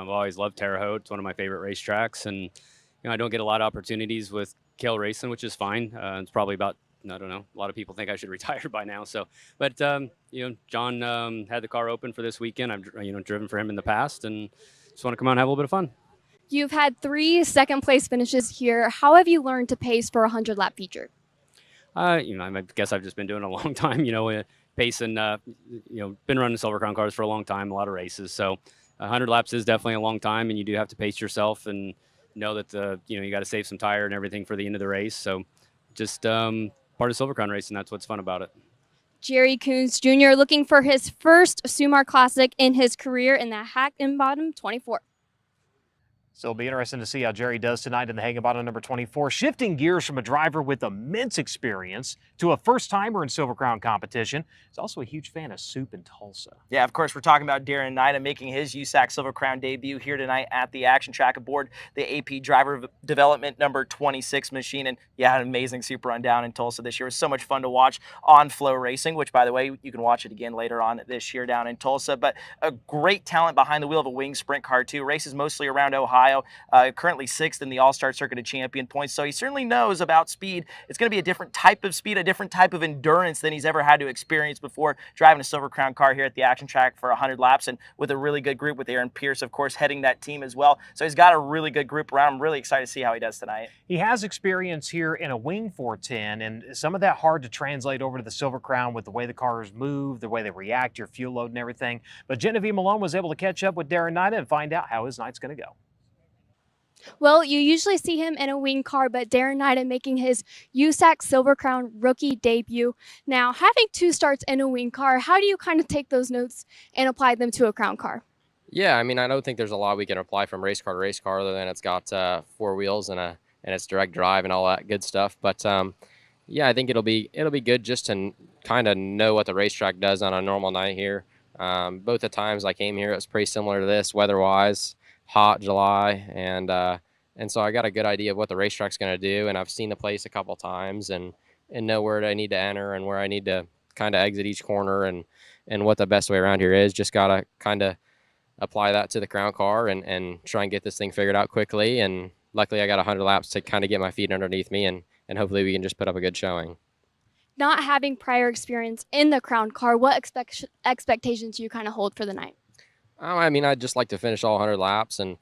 I've always loved Terre Haute. It's one of my favorite racetracks, and I don't get a lot of opportunities with Kale Racing, which is fine. It's probably about, I don't know, a lot of people think I should retire by now. So, but John had the car open for this weekend. I've driven for him in the past, and just want to come out and have a little bit of fun. You've had 3 second-place finishes here. How have you learned to pace for a 100-lap feature? I guess I've just been doing it a long time. Pacing. Been running Silver Crown cars for a long time, a lot of races. So, 100 laps is definitely a long time, and you do have to pace yourself and know that you got to save some tire and everything for the end of the race. So, just part of Silver Crown racing. That's what's fun about it. Jerry Coons Jr. looking for his first Sumar Classic in his career in the Higginbottom 24. So it'll be interesting to see how Jerry does tonight in the Higginbottom number 24, shifting gears from a driver with immense experience to a first-timer in Silver Crown competition. He's also a huge fan of soup in Tulsa. Yeah, of course, we're talking about Darren Nida making his USAC Silver Crown debut here tonight at the action track aboard the AP Driver Development number 26 machine. And yeah, had an amazing soup run down in Tulsa this year. It was so much fun to watch on FloRacing, which, by the way, you can watch it again later on this year down in Tulsa. But a great talent behind the wheel of a wing sprint car, too. Races mostly around Ohio. Currently 6th in the All-Star Circuit of Champion points, so he certainly knows about speed. It's going to be a different type of speed, a different type of endurance than he's ever had to experience before driving a Silver Crown car here at the action track for 100 laps, and with a really good group with Aaron Pierce, of course, heading that team as well. So he's got a really good group around. I'm really excited to see how he does tonight. He has experience here in a wing 410, and some of that hard to translate over to the Silver Crown with the way the cars move, the way they react, your fuel load and everything. But Genevieve Malone was able to catch up with Darren Nida and find out how his night's going to go. Well, you usually see him in a wing car, but Darren Nida making his USAC Silver Crown rookie debut. Now, having 2 starts in a wing car, how do you kind of take those notes and apply them to a Crown car? Yeah, I mean, I don't think there's a lot we can apply from race car to race car other than it's got 4 wheels and it's direct drive and all that good stuff. But yeah, I think it'll be good just to kind of know what the racetrack does on a normal night here. Both the times I came here, it was pretty similar to this weather-wise. Hot July, and so I got a good idea of what the racetrack's going to do, and I've seen the place a couple times and know where I need to enter and where I need to kind of exit each corner and what the best way around here is. Just got to kind of apply that to the Crown car and try and get this thing figured out quickly, and luckily I got 100 laps to kind of get my feet underneath me, and hopefully we can just put up a good showing. Not having prior experience in the Crown car, what expectations do you kind of hold for the night? I mean, I'd just like to finish all 100 laps and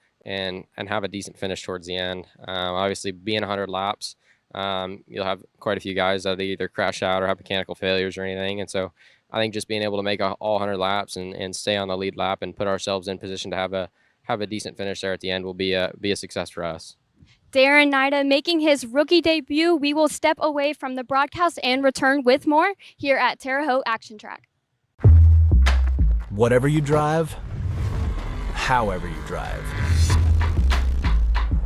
have a decent finish towards the end. Obviously, being 100 laps, you'll have quite a few guys that either crash out or have mechanical failures or anything. And so I think just being able to make all 100 laps and stay on the lead lap and put ourselves in position to have a decent finish there at the end will be a success for us. Darren Nida making his rookie debut. We will step away from the broadcast and return with more here at Terre Haute Action Track. Whatever you drive, however you drive.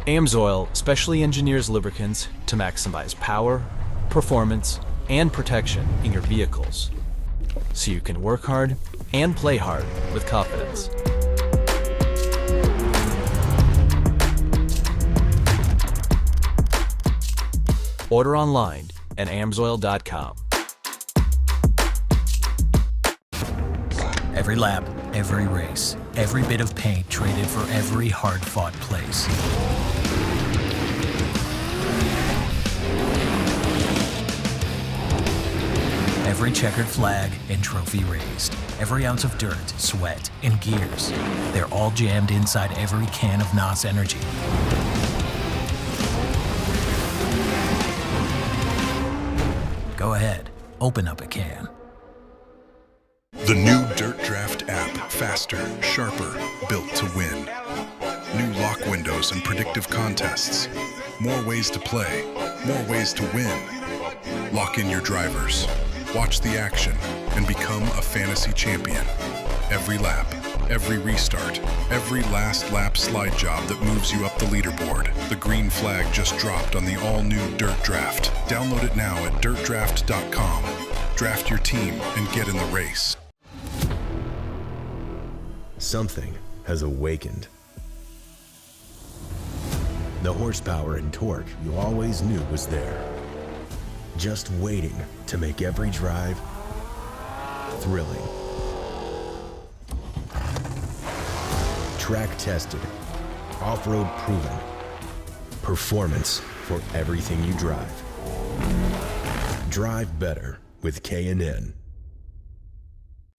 AMSOIL specially engineers lubricants to maximize power, performance, and protection in your vehicles, so you can work hard and play hard with confidence. Order online at amsoil.com. Every lap, every race, every bit of paint traded for every hard-fought place. Every checkered flag and trophy raised. Every ounce of dirt, sweat, and gears. They're all jammed inside every can of NOS Energy. Go ahead, open up a can. The new Dirt Draft app, faster, sharper, built to win. New lock windows and predictive contests. More ways to play, more ways to win. Lock in your drivers, watch the action, and become a fantasy champion. Every lap, every restart, every last lap slide job that moves you up the leaderboard. The green flag just dropped on the all-new Dirt Draft. Download it now at dirtdraft.com. Draft your team and get in the race. Something has awakened. The horsepower and torque you always knew was there, just waiting to make every drive thrilling. Track tested, off-road proven. Performance for everything you drive. Drive better with K&N.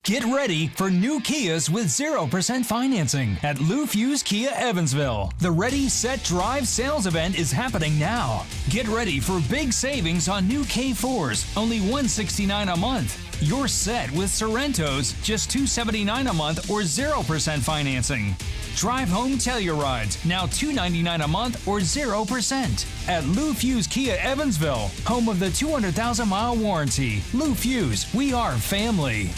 Get ready for new Kias with 0% financing at Lou Fuse Kia Evansville. The Ready, Set, Drive sales event is happening now. Get ready for big savings on new K4s, only $169 a month. You're set with Sorrentos, just $279 a month or 0% financing. Drive home Tellurides, now $299 a month or 0%. At Lou Fuse Kia Evansville, home of the 200,000-mile warranty. Lou Fuse, we are family.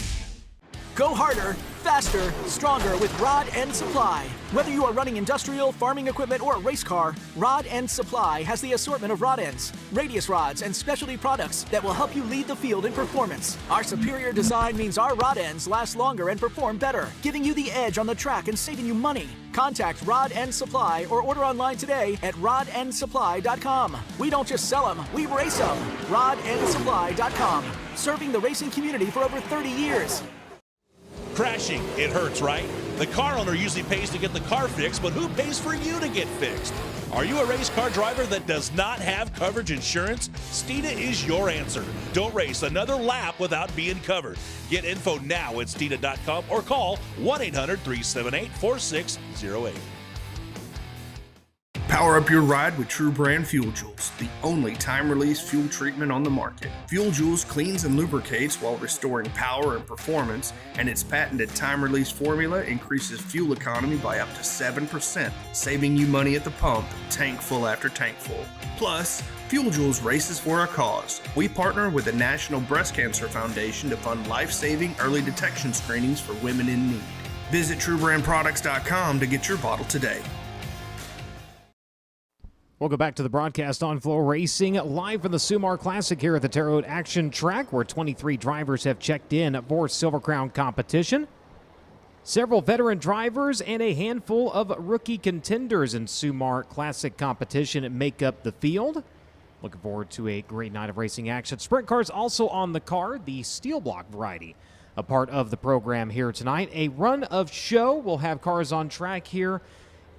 Go harder, faster, stronger with Rod End Supply. Whether you are running industrial, farming equipment, or a race car, Rod End Supply has the assortment of rod ends, radius rods, and specialty products that will help you lead the field in performance. Our superior design means our rod ends last longer and perform better, giving you the edge on the track and saving you money. Contact Rod End Supply or order online today at rodendsupply.com. We don't just sell them, we race them. rodendsupply.com. Serving the racing community for over 30 years. Crashing, it hurts, right? The car owner usually pays to get the car fixed, but who pays for you to get fixed? Are you a race car driver that does not have coverage insurance? Steeda is your answer. Don't race another lap without being covered. Get info now at steeda.com or call 1-800-378-4608. Power up your ride with True Brand Fuel Joules, the only time-release fuel treatment on the market. Fuel Joules cleans and lubricates while restoring power and performance, and its patented time-release formula increases fuel economy by up to 7%, saving you money at the pump, tank full after tank full. Plus, Fuel Joules races for a cause. We partner with the National Breast Cancer Foundation to fund life-saving early detection screenings for women in need. Visit TrueBrandProducts.com to get your bottle today. Welcome back to the broadcast on FloRacing, live from the Sumar Classic here at the Terre Haute Action Track, where 23 drivers have checked in for Silver Crown competition. Several veteran drivers and a handful of rookie contenders in Sumar Classic competition make up the field. Looking forward to a great night of racing action. Sprint cars also on the card, the steel block variety, a part of the program here tonight. A run of show. We'll have cars on track here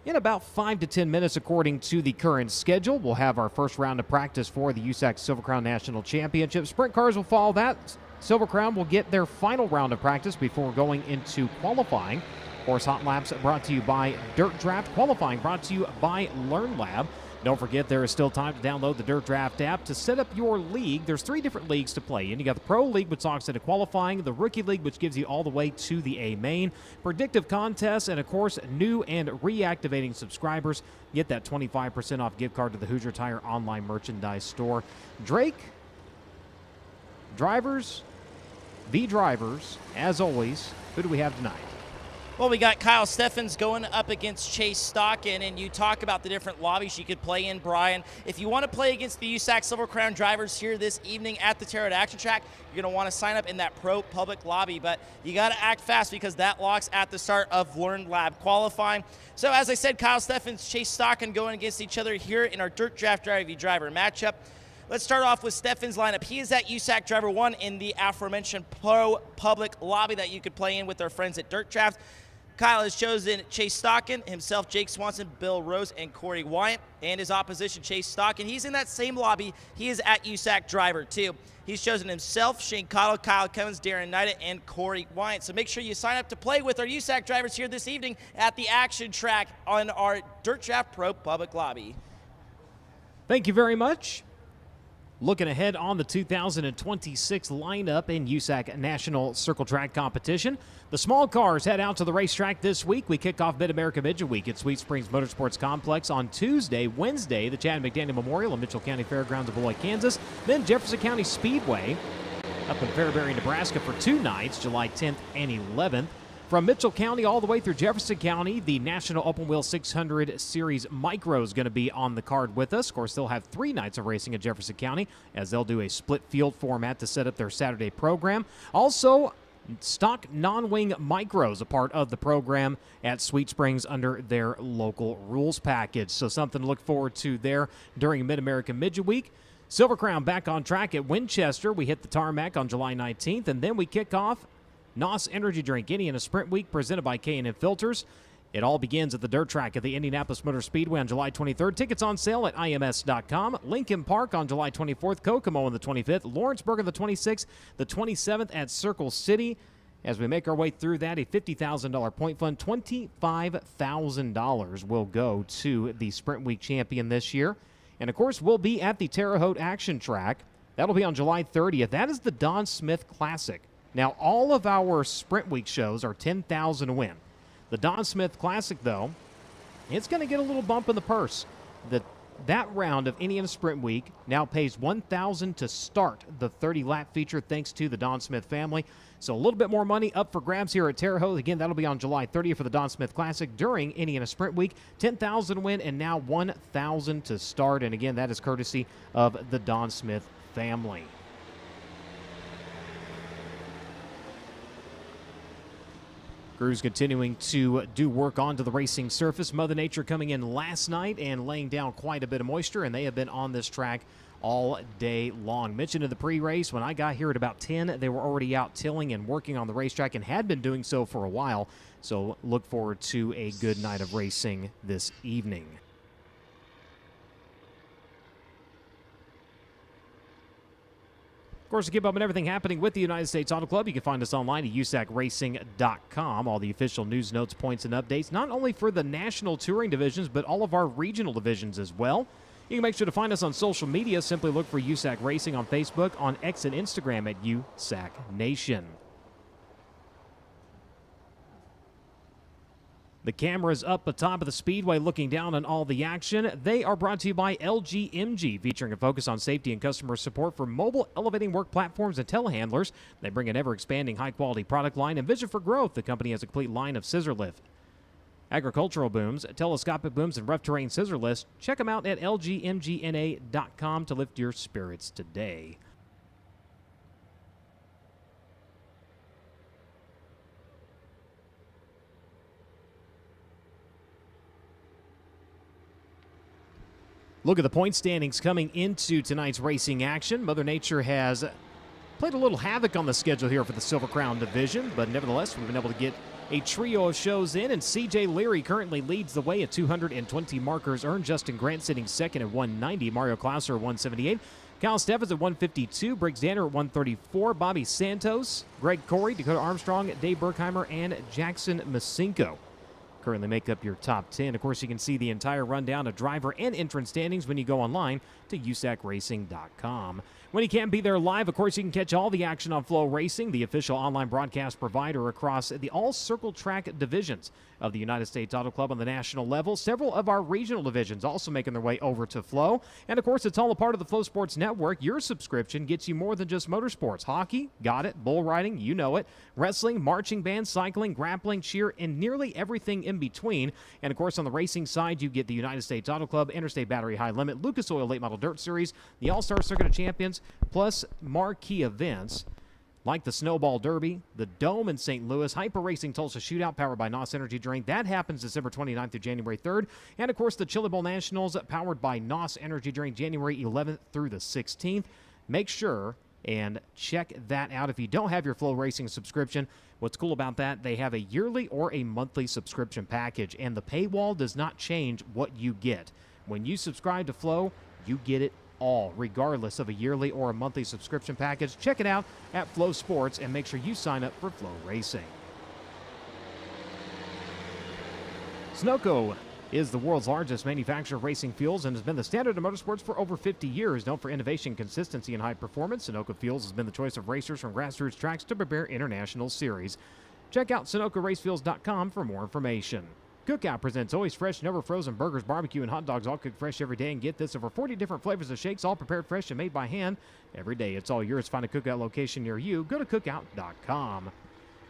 in about 5 to 10 minutes according to the current schedule. We'll have our first round of practice for the USAC Silver Crown National Championship. Sprint cars will follow that. Silver Crown will get their final round of practice before going into qualifying. Of course, Hot Laps brought to you by Dirt Draft. Qualifying brought to you by Learn Lab. Don't forget, there is still time to download the Dirt Draft app to set up your league. There's 3 different leagues to play in. You got the Pro League, which talks into qualifying, the Rookie League, which gives you all the way to the A main, predictive contests, and of course, new and reactivating subscribers get that 25% off gift card to the Hoosier Tire online merchandise store. Drake, drivers, as always, who do we have tonight? Well, we got Kyle Steffens going up against Chase Stockin, and you talk about the different lobbies you could play in, Brian. If you want to play against the USAC Silver Crown drivers here this evening at the Terre Haute Action Track, you're going to want to sign up in that Pro Public lobby, but you got to act fast because that locks at the start of Learn Lab qualifying. So as I said, Kyle Steffens, Chase Stockin going against each other here in our Dirt Draft Driver v. Driver matchup. Let's start off with Steffens' lineup. He is at USAC Driver 1 in the aforementioned Pro Public lobby that you could play in with our friends at Dirt Draft. Kyle has chosen Chase Stockin, himself, Jake Swanson, Bill Rose, and Corey Wyatt, and his opposition, Chase Stockin. He's in that same lobby. He is at USAC Driver 2. He's chosen himself, Shane Cottle, Kyle Cummins, Darren Knighton, and Corey Wyatt. So make sure you sign up to play with our USAC drivers here this evening at the Action Track on our Dirt Draft Pro Public lobby. Thank you very much. Looking ahead on the 2026 lineup in USAC National Circle Track Competition. The small cars head out to the racetrack this week. We kick off Mid-America Midweek at Sweet Springs Motorsports Complex on Tuesday. Wednesday, the Chad McDaniel Memorial in Mitchell County Fairgrounds of Beloit, Kansas. Then Jefferson County Speedway up in Fairbury, Nebraska for 2 nights, July 10th and 11th. From Mitchell County all the way through Jefferson County, the National Open Wheel 600 Series Micro is going to be on the card with us. Of course, they'll have 3 nights of racing at Jefferson County as they'll do a split field format to set up their Saturday program. Also, stock non-wing micros, a part of the program at Sweet Springs under their local rules package. So something to look forward to there during Mid-America Midweek. Silver Crown back on track at Winchester. We hit the tarmac on July 19th, and then we kick off NOS Energy Drink Indiana Sprint Week presented by K&N Filters It all begins at the dirt track at the Indianapolis Motor Speedway on July 23rd. Tickets on sale at ims.com. Lincoln Park on July 24th. Kokomo on the 25th. Lawrenceburg on the 26th. The 27th at Circle City. As we make our way through that, a $50,000 point fund, $25,000 will go to the Sprint Week champion this year. And, of course, we'll be at the Terre Haute Action Track. That'll be on July 30th. That is the Don Smith Classic. Now, all of our Sprint Week shows are $10,000 to win. The Don Smith Classic, though, it's going to get a little bump in the purse. That round of Indiana Sprint Week now pays $1,000 to start the 30-lap feature thanks to the Don Smith family. So a little bit more money up for grabs here at Terre Haute. Again, that'll be on July 30th for the Don Smith Classic during Indiana Sprint Week. $10,000 win and now $1,000 to start. And again, that is courtesy of the Don Smith family. Crews continuing to do work onto the racing surface. Mother Nature coming in last night and laying down quite a bit of moisture, and they have been on this track all day long. Mentioned in the pre-race, when I got here at about 10, they were already out tilling and working on the racetrack and had been doing so for a while. So look forward to a good night of racing this evening. Of course, to keep up on everything happening with the United States Auto Club, you can find us online at USACracing.com. All the official news, notes, points, and updates, not only for the national touring divisions, but all of our regional divisions as well. You can make sure to find us on social media. Simply look for USAC Racing on Facebook, on X and Instagram at USAC Nation. The cameras up atop of the speedway looking down on all the action. They are brought to you by LGMG, featuring a focus on safety and customer support for mobile elevating work platforms and telehandlers. They bring an ever-expanding high-quality product line and vision for growth. The company has a complete line of scissor lift, agricultural booms, telescopic booms, and rough terrain scissor lifts. Check them out at lgmgna.com to lift your spirits today. Look at the point standings coming into tonight's racing action. Mother Nature has played a little havoc on the schedule here for the Silver Crown division, but nevertheless, we've been able to get a trio of shows in, and C.J. Leary currently leads the way at 220 markers earned. Justin Grant sitting second at 190. Mario Klauser at 178. Kyle Steffens at 152. Briggs Danner at 134. Bobby Santos, Greg Corey, Dakota Armstrong, Dave Berkheimer, and Jackson Masinko currently make up your top 10. Of course, you can see the entire rundown of driver and entrance standings when you go online to USACracing.com. When you can't be there live, of course, you can catch all the action on FloRacing, the official online broadcast provider across the all-circle track divisions of the United States Auto Club on the national level. Several of our regional divisions also making their way over to Flo. And, of course, it's all a part of the Flo Sports Network. Your subscription gets you more than just motorsports. Hockey, got it. Bull riding, you know it. Wrestling, marching band, cycling, grappling, cheer, and nearly everything in between. And, of course, on the racing side, you get the United States Auto Club, Interstate Battery High Limit, Lucas Oil Late Model Dirt Series, the All-Star Circuit of Champions, plus marquee events like the Snowball Derby, the Dome in St. Louis, Hyper Racing Tulsa Shootout powered by NOS Energy Drink. That happens December 29th through January 3rd. And, of course, the Chili Bowl Nationals powered by NOS Energy Drink January 11th through the 16th. Make sure and check that out if you don't have your FloRacing subscription. What's cool about that, they have a yearly or a monthly subscription package, and the paywall does not change what you get. When you subscribe to Flo, you get it all, regardless of a yearly or a monthly subscription package. Check it out at Flo Sports and make sure you sign up for FloRacing. Sunoco is the world's largest manufacturer of racing fuels and has been the standard of motorsports for over 50 years. Known for innovation, consistency, and high performance, Sunoco Fuels has been the choice of racers from grassroots tracks to prepare international series. Check out SunocoRaceFuels.com for more information. Cookout presents always fresh, never frozen burgers, barbecue, and hot dogs, all cooked fresh every day. And get this, over 40 different flavors of shakes, all prepared fresh and made by hand every day. It's all yours. Find a Cookout location near you. Go to cookout.com.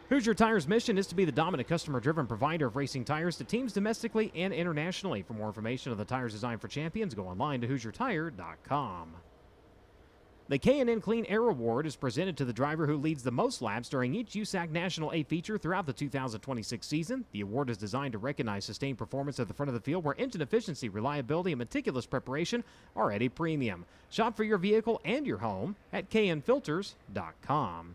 Hoosier Tires' mission is to be the dominant customer-driven provider of racing tires to teams domestically and internationally. For more information on the tires designed for champions, go online to HoosierTire.com. The K&N Clean Air Award is presented to the driver who leads the most laps during each USAC National A feature throughout the 2026 season. The award is designed to recognize sustained performance at the front of the field where engine efficiency, reliability, and meticulous preparation are at a premium. Shop for your vehicle and your home at knfilters.com.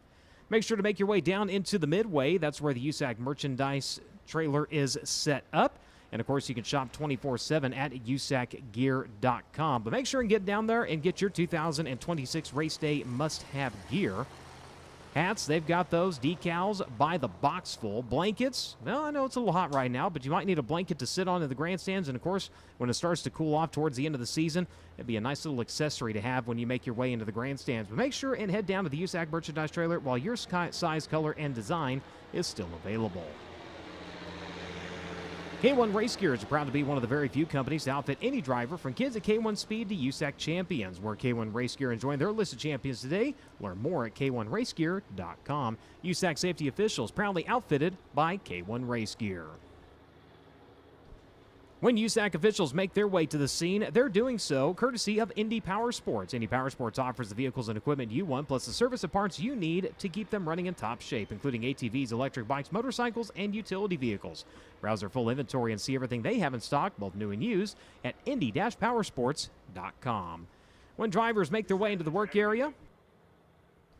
Make sure to make your way down into the midway. That's where the USAC merchandise trailer is set up. And, of course, you can shop 24/7 at usacgear.com. But make sure and get down there and get your 2026 race day must-have gear. Hats, they've got those. Decals by the box full. Blankets, well, I know it's a little hot right now, but you might need a blanket to sit on in the grandstands. And, of course, when it starts to cool off towards the end of the season, it'd be a nice little accessory to have when you make your way into the grandstands. But make sure and head down to the USAC merchandise trailer while your size, color, and design is still available. K1 Race Gear is proud to be one of the very few companies to outfit any driver from kids at K1 Speed to USAC champions. Where K1 Race Gear and join their list of champions today. Learn more at K1RaceGear.com. USAC safety officials proudly outfitted by K1 Race Gear. When USAC officials make their way to the scene, they're doing so courtesy of Indy Power Sports. Indy Power Sports offers the vehicles and equipment you want, plus the service and parts you need to keep them running in top shape, including ATVs, electric bikes, motorcycles, and utility vehicles. Browse their full inventory and see everything they have in stock, both new and used, at indy-powersports.com. When drivers make their way into the work area,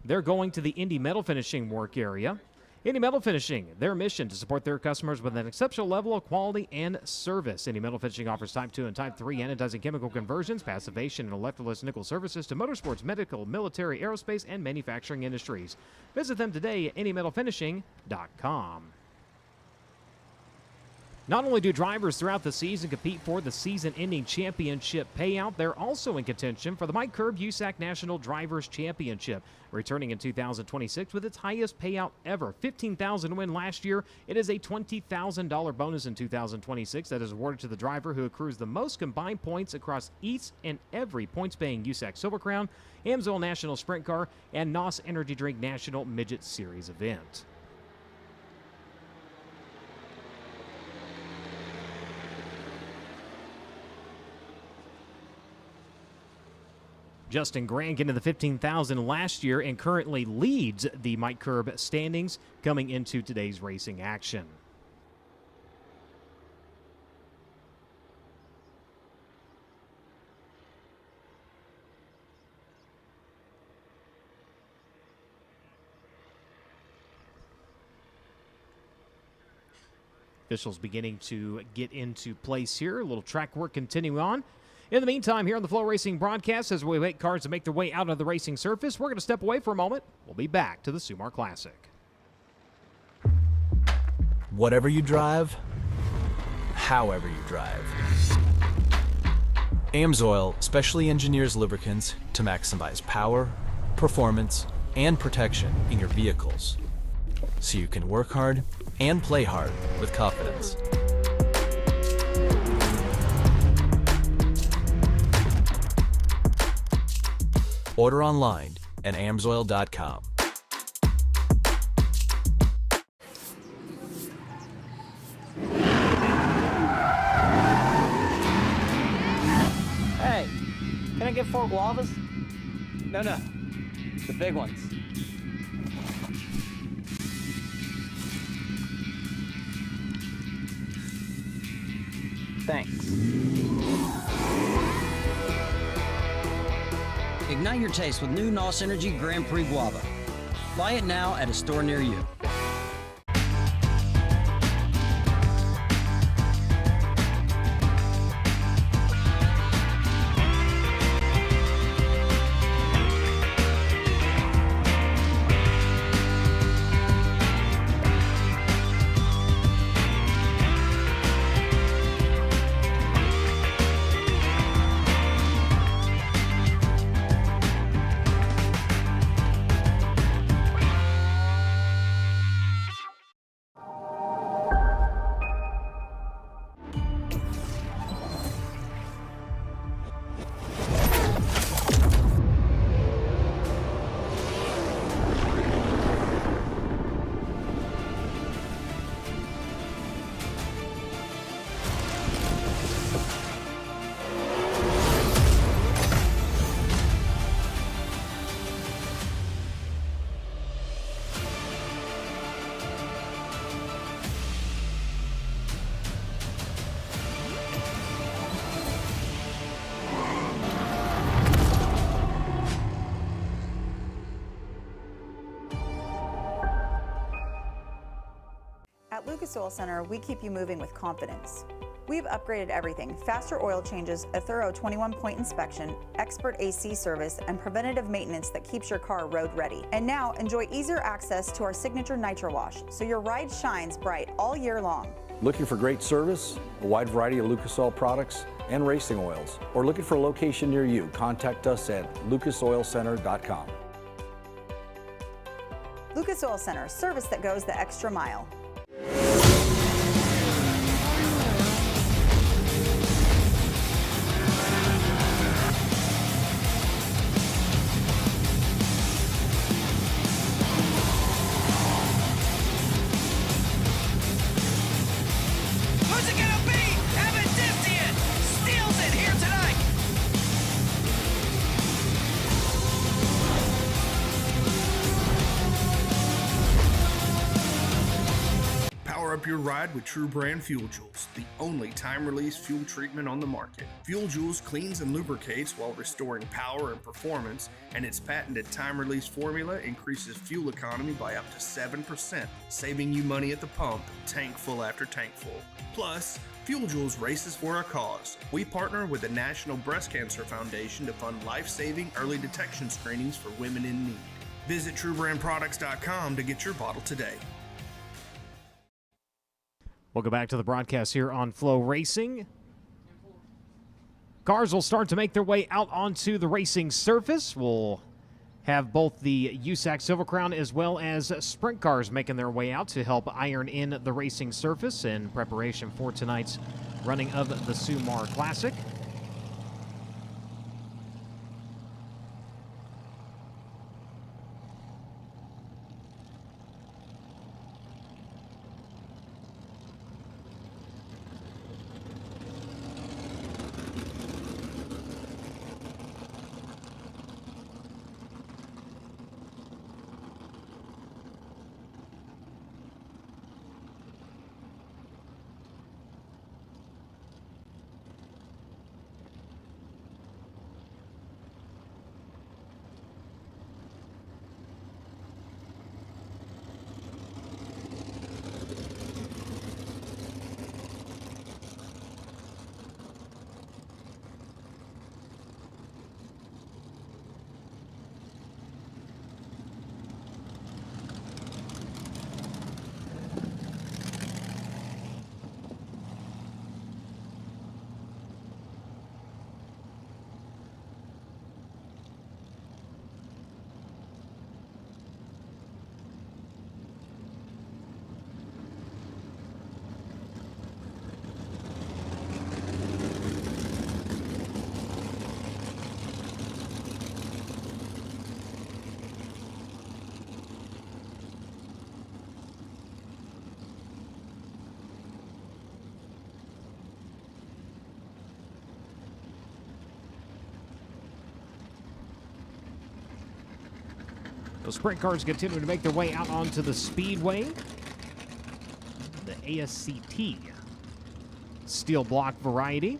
they're going to the Indy Metal Finishing work area. Indy Metal Finishing, their mission to support their customers with an exceptional level of quality and service. Indy Metal Finishing offers Type 2 and Type 3 anodizing chemical conversions, passivation, and electroless nickel services to motorsports, medical, military, aerospace, and manufacturing industries. Visit them today at indymetalfinishing.com. Not only do drivers throughout the season compete for the season-ending championship payout, they're also in contention for the Mike Curb USAC National Drivers Championship, returning in 2026 with its highest payout ever. $15,000 win last year. It is a $20,000 bonus in 2026 that is awarded to the driver who accrues the most combined points across each and every points-paying USAC Silver Crown, AMSOIL National Sprint Car, and NOS Energy Drink National Midget Series event. Justin Grant getting the $15,000 last year and currently leads the Mike Curb standings coming into today's racing action. Officials beginning to get into place here. A little track work continuing on. In the meantime, here on the FloRacing broadcast, as we wait cars to make their way out of the racing surface, we're going to step away for a moment. We'll be back to the Sumar Classic. Whatever you drive, however you drive. AMSOIL specially engineers lubricants to maximize power, performance, and protection in your vehicles, so you can work hard and play hard with confidence. Order online at amsoil.com. Hey, can I get 4 guavas? No, the big ones. Thanks. Ignite your taste with new NOS Energy Grand Prix Guava. Buy it now at a store near you. Lucas Oil Center, we keep you moving with confidence. We've upgraded everything: faster oil changes, a thorough 21-point inspection, expert AC service, and preventative maintenance that keeps your car road ready. And now enjoy easier access to our signature Nitro Wash, so your ride shines bright all year long. Looking for great service, a wide variety of Lucas Oil products, and racing oils, or looking for a location near you, contact us at lucasoilcenter.com. Lucas Oil Center, service that goes the extra mile. Who's it gonna be? Evan Distian steals it here tonight. Power up your ride with True Brand Fuel Joules, the only time-release fuel treatment on the market. Fuel Joules cleans and lubricates while restoring power and performance, and its patented time-release formula increases fuel economy by up to 7%, saving you money at the pump, tank full after tank full. Plus, Fuel Joules races for a cause. We partner with the National Breast Cancer Foundation to fund life-saving early detection screenings for women in need. Visit TrueBrandProducts.com to get your bottle today. Welcome back to the broadcast here on FloRacing. Cars will start to make their way out onto the racing surface. We'll have both the USAC Silver Crown as well as sprint cars making their way out to help iron in the racing surface in preparation for tonight's running of the Sumar Classic. The sprint cars continue to make their way out onto the speedway. The ASCT steel block variety.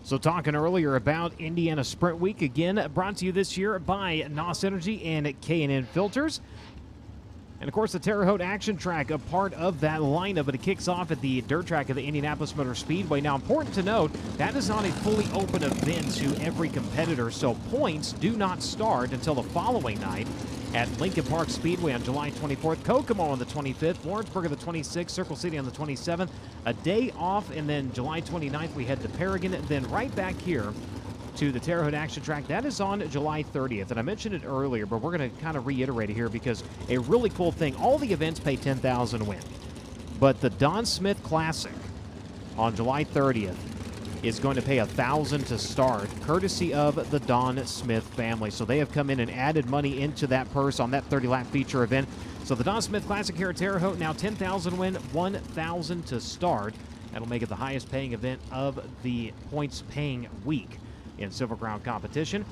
So talking earlier about Indiana Sprint Week, again brought to you this year by NOS Energy and K&N Filters. And, of course, the Terre Haute Action Track, a part of that lineup, but it kicks off at the dirt track of the Indianapolis Motor Speedway. Now, important to note, that is not a fully open event to every competitor, so points do not start until the following night at Lincoln Park Speedway on July 24th, Kokomo on the 25th, Lawrenceburg on the 26th, Circle City on the 27th, a day off, and then July 29th we head to Paragon, and then right back here to the Terre Haute Action Track. That is on July 30th, and I mentioned it earlier, but we're going to kind of reiterate it here because a really cool thing, all the events pay $10,000 to win, but the Don Smith Classic on July 30th is going to pay $1,000 to start, courtesy of the Don Smith family. So they have come in and added money into that purse on that 30-lap feature event. So the Don Smith Classic here at Terre Haute, now $10,000 to win, $1,000 to start. That'll make it the highest paying event of the points paying week in Silver Crown competition.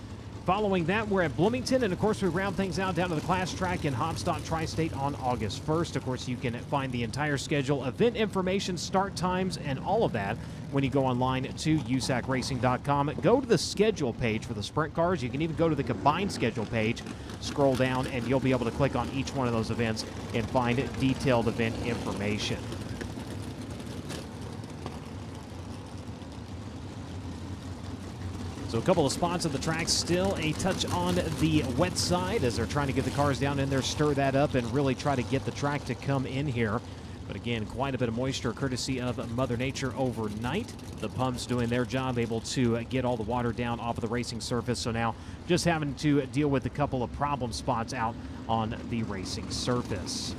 Following that, we're at Bloomington, and of course we round things out down to the class track in Hopstock Tri-State on August 1st. Of course, you can find the entire schedule, event information, start times, and all of that when you go online to USACracing.com. Go to the schedule page for the sprint cars. You can even go to the combined schedule page, scroll down, and you'll be able to click on each one of those events and find detailed event information. So a couple of spots of the track, still a touch on the wet side as they're trying to get the cars down in there, stir that up, and really try to get the track to come in here. But again, quite a bit of moisture courtesy of Mother Nature overnight. The pumps doing their job, able to get all the water down off of the racing surface. So now just having to deal with a couple of problem spots out on the racing surface.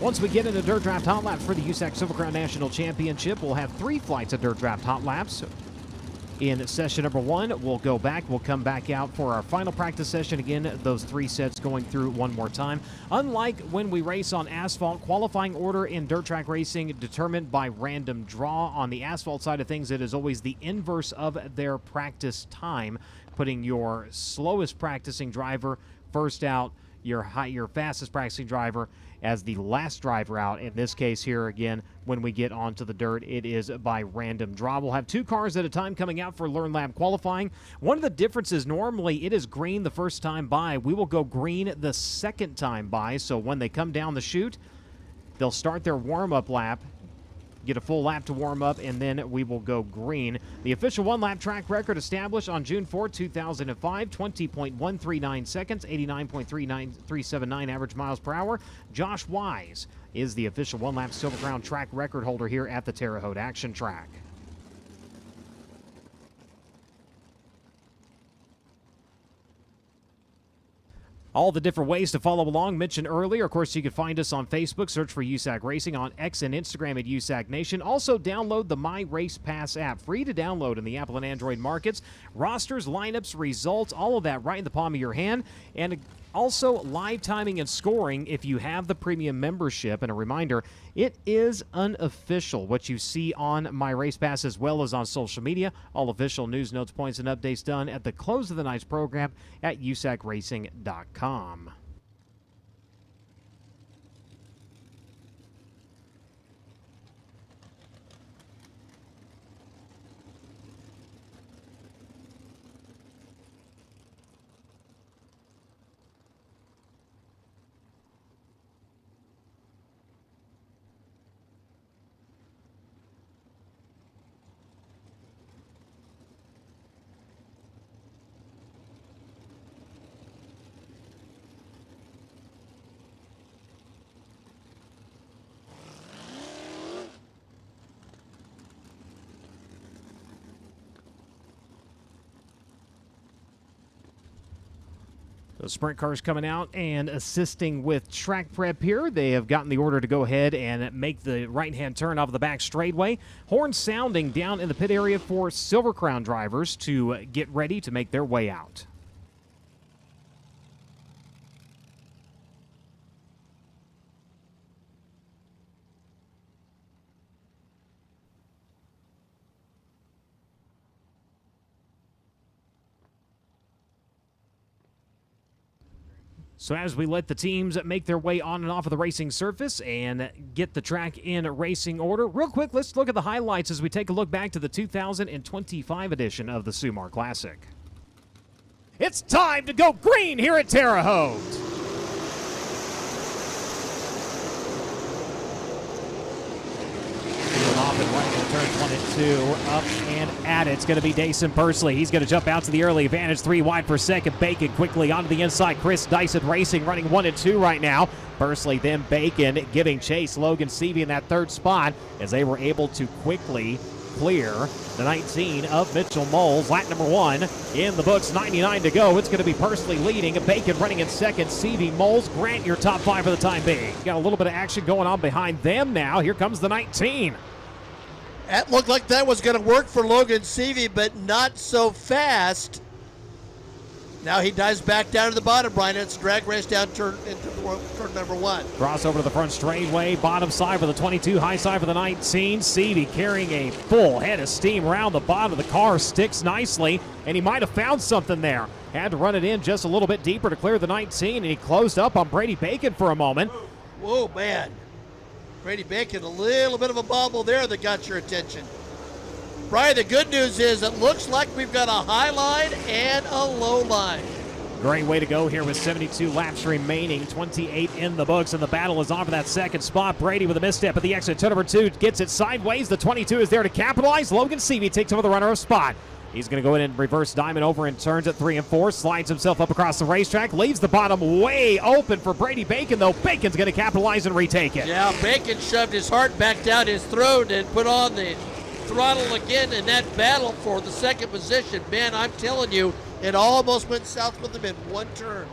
Once we get into Dirt Draft Hot Laps for the USAC Silver Crown National Championship, we'll have 3 flights of Dirt Draft Hot Laps. In session number 1, we'll go back. We'll come back out for our final practice session. Again, those 3 sets going through one more time. Unlike when we race on asphalt, qualifying order in dirt track racing determined by random draw. On the asphalt side of things, it is always the inverse of their practice time, putting your slowest practicing driver first out, your fastest practicing driver as the last driver out. In this case here, again, when we get onto the dirt, it is by random draw. We'll have 2 cars at a time coming out for Learn Lab qualifying. One of the differences, normally it is green the first time by. We will go green the second time by. So when they come down the chute, they'll start their warm-up lap, get a full lap to warm up, and then we will go green. The official 1-lap track record established on June 4, 2005, 20.139 seconds, 89.379 average miles per hour. Josh Wise is the official 1-lap Silver Crown track record holder here at the Terre Haute Action Track. All the different ways to follow along mentioned earlier. Of course, you can find us on Facebook. Search for USAC Racing, on X and Instagram at USAC Nation. Also, download the My Race Pass app. Free to download in the Apple and Android markets. Rosters, lineups, results, all of that right in the palm of your hand. And also, live timing and scoring if you have the premium membership. And a reminder, it is unofficial. What you see on My Race Pass as well as on social media. All official news, notes, points, and updates done at the close of the night's program at USACracing.com. The sprint cars coming out and assisting with track prep here. They have gotten the order to go ahead and make the right-hand turn off the back straightaway. Horn sounding down in the pit area for Silver Crown drivers to get ready to make their way out. So as we let the teams make their way on and off of the racing surface and get the track in racing order, real quick, let's look at the highlights as we take a look back to the 2025 edition of the Sumar Classic. It's time to go green here at Terre Haute. Off and running in turns 1 and 2. Up and at it. It's going to be Dason Pursley. He's going to jump out to the early advantage. 3 wide for second. Bacon quickly onto the inside. Chris Dyson Racing running 1 and 2 right now. Pursley, then Bacon giving chase. Logan Seavey in that third spot as they were able to quickly clear the 19 of Mitchell Moles. Lap number 1 in the books, 99 to go. It's going to be Pursley leading, Bacon running in second, Seavey, Moles, Grant your top 5 for the time being. Got a little bit of action going on behind them now. Here comes the 19. That looked like that was going to work for Logan Seavey, but not so fast. Now he dives back down to the bottom, Brian. It's a drag race down turn number 1. Crossover to the front straightaway, bottom side for the 22, high side for the 19. Seavey carrying a full head of steam around the bottom of the car, sticks nicely, and he might have found something there. Had to run it in just a little bit deeper to clear the 19, and he closed up on Brady Bacon for a moment. Whoa, man. Brady Bacon, a little bit of a bobble there that got your attention. Brian, the good news is it looks like we've got a high line and a low line. Great way to go here with 72 laps remaining, 28 in the books, and the battle is on for that second spot. Brady with a misstep at the exit. Turn number 2 gets it sideways. The 22 is there to capitalize. Logan Seavey takes over the runner-up spot. He's going to go in and reverse diamond over and turns at 3 and 4, slides himself up across the racetrack, leaves the bottom way open for Brady Bacon, though. Bacon's going to capitalize and retake it. Yeah, Bacon shoved his heart back down his throat and put on the throttle again in that battle for the second position. Man, I'm telling you, it almost went south with him in one turn.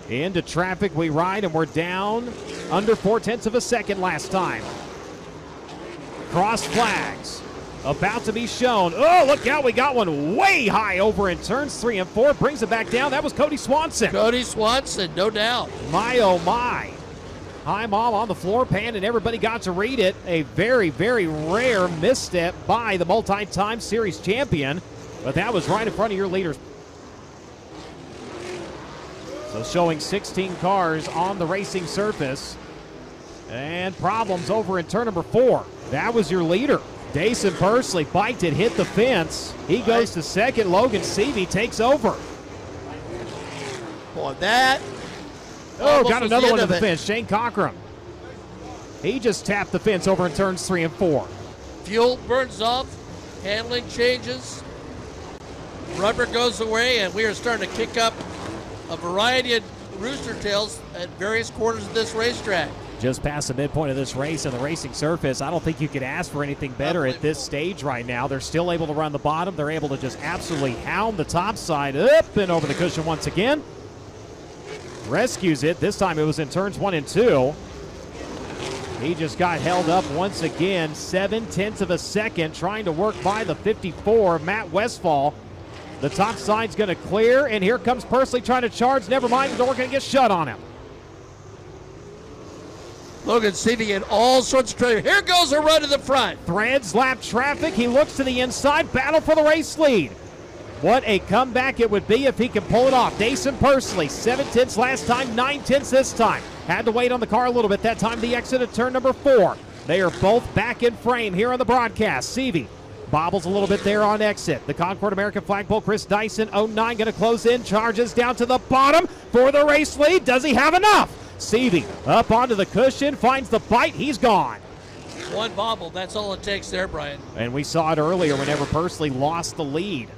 Into traffic we ride, and we're down under 0.4 of a second last time. Cross flags about to be shown. Oh, look out, we got one way high over in turns 3 and 4. Brings it back down. That was Cody Swanson. Cody Swanson, no doubt. My, oh my. High mom on the floor pan, and everybody got to read it. A very, very rare misstep by the multi-time series champion, but that was right in front of your leaders. So showing 16 cars on the racing surface, and problems over in turn number 4. That was your leader. Dason Pursley biked it, hit the fence. He goes to second. Logan Seavey takes over. Boy, that. Oh, got another one to the fence. Shane Cockrum. He just tapped the fence over in turns 3 and 4. Fuel burns off. Handling changes. Rubber goes away, and we are starting to kick up a variety of rooster tails at various corners of this racetrack. Just past the midpoint of this race on the racing surface. I don't think you could ask for anything better at this stage right now. They're still able to run the bottom. They're able to just absolutely hound the top side up and over the cushion once again. Rescues it. This time it was in turns 1 and 2. He just got held up once again. 0.7 of a second trying to work by the 54, Matt Westfall. The top side's going to clear, and here comes Pursley trying to charge. Never mind, the door going to get shut on him. Logan Seavey in all sorts of trouble. Here goes a run to the front. Threads lap traffic. He looks to the inside. Battle for the race lead. What a comeback it would be if he can pull it off. Dason Pursley, 0.7 last time, 0.9 this time. Had to wait on the car a little bit. That time the exit at turn number 4. They are both back in frame here on the broadcast. Seavey bobbles a little bit there on exit. The Concord American flagpole, Chris Dyson, 09, going to close in. Charges down to the bottom for the race lead. Does he have enough? Seavey up onto the cushion, finds the bite. He's gone. One bobble. That's all it takes there, Brian. And we saw it earlier whenever Pursley lost the lead.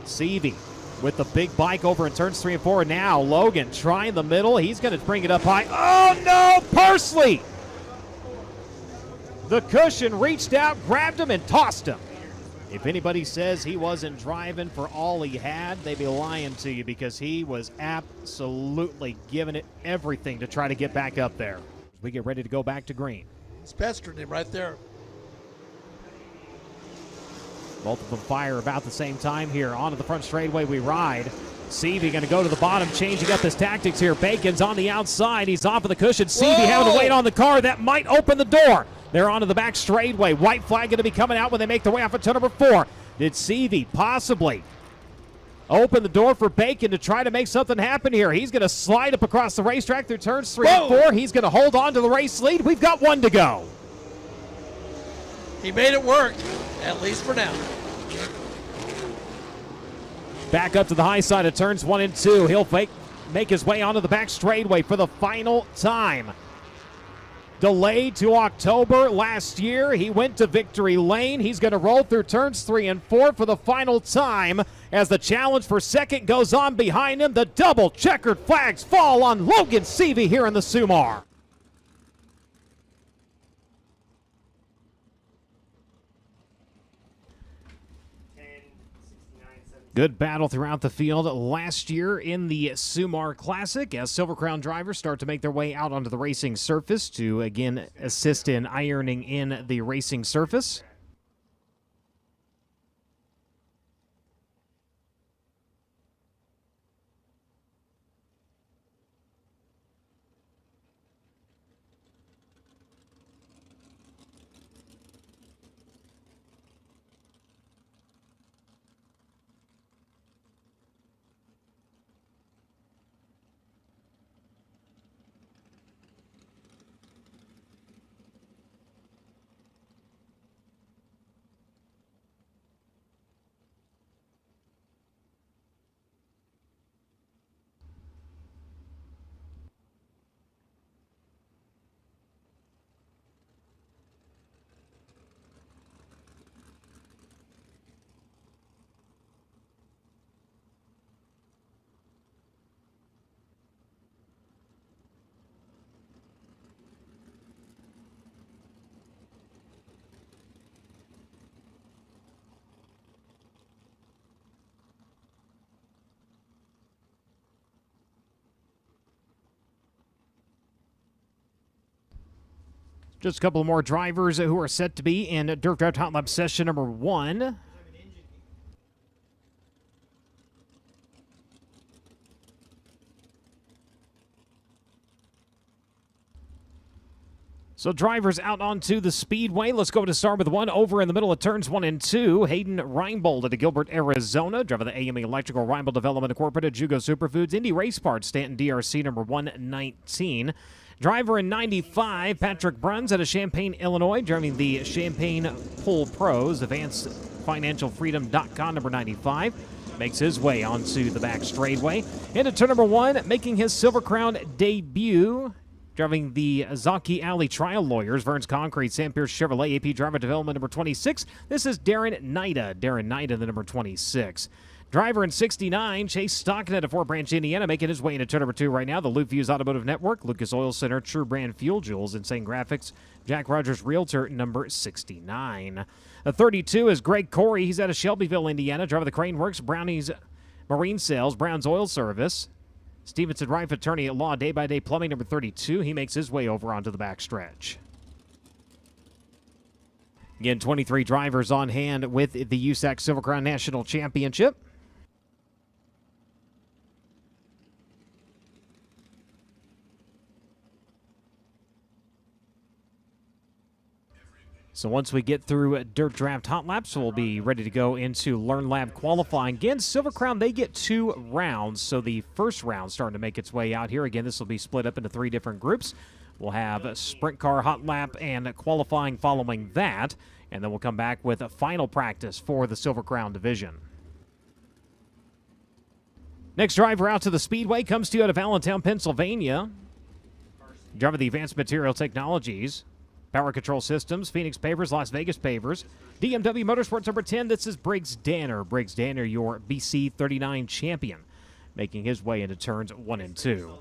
Seavey with the big bike over in turns 3 and 4. Now Logan trying the middle. He's going to bring it up high. Oh, no, Pursley! The cushion reached out, grabbed him, and tossed him. If anybody says he wasn't driving for all he had, they'd be lying to you, because he was absolutely giving it everything to try to get back up there. We get ready to go back to green. It's pestering him right there. Both of them fire about the same time here. Onto the front straightaway we ride. Seavey going to go to the bottom, changing up his tactics here. Bacon's on the outside. He's off of the cushion. Seavey having to wait on the car. That might open the door. They're onto the back straightaway. White flag going to be coming out when they make their way off of turn number 4. Did Seavey possibly open the door for Bacon to try to make something happen here? He's going to slide up across the racetrack through turns 3 and 4. He's going to hold on to the race lead. We've got 1 to go. He made it work, at least for now. Back up to the high side of turns 1 and 2. He'll make his way onto the back straightaway for the final time. Delayed to October last year. He went to victory lane. He's going to roll through turns 3 and 4 for the final time as the challenge for second goes on behind him. The double checkered flags fall on Logan Seavey here in the Sumar. Good battle throughout the field last year in the Sumar Classic as Silver Crown drivers start to make their way out onto the racing surface to again assist in ironing in the racing surface. Just a couple more drivers who are set to be in Dirt Draft Hot Lap session number 1. So drivers out onto the speedway. Let's go to start with one over in the middle of turns 1 and 2. Hayden Reinbold at Gilbert, Arizona. Driver the AME Electrical Reinbold Development Incorporated, Jugo Superfoods, Indy Race Parts, Stanton DRC number 119. Driver in 95, Patrick Bruns out of Champaign, Illinois, driving the Champaign Pull Pros, AdvancedFinancialFreedom.com, number 95. Makes his way onto the back straightaway. Into turn number 1, making his Silver Crown debut, driving the Zaki Alley Trial Lawyers, Vern's Concrete, Sam Pierce Chevrolet, AP Driver Development, number 26. This is Darren Nida. Darren Nida, the number 26. Driver in 69, Chase Stockton out of Fort Branch, Indiana, making his way into turn number 2 right now. The Loop Views Automotive Network, Lucas Oil Center, True Brand Fuel Jewels, Insane Graphics, Jack Rogers Realtor, number 69. The 32 is Greg Corey. He's out of Shelbyville, Indiana. Driver the Crane Works, Brownies Marine Sales, Brown's Oil Service. Stevenson Rife Attorney at Law, Day by Day Plumbing, number 32. He makes his way over onto the backstretch. Again, 23 drivers on hand with the USAC Silver Crown National Championship. So once we get through Dirt Draft Hot Laps, we'll be ready to go into Learn Lab qualifying. Again, Silver Crown, they get 2 rounds, so the first round starting to make its way out here. Again, this will be split up into 3 different groups. We'll have a Sprint Car Hot Lap and qualifying following that, and then we'll come back with a final practice for the Silver Crown division. Next driver out to the Speedway comes to you out of Allentown, Pennsylvania. Driver the Advanced Material Technologies, Power Control Systems, Phoenix Pavers, Las Vegas Pavers, DMW Motorsports number 10. This is Briggs Danner. Briggs Danner, your BC 39 champion, making his way into turns 1 and 2.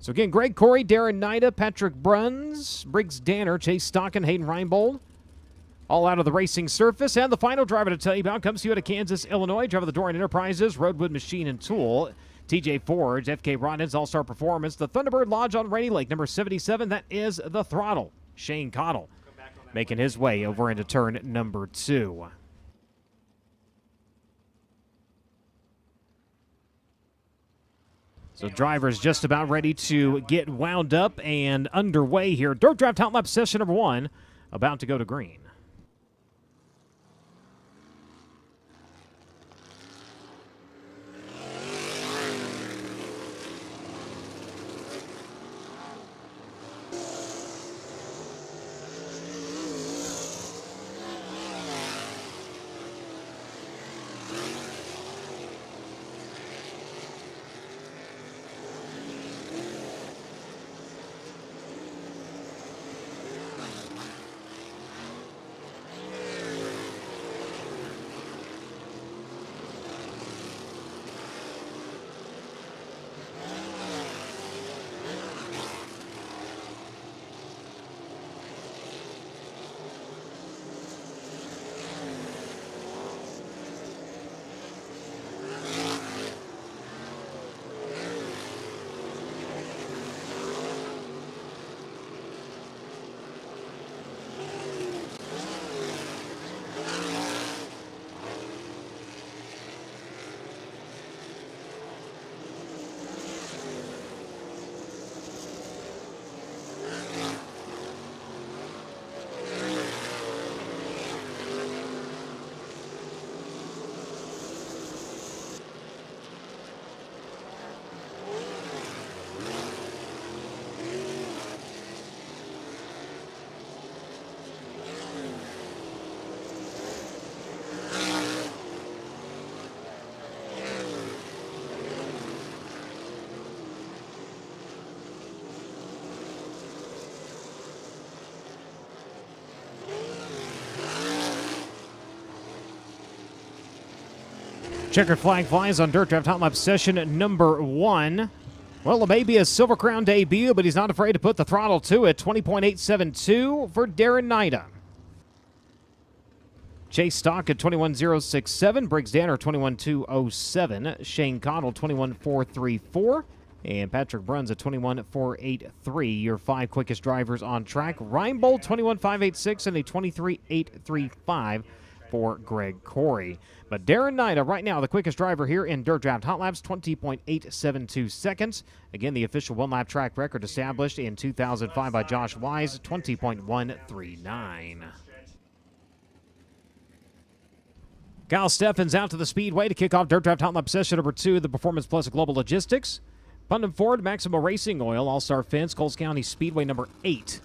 So again, Greg Corey, Darren Nida, Patrick Bruns, Briggs Danner, Chase Stockton, Hayden Reinbold, all out of the racing surface. And the final driver to tell you about comes to you out of Kansas, Illinois. Driver the Dorian Enterprises, Roadwood Machine and Tool, TJ Forge, FK Rodden's All-Star Performance, the Thunderbird Lodge on Rainy Lake, number 77. That is the Throttle, Shane Cottle, making his way over into turn number 2. So drivers just about ready to get wound up and underway here. Dirt Draft Hot Lap session number 1 about to go to green. Checkered flag flies on Dirt Draft Hot Lap session number 1. Well, it may be a Silver Crown debut, but he's not afraid to put the throttle to it. 20.872 for Darren Nida. Chase Stock at 21.067. Briggs Danner 21.207. Shane Cottle 21.434. And Patrick Bruns at 21.483. Your 5 quickest drivers on track. Reinbold 21.586 and a 23.835 for Greg Corey. But Darren Nida right now the quickest driver here in Dirt Draft Hot Laps, 20.872 seconds. Again, the official one-lap track record established in 2005 by Josh Wise, 20.139. Kyle Steffens out to the speedway to kick off Dirt Draft Hot Lap session number 2 of the Performance Plus Global Logistics. Putnam Ford, Maximo Racing Oil, All-Star Fence, Coles County Speedway number 8.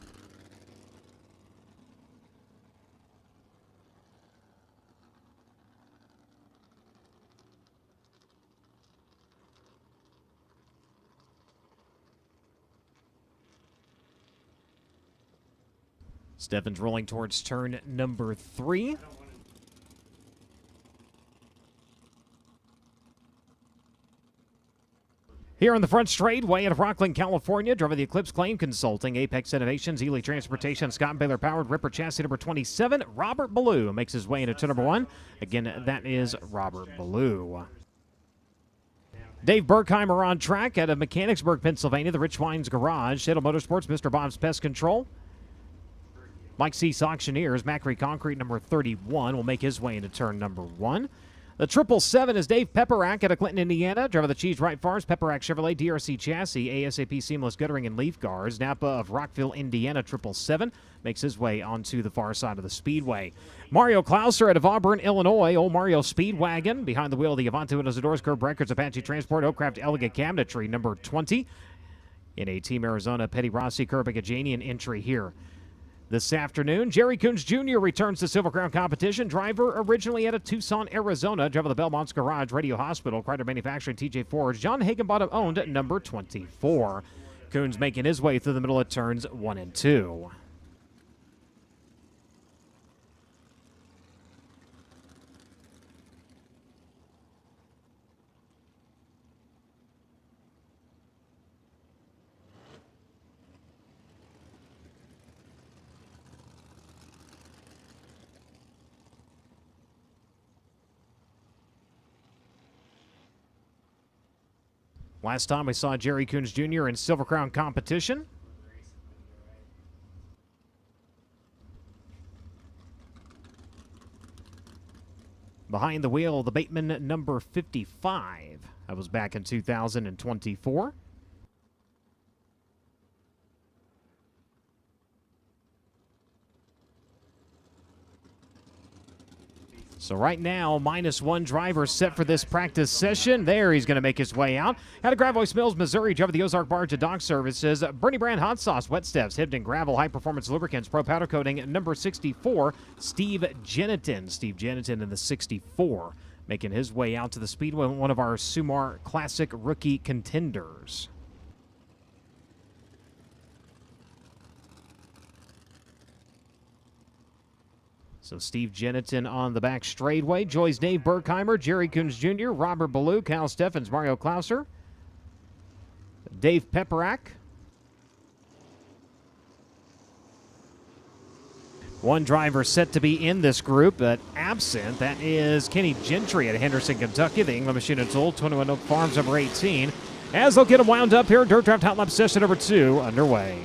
Steffens rolling towards turn number 3. Here on the front straightway out of Rockland, California, driver the Eclipse Claim Consulting, Apex Innovations, Ely Transportation, Scott Baylor Powered, Ripper Chassis number 27, Robert Ballou makes his way into turn number 1. Again, that is Robert Ballou. Dave Berkheimer on track out of Mechanicsburg, Pennsylvania, the Rich Wines Garage, Shuttle Motorsports, Mr. Bob's Pest Control. Mike Cease Auctioneers, Macri Concrete number 31 will make his way into turn number 1. The 777 is Dave Pepperack out of Clinton, Indiana. Driver the Cheese Right Farms, Pepperack Chevrolet, DRC Chassis, ASAP Seamless Guttering and Leaf Guards. Napa of Rockville, Indiana, 777 makes his way onto the far side of the speedway. Mario Klauser out of Auburn, Illinois. Old Mario Speedwagon behind the wheel of the Avante Windows and Doors, Curb Records, Apache Transport, Oakcraft Elegant Cabinetry number 20. In a Team Arizona, Petty Rossi, Kerbigajanian entry here. This afternoon, Jerry Coons Jr. returns to Silver Crown competition. Driver originally out of Tucson, Arizona. Driver of the Belmont's Garage, Radio Hospital, Crider Manufacturing, TJ Forge. John Higginbottom owned at number 24. Coons making his way through the middle of turns 1 and 2. Last time we saw Jerry Coons Jr. in Silver Crown competition. Behind the wheel, the Bateman number 55. That was back in 2024. So right now, -1 driver set for this practice session. There, he's going to make his way out. Out of Gravois Mills, Missouri, driver the Ozark Barge and Dock Services. Bernie Brand Hot Sauce, Wet Steps, Hibden Gravel, High Performance Lubricants, Pro Powder Coating, number 64, Steve Jeniton. Steve Jeniton in the 64, making his way out to the speedway, one of our Sumar Classic rookie contenders. So Steve Jeniton on the back straightway. Joys Dave Berkheimer, Jerry Coons Jr., Robert Ballou, Kyle Steffens, Mario Klauser, Dave Pepperack. One driver set to be in this group, but absent. That is Kenny Gentry at Henderson, Kentucky. The England Machine and Tool, 21 Oak Farms, number 18. As they'll get them wound up here, Dirt Draft Hot Lap session number 2 underway.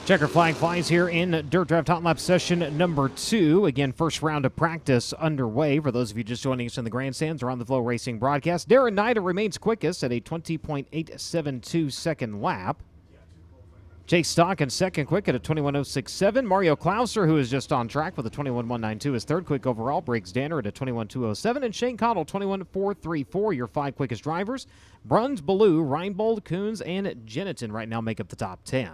Checker flag flies here in Dirt Draft Hot Lap session number 2. Again, first round of practice underway. For those of you just joining us in the grandstands or on the FloRacing broadcast, Darren Nida remains quickest at a 20.872 second lap. Chase Stock in second quick at a 21.067. Mario Klauser, who is just on track with a 21.192, is third quick overall. Briggs Danner at a 21.207. And Shane Cottle, 21.434. Your 5 quickest drivers. Bruns, Ballou, Reinbold, Coons, and Jeniton right now make up the top 10.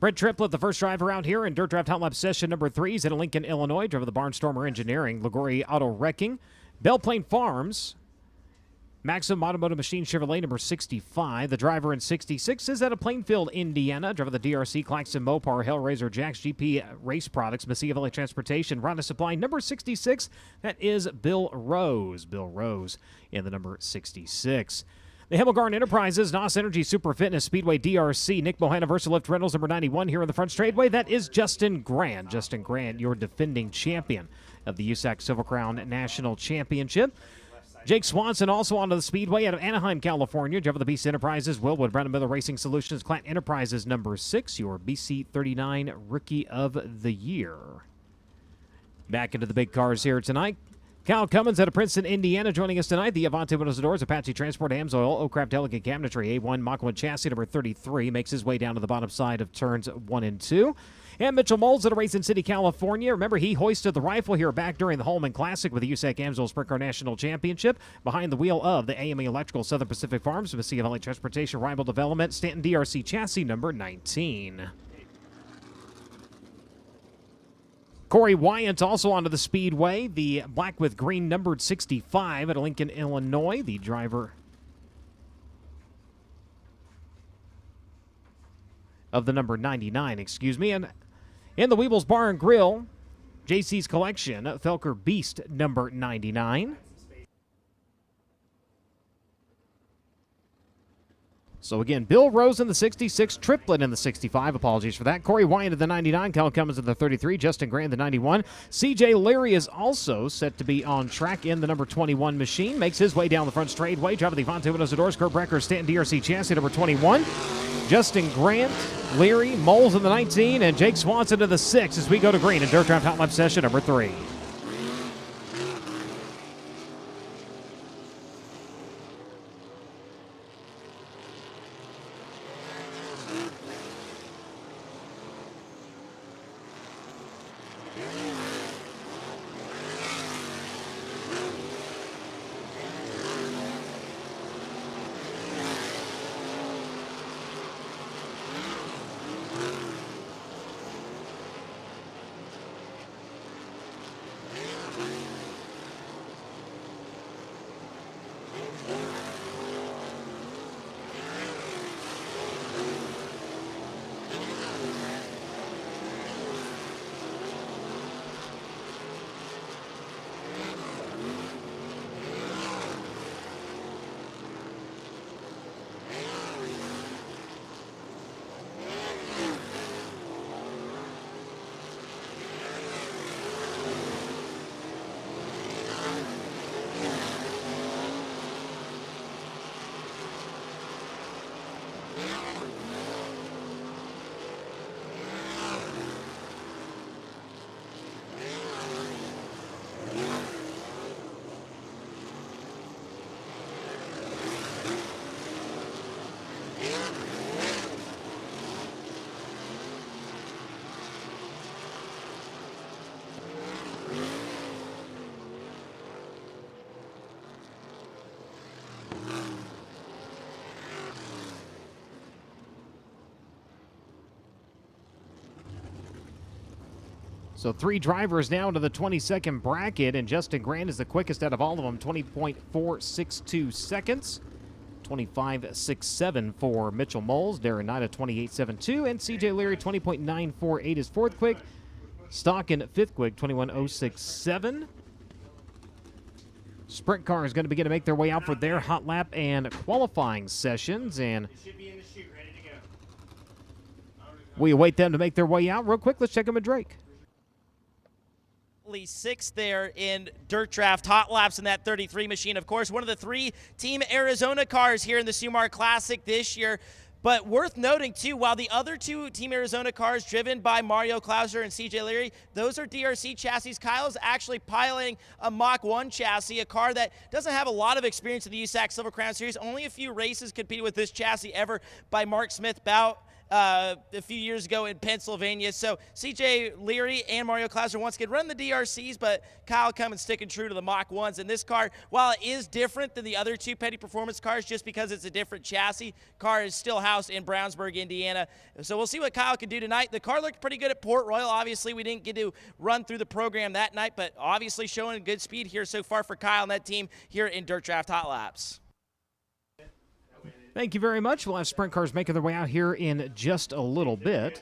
Brett Triplett, the first driver out here in Dirt Draft Hot Lap session number 3. Is in Lincoln, Illinois. Driver the Barnstormer Engineering, Liguori Auto Wrecking, Belle Plaine Farms, Maxim Automotive Machine Chevrolet number 65. The driver in 66 is out of Plainfield, Indiana. Driver the DRC, Claxon Mopar, Hellraiser, Jax GP Race Products, Mesilla Valley Transportation, Ronda Supply number 66. That is Bill Rose. Bill Rose in the number 66. The Himmelgarn Enterprises, NOS Energy, Super Fitness, Speedway, DRC, Nick Bohanna, VersaLift Rentals, number 91 here in the front straightway. That is Justin Grant. Justin Grant, your defending champion of the USAC Silver Crown National Championship. Jake Swanson also onto the Speedway out of Anaheim, California. Driver the BC Enterprises, Willwood, Brennan Miller Racing Solutions, Clant Enterprises, number 6, your BC 39 Rookie of the Year. Back into the big cars here tonight. Kyle Cummins out of Princeton, Indiana, joining us tonight. The Avante Windows and Doors, Apache Transport, Amsoil, O'Craft Delicate Cabinetry, A1 Mach-1 Chassis number 33, makes his way down to the bottom side of turns 1 and 2. And Mitchell Moles out of Racing City, California. Remember, he hoisted the rifle here back during the Holman Classic with the USAC Amsoil Sprint Car National Championship. Behind the wheel of the AME Electrical Southern Pacific Farms, Mesilla Valley Transportation, Rival Development, Stanton DRC Chassis number 19. Corey Wyant also onto the Speedway, the black with green numbered 65 at Lincoln, Illinois, the driver of the number 99, excuse me. And in the Weebles Bar and Grill, JC's Collection, Felker Beast number 99. So again, Bill Rose in the 66, Triplett in the 65. Apologies for that. Corey Wyant in the 99, Kyle Cummins in the 33, Justin Grant in the 91. CJ Leary is also set to be on track in the number 21 machine. Makes his way down the front straightway. Driver the Avante Windows and Doors, Kurt Brecker, Stanton DRC Chassis number 21. Justin Grant, Leary, Moles in the 19, and Jake Swanson in the 6 as we go to green in Dirt Draft Hot Lap session number 3. So 3 drivers now into the 22nd bracket, and Justin Grant is the quickest out of all of them, 20.462 seconds. 25.67 for Mitchell Moles. Darren Knight at 28.72, and CJ Leary 20.948 is 4th quick. Stock in 5th quick, 21.067. Sprint car is going to begin to make their way out for their hot lap and qualifying sessions, and we await them to make their way out. Real quick, let's check them at Drake. Sixth there in Dirt Draft hot laps in that 33 machine. Of course, one of the 3 Team Arizona cars here in the Sumar Classic this year. But worth noting, too, while the other 2 Team Arizona cars driven by Mario Klauser and CJ Leary, those are DRC chassis. Kyle's actually piloting a Mach 1 chassis, a car that doesn't have a lot of experience in the USAC Silver Crown Series. Only a few races competed with this chassis ever by Mark Smith Bout a few years ago in Pennsylvania. So CJ Leary and Mario Klauser once again run the DRCs, but Kyle coming sticking true to the Mach 1s. And this car, while it is different than the other 2 Petty Performance cars just because it's a different chassis, car is still housed in Brownsburg, Indiana. So we'll see what Kyle can do tonight. The car looked pretty good at Port Royal. Obviously, we didn't get to run through the program that night, but obviously showing good speed here so far for Kyle and that team here in Dirt Draft Hot Laps. Thank you very much. We'll have sprint cars making their way out here in just a little bit.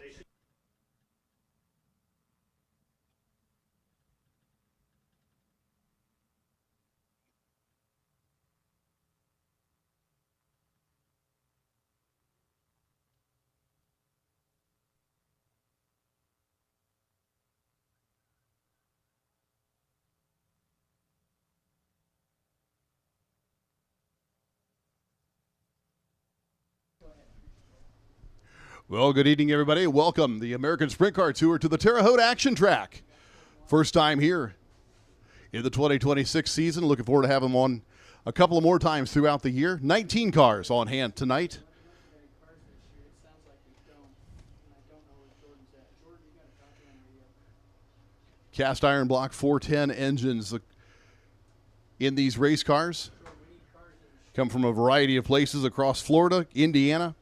Well, good evening, everybody. Welcome the American Sprint Car Tour to the Terre Haute Action Track. First time here in the 2026 season. Looking forward to having them on a couple of more times throughout the year. 19 cars on hand tonight. Cast iron block 410 engines in these race cars. Come from a variety of places across Florida, Indiana.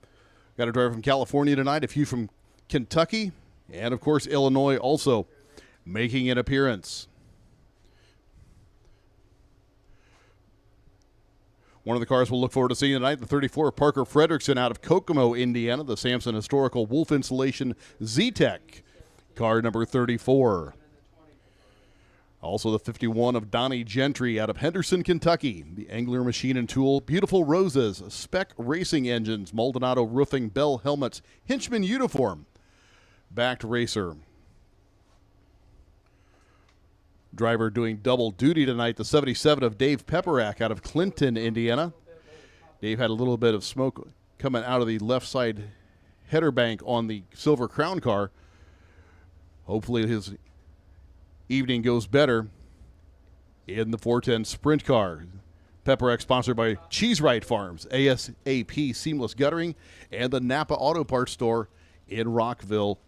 Got a driver from California tonight, a few from Kentucky, and of course Illinois also making an appearance. One of the cars we'll look forward to seeing tonight, the 34 Parker Fredrickson out of Kokomo, Indiana, the Samson Historical Wolf Installation Z-Tech, car number 34. Also the 51 of Donnie Gentry out of Henderson, Kentucky. The Angler Machine and Tool, Beautiful Roses, Spec Racing Engines, Maldonado Roofing, Bell Helmets, Hinchman Uniform, backed racer. Driver doing double duty tonight, the 77 of Dave Pepperack out of Clinton, Indiana. Dave had a little bit of smoke coming out of the left side header bank on the Silver Crown car. Hopefully his evening goes better in the 410 sprint car. Pepperack sponsored by Cheese Right Farms, ASAP Seamless Guttering, and the Napa Auto Parts Store in Rockville.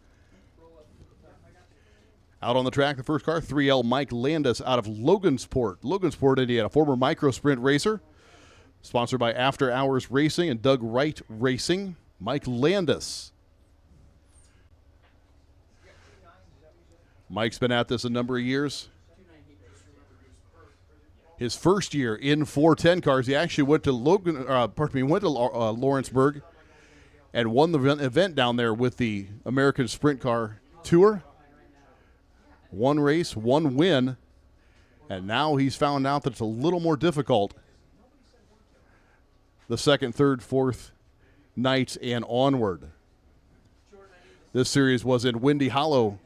Out on the track, the first car, 3L Mike Landis out of Logansport, Indiana, former micro sprint racer. Sponsored by After Hours Racing and Doug Wright Racing. Mike Landis. Mike's been at this a number of years. His first year in 410 cars, he actually went to Lawrenceburg and won the event down there with the American Sprint Car Tour. One race, one win, and now he's found out that it's a little more difficult the second, third, fourth nights and onward. This series was in Windy Hollow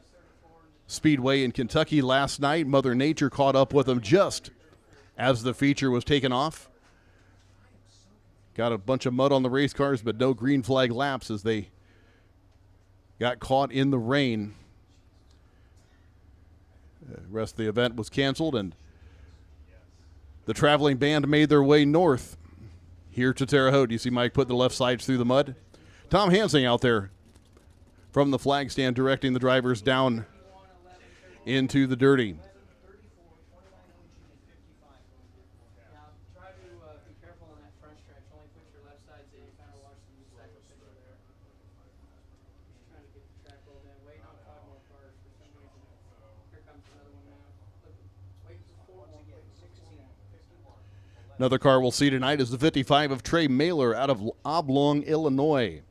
Speedway in Kentucky last night. Mother Nature caught up with them just as the feature was taken off. Got a bunch of mud on the race cars, but no green flag laps as they got caught in the rain. The rest of the event was canceled, and the traveling band made their way north here to Terre Haute. You see Mike putting the left sides through the mud. Tom Hansing out there from the flag stand directing the drivers down into the dirty. Another car we'll see tonight is the 55 of Trey Mailer out of Oblong, Illinois.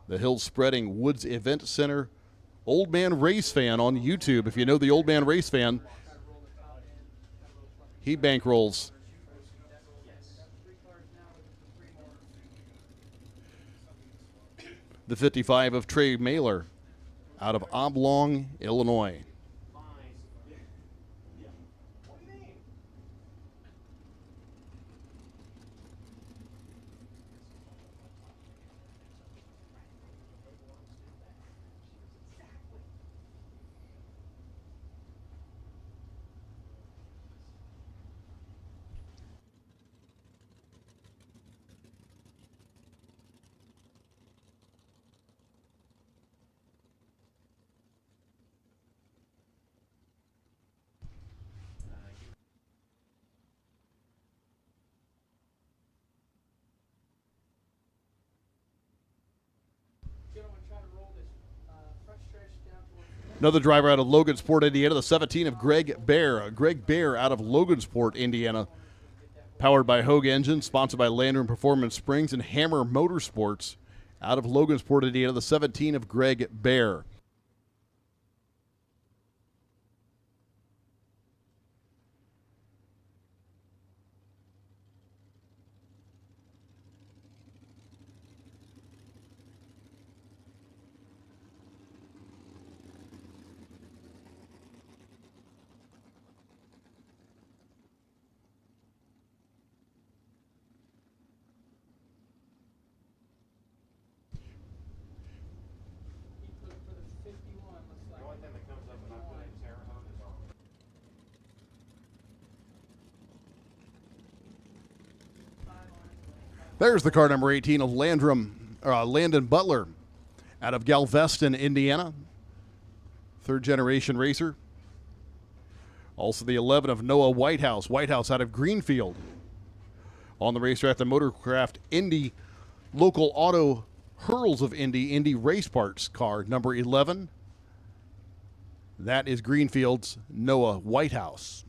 The Hill Spreading Woods Event Center Old Man Race Fan on YouTube. If you know the Old Man Race Fan, he bankrolls the 55 of Trey Mailer out of Oblong, Illinois. Another driver out of Logansport, Indiana, the 17 of Greg Bear. Greg Bear out of Logansport, Indiana. Powered by Hogue Engines, sponsored by Landrum Performance Springs and Hammer Motorsports. Out of Logansport, Indiana, the 17 of Greg Bear. There's the car number 18 of Landon Butler out of Galveston, Indiana. Third generation racer. Also the 11 of Noah Whitehouse. Whitehouse out of Greenfield. On the racetrack, the Motorcraft Indy Local Auto Hurls of Indy Race Parts car number 11. That is Greenfield's Noah Whitehouse.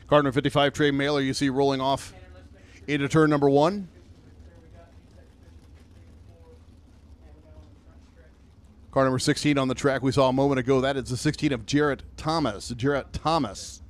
Car number 55, Trey Mailer, you see rolling off into turn number 1. Car number 16 on the track we saw a moment ago. That is the 16 of Jarrett Thomas. Jarrett Thomas.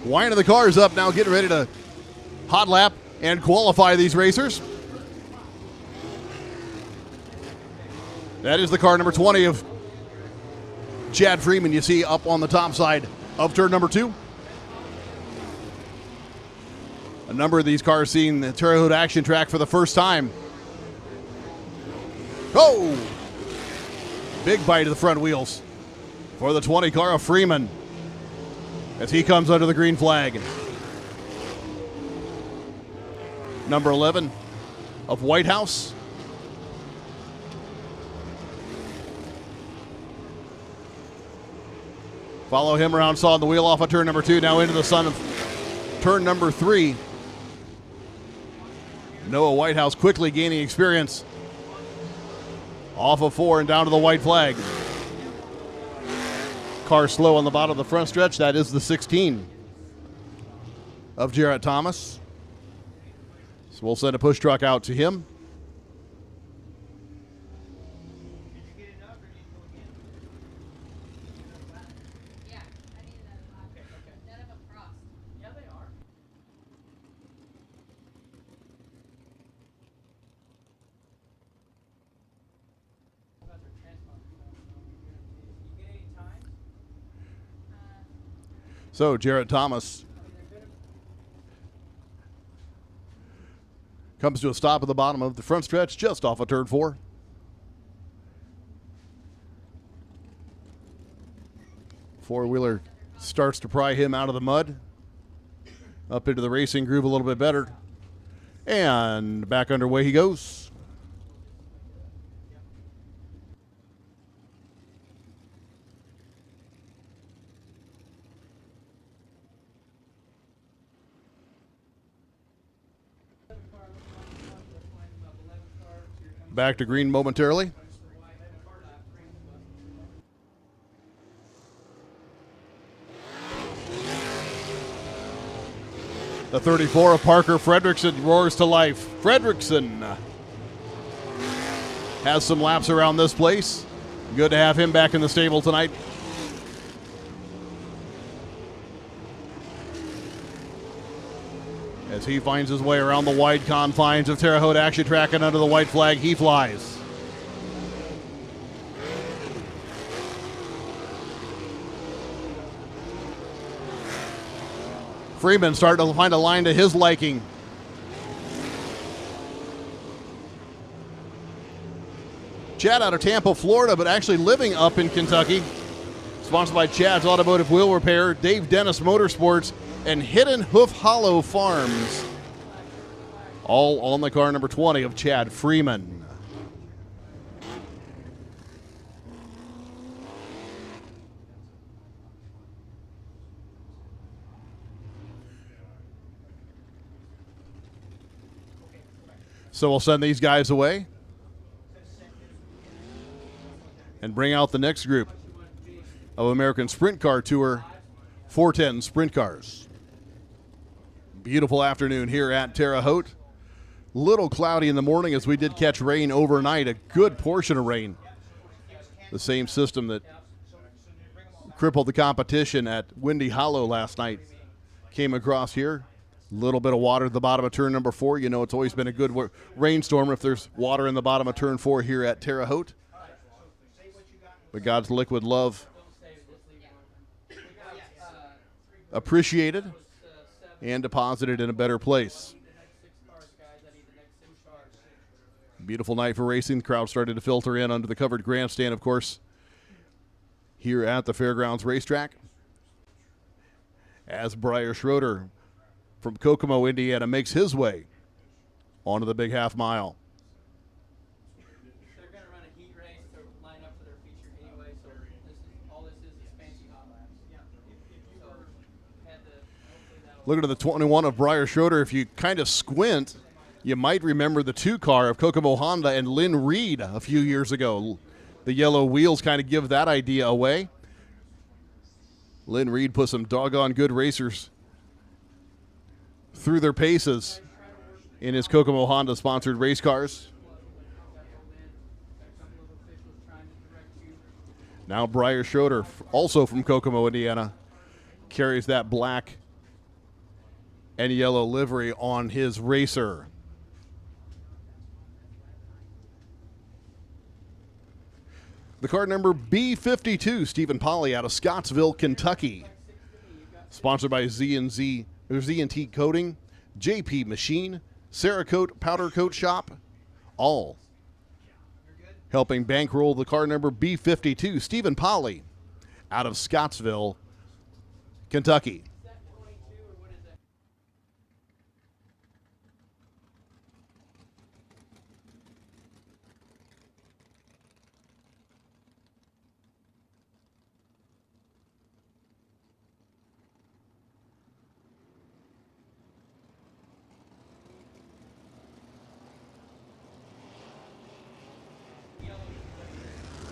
Winding the cars up now, getting ready to hot lap and qualify these racers. That is the car number 20 of Chad Freeman, you see up on the top side of turn number 2. A number of these cars seeing the Terre Haute action track for the first time. Oh! Big bite of the front wheels for the 20 car of Freeman as he comes under the green flag. Number 11 of Whitehouse. Follow him around, sawing the wheel off of turn number 2, now into the sun of turn number 3. Noah Whitehouse quickly gaining experience. Off of 4 and down to the white flag. Car slow on the bottom of the front stretch. That is the 16 of Jarrett Thomas. So we'll send a push truck out to him. So Jarrett Thomas Comes to a stop at the bottom of the front stretch, just off of turn 4. Four-wheeler starts to pry him out of the mud. Up into the racing groove a little bit better. And back underway he goes. Back to green momentarily. The 34 of Parker Fredrickson roars to life. Fredrickson has some laps around this place. Good to have him back in the stable tonight. As he finds his way around the wide confines of Terre Haute Action Track and under the white flag, he flies. Freeman starting to find a line to his liking. Chad out of Tampa, Florida, but actually living up in Kentucky. Sponsored by Chad's Automotive Wheel Repair, Dave Dennis Motorsports, and Hidden Hoof Hollow Farms. All on the car number 20 of Chad Freeman. So we'll send these guys away and bring out the next group of American Sprint Car Tour 410 Sprint Cars. Beautiful afternoon here at Terre Haute. Little cloudy in the morning as we did catch rain overnight, a good portion of rain. The same system that crippled the competition at Windy Hollow last night came across here. Little bit of water at the bottom of turn number 4. You know it's always been a good rainstorm if there's water in the bottom of turn 4 here at Terre Haute. But God's liquid love appreciated and deposited in a better place. Beautiful night for racing. The crowd started to filter in under the covered grandstand, of course, here at the Fairgrounds Racetrack. As Briar Schroeder from Kokomo, Indiana, makes his way onto the big half mile. They're going to run a heat race to line up for their feature anyway, so all this is fancy hot laps. Looking at the 21 of Briar Schroeder, if you kind of squint, you might remember the 2 car of Kokomo Honda and Lynn Reed a few years ago. The yellow wheels kind of give that idea away. Lynn Reed put some doggone good racers through their paces in his Kokomo Honda sponsored race cars. Now Briar Schroeder, also from Kokomo, Indiana, carries that black and yellow livery on his racer. The car number B52, Stephen Polly out of Scottsville, Kentucky. Sponsored by Z&T Coating, JP Machine, Cerakote Powder Coat Shop, all helping bankroll the car number B52, Stephen Polly out of Scottsville, Kentucky.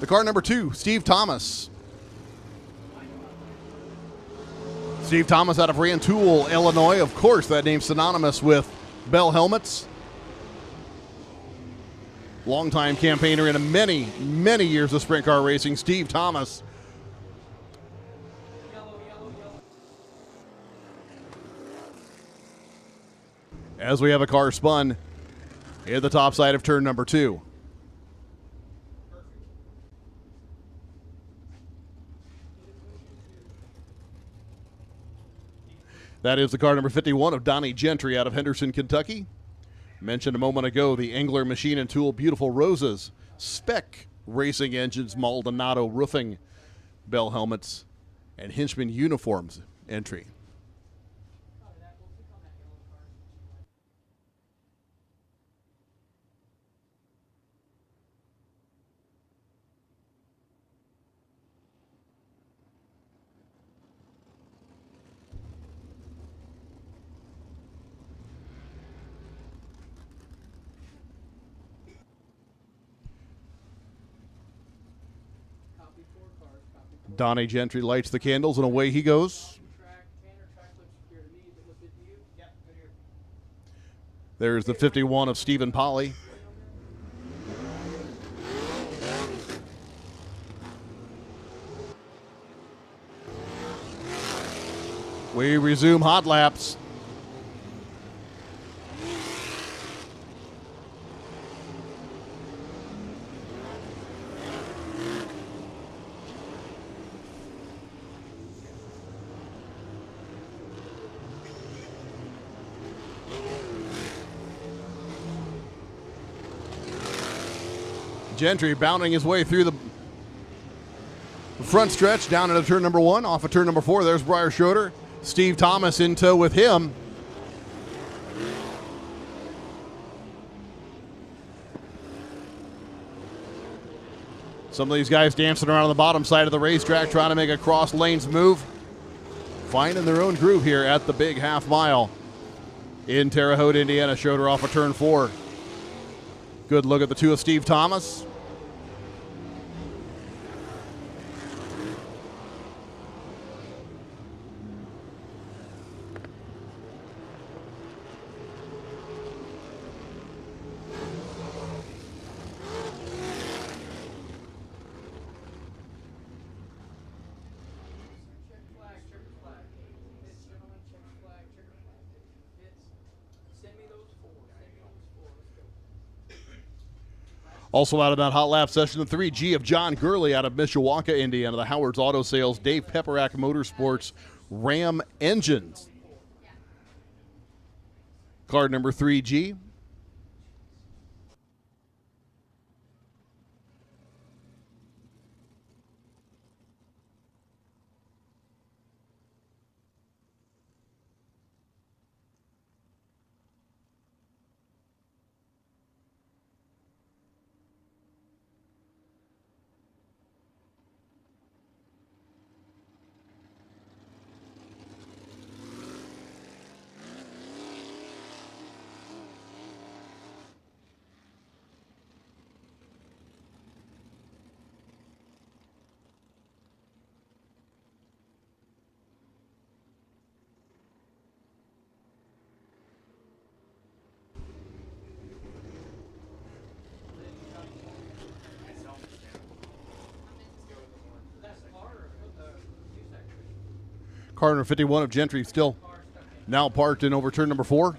The car number 2, Steve Thomas. Steve Thomas out of Rantoul, Illinois. Of course, that name's synonymous with Bell Helmets. Longtime campaigner in many, many years of sprint car racing, Steve Thomas. As we have a car spun at the top side of turn number 2. That is the car number 51 of Donnie Gentry out of Henderson, Kentucky. Mentioned a moment ago, the Engler Machine and Tool Beautiful Roses, Spec Racing Engines, Maldonado Roofing, Bell Helmets, and Hinchman Uniforms entry. Donnie Gentry lights the candles, and away he goes. There's the 51 of Stephen Polly. We resume hot laps. Gentry bounding his way through the front stretch down into turn number 1. Off of turn number 4, there's Briar Schroeder. Steve Thomas in tow with him. Some of these guys dancing around on the bottom side of the racetrack trying to make a cross lanes move. Finding their own groove here at the big half mile in Terre Haute, Indiana. Schroeder off of turn 4. Good look at the two of Steve Thomas. Also out of that hot lap session, the 3G of John Gurley out of Mishawaka, Indiana. The Howard's Auto Sales, Dave Peperack Motorsports, Ram Engines. Card number 3G. Car number 51 of Gentry still now parked in over turn number 4.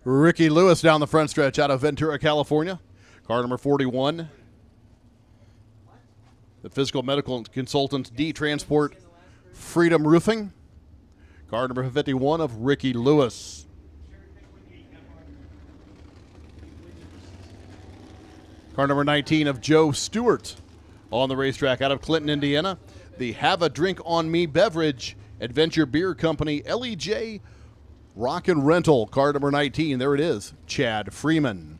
Ricky Lewis down the front stretch out of Ventura, California. Car number 41. The physical medical consultant D Transport Freedom Roofing. Car number 51 of Ricky Lewis. Car number 19 of Joe Stewart on the racetrack out of Clinton, Indiana. The Have a Drink on Me beverage, Adventure Beer Company, LEJ Rock and Rental, car number 19. There it is, Chad Freeman.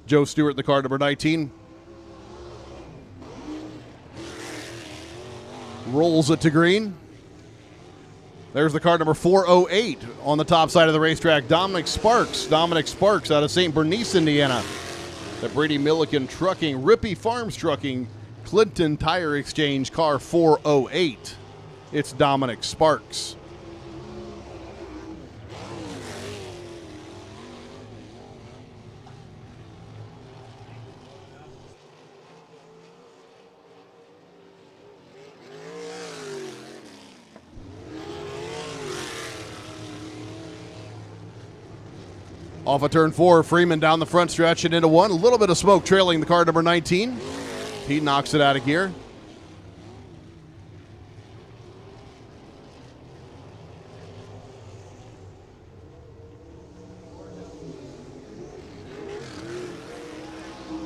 Joe Stewart, the car number 19. Rolls it to green. There's the car number 408 on the top side of the racetrack, Dominic Sparks. Dominic Sparks out of St. Bernice, Indiana. The Brady Milliken Trucking, Rippey Farms Trucking, Clinton Tire Exchange car 408. It's Dominic Sparks. Off of turn 4, Freeman down the front stretch and into 1. A little bit of smoke trailing the car number 19. He knocks it out of gear.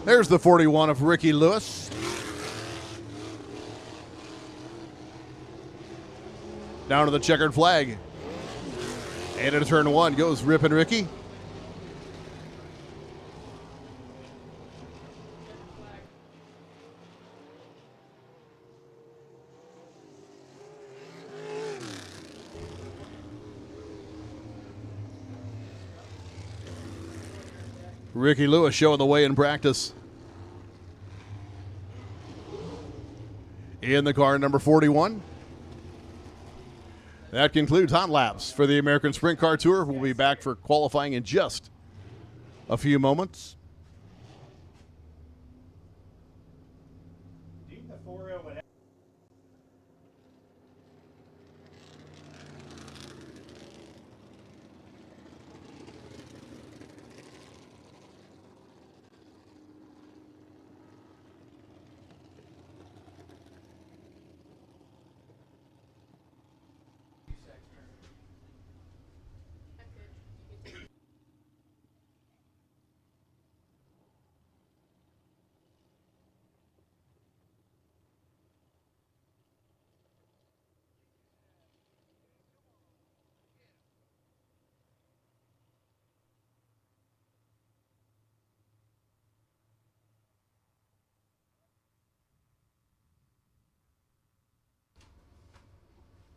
There's the 41 of Ricky Lewis. Down to the checkered flag. And into turn 1 goes Rip and Ricky. Ricky Lewis showing the way in practice. In the car number 41. That concludes hot laps for the American Sprint Car Tour. We'll be back for qualifying in just a few moments.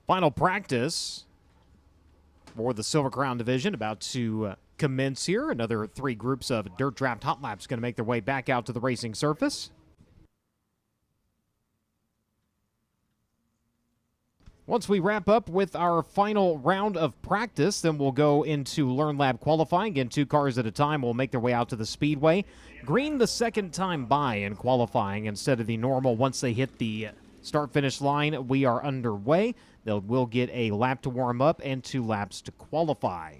Final practice for the Silver Crown division about to commence here. Another 3 groups of dirt draft hot laps going to make their way back out to the racing surface. Once we wrap up with our final round of practice, then we'll go into Learn Lab qualifying. Again, 2 cars at a time will make their way out to the speedway. Green the second time by in qualifying instead of the normal. Once they hit the start-finish line, we are underway. We'll get a lap to warm up and 2 laps to qualify.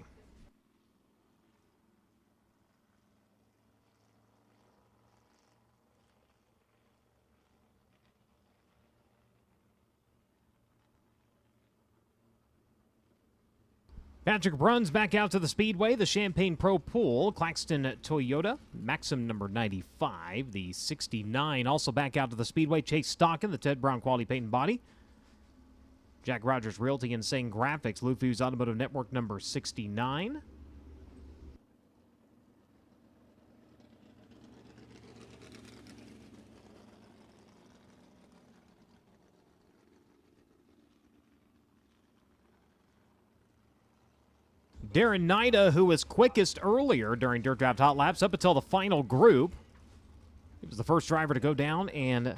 Patrick Bruns back out to the speedway. The Champagne Pro Pool, Claxton Toyota, Maxim number 95, the 69. Also back out to the speedway, Chase Stockin, the Ted Brown Quality Paint and Body. Jack Rogers Realty and Insane Graphics, Lou Fuse Automotive Network number 69. Darren Nida, who was quickest earlier during Dirt Draft Hot Laps up until the final group. He was the first driver to go down and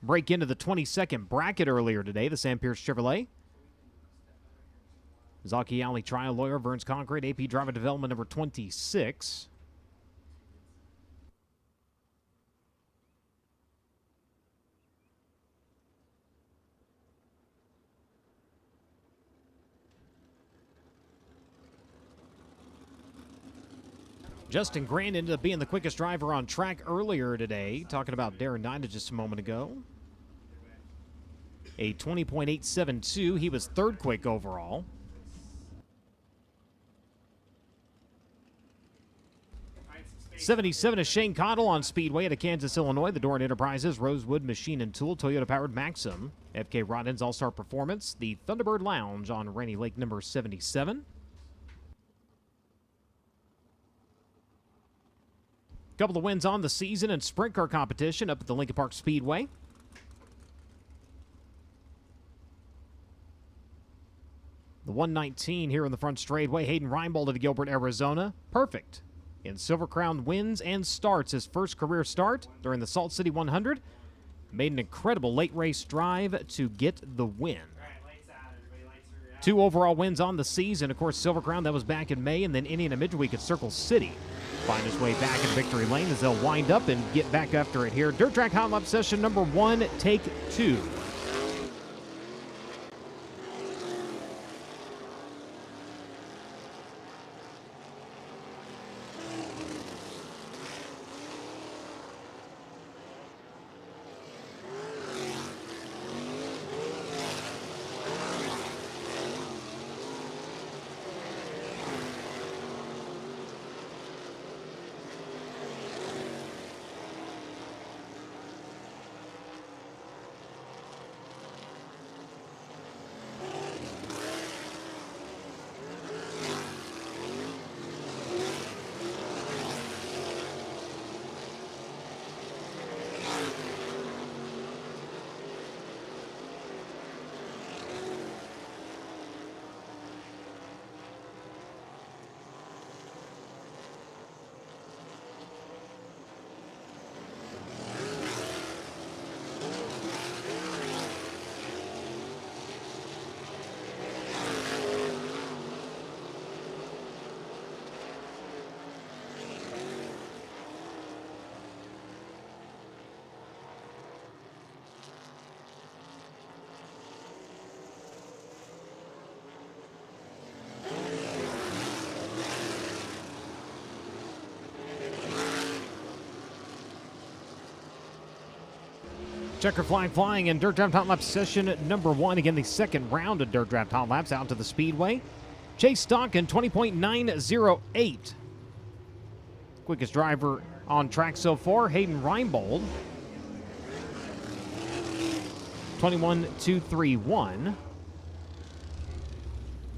break into the 22nd bracket earlier today, the Sam Pierce Chevrolet. Zaki Alley trial lawyer, Burns Concrete, AP driver development number 26. Justin Grant ended up being the quickest driver on track earlier today. Talking about Darren Nida just a moment ago. A 20.872. He was 3rd quick overall. '77 is Shane Cottle on Speedway out of Kansas, Illinois. The Doran Enterprises, Rosewood Machine and Tool, Toyota-powered Maxim. FK Rodden's All-Star Performance. The Thunderbird Lounge on Rainy Lake number 77. Couple of wins on the season in sprint car competition up at the Lincoln Park Speedway. The 119 here in the front straightaway. Hayden Reinbold of Gilbert, Arizona. Perfect. In Silver Crown wins and starts his first career start during the Salt City 100. Made an incredible late race drive to get the win. 2 overall wins on the season. Of course, Silver Crown, that was back in May, and then Indiana Midweek at Circle City. Find his way back in victory lane as they'll wind up and get back after it here. Dirt Track Hot Lap session number 1, take 2. Checker flag flying in Dirt Draft Hot Laps session number 1. Again, the second round of Dirt Draft Hot Laps out to the Speedway. Chase Stockin, 20.908. Quickest driver on track so far, Hayden Reinbold. 21.231.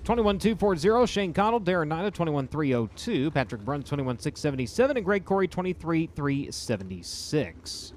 21.240, Shane Cottle, Darren Nida, 21.302. Patrick Bruns, 21.677. And Greg Corey, 23.376.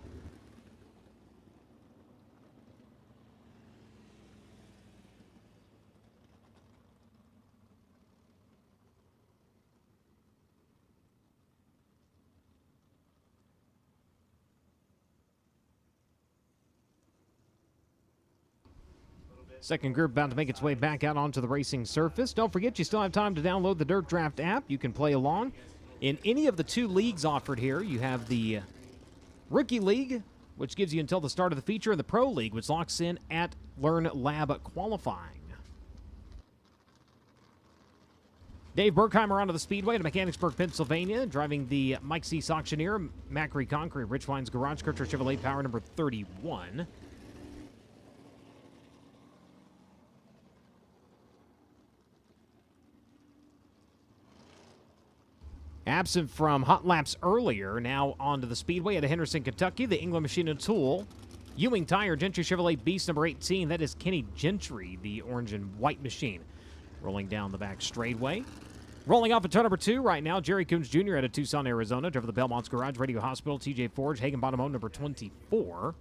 Second group about to make its way back out onto the racing surface. Don't forget, you still have time to download the Dirt Draft app. You can play along in any of the 2 leagues offered here. You have the Rookie League, which gives you until the start of the feature, and the Pro League, which locks in at Learn Lab qualifying. Dave Berkheimer onto the Speedway to Mechanicsburg, Pennsylvania, driving the Mike Cease Auctioneer, Macri Concrete, Richwines Garage, Kircher Chevrolet Power number 31. Absent from hot laps earlier, now onto the Speedway at Henderson, Kentucky, the England Machine and Tool. Ewing Tire, Gentry Chevrolet Beast number 18. That is Kenny Gentry, the orange and white machine. Rolling down the back straightaway. Rolling off at turn number 2 right now, Jerry Coons Jr. out of Tucson, Arizona. Driver the Belmont's Garage, Radio Hospital, TJ Forge, Hagen-Bottom Home number 24.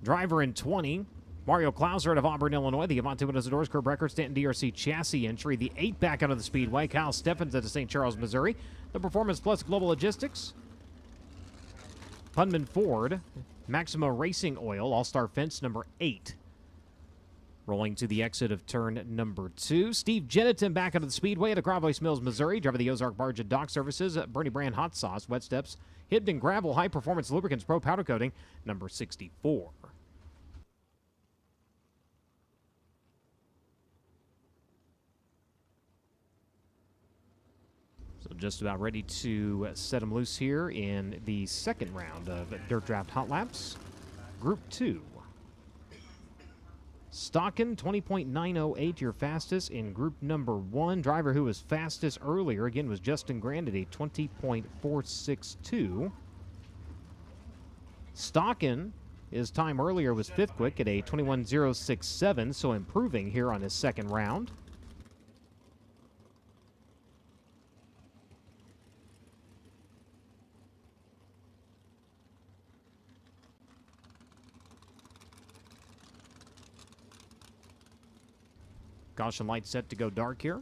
Driver in 20. Mario Klauser out of Auburn, Illinois. The Avante Windows and Doors, Curb Record, Stanton DRC chassis entry. The 8 back out of the Speedway. Kyle Steffens out of St. Charles, Missouri. The Performance Plus Global Logistics. Punman Ford. Maximo Racing Oil. All-Star Fence number 8. Rolling to the exit of turn number 2. Steve Jennington back out of the Speedway at Gravois Mills, Missouri. Driver the Ozark Barge and Dock Services. Bernie Brand Hot Sauce. Wet Steps. Hibden Gravel. High Performance Lubricants Pro Powder Coating number 64. So just about ready to set them loose here in the second round of Dirt Draft Hot Laps. Group 2. Stockin, 20.908, your fastest in group number 1. Driver who was fastest earlier, again, was Justin Grand at a 20.462. Stockin, his time earlier was 5th quick at a 21.067, so improving here on his second round. Caution light set to go dark here.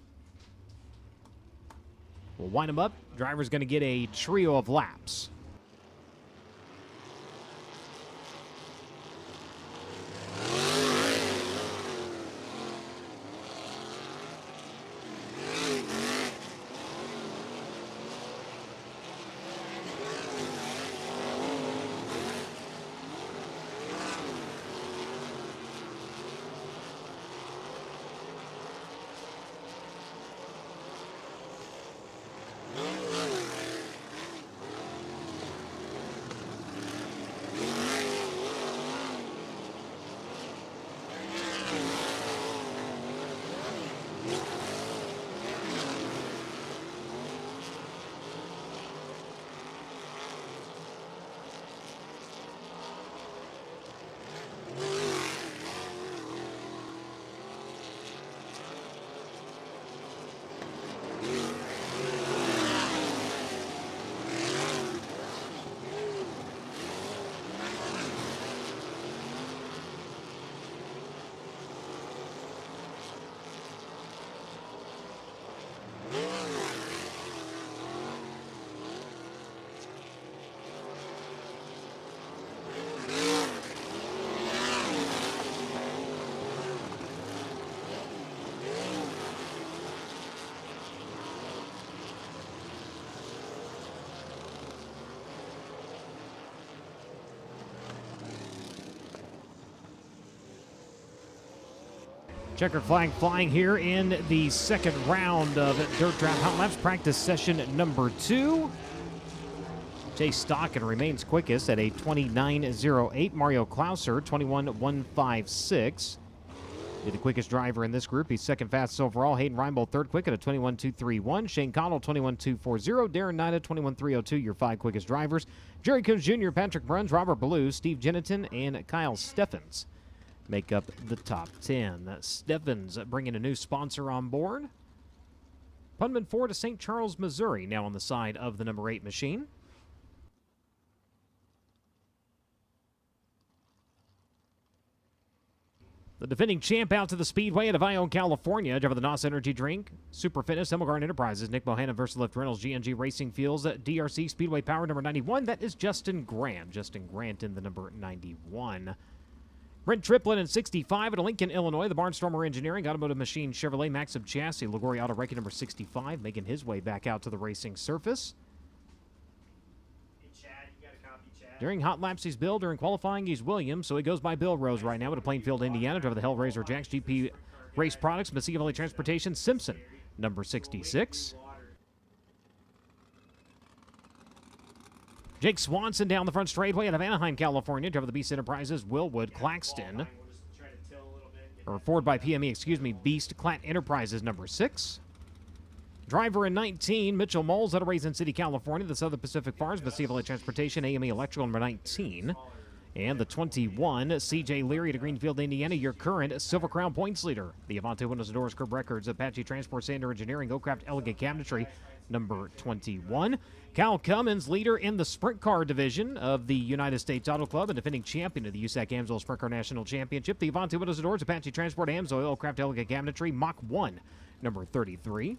We'll wind them up. Driver's going to get a trio of laps. Checkered flag flying here in the second round of Dirt Draft Hot Laps practice session number 2. Chase Stockton remains quickest at a 29.08. Mario Klauser, 21.156. Be the quickest driver in this group. He's second fastest overall. Hayden Reinbold third quick at a 21.231. Shane Connell, 21.240. Darren Nida, 21.302. Your 5 quickest drivers. Jerry Coons Jr., Patrick Bruns, Robert Ballou, Steve Jeniton, and Kyle Steffens make up the top 10. Steffens bringing a new sponsor on board. Pundman Ford of St. Charles, Missouri, now on the side of the number 8 machine. The defending champ out to the speedway at Avio, California. Driver the NOS Energy Drink, Super Fitness, Emelgarden Enterprises, Nick Bohannon, Versalift Reynolds, GNG Racing Fuels, DRC Speedway Power number 91. That is Justin Grant. Justin Grant in the number 91. Brent Triplett in 65 at Lincoln, Illinois. The Barnstormer Engineering, Automotive Machine Chevrolet, Maxim Chassis, Liguori Auto Wrecking number 65, making his way back out to the racing surface. During hot laps, he's Bill. During qualifying, he's Williams. So he goes by Bill Rose right now at Plainfield, Indiana. Driver the Hellraiser Jacks, GP Race Products, Mississippi Valley Transportation, Simpson, number 66. Jake Swanson down the front straightaway out of Anaheim, California. Driver the Beast Enterprises, Willwood Claxton. Or Ford by PME, Beast Clat Enterprises, number 6. Driver in 19, Mitchell Moles out of Raisin City, California. The Southern Pacific Farms, Mississippi Valley Transportation, AME Electrical, number 19. And the 21, CJ Leary to Greenfield, Indiana, your current Silver Crown points leader. The Avante Windows and Doors Curb Records, Apache Transport, Sander Engineering, GoCraft Elegant Cabinetry, number 21. Cal Cummins, leader in the Sprint Car division of the United States Auto Club and defending champion of the USAC AMSOIL Sprint Car National Championship. The Avante Windows and Doors, Apache Transport, AMSOIL, GoCraft Elegant Cabinetry, Mach 1, number 33.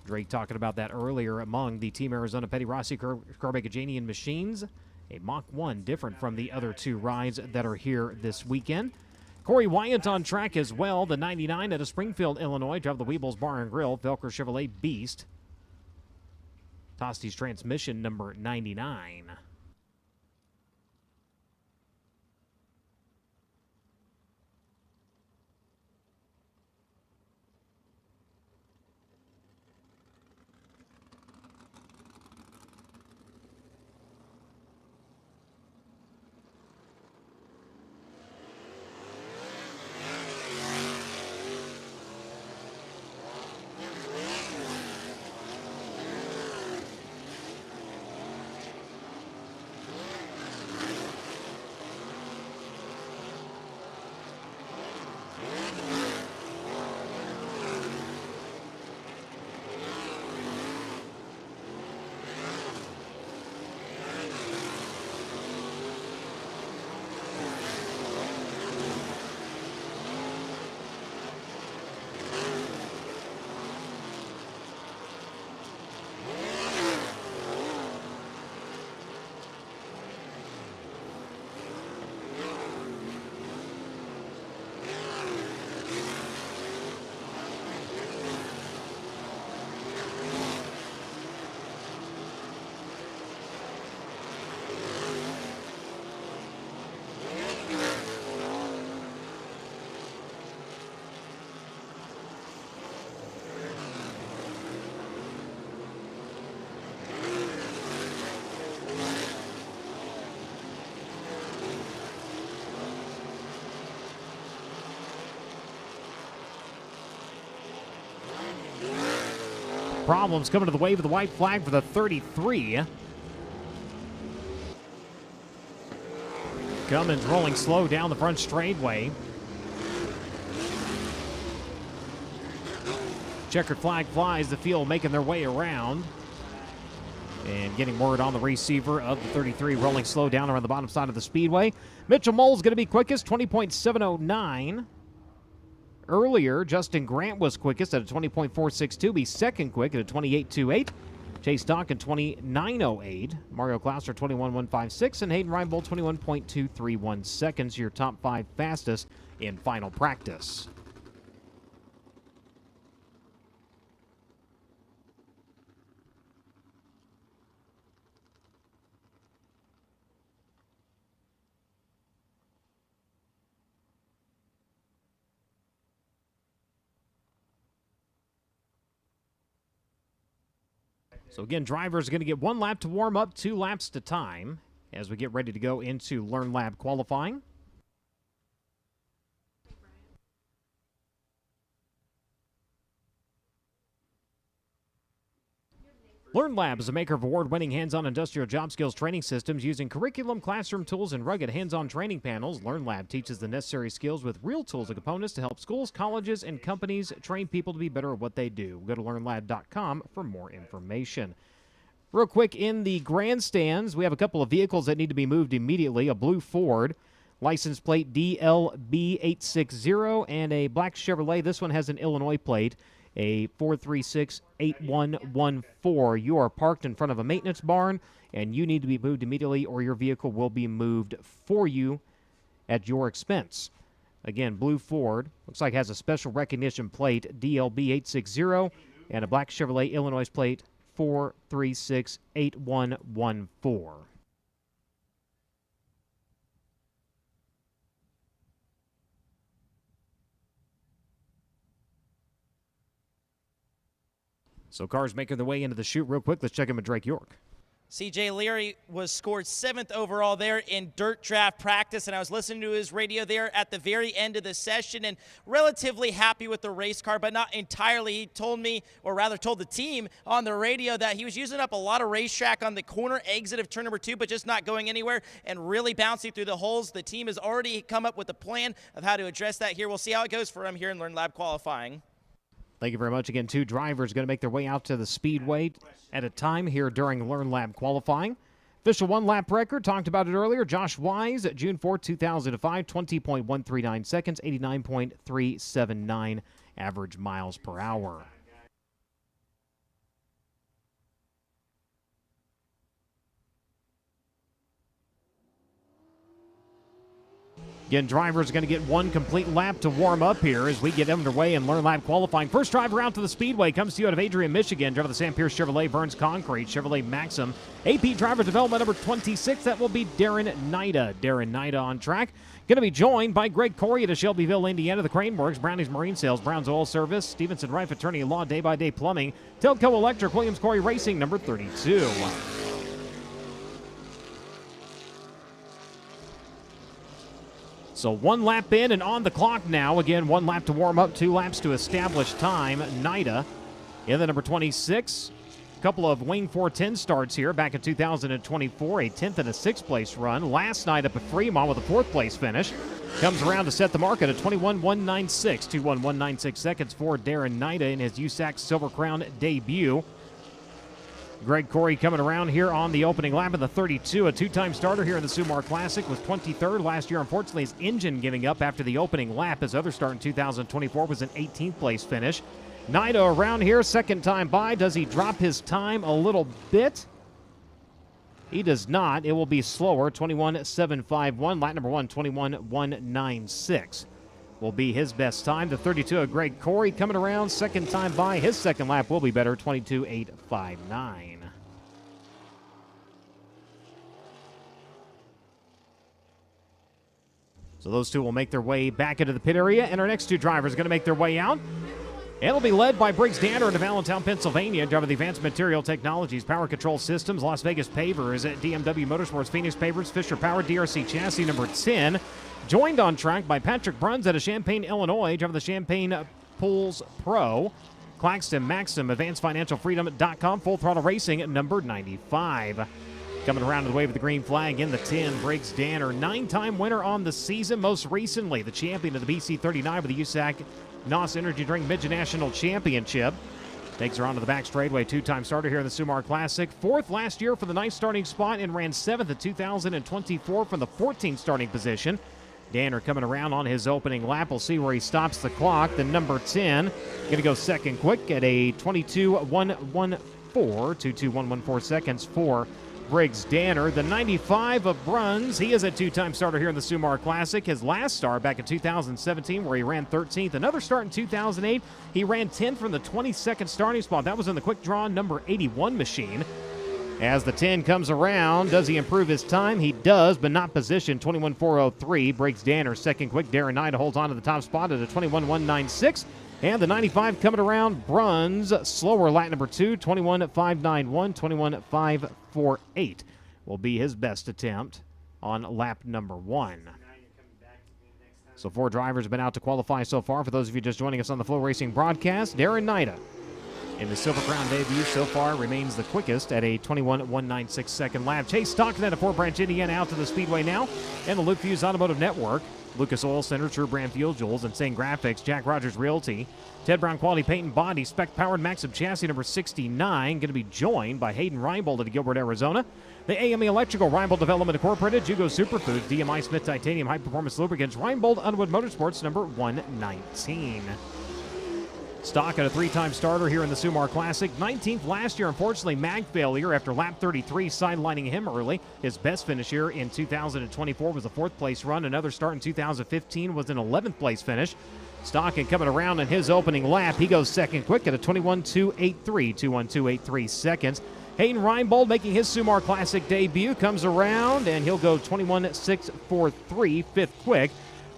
Drake talking about that earlier among the Team Arizona Petty Rossi Carbagajanian machines. A Mach 1 different from the other 2 rides that are here this weekend. Corey Wyatt on track as well. The 99 out of Springfield, Illinois. Drive the Weebles Bar and Grill. Velcro Chevrolet Beast. Tosti's transmission number 99. problems coming to the wave of the white flag for the 33. Cummins rolling slow down the front straightaway. Checkered flag flies, the field making their way around. And getting word on the receiver of the 33 rolling slow down around the bottom side of the speedway. Mitchell Moll's going to be quickest, 20.709. Earlier, Justin Grant was quickest at a 20.462. Be second quick at a 28.28. Chase Duncan, 29.08. Mario Clouser, 21.156. And Hayden Reinbold, 21.231 seconds. Your top 5 fastest in final practice. So again, drivers are going to get 1 lap to warm up, 2 laps to time as we get ready to go into Learn Lab qualifying. Learn Lab is a maker of award-winning hands-on industrial job skills training systems using curriculum, classroom tools, and rugged hands-on training panels. Learn Lab teaches the necessary skills with real tools and components to help schools, colleges, and companies train people to be better at what they do. Go to learnlab.com for more information. Real quick, in the grandstands, we have a couple of vehicles that need to be moved immediately. A blue Ford, license plate DLB860, and a black Chevrolet. This one has an Illinois plate. A 436-8114. You are parked in front of a maintenance barn, and you need to be moved immediately, or your vehicle will be moved for you at your expense. Again, blue Ford, looks like has a special recognition plate, DLB860, and a black Chevrolet Illinois plate, 436-8114. So cars making their way into the chute real quick. Let's check in with Drake York. CJ Leary was scored 7th overall there in dirt draft practice, and I was listening to his radio there at the very end of the session and relatively happy with the race car, but not entirely. He told me, or rather told the team on the radio, that he was using up a lot of racetrack on the corner exit of turn number 2, but just not going anywhere and really bouncing through the holes. The team has already come up with a plan of how to address that here. We'll see how it goes for him here in Learn Lab qualifying. Thank you very much. Again, 2 drivers going to make their way out to the speedway at a time here during Learn Lab qualifying. Official 1-lap record, talked about it earlier. Josh Wise, June 4, 2005, 20.139 seconds, 89.379 average miles per hour. Again, drivers are going to get 1 complete lap to warm up here as we get underway in Learn Lab qualifying. First driver out to the speedway comes to you out of Adrian, Michigan. Driver of the Sam Pierce Chevrolet Burns Concrete Chevrolet Maxim. AP driver development number 26. That will be Darren Nida. Darren Nida on track. Going to be joined by Greg Corey at Shelbyville, Indiana. The Crane Works, Brownies Marine Sales, Browns Oil Service, Stevenson Rife Attorney Law, Day by Day Plumbing, Telco Electric, Williams Corey Racing number 32. So 1 lap in and on the clock now. Again, 1 lap to warm up, 2 laps to establish time. Nida in the number 26. A couple of Wing 410 starts here back in 2024. A 10th and a 6th place run. Last night up at Fremont with a 4th place finish. Comes around to set the mark at a 21.196. 21.196 seconds for Darren Nida in his USAC Silver Crown debut. Greg Corey coming around here on the opening lap of the 32, a 2-time starter here in the Sumar Classic, was 23rd last year. Unfortunately, his engine giving up after the opening lap. His other start in 2024 was an 18th place finish. Nida around here, 2nd time by. Does he drop his time a little bit? He does not. It will be slower, 21.751. Lap number 1, 21.196. Will be his best time. The 32 of Greg Corey coming around, 2nd time by. His 2nd lap will be better, 22.859. So those 2 will make their way back into the pit area, and our next 2 drivers are going to make their way out. It'll be led by Briggs Danner in Allentown, Pennsylvania, driver of the Advanced Material Technologies, Power Control Systems, Las Vegas Pavers, at DMW Motorsports, Phoenix Pavers, Fisher Power, DRC Chassis number 10. Joined on track by Patrick Bruns out of Champaign, Illinois, driver of the Champaign Pools Pro. Claxton, Maxim, AdvancedFinancialFreedom.com, Full Throttle Racing, number 95. Coming around to the wave of the green flag in the 10, Briggs Danner, 9-time winner on the season. Most recently, the champion of the BC39 with the USAC NOS Energy Drink Midget National Championship. Takes her onto the back straightaway, 2-time starter here in the Sumar Classic. 4th last year for the 9th starting spot and ran 7th at 2024 from the 14th starting position. Danner coming around on his opening lap. We'll see where he stops the clock. The number 10 going to go second quick at a 22.114, 22.114 seconds for Briggs Danner. The 95 of Bruns, he is a 2-time starter here in the Sumar Classic. His last start back in 2017 where he ran 13th. Another start in 2008. He ran 10th from the 22nd starting spot. That was in the quick draw number 81 machine. As the 10 comes around, does he improve his time? He does, but not position. 21.403. Briggs Danner second quick. Darren Knight holds on to the top spot at a 21.196. And the 95 coming around, Bruns, slower lap number 2, 21.591, 21.548 will be his best attempt on lap number 1. So 4 drivers have been out to qualify so far. For those of you just joining us on the FloRacing broadcast, Darren Knight in the Silver Crown debut so far remains the quickest at a 21.196 second lap. Chase Stockton out of Fort Branch, Indiana, out to the speedway now. And the Luke Hughes Automotive Network, Lucas Oil Center, True Brand Fuel Jules, Insane Graphics, Jack Rogers Realty, Ted Brown Quality Paint and Body, Spec Powered Maxim Chassis number 69, going to be joined by Hayden Reinbold of Gilbert, Arizona. The AME Electrical, Reinbold Development Incorporated, Jugo Superfoods, DMI Smith Titanium High Performance Lubricants, Reinbold Underwood Motorsports number 119. Stock at a 3-time starter here in the Sumar Classic. 19th last year, unfortunately, mag failure after lap 33, sidelining him early. His best finish here in 2024 was a 4th place run. Another start in 2015 was an 11th place finish. Stock and coming around in his opening lap, he goes second quick at a 21.283, 21.283 seconds. Hayden Reinbold making his Sumar Classic debut, comes around and he'll go 21.643, 5th quick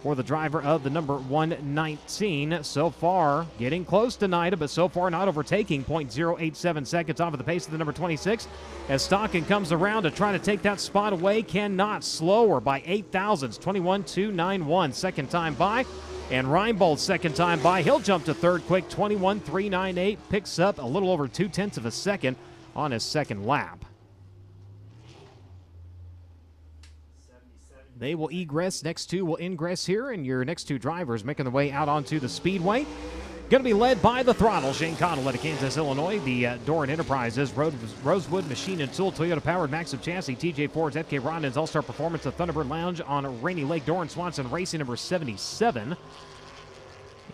for the driver of the number 119. So far, getting close to Nida, but so far not overtaking. 0.087 seconds off of the pace of the number 26. As Stockton comes around to try to take that spot away, cannot. Slower by 8 thousandths, 21.291. Second time by. And Reinbold second time by. He'll jump to third quick, 21.398. Picks up a little over 0.2 of a second on his second lap. They will egress. Next 2 will ingress here, and your next 2 drivers making their way out onto the speedway. Going to be led by the throttle. Shane Cottle out of Kansas, Illinois. The Doran Enterprises, Rosewood Machine and Tool, Toyota Powered Maxim Chassis, TJ Ford's, FK Rondon's All-Star Performance, the Thunderbird Lounge on Rainy Lake, Doran Swanson Racing number 77.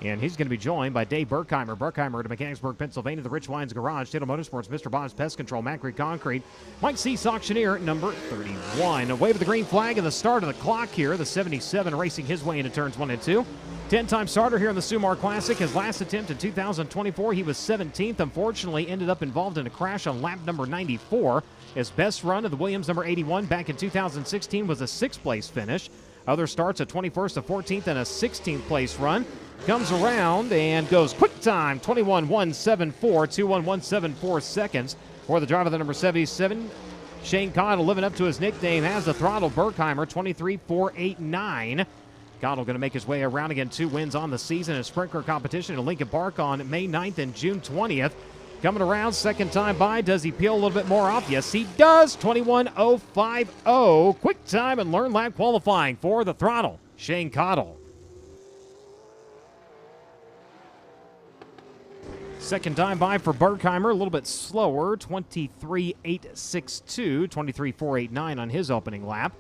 And he's going to be joined by Dave Burkheimer. Burkheimer to Mechanicsburg, Pennsylvania, the Rich Wines Garage, Taylor Motorsports, Mr. Bob's Pest Control, Macri Concrete, Mike Cease Auctioneer, number 31. A wave of the green flag and the start of the clock here. The 77 racing his way into turns 1 and 2. 10-time starter here in the Sumar Classic. His last attempt in 2024, he was 17th. Unfortunately, ended up involved in a crash on lap number 94. His best run of the Williams number 81 back in 2016 was a 6th place finish. Other starts, a 21st, a 14th, and a 16th place run. Comes around and goes quick time, 21.174, 21.174 seconds for the driver of the number 77. Shane Cottle, living up to his nickname, has the throttle. Burkheimer, 23.489. Cottle going to make his way around again. 2 wins on the season in Sprinkler competition in Lincoln Park on May 9th and June 20th. Coming around, second time by. Does he peel a little bit more off? Yes, he does. 21.050. Quick time and learn lap qualifying for the throttle. Shane Cottle. Second time by for Burkheimer, a little bit slower, 23.862, 23.489 on his opening lap.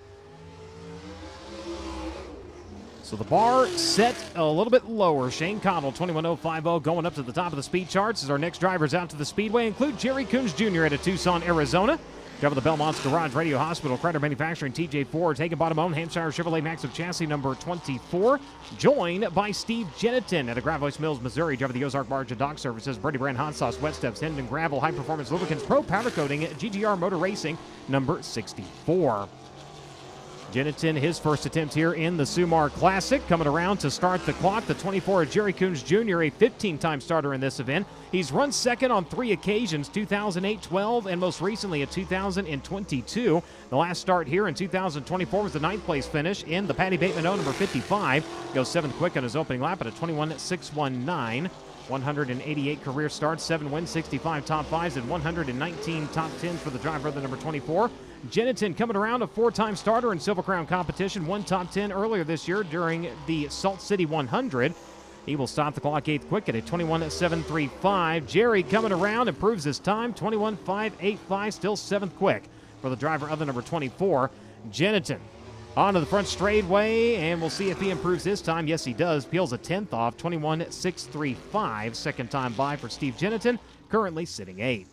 So the bar set a little bit lower. Shane Cottle, 21.050, going up to the top of the speed charts as our next drivers out to the speedway include Jerry Coons Jr. out of Tucson, Arizona. Cover the Belmont's Garage Radio Hospital, Credit Manufacturing, TJ Ford, taken bottom own, Hampshire Chevrolet Maxim Chassis number 24. Joined by Steve Jeniton at Gravois Mills, Missouri. Driver the Ozark Barge and Dock Services, Brady Brand Hot Sauce, Wet Steps, Hendon Gravel, High Performance Lubricants, Pro Powder Coating, GGR Motor Racing number 64. Jeniton, his first attempt here in the Sumar Classic, coming around to start the clock. The 24 of Jerry Coons Jr., a 15-time starter in this event. He's run second on 3 occasions, 2008, 12, and most recently a 2022. The last start here in 2024 was the 9th place finish in the Patty Bateman O number 55. Goes 7th quick on his opening lap at a 21.619. 188 career starts, 7 wins, 65 top 5s, and 119 top 10s for the driver of the number 24. Jennington coming around, a 4-time starter in Silver Crown competition, 1 top 10 earlier this year during the Salt City 100. He will stop the clock 8th quick at a 21.735. Jerry coming around, improves his time, 21.585, still 7th quick for the driver of the number 24. Jennington onto the front straightaway, and we'll see if he improves his time. Yes, he does. Peels a 10th off, 21.635. Second time by for Steve Jennington, currently sitting 8th.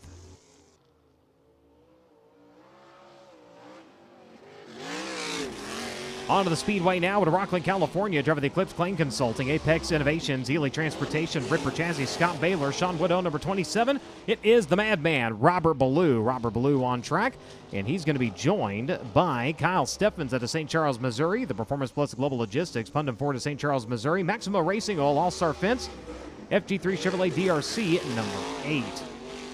On to the speedway now at Rockland, California. Driver the Eclipse Claim Consulting, Apex Innovations, Ely Transportation, Ripper Chassis, Scott Baylor, Sean Woodall, number 27. It is the Madman, Robert Ballou. Robert Ballou on track, and he's going to be joined by Kyle Steffens out of St. Charles, Missouri. The Performance Plus Global Logistics, Pundam Ford of St. Charles, Missouri. Maximo Racing Oil, All-Star Fence, FG3 Chevrolet DRC, number 8.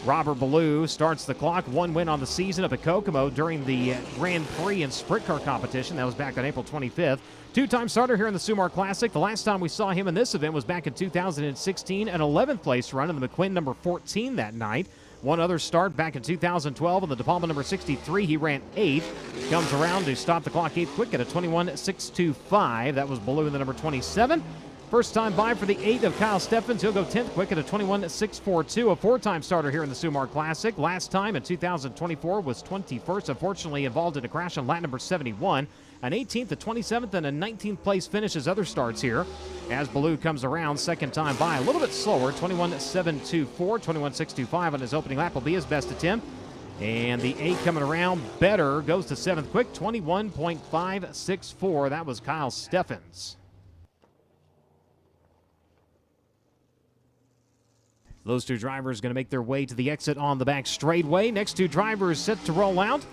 Robert Ballou starts the clock. 1 win on the season up at Kokomo during the Grand Prix and Sprint Car competition. That was back on April 25th. 2-time starter here in the Sumar Classic. The last time we saw him in this event was back in 2016. An 11th place run in the McQuinn number 14 that night. One other start back in 2012 in the De Palma number 63. He ran 8th. Comes around to stop the clock 8th quick at a 21.625. That was Ballou in the number 27. First time by for the 8 of Kyle Steffens. He'll go 10th quick at a 21.642. A 4-time starter here in the Sumar Classic. Last time in 2024 was 21st. Unfortunately involved in a crash on lap number 71. An 18th, a 27th, and a 19th place finish as other starts here. As Ballou comes around, second time by. A little bit slower, 21.724, 21.625 on his opening lap will be his best attempt. And the 8 coming around better, goes to 7th quick, 21.564. That was Kyle Steffens. Those two drivers going to make their way to the exit on the back straightaway. Next two drivers set to roll out.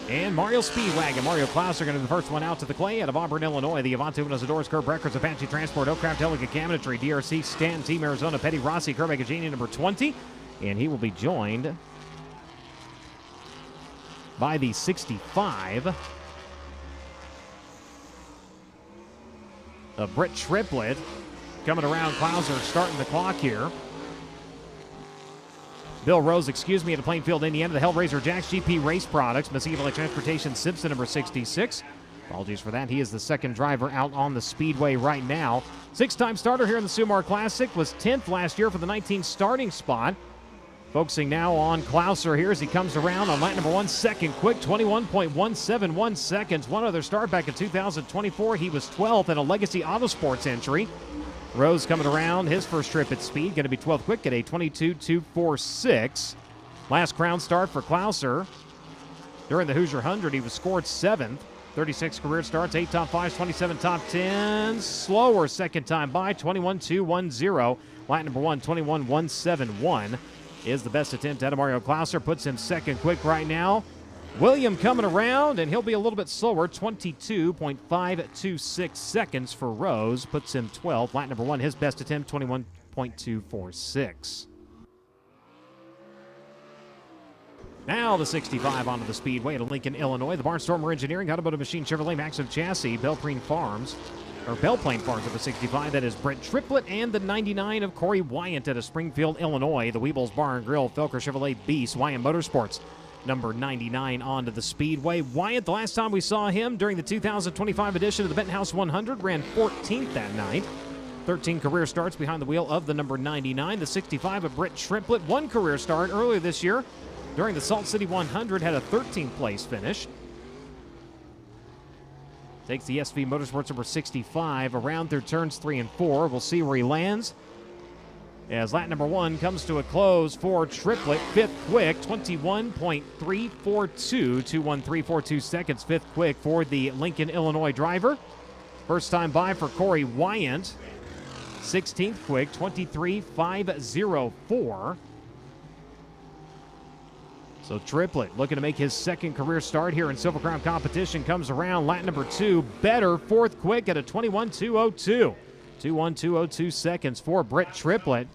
And Mario Speedwagon, Mario Klaus are going to be the first one out to the clay out of Auburn, Illinois. The Avante Windows and Doors, Curb Records, Apache Transport, Oakcraft, Elegant Cabinetry, DRC, Stanton, Team Arizona, Petty Rossi, Curb Agagini, number 20. And he will be joined by the 65 of Brett Triplett. Coming around, Klauser starting the clock here. Bill Rose, at Plainfield, Indiana. The Hellraiser Jacks GP Race Products. Mesquite Transportation Simpson, number 66. Apologies for that. He is the second driver out on the speedway right now. 6-time starter here in the Sumar Classic. Was 10th last year for the 19 starting spot. Focusing now on Klauser here as he comes around on lap number 1. Second quick, 21.171 seconds. One other start back in 2024. He was 12th in a Legacy Autosports entry. Rose coming around, his first trip at speed, going to be 12th quick at a 22.246. Last crown start for Klauser. During the Hoosier 100, he was scored 7th. 36 career starts, 8 top 5s, 27 top 10s. Slower second time by, 21.210. Lap number 1, 21.171 is the best attempt out of Mario Klauser. Puts him second quick right now. William coming around, and he'll be a little bit slower, 22.526 seconds for Rose. Puts him 12th. Lap number 1, his best attempt, 21.246. Now the 65 onto the speedway at Lincoln, Illinois. The Barnstormer Engineering, Automotive Machine Chevrolet, Maxim Chassis, Belplain Farms, at the 65. That is Brett Triplett, and the 99 of Corey Wyant out of Springfield, Illinois. The Weebles Bar and Grill, Felker Chevrolet Beast, Wyant Motorsports. Number 99 onto the speedway. Wyant, the last time we saw him during the 2025 edition of the Benton House 100, ran 14th that night. 13 career starts behind the wheel of the number 99. The 65 of Brett Triplett, 1 career start earlier this year during the Salt City 100, had a 13th place finish. Takes the SV Motorsports number 65 around through turns 3 and 4. We'll see where he lands as lap number 1 comes to a close for Triplett. 5th quick, 21.342, 21342 seconds. 5th quick for the Lincoln, Illinois driver. First time by for Corey Wyant. 16th quick, 23.504. So Triplett looking to make his second career start here in Silver Crown competition. Comes around lap number 2, better. 4th quick at a 21.202. 21202 seconds for Brett Triplett.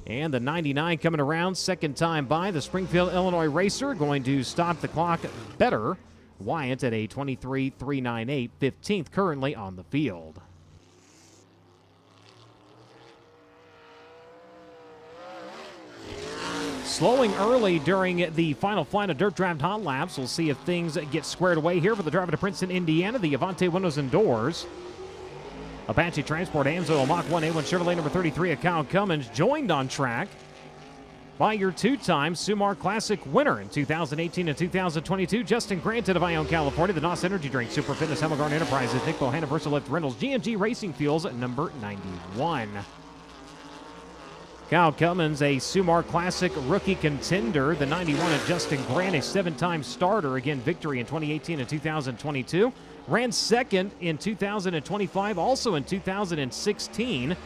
And the 99 coming around, second time by the Springfield, Illinois racer, going to stop the clock better. Wyant at a 23.398, 15th currently on the field. slowing early during the final flight of Dirt Draft Hot Laps. We'll see if things get squared away here for the driver to Princeton, Indiana, the Avante windows and doors. Apache Transport, Amsoil, Mach 1 A1 Chevrolet number 33 at Kyle Cummins, joined on track by your two-time Sumar Classic winner in 2018 and 2022, Justin Grant of Ione, California, the NOS Energy Drink, Super Fitness, Hemmelgarn Enterprises, Nick Bohanna, VersaLift Rentals, GMG Racing Fuels at number 91. Kyle Cummins, a Sumar Classic rookie contender, the 91 of Justin Grant, a seven-time starter, again victory in 2018 and 2022. Ran second in 2025, also in 2016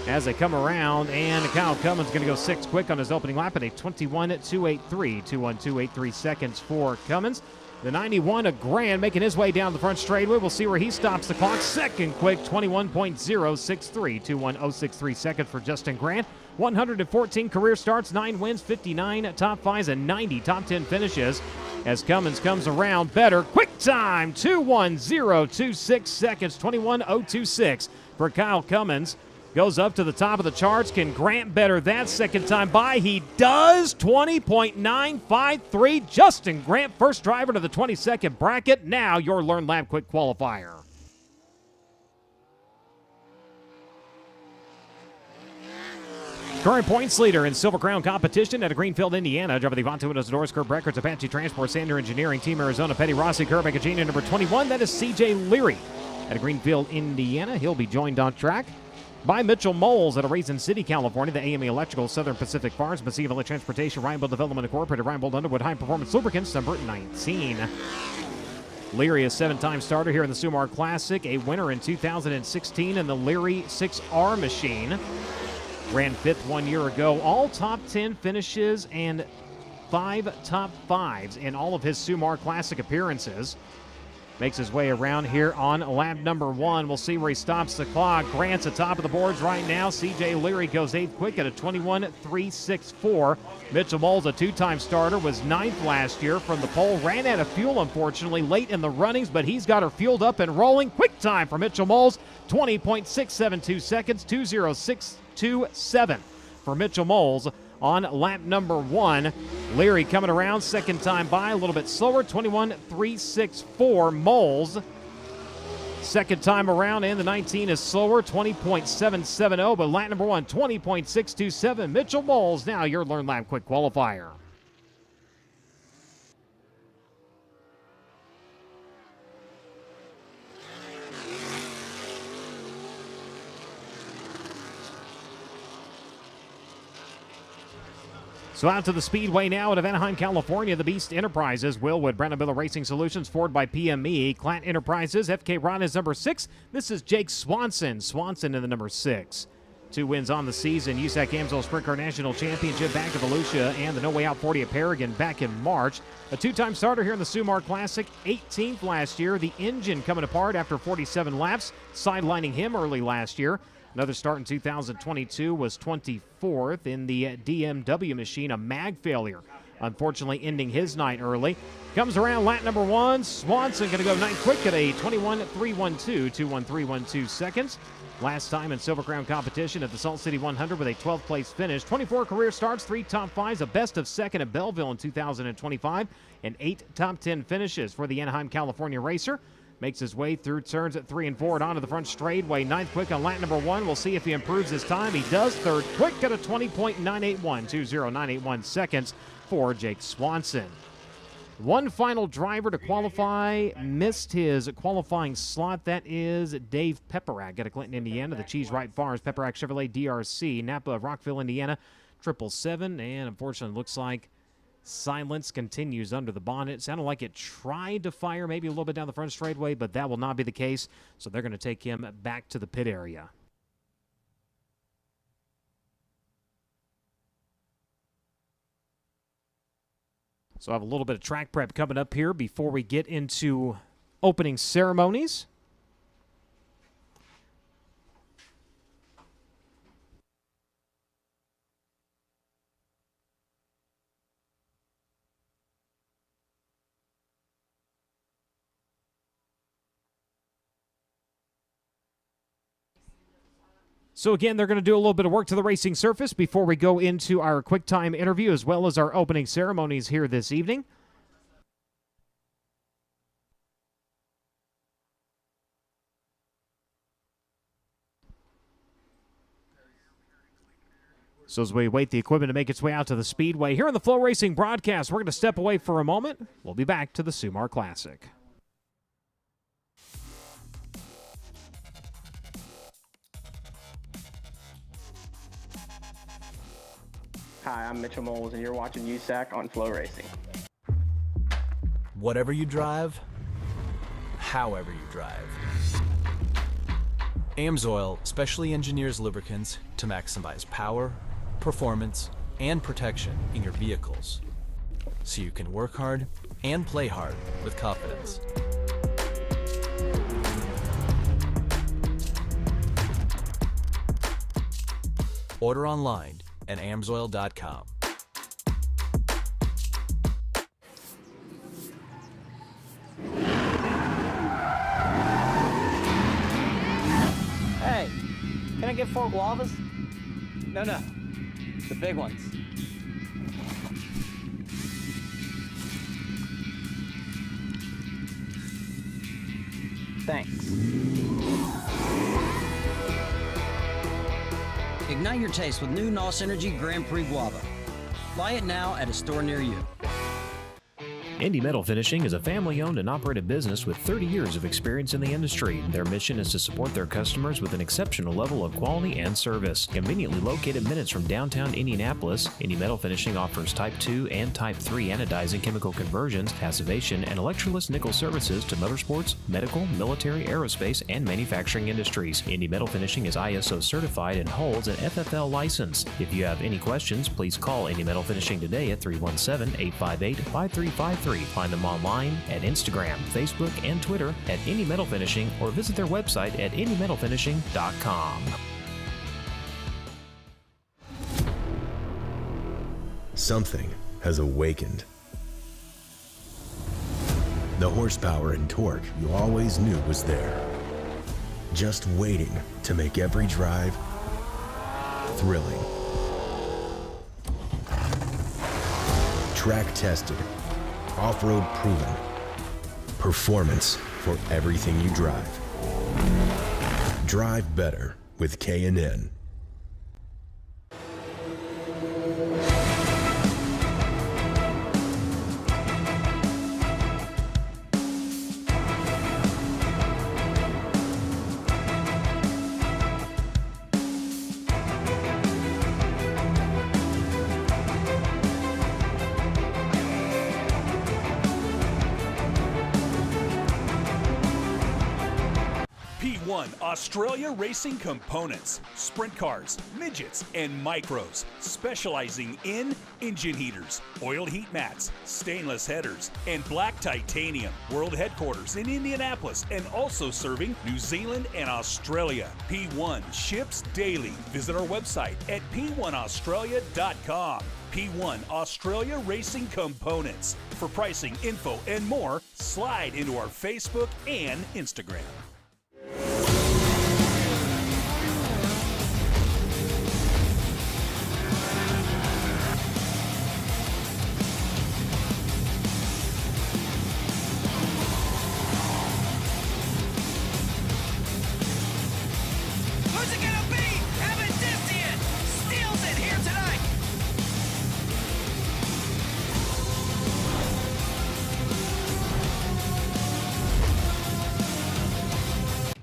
as they come around, and Kyle Cummins going to go six quick on his opening lap at a 21.283, 21.283 seconds for Cummins. The 91 of Grant making his way down the front straightaway. We'll see where he stops the clock. Second quick, 21.063, 21.063 seconds for Justin Grant. 114 career starts, 9 wins, 59 top fives, and 90 top 10 finishes. As Cummins comes around better. Quick time, 2.1026 seconds, 21.026 for Kyle Cummins. Goes up to the top of the charts. Can Grant better that second time by? He does. 20.953. Justin Grant, first driver to the 22nd bracket. Now your Learn Lab Quick qualifier. Current points leader in Silver Crown competition out of Greenfield, Indiana. Driver the Avante windows, doors, Curb Records, Apache Transport, Sander Engineering, Team Arizona, Petty Rossi, Curb Agajina, number 21. That is CJ Leary out of Greenfield, Indiana. He'll be joined on track by Mitchell Moles out of Raisin City, California, the AME Electrical, Southern Pacific Farms, Messiah Valley Transportation, Rhinebold Development Incorporated, Rhinebold Underwood High Performance Lubricants, number 19. Leary, a seven-time starter here in the Sumar Classic, a winner in 2016 in the Leary 6R machine. Ran fifth 1 year ago. All top 10 finishes and 5 top 5s in all of his Sumar Classic appearances. Makes his way around here on lap number 1. We'll see where he stops the clock. Grant's atop of the boards right now. CJ Leary goes 8th quick at a 21.364. Mitchell Moles, a two-time starter, was 9th last year from the pole. Ran out of fuel, unfortunately, late in the runnings, but he's got her fueled up and rolling. Quick time for Mitchell Moles, 20.672 seconds, 2.0627 for Mitchell Moles on lap number 1. Leary coming around, second time by, a little bit slower, 21.364. Moles, second time around, and the 19 is slower, 20.770, but lap number 1, 20.627. Mitchell Moles, now your Learn Lab Quick qualifier. So out to the speedway now out of Anaheim, California, the Beast Enterprises, Willwood, Brandon Miller Racing Solutions, Ford by PME, Clant Enterprises, FK Ron is number 6. This is Jake Swanson. Swanson in the number 6. 2 wins on the season. USAC Amsoil Sprint Car National Championship back to Volusia and the No Way Out 40 at Paragon back in March. A 2-time starter here in the Sumar Classic, 18th last year. The engine coming apart after 47 laps, sidelining him early last year. Another start in 2022 was 24th in the DMW machine, a mag failure, unfortunately ending his night early. Comes around lap number 1. Swanson going to go 9th quick at a 21.312, 21.312 seconds. Last time in Silver Crown competition at the Salt City 100 with a 12th place finish. 24 career starts, 3 top 5s, a best of second at Belleville in 2025, and 8 top 10 finishes for the Anaheim, California racer. Makes his way through turns at 3 and 4 and onto the front straightway. 9th quick on lap number 1. We'll see if he improves his time. He does. 3rd quick at a 20.981, 20.981 seconds for Jake Swanson. One final driver to qualify missed his qualifying slot. That is Dave Pepperack out of Clinton, Indiana. The Cheese Right Farms, Pepperack Chevrolet DRC, Napa, Rockville, Indiana, 777. And unfortunately, looks like silence continues under the bonnet. Sounded like it tried to fire maybe a little bit down the front straightaway, but that will not be the case. So they're going to take him back to the pit area. So I have a little bit of track prep coming up here before we get into opening ceremonies. So again, they're going to do a little bit of work to the racing surface before we go into our quick time interview as well as our opening ceremonies here this evening. So as we wait the equipment to make its way out to the speedway, here on the FloRacing broadcast, we're going to step away for a moment. We'll be back to the Sumar Classic. Hi, I'm Mitchell Moles, and you're watching USAC on FloRacing. Whatever you drive, however you drive. AMSOIL specially engineers lubricants to maximize power, performance, and protection in your vehicles, so you can work hard and play hard with confidence. Order online at amsoil.com. Hey, can I get 4 guavas? No, the big ones. Thanks. Ignite your taste with new NOS Energy Grand Prix Guava. Buy it now at a store near you. Indy Metal Finishing is a family-owned and operated business with 30 years of experience in the industry. Their mission is to support their customers with an exceptional level of quality and service. Conveniently located minutes from downtown Indianapolis, Indy Metal Finishing offers Type 2 and Type 3 anodizing chemical conversions, passivation, and electroless nickel services to motorsports, medical, military, aerospace, and manufacturing industries. Indy Metal Finishing is ISO certified and holds an FFL license. If you have any questions, please call Indy Metal Finishing today at 317-858-5353. Find them online at Instagram, Facebook, and Twitter at Indy Metal Finishing, or visit their website at indymetalfinishing.com. Something has awakened. The horsepower and torque you always knew was there, just waiting to make every drive thrilling. Track tested, off-road proven, performance for everything you drive. Drive better with K&N. P1 Australia Racing Components, sprint cars, midgets, and micros, specializing in engine heaters, oil heat mats, stainless headers, and black titanium. World headquarters in Indianapolis and also serving New Zealand and Australia. P1 ships daily. Visit our website at p1australia.com. P1 Australia Racing Components. For pricing, info, and more, slide into our Facebook and Instagram. Who's it gonna be? Evan Distian steals it here tonight.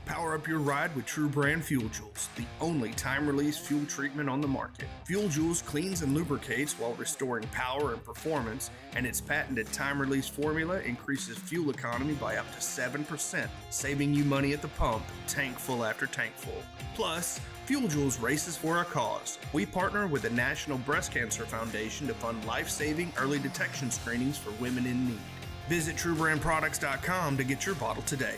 Power up your ride with True Brand Fuel Joules, the only time-release fuel treatment on the market. Fuel Joules cleans and lubricates while restoring power and performance, and its patented time-release formula increases fuel economy by up to 7%, saving you money at the pump, tank full after tank full. Plus, Fuel Joules races for a cause. We partner with the National Breast Cancer Foundation to fund life-saving early detection screenings for women in need. Visit TrueBrandProducts.com to get your bottle today.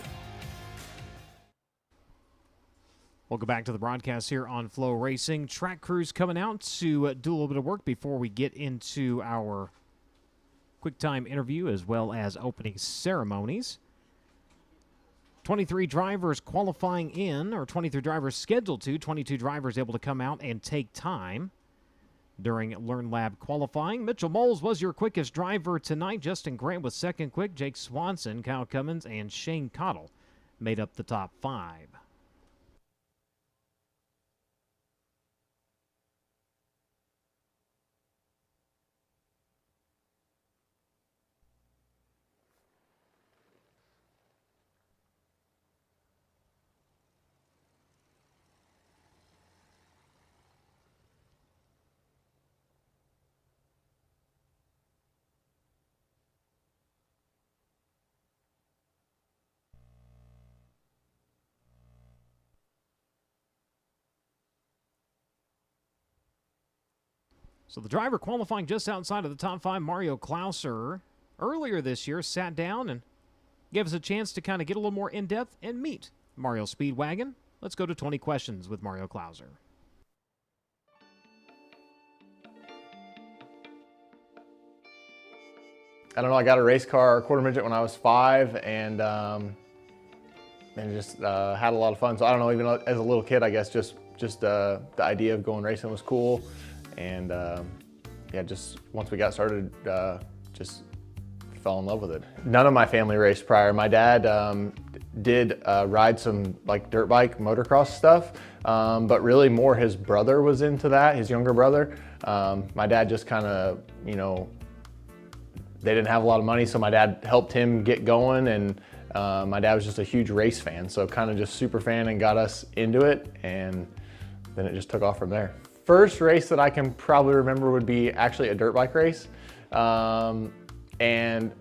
Welcome back to the broadcast here on FloRacing. Track crews coming out to do a little bit of work before we get into our quick time interview as well as opening ceremonies. 23 drivers qualifying in, or 23 drivers scheduled to, 22 drivers able to come out and take time during Learn Lab qualifying. Mitchell Moles was your quickest driver tonight. Justin Grant was second quick. Jake Swanson, Kyle Cummins, and Shane Cottle made up the top 5. So the driver qualifying just outside of the top 5, Mario Klauser, earlier this year sat down and gave us a chance to kind of get a little more in-depth and meet Mario Speedwagon. Let's go to 20 questions with Mario Klauser. I don't know, I got a race car, quarter midget, when I was 5, and just had a lot of fun. So I don't know, even as a little kid, I guess just the idea of going racing was cool. And yeah, just once we got started, just fell in love with it. None of my family raced prior. My dad did ride some like dirt bike, motocross stuff, but really more his brother was into that, his younger brother. My dad just kind of, you know, they didn't have a lot of money, so my dad helped him get going, and my dad was just a huge race fan, so kind of just super fan and got us into it, and then it just took off from there. First race that I can probably remember would be actually a dirt bike race. And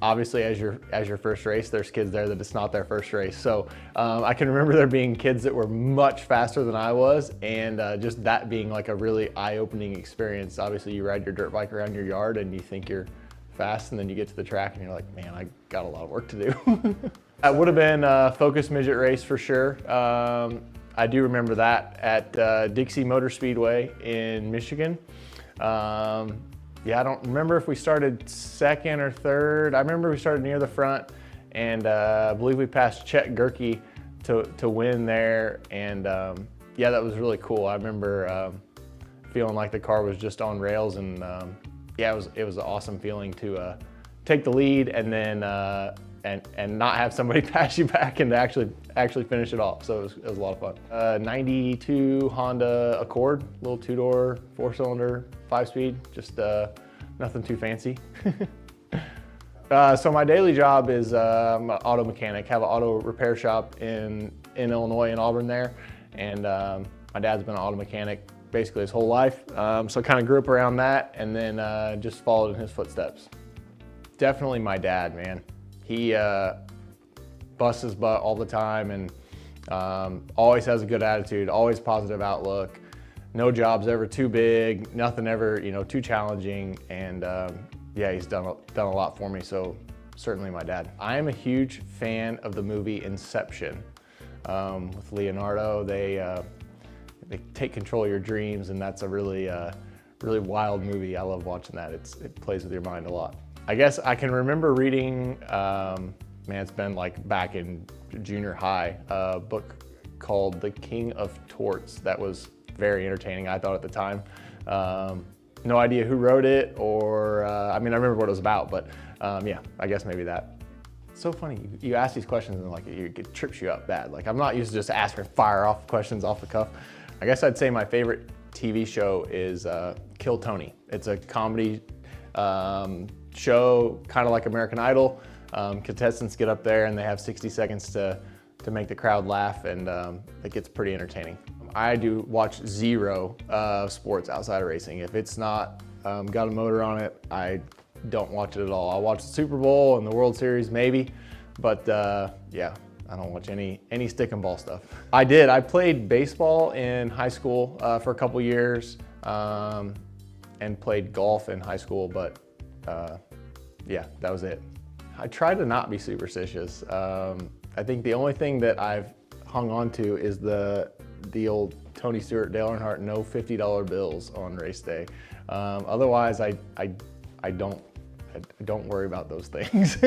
obviously as your first race, there's kids there that it's not their first race. So I can remember there being kids that were much faster than I was, and just that being like a really eye-opening experience. Obviously you ride your dirt bike around your yard and you think you're fast, and then you get to the track and you're like, man, I got a lot of work to do. That would have been a Focus Midget race for sure. I do remember that at Dixie Motor Speedway in Michigan. Yeah, I don't remember if we started second or third. I remember we started near the front, and I believe we passed Chet Gerke to win there. And yeah, that was really cool. I remember feeling like the car was just on rails, and yeah, it was an awesome feeling to take the lead and then and not have somebody pass you back and to actually finish it off. So it was a lot of fun. 92 Honda Accord, little 2-door, 4-cylinder, 5-speed, just nothing too fancy. So my daily job is I'm an auto mechanic, have an auto repair shop in Illinois, in Auburn there. And my dad's been an auto mechanic basically his whole life. So I kind of grew up around that, and then just followed in his footsteps. Definitely my dad, man. He busts his butt all the time, and always has a good attitude, always positive outlook. No job's ever too big, nothing ever, you know, too challenging. And yeah, he's done a lot for me, so certainly my dad. I am a huge fan of the movie Inception. With Leonardo, they take control of your dreams, and that's a really wild movie. I love watching that. It plays with your mind a lot. I guess I can remember reading, man, it's been like back in junior high, a book called The King of Torts that was very entertaining, I thought, at the time. No idea who wrote it, or, I mean, I remember what it was about, but yeah, I guess maybe that. It's so funny, you ask these questions and like it trips you up bad. Like, I'm not used to just asking fire off questions off the cuff. I guess I'd say my favorite TV show is Kill Tony. It's a comedy show, kind of like American Idol. Contestants get up there and they have 60 seconds to make the crowd laugh, and it gets pretty entertaining. I do watch zero sports outside of racing. If it's not got a motor on it, I don't watch it at all. I'll watch the Super Bowl and the World Series maybe, but yeah, I don't watch any stick and ball stuff. I played baseball in high school for a couple years, and played golf in high school, but yeah, that was it. I try to not be superstitious. I think the only thing that I've hung on to is the old Tony Stewart, Dale Earnhardt, no $50 bills on race day. Otherwise, I don't worry about those things.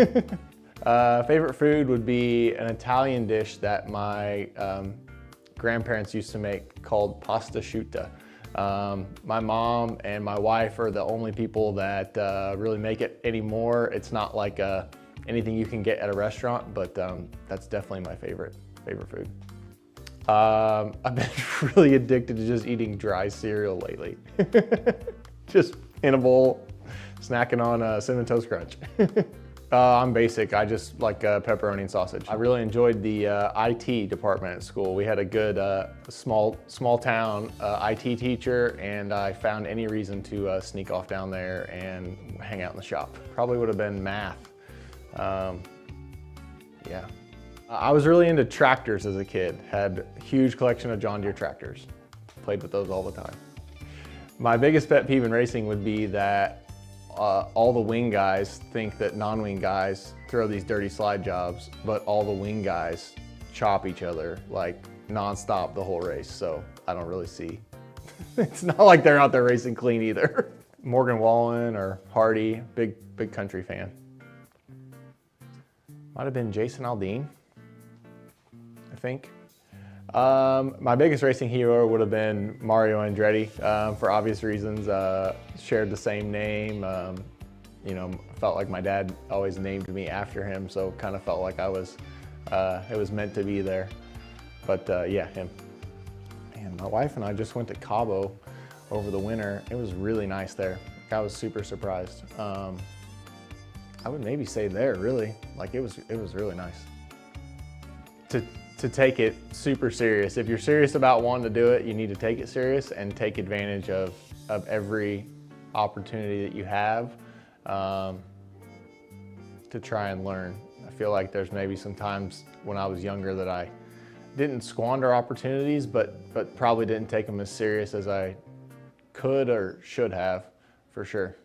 Favorite food would be an Italian dish that my grandparents used to make called pasta asciutta. My mom and my wife are the only people that really make it anymore. It's not like anything you can get at a restaurant, but that's definitely my favorite food. I've been really addicted to just eating dry cereal lately. Just in a bowl, snacking on Cinnamon Toast Crunch. I'm basic. I just like pepperoni and sausage. I really enjoyed the IT department at school. We had a good small town IT teacher, and I found any reason to sneak off down there and hang out in the shop. Probably would have been math. Yeah. I was really into tractors as a kid. Had a huge collection of John Deere tractors. Played with those all the time. My biggest pet peeve in racing would be that all the wing guys think that non-wing guys throw these dirty slide jobs, but all the wing guys chop each other like nonstop the whole race. So I don't really see. It's not like they're out there racing clean either. Morgan Wallen or Hardy, big country fan. Might have been Jason Aldean, I think. My biggest racing hero would have been Mario Andretti, for obvious reasons. Shared the same name. You know, felt like my dad always named me after him, so kind of felt like I was, it was meant to be there. But yeah, him. Man, my wife and I just went to Cabo over the winter. It was really nice there. I was super surprised. I would maybe say there, really. Like it was really nice. To take it super serious. If you're serious about wanting to do it, you need to take it serious and take advantage of every opportunity that you have to try and learn. I feel like there's maybe some times when I was younger that I didn't squander opportunities, but probably didn't take them as serious as I could or should have, for sure.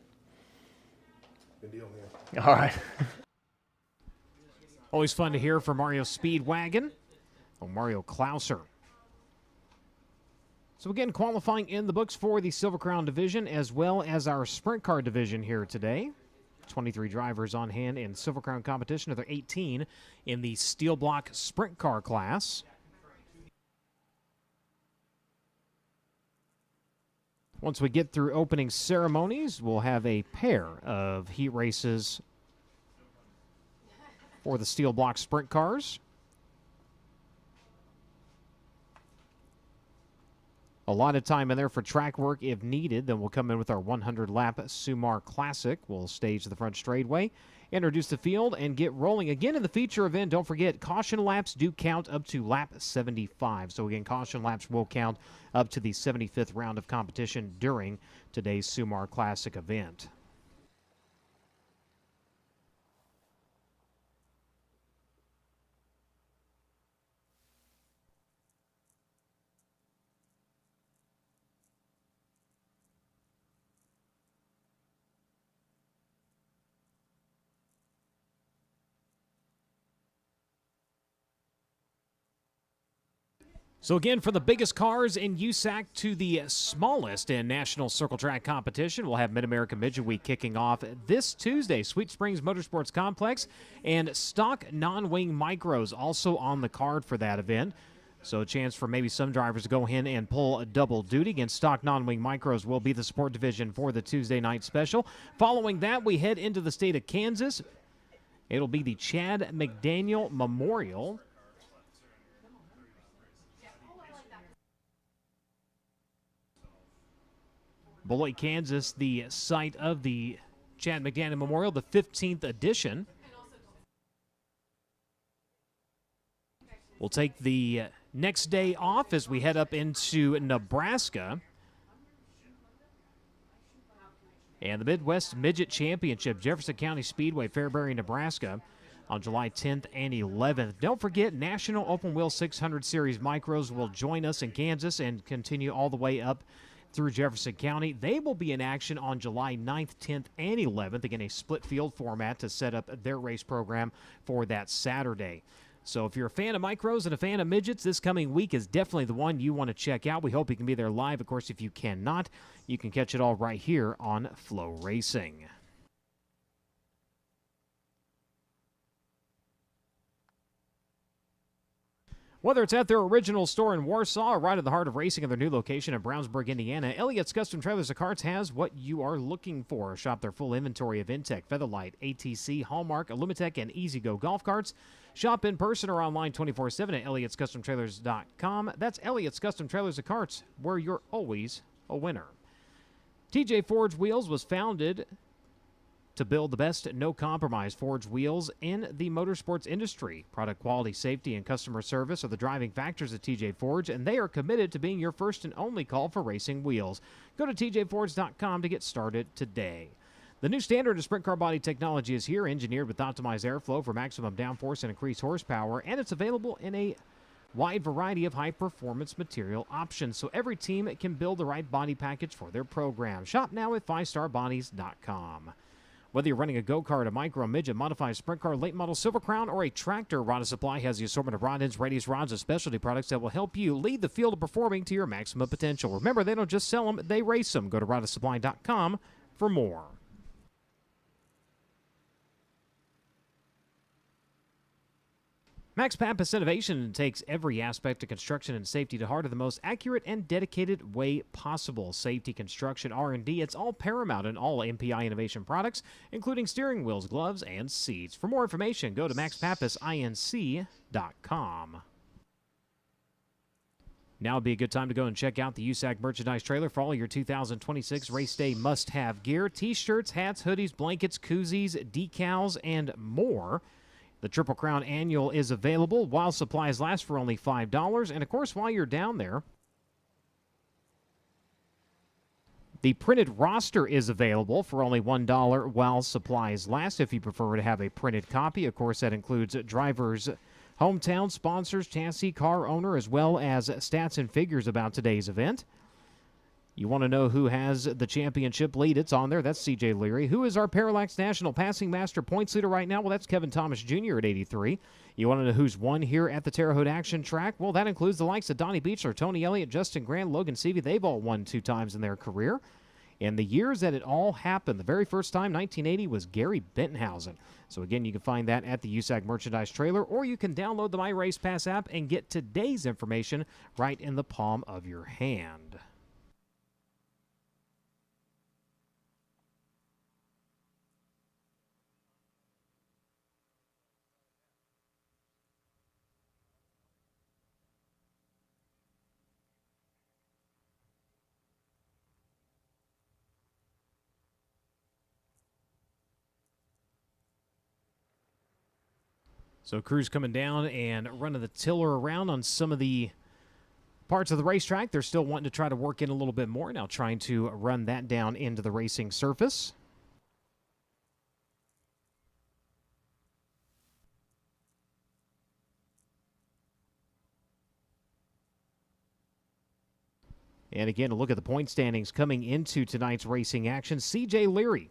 Good deal, man. All right. Always fun to hear from Mario Speedwagon. Mario Klauser. So again, qualifying in the books for the Silver Crown division as well as our sprint car division here today. 23 drivers on hand in Silver Crown competition. Another 18 in the steel block sprint car class. Once we get through opening ceremonies, we'll have a pair of heat races for the steel block sprint cars. A lot of time in there for track work if needed. Then we'll come in with our 100-lap Sumar Classic. We'll stage the front straightaway, introduce the field, and get rolling. Again, in the feature event, don't forget, caution laps do count up to lap 75. So again, caution laps will count up to the 75th round of competition during today's Sumar Classic event. So again, from the biggest cars in USAC to the smallest in National Circle Track competition, we'll have Mid-America Midget Week kicking off this Tuesday. Sweet Springs Motorsports Complex and stock non-wing micros also on the card for that event. So a chance for maybe some drivers to go in and pull a double duty. Against stock non-wing micros will be the support division for the Tuesday night special. Following that, we head into the state of Kansas. It'll be the Chad McDaniel Memorial. Beloit, Kansas, the site of the Chad McDaniel Memorial, the 15th edition. We'll take the next day off as we head up into Nebraska. And the Midwest Midget Championship, Jefferson County Speedway, Fairbury, Nebraska, on July 10th and 11th. Don't forget, National Open Wheel 600 Series Micros will join us in Kansas and continue all the way up through Jefferson County. They will be in action on July 9th, 10th, and 11th. Again, a split field format to set up their race program for that Saturday. So if you're a fan of micros and a fan of midgets, this coming week is definitely the one you want to check out. We hope you can be there live. Of course, if you cannot, you can catch it all right here on FloRacing. Whether it's at their original store in Warsaw or right in the heart of racing at their new location in Brownsburg, Indiana, Elliott's Custom Trailers and Carts has what you are looking for. Shop their full inventory of Intech, Featherlight, ATC, Hallmark, Illumitech, and E-Z-Go golf carts. Shop in person or online 24/7 at Elliott'sCustomTrailers.com. That's Elliott's Custom Trailers and Carts, where you're always a winner. TJ Forge Wheels was founded to build the best no-compromise forged wheels in the motorsports industry. Product quality, safety, and customer service are the driving factors at TJ Forge, and they are committed to being your first and only call for racing wheels. Go to tjforge.com to get started today. The new standard of sprint car body technology is here, engineered with optimized airflow for maximum downforce and increased horsepower, and it's available in a wide variety of high-performance material options, so every team can build the right body package for their program. Shop now at 5starbodies.com. Whether you're running a go-kart, a micro, midget, modified sprint car, late model Silver Crown, or a tractor, Rod & Supply has the assortment of rod ends, radius rods, and specialty products that will help you lead the field of performing to your maximum potential. Remember, they don't just sell them, they race them. Go to rodsupply.com for more. Max Pappas Innovation takes every aspect of construction and safety to heart in the most accurate and dedicated way possible. Safety, construction, R&D, it's all paramount in all MPI Innovation products, including steering wheels, gloves, and seats. For more information, go to maxpappasinc.com. Now would be a good time to go and check out the USAC merchandise trailer for all your 2026 race day must-have gear. T-shirts, hats, hoodies, blankets, koozies, decals, and more. The Triple Crown Annual is available while supplies last for only $5. And, of course, while you're down there, the printed roster is available for only $1 while supplies last if you prefer to have a printed copy. Of course, that includes drivers' hometown, sponsors, chassis, car owner, as well as stats and figures about today's event. You want to know who has the championship lead? It's on there. That's C.J. Leary. Who is our Parallax National Passing Master points leader right now? Well, that's Kevin Thomas Jr. at 83. You want to know who's won here at the Terre Haute Action Track? Well, that includes the likes of Donnie Beechler, Tony Elliott, Justin Grant, Logan Seavey. They've all won 2 times in their career. And the years that it all happened, the very first time, 1980, was Gary Bentonhausen. So, again, you can find that at the USAC merchandise trailer, or you can download the My Race Pass app and get today's information right in the palm of your hand. So crews coming down and running the tiller around on some of the parts of the racetrack. They're still wanting to try to work in a little bit more, now trying to run that down into the racing surface. And again, a look at the point standings coming into tonight's racing action. C.J. Leary,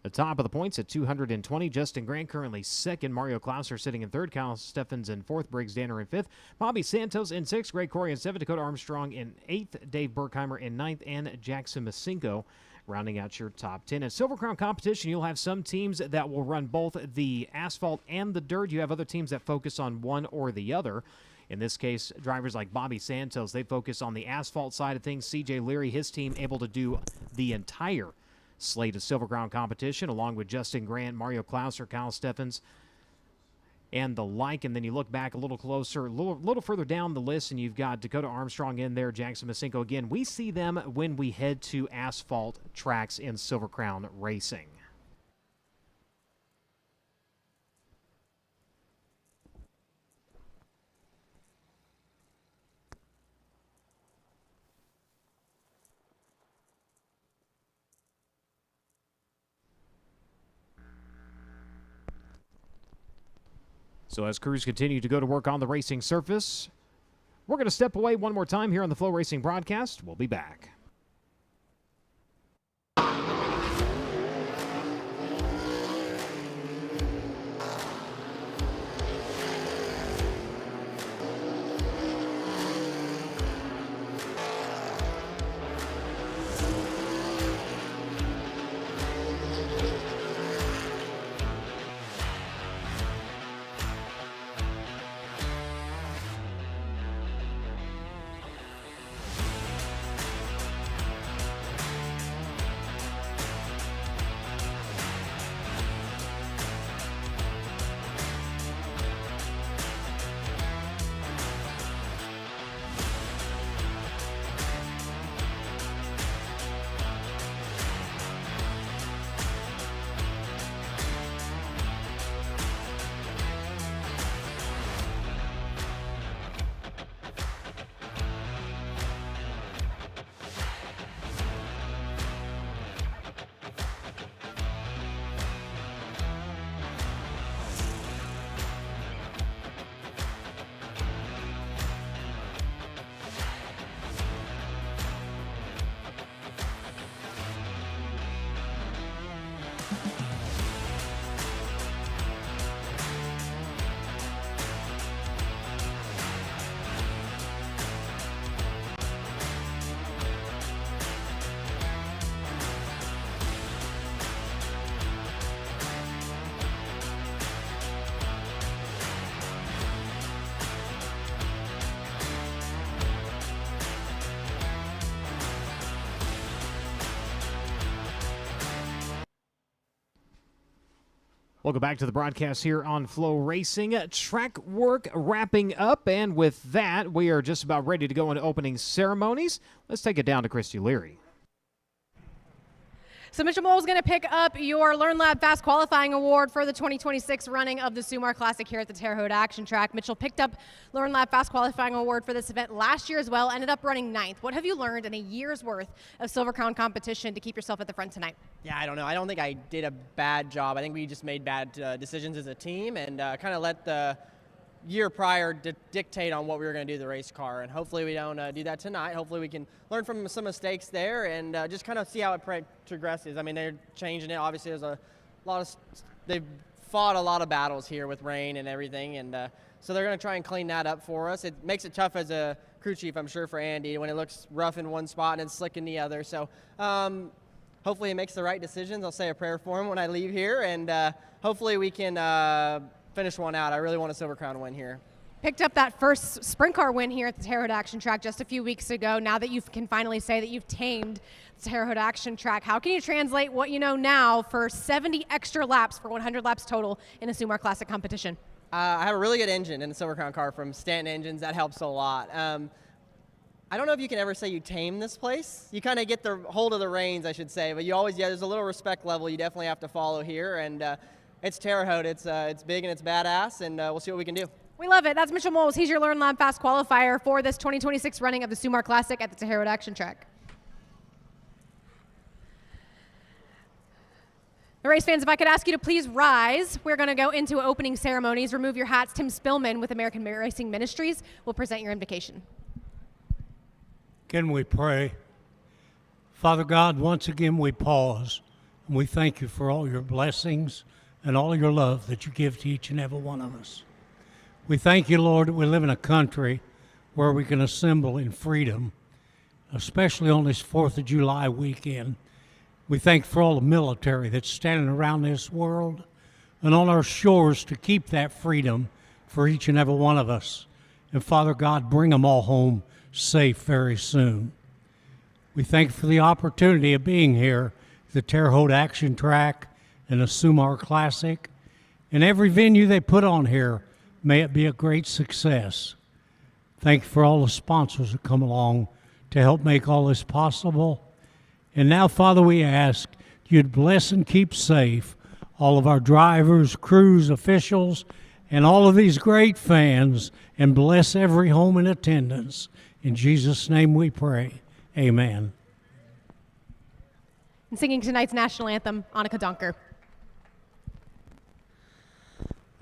the top of the points at 220. Justin Grant currently second. Mario Klauser sitting in third. Kyle Steffens in fourth. Briggs Danner in fifth. Bobby Santos in sixth. Greg Corey in seventh. Dakota Armstrong in eighth. Dave Burkheimer in ninth. And Jackson Masinko rounding out your top 10. In Silver Crown competition, you'll have some teams that will run both the asphalt and the dirt. You have other teams that focus on one or the other. In this case, drivers like Bobby Santos, they focus on the asphalt side of things. C.J. Leary, his team, able to do the entire slate of Silver Crown competition, along with Justin Grant, Mario Klauser, Kyle Steffens, and the like. And then you look back a little closer, a little further down the list, and you've got Dakota Armstrong in there, Jackson Masinko. Again, we see them when we head to asphalt tracks in Silver Crown racing. So as crews continue to go to work on the racing surface, we're going to step away one more time here on the FloRacing broadcast. We'll be back. Welcome back to the broadcast here on FloRacing. Track work wrapping up, and with that, we are just about ready to go into opening ceremonies. Let's take it down to Christy Leary. So Mitchell Mole is going to pick up your Learn Lab Fast Qualifying Award for the 2026 running of the Sumar Classic here at the Terre Haute Action Track. Mitchell picked up Learn Lab Fast Qualifying Award for this event last year as well, ended up running 9th. What have you learned in a year's worth of Silver Crown competition to keep yourself at the front tonight? Yeah, I don't know. I don't think I did a bad job. I think we just made bad decisions as a team and kind of let the year prior dictate on what we were going to do to the race car, and hopefully we don't do that tonight. Hopefully we can learn from some mistakes there and just kind of see how it progresses. I mean, they're changing it. Obviously, there's a lot of they've fought a lot of battles here with rain and everything, and so they're going to try and clean that up for us. It makes it tough as a crew chief, I'm sure, for Andy when it looks rough in one spot and it's slick in the other. So hopefully he makes the right decisions. I'll say a prayer for him when I leave here, and hopefully we can finish one out. I really want a Silver Crown win here. Picked up that first sprint car win here at the Terre Haute Action Track just a few weeks ago. Now that you can finally say that you've tamed the Terre Haute Action Track, how can you translate what you know now for 70 extra laps for 100 laps total in a Sumar Classic competition? I have a really good engine in the Silver Crown car from Stanton Engines. That helps a lot. I don't know if you can ever say you tame this place. You kind of get the hold of the reins, I should say, but you always, there's a little respect level you definitely have to follow here, and it's Terre Haute. It's big and it's badass, and we'll see what we can do. We love it. That's Mitchell Moles. He's your Learn Lab Fast qualifier for this 2026 running of the Sumar Classic at the Terre Haute Action Track. The race fans, if I could ask you to please rise, we're going to go into opening ceremonies. Remove your hats. Tim Spillman with American Racing Ministries will present your invocation. Can we pray? Father God, once again we pause, and we thank you for all your blessings and all your love that you give to each and every one of us. We thank you, Lord, that we live in a country where we can assemble in freedom, especially on this 4th of July weekend. We thank you for all the military that's standing around this world and on our shores to keep that freedom for each and every one of us. And Father God, bring them all home safe very soon. We thank you for the opportunity of being here at the Terre Haute Action Track and the Sumar Classic, and every venue they put on here, may it be a great success. Thank you for all the sponsors that come along to help make all this possible. And now, Father, we ask you'd bless and keep safe all of our drivers, crews, officials, and all of these great fans, and bless every home in attendance. In Jesus' name we pray. Amen. And singing tonight's national anthem, Annika Donker.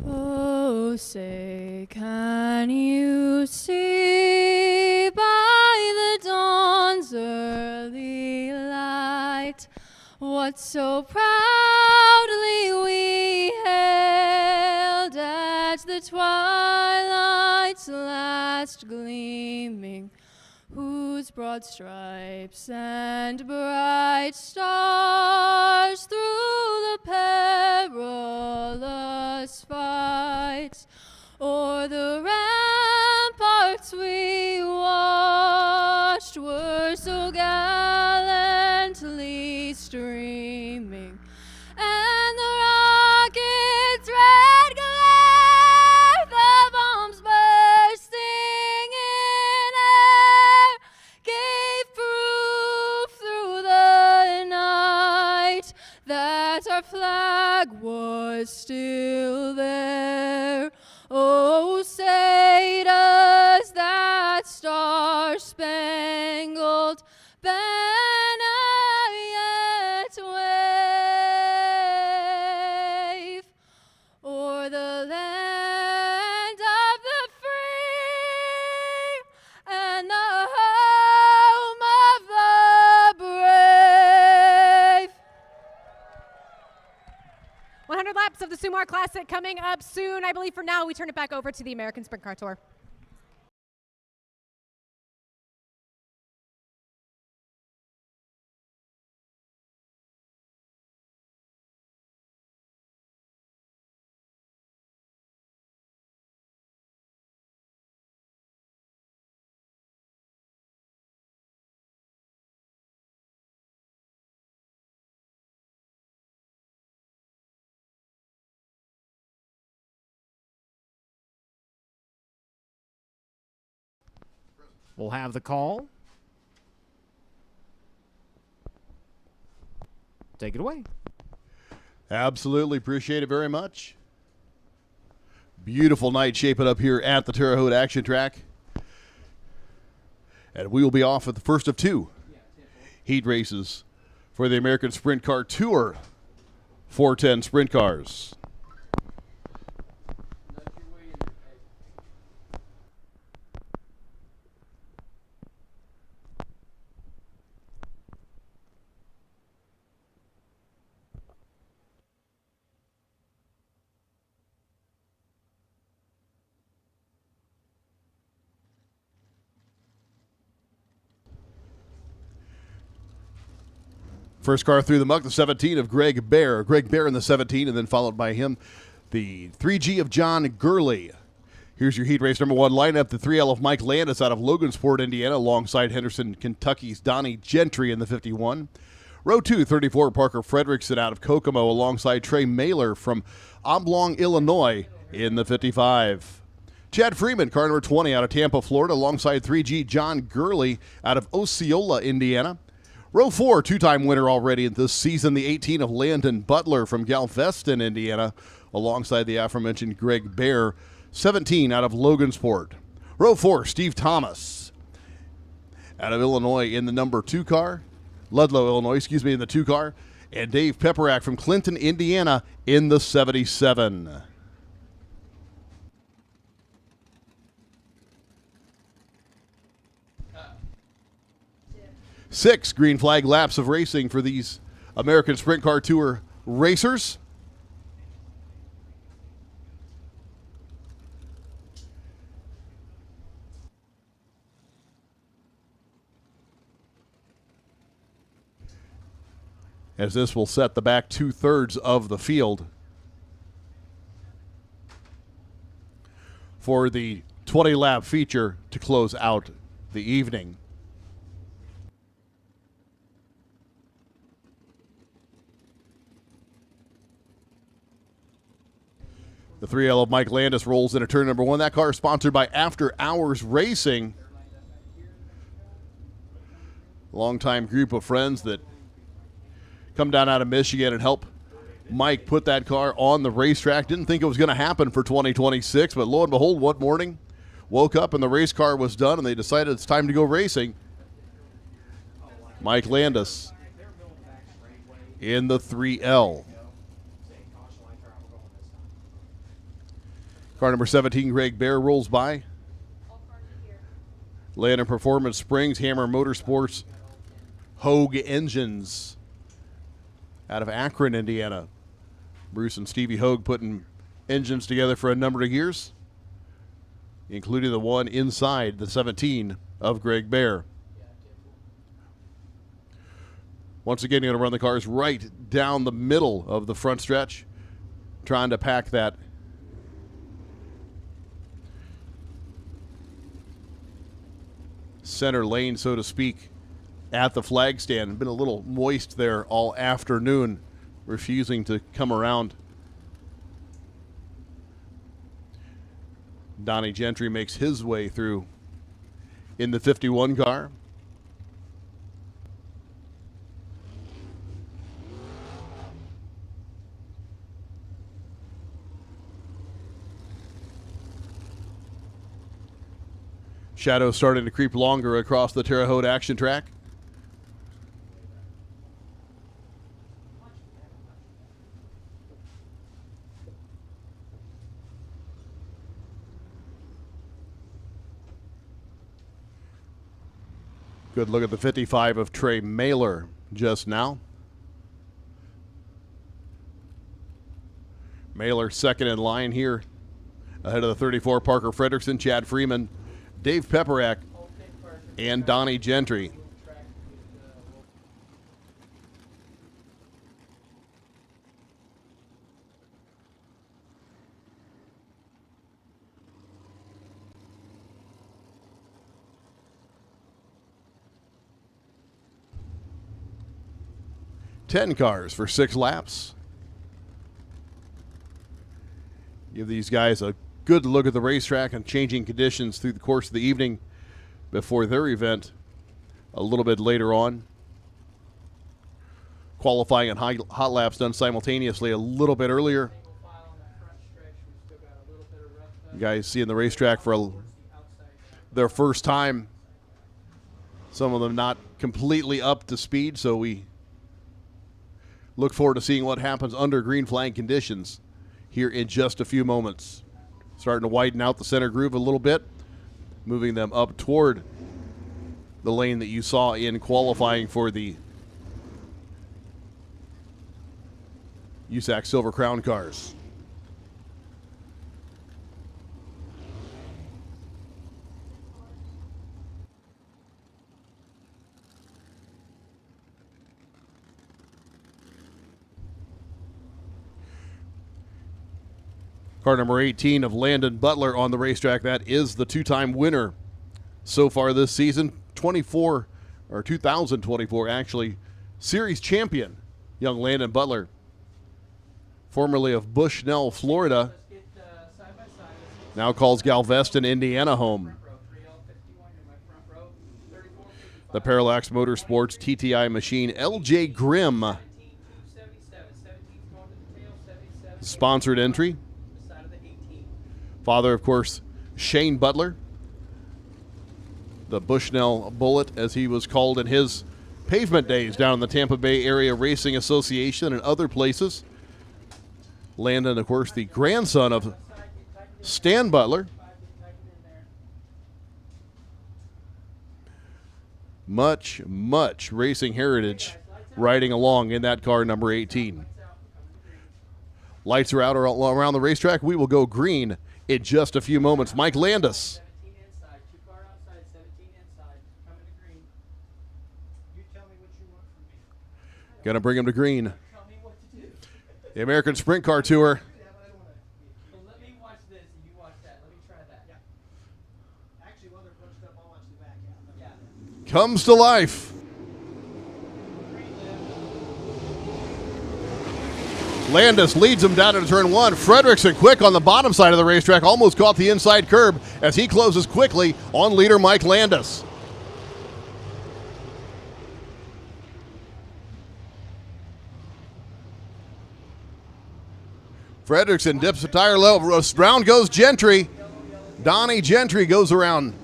Oh, say, can you see by the dawn's early light what so proudly we hailed at the twilight's last gleaming, whose broad stripes and bright stars through the perilous fight o'er the ramparts we watched were so gallantly streaming, and the rocket's red glare, the bombs bursting in air, gave proof through the night that our flag was still there. Oh, say does that star-spangled banner yet wave o'er the land of the free and the home of the brave. 100 laps of the Sumar Classic coming up soon. I believe for now we turn it back over to the American Sprint Car Tour. will have the call. Take it away. Absolutely. Appreciate it very much. Beautiful night shaping up here at the Terre Haute Action Track. And we will be off at the first of two heat races for the American Sprint Car Tour 410 Sprint Cars. First car through the muck, the 17 of Greg Bear. Greg Bear in the 17, and then followed by him, the 3G of John Gurley. Here's your heat race number one lineup. The 3L of Mike Landis out of Logansport, Indiana, alongside Henderson, Kentucky's Donnie Gentry in the 51. Row 2, 34, Parker Fredrickson out of Kokomo, alongside Trey Mailer from Oblong, Illinois in the 55. Chad Freeman, car number 20 out of Tampa, Florida, alongside 3G John Gurley out of Osceola, Indiana. Row 4, two-time winner already this season, the 18 of Landon Butler from Galveston, Indiana, alongside the aforementioned Greg Bear, 17 out of Logansport. Row 4, Steve Thomas out of Illinois in the number 2 car. Ludlow, Illinois, in the 2 car. And Dave Pepperack from Clinton, Indiana in the 77. 6 green flag laps of racing for these American Sprint Car Tour racers. As this will set the back 2/3 of the field for the 20-lap feature to close out the evening. The 3L of Mike Landis rolls into turn number 1. That car is sponsored by After Hours Racing. Longtime group of friends that come down out of Michigan and help Mike put that car on the racetrack. Didn't think it was going to happen for 2026, but lo and behold, one morning, woke up and the race car was done and they decided it's time to go racing. Mike Landis in the 3L. Car number 17, Greg Bear, rolls by. Landon Performance Springs, Hammer Motorsports, Hogue Engines out of Akron, Indiana. Bruce and Stevie Hogue putting engines together for a number of years, including the one inside the 17 of Greg Bear. Once again, you're going to run the cars right down the middle of the front stretch, trying to pack that center lane, so to speak, at the flag stand. Been a little moist there all afternoon, refusing to come around. Donnie Gentry makes his way through in the 51 car. Shadows starting to creep longer across the Terre Haute action track. Good look at the 55 of Trey Mailer just now. Mailer second in line here, ahead of the 34 Parker Fredrickson, Chad Freeman, Dave Pepperack, and Donnie Gentry. Ten cars for 6 laps. Give these guys a good look at the racetrack and changing conditions through the course of the evening. before their event a little bit later on. Qualifying and hot laps done simultaneously a little bit earlier. You guys seeing the racetrack for their first time. Some of them not completely up to speed, so we look forward to seeing what happens under green flag conditions here in just a few moments. Starting to widen out the center groove a little bit, moving them up toward the lane that you saw in qualifying for the USAC Silver Crown cars. Car number 18 of Landon Butler on the racetrack. That is the two-time winner so far this season. 2024 actually, series champion, young Landon Butler, formerly of Bushnell, Florida, now calls Galveston, Indiana home. The Parallax Motorsports TTI machine, LJ Grimm, sponsored entry. Father, of course, Shane Butler, the Bushnell Bullet, as he was called in his pavement days down in the Tampa Bay Area Racing Association and other places. Landon, of course, the grandson of Stan Butler. Much racing heritage riding along in that car number 18. Lights are out around the racetrack. We will go green in just a few moments. Mike Landis. Going to bring him to green. The American Sprint Car Tour. Let me watch this and you watch that. Let me try that. Yeah. Actually, while they're punched up, I'll watch the back. Yeah. Comes to life. Landis leads him down into turn one. Fredrickson quick on the bottom side of the racetrack, almost caught the inside curb as he closes quickly on leader Mike Landis. Fredrickson dips the tire low. Round goes Gentry. Donnie Gentry goes around.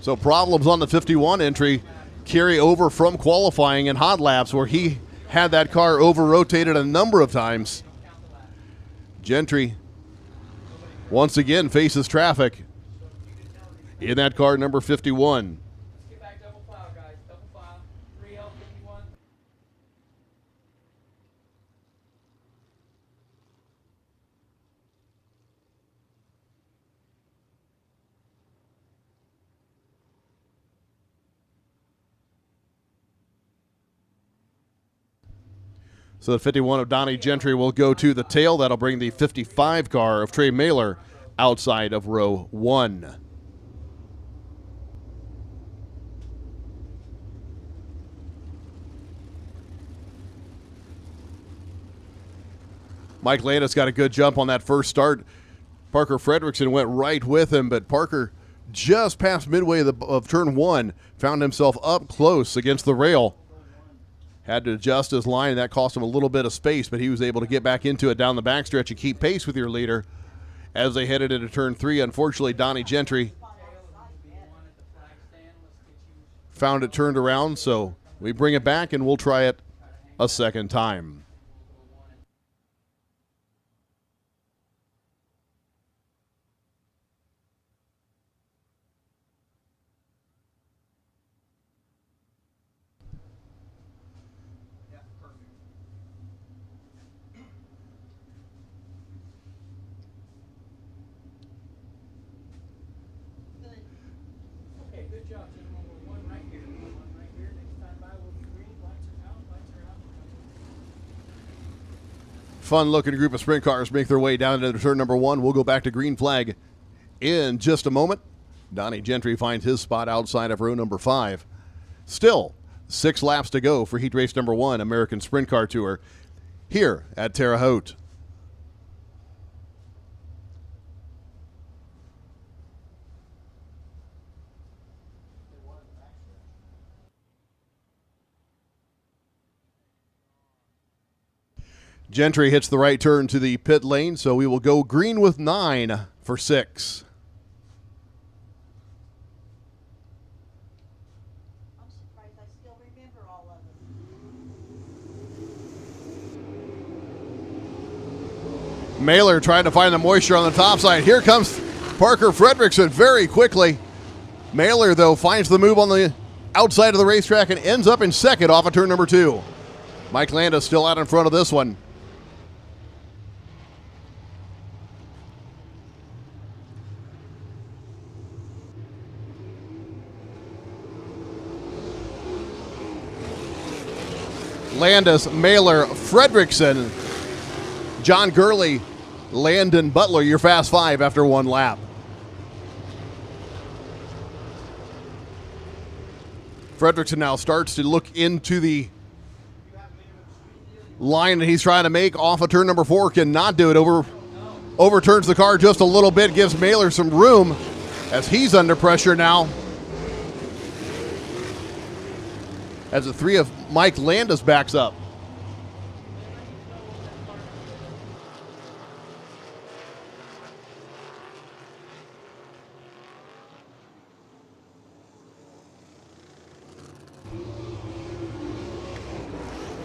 So problems on the 51 entry carry over from qualifying and hot laps where he had that car over-rotated a number of times. Gentry once again faces traffic in that car number 51. So the 51 of Donnie Gentry will go to the tail. That'll bring the 55 car of Trey Mailer outside of row one. Mike Landis got a good jump on that first start. Parker Fredrickson went right with him, but Parker just past midway of turn one found himself up close against the rail. Had to adjust his line, and that cost him a little bit of space, but he was able to get back into it down the backstretch and keep pace with your leader as they headed into turn three. Unfortunately, Donnie Gentry found it turned around, so we bring it back and we'll try it a second time. Fun-looking group of sprint cars make their way down into turn number one. We'll go back to green flag in just a moment. Donnie Gentry finds his spot outside of row number 5. Still 6 laps to go for heat race number 1, American Sprint Car Tour, here at Terre Haute. Gentry hits the right turn to the pit lane, so we will go green with 9 for 6. Mailer trying to find the moisture on the top side. Here comes Parker Fredrickson very quickly. Mailer, though, finds the move on the outside of the racetrack and ends up in second off of turn number 2. Mike Landa still out in front of this one. Landis, Mailer, Fredrickson, John Gurley, Landon Butler, your fast 5 after 1 lap. Fredrickson now starts to look into the line that he's trying to make off of turn number 4. Cannot do it. Overturns the car just a little bit, gives Mailer some room as he's under pressure now. As the 3 of Mike Landis backs up.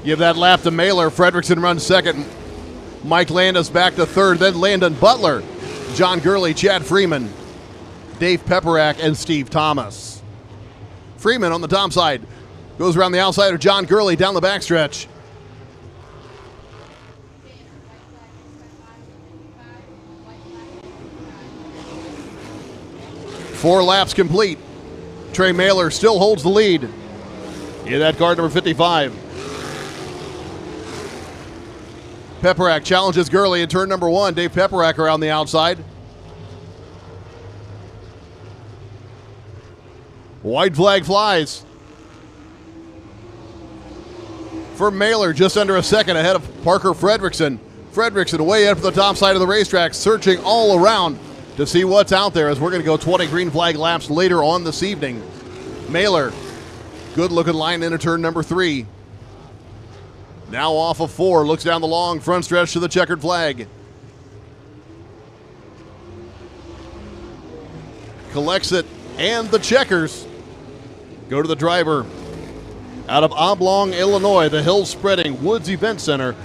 Give that lap to Mailer. Fredrickson runs second. Mike Landis back to third. Then Landon Butler, John Gurley, Chad Freeman, Dave Pepperack, and Steve Thomas. Freeman on the top side. Goes around the outside of John Gurley down the backstretch. Four laps complete. Trey Mailer still holds the lead in that car number 55. Pepperack challenges Gurley in turn number 1. Dave Pepperack around the outside. White flag flies. For Mailer, just under a second ahead of Parker Fredrickson. Fredrickson way up to the top side of the racetrack, searching all around to see what's out there as we're going to go 20 green flag laps later on this evening. Mailer, good looking line into turn number 3. Now off of 4, looks down the long front stretch to the checkered flag. Collects it, and the checkers go to the driver. Out of Oblong, Illinois, the Hills Spreading Woods Event Center,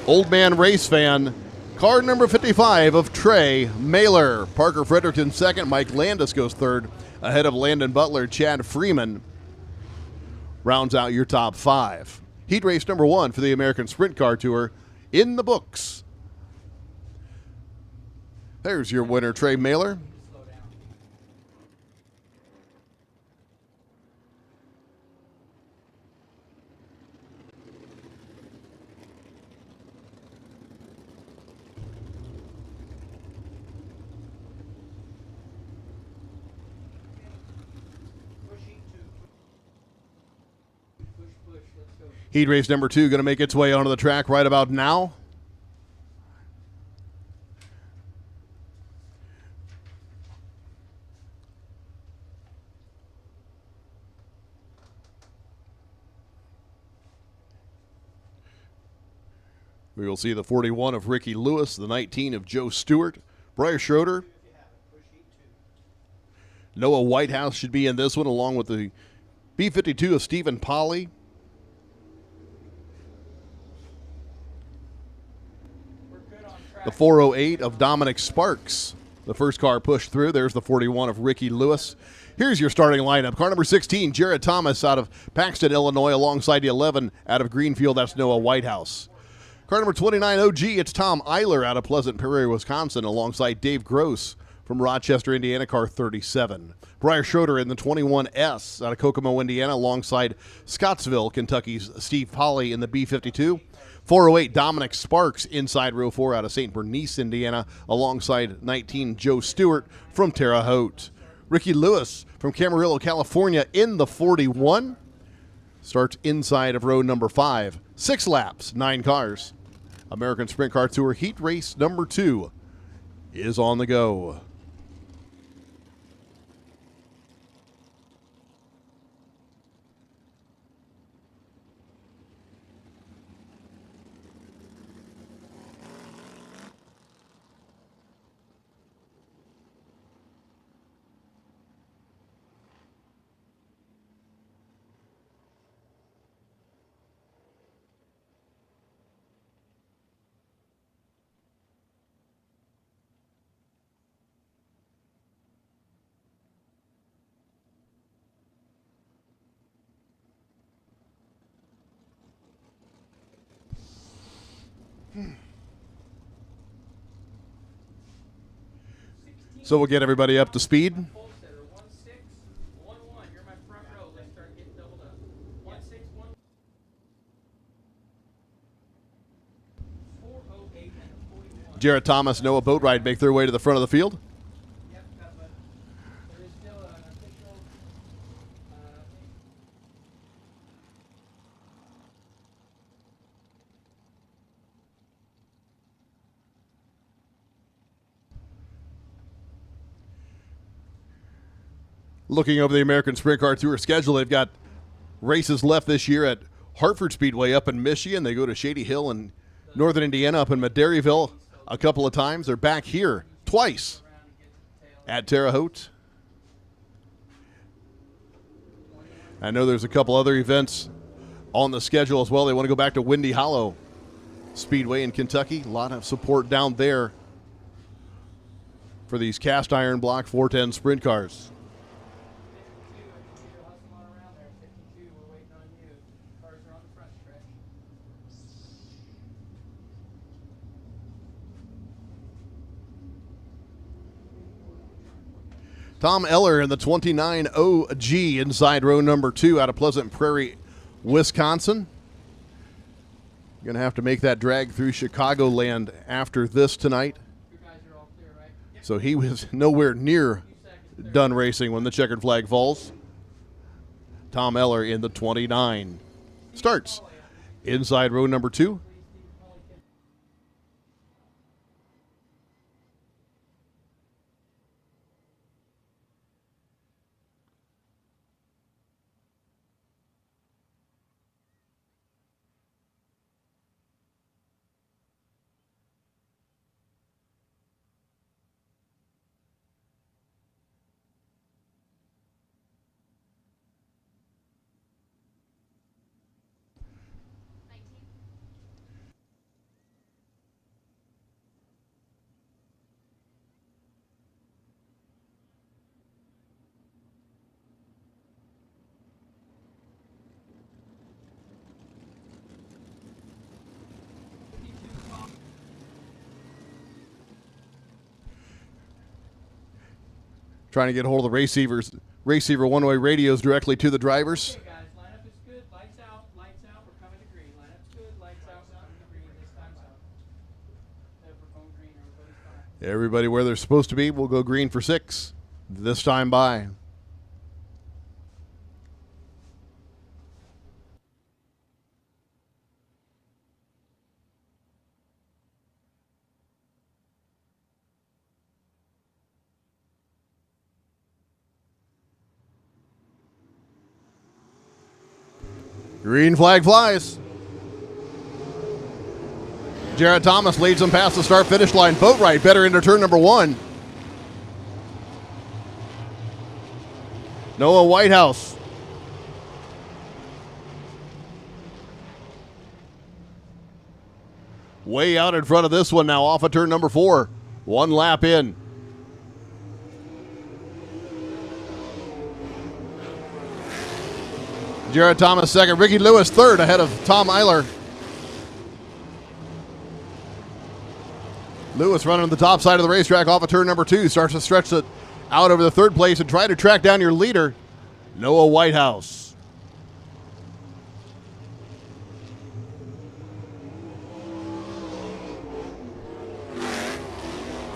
Old Man Race Fan, car number 55 of Trey Mailer. Parker Fredrickson second, Mike Landis goes third, ahead of Landon Butler. Chad Freeman rounds out your top 5. Heat race number 1 for the American Sprint Car Tour in the books. There's your winner, Trey Mailer. Heat race number 2 going to make its way onto the track right about now. We will see the 41 of Ricky Lewis, the 19 of Joe Stewart, Briar Schroeder. Noah Whitehouse should be in this one, along with the B52 of Stephen Polly. The 408 of Dominic Sparks. The first car pushed through. There's the 41 of Ricky Lewis. Here's your starting lineup. Car number 16, Jared Thomas out of Paxton, Illinois, alongside the 11 out of Greenfield. That's Noah Whitehouse. Car number 29, OG, it's Tom Eiler out of Pleasant Prairie, Wisconsin, alongside Dave Gross from Rochester, Indiana, car 37. Briar Schroeder in the 21S out of Kokomo, Indiana, alongside Scottsville, Kentucky's Steve Polly in the B52. 408, Dominic Sparks inside row 4 out of St. Bernice, Indiana, alongside 19, Joe Stewart from Terre Haute. Ricky Lewis from Camarillo, California in the 41. Starts inside of row number 5. 6 laps, 9 cars. American Sprint Car Tour Heat Race number 2 is on the go. So we'll get everybody up to speed. Jarrett Thomas, Noah Boatride make their way to the front of the field. Looking over the American Sprint Car Tour schedule, they've got races left this year at Hartford Speedway up in Michigan. They go to Shady Hill in Northern Indiana, up in Madairyville a couple of times. They're back here twice at Terre, Haute. I know there's a couple other events on the schedule as well. They want to go back to Windy Hollow Speedway in Kentucky. A lot of support down there for these cast iron block 410 sprint cars. Tom Eller in the 29 OG inside row number 2 out of Pleasant Prairie, Wisconsin. Going to have to make that drag through Chicagoland after this tonight. So he was nowhere near done racing when the checkered flag falls. Tom Eller in the 29 starts inside row number 2. Trying to get a hold of the receiver one-way radios directly to the drivers. Okay, guys, lineup is good. Lights out, we're coming to green. Lineup's good, lights out, we're coming to green. This time's out. If we're going green, everybody's fine. Everybody where they're supposed to be will go green for 6 this time by. Green flag flies. Jarrett Thomas leads them past the start-finish line. Boatride better into turn number 1. Noah Whitehouse. Way out in front of this one now, off of turn number 4. 1 lap in. Jarrett Thomas second. Ricky Lewis third ahead of Tom Eiler. Lewis running on the top side of the racetrack off of turn number 2. Starts to stretch it out over the third place and try to track down your leader, Noah Whitehouse.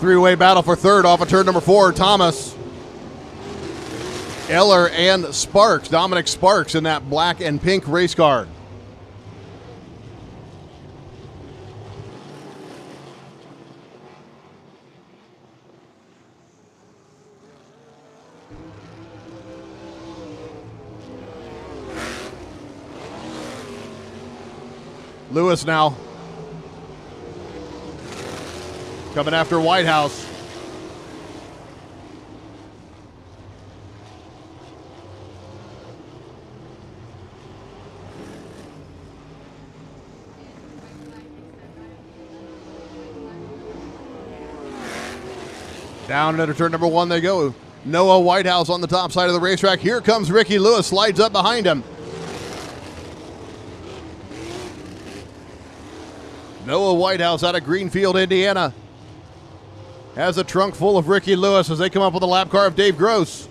Three-way battle for third off of turn number 4. Thomas, Eller, and Sparks. Dominic Sparks in that black and pink race car. Lewis now coming after Whitehouse. Down into turn number 1 they go. Noah Whitehouse on the top side of the racetrack. Here comes Ricky Lewis, slides up behind him. Noah Whitehouse out of Greenfield, Indiana, has a trunk full of Ricky Lewis as they come up with a lap car of Dave Gross.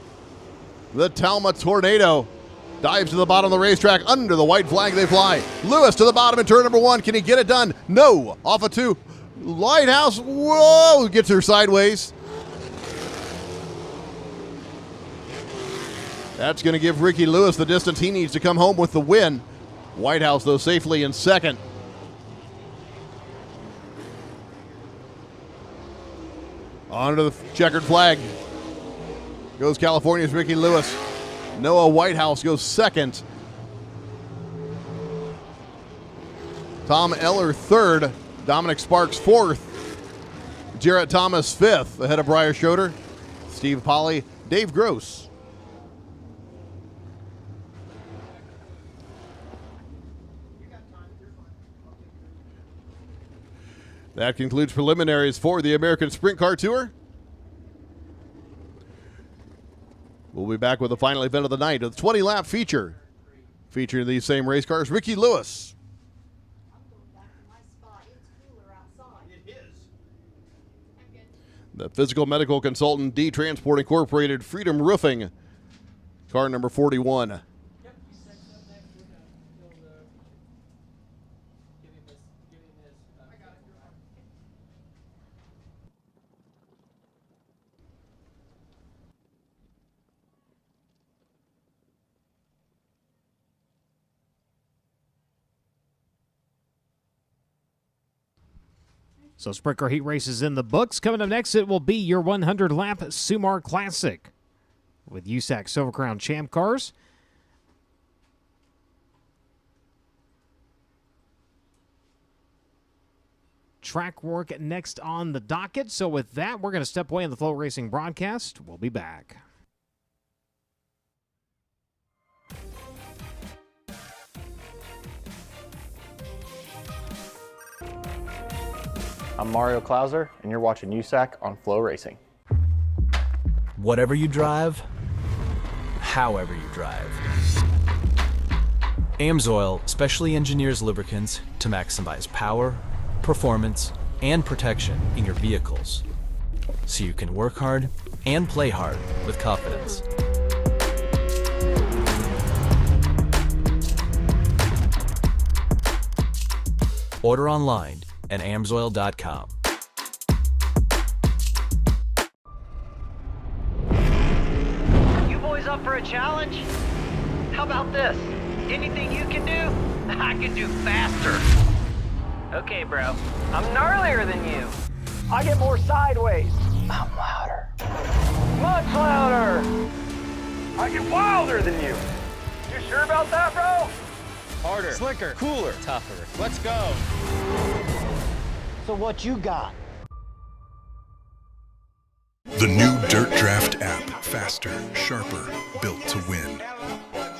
The Talma Tornado dives to the bottom of the racetrack. Under the white flag they fly. Lewis to the bottom in turn number 1. Can he get it done? No. Off of 2. Lighthouse, whoa, gets her sideways. That's going to give Ricky Lewis the distance he needs to come home with the win. Whitehouse, though, safely in second. Onto the checkered flag goes California's Ricky Lewis. Noah Whitehouse goes second. Tom Eller third. Dominic Sparks fourth. Jarrett Thomas fifth, ahead of Briar Schroeder, Steve Polly, Dave Gross. That concludes preliminaries for the American Sprint Car Tour. We'll be back with the final event of the night, a 20-lap feature featuring these same race cars. Ricky Lewis. The physical medical consultant, D Transport Incorporated, Freedom Roofing, car number 41. So Sprint Car Heat Race is in the books. Coming up next, it will be your 100-lap Sumar Classic with USAC Silver Crown Champ cars. Track work next on the docket. So with that, we're going to step away in the FloRacing broadcast. We'll be back. I'm Mario Klauser, and you're watching USAC on FloRacing. Whatever you drive, however you drive. AMSOIL specially engineers lubricants to maximize power, performance, and protection in your vehicles, so you can work hard and play hard with confidence. Order online at amsoil.com. You boys up for a challenge? How about this? Anything you can do, I can do faster. Okay, bro. I'm gnarlier than you. I get more sideways. I'm louder. Much louder. I get wilder than you. You sure about that, bro? Harder. Slicker. Cooler. Tougher. Let's go. So what you got? The new Dirt Draft app. Faster, sharper, built to win.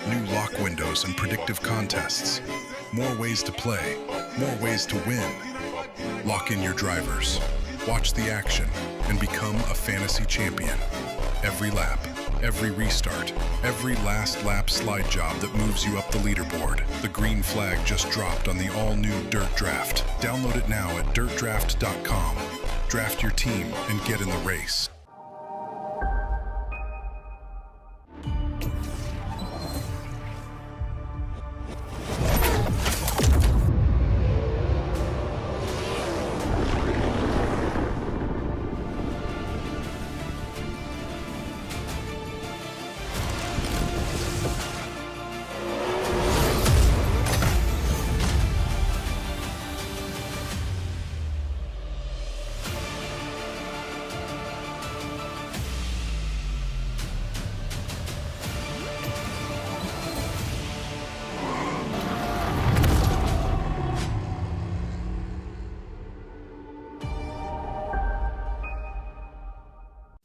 New lock windows and predictive contests. More ways to play, more ways to win. Lock in your drivers, watch the action, and become a fantasy champion. Every lap, every restart, every last lap slide job that moves you up the leaderboard. The green flag just dropped on the all-new Dirt Draft. Download it now at dirtdraft.com. Draft your team and get in the race.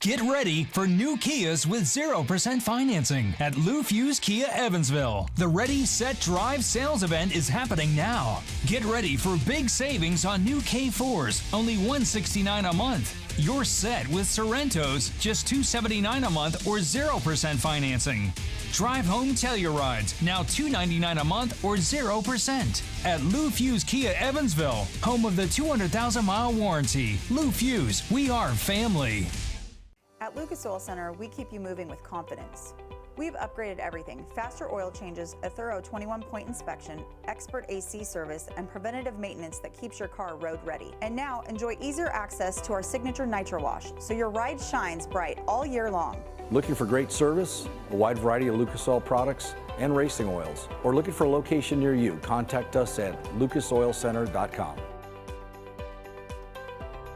Get ready for new Kias with 0% financing at Lou Fuse Kia Evansville. The Ready, Set, Drive sales event is happening now. Get ready for big savings on new K4s, only $169 a month. You're set with Sorrentos, just $279 a month or 0% financing. Drive home Tellurides, now $299 a month or 0%. At Lou Fuse Kia Evansville, home of the 200,000-mile warranty. Lou Fuse, we are family. At Lucas Oil Center, we keep you moving with confidence. We've upgraded everything: faster oil changes, a thorough 21-point inspection, expert AC service, and preventative maintenance that keeps your car road ready. And now enjoy easier access to our signature Nitro Wash, so your ride shines bright all year long. Looking for great service, a wide variety of Lucas Oil products, and racing oils, or looking for a location near you, contact us at lucasoilcenter.com.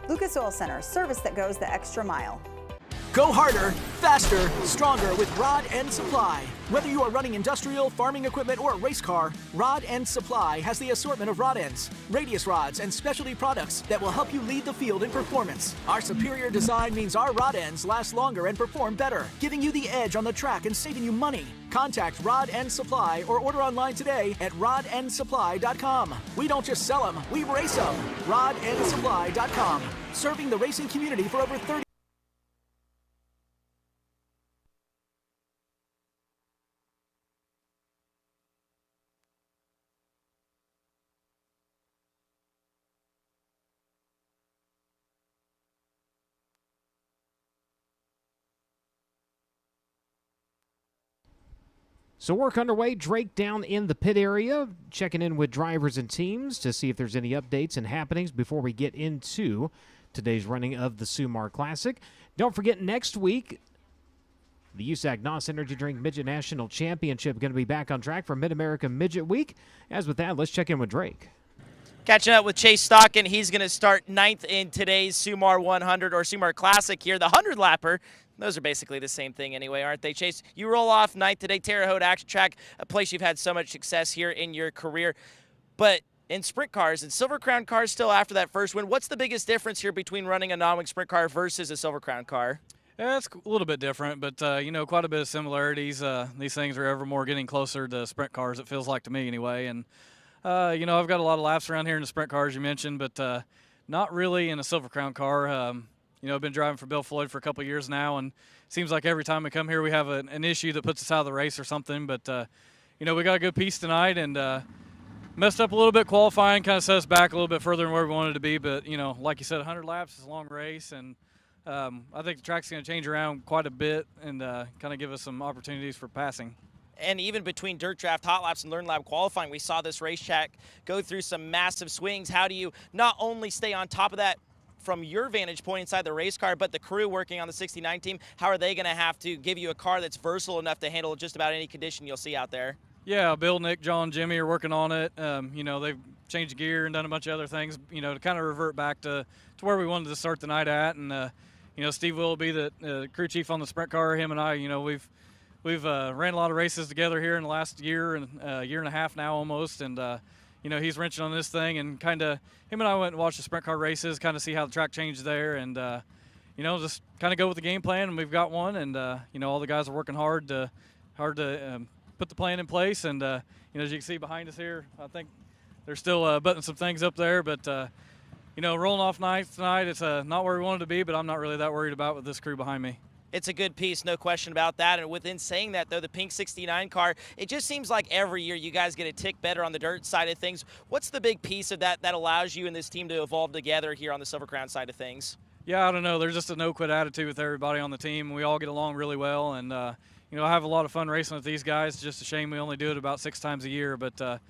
Lucas Oil Center, service that goes the extra mile. Go harder, faster, stronger with Rod End Supply. Whether you are running industrial, farming equipment, or a race car, Rod End Supply has the assortment of rod ends, radius rods, and specialty products that will help you lead the field in performance. Our superior design means our rod ends last longer and perform better, giving you the edge on the track and saving you money. Contact Rod End Supply or order online today at rodendsupply.com. We don't just sell them, we race them. rodendsupply.com. Serving the racing community for over 30. So work underway. Drake down in the pit area, checking in with drivers and teams to see if there's any updates and happenings before we get into today's running of the Sumar Classic. Don't forget, next week, the USAC NOS Energy Drink Midget National Championship going to be back on track for Mid-America Midget Week. As with that, let's check in with Drake. Catching up with Chase Stockton. He's going to start 9th in today's Sumar 100 or Sumar Classic here. The 100-lapper. Those are basically the same thing anyway, aren't they, Chase? You roll off 9th today, Terre Haute Action Track, a place you've had so much success here in your career. But in sprint cars and Silver Crown cars still after that first win, what's the biggest difference here between running a non-wing sprint car versus a Silver Crown car? Yeah, it's a little bit different, but, you know, quite a bit of similarities. These things are ever more getting closer to sprint cars, it feels like to me anyway. And, you know, I've got a lot of laps around here in the sprint cars you mentioned, but not really in a Silver Crown car. You know, I've been driving for Bill Floyd for a couple of years now, and it seems like every time we come here we have an issue that puts us out of the race or something. But, you know, we got a good piece tonight and messed up a little bit qualifying, kind of set us back a little bit further than where we wanted to be. But, you know, like you said, 100 laps is a long race, and I think the track's going to change around quite a bit and kind of give us some opportunities for passing. And even between dirt draft, hot laps, and learn lab qualifying, we saw this racetrack go through some massive swings. How do you not only stay on top of that from your vantage point inside the race car, but the crew working on the 69 team, how are they going to have to give you a car that's versatile enough to handle just about any condition you'll see out there? Yeah, Bill, Nick, John, Jimmy are working on it. You know, they've changed gear and done a bunch of other things, you know, to kind of revert back to where we wanted to start the night at. And, you know, Steve Willoughby, the crew chief on the sprint car, him and I, you know, we've ran a lot of races together here in the last year and a half now almost. And, you know, he's wrenching on this thing, and kind of him and I went and watched the sprint car races, kind of see how the track changed there, and you know, just kind of go with the game plan, and we've got one, and you know, all the guys are working hard to put the plan in place, and you know, as you can see behind us here, I think they're still buttoning some things up there, but you know, rolling off tonight, it's not where we wanted to be, but I'm not really that worried about with this crew behind me. It's a good piece, no question about that. And within saying that, though, the pink 69 car, it just seems like every year you guys get a tick better on the dirt side of things. What's the big piece of that allows you and this team to evolve together here on the Silver Crown side of things? Yeah, I don't know. There's just a no-quit attitude with everybody on the team. We all get along really well, and you know, I have a lot of fun racing with these guys. It's just a shame we only do it about 6 times a year. But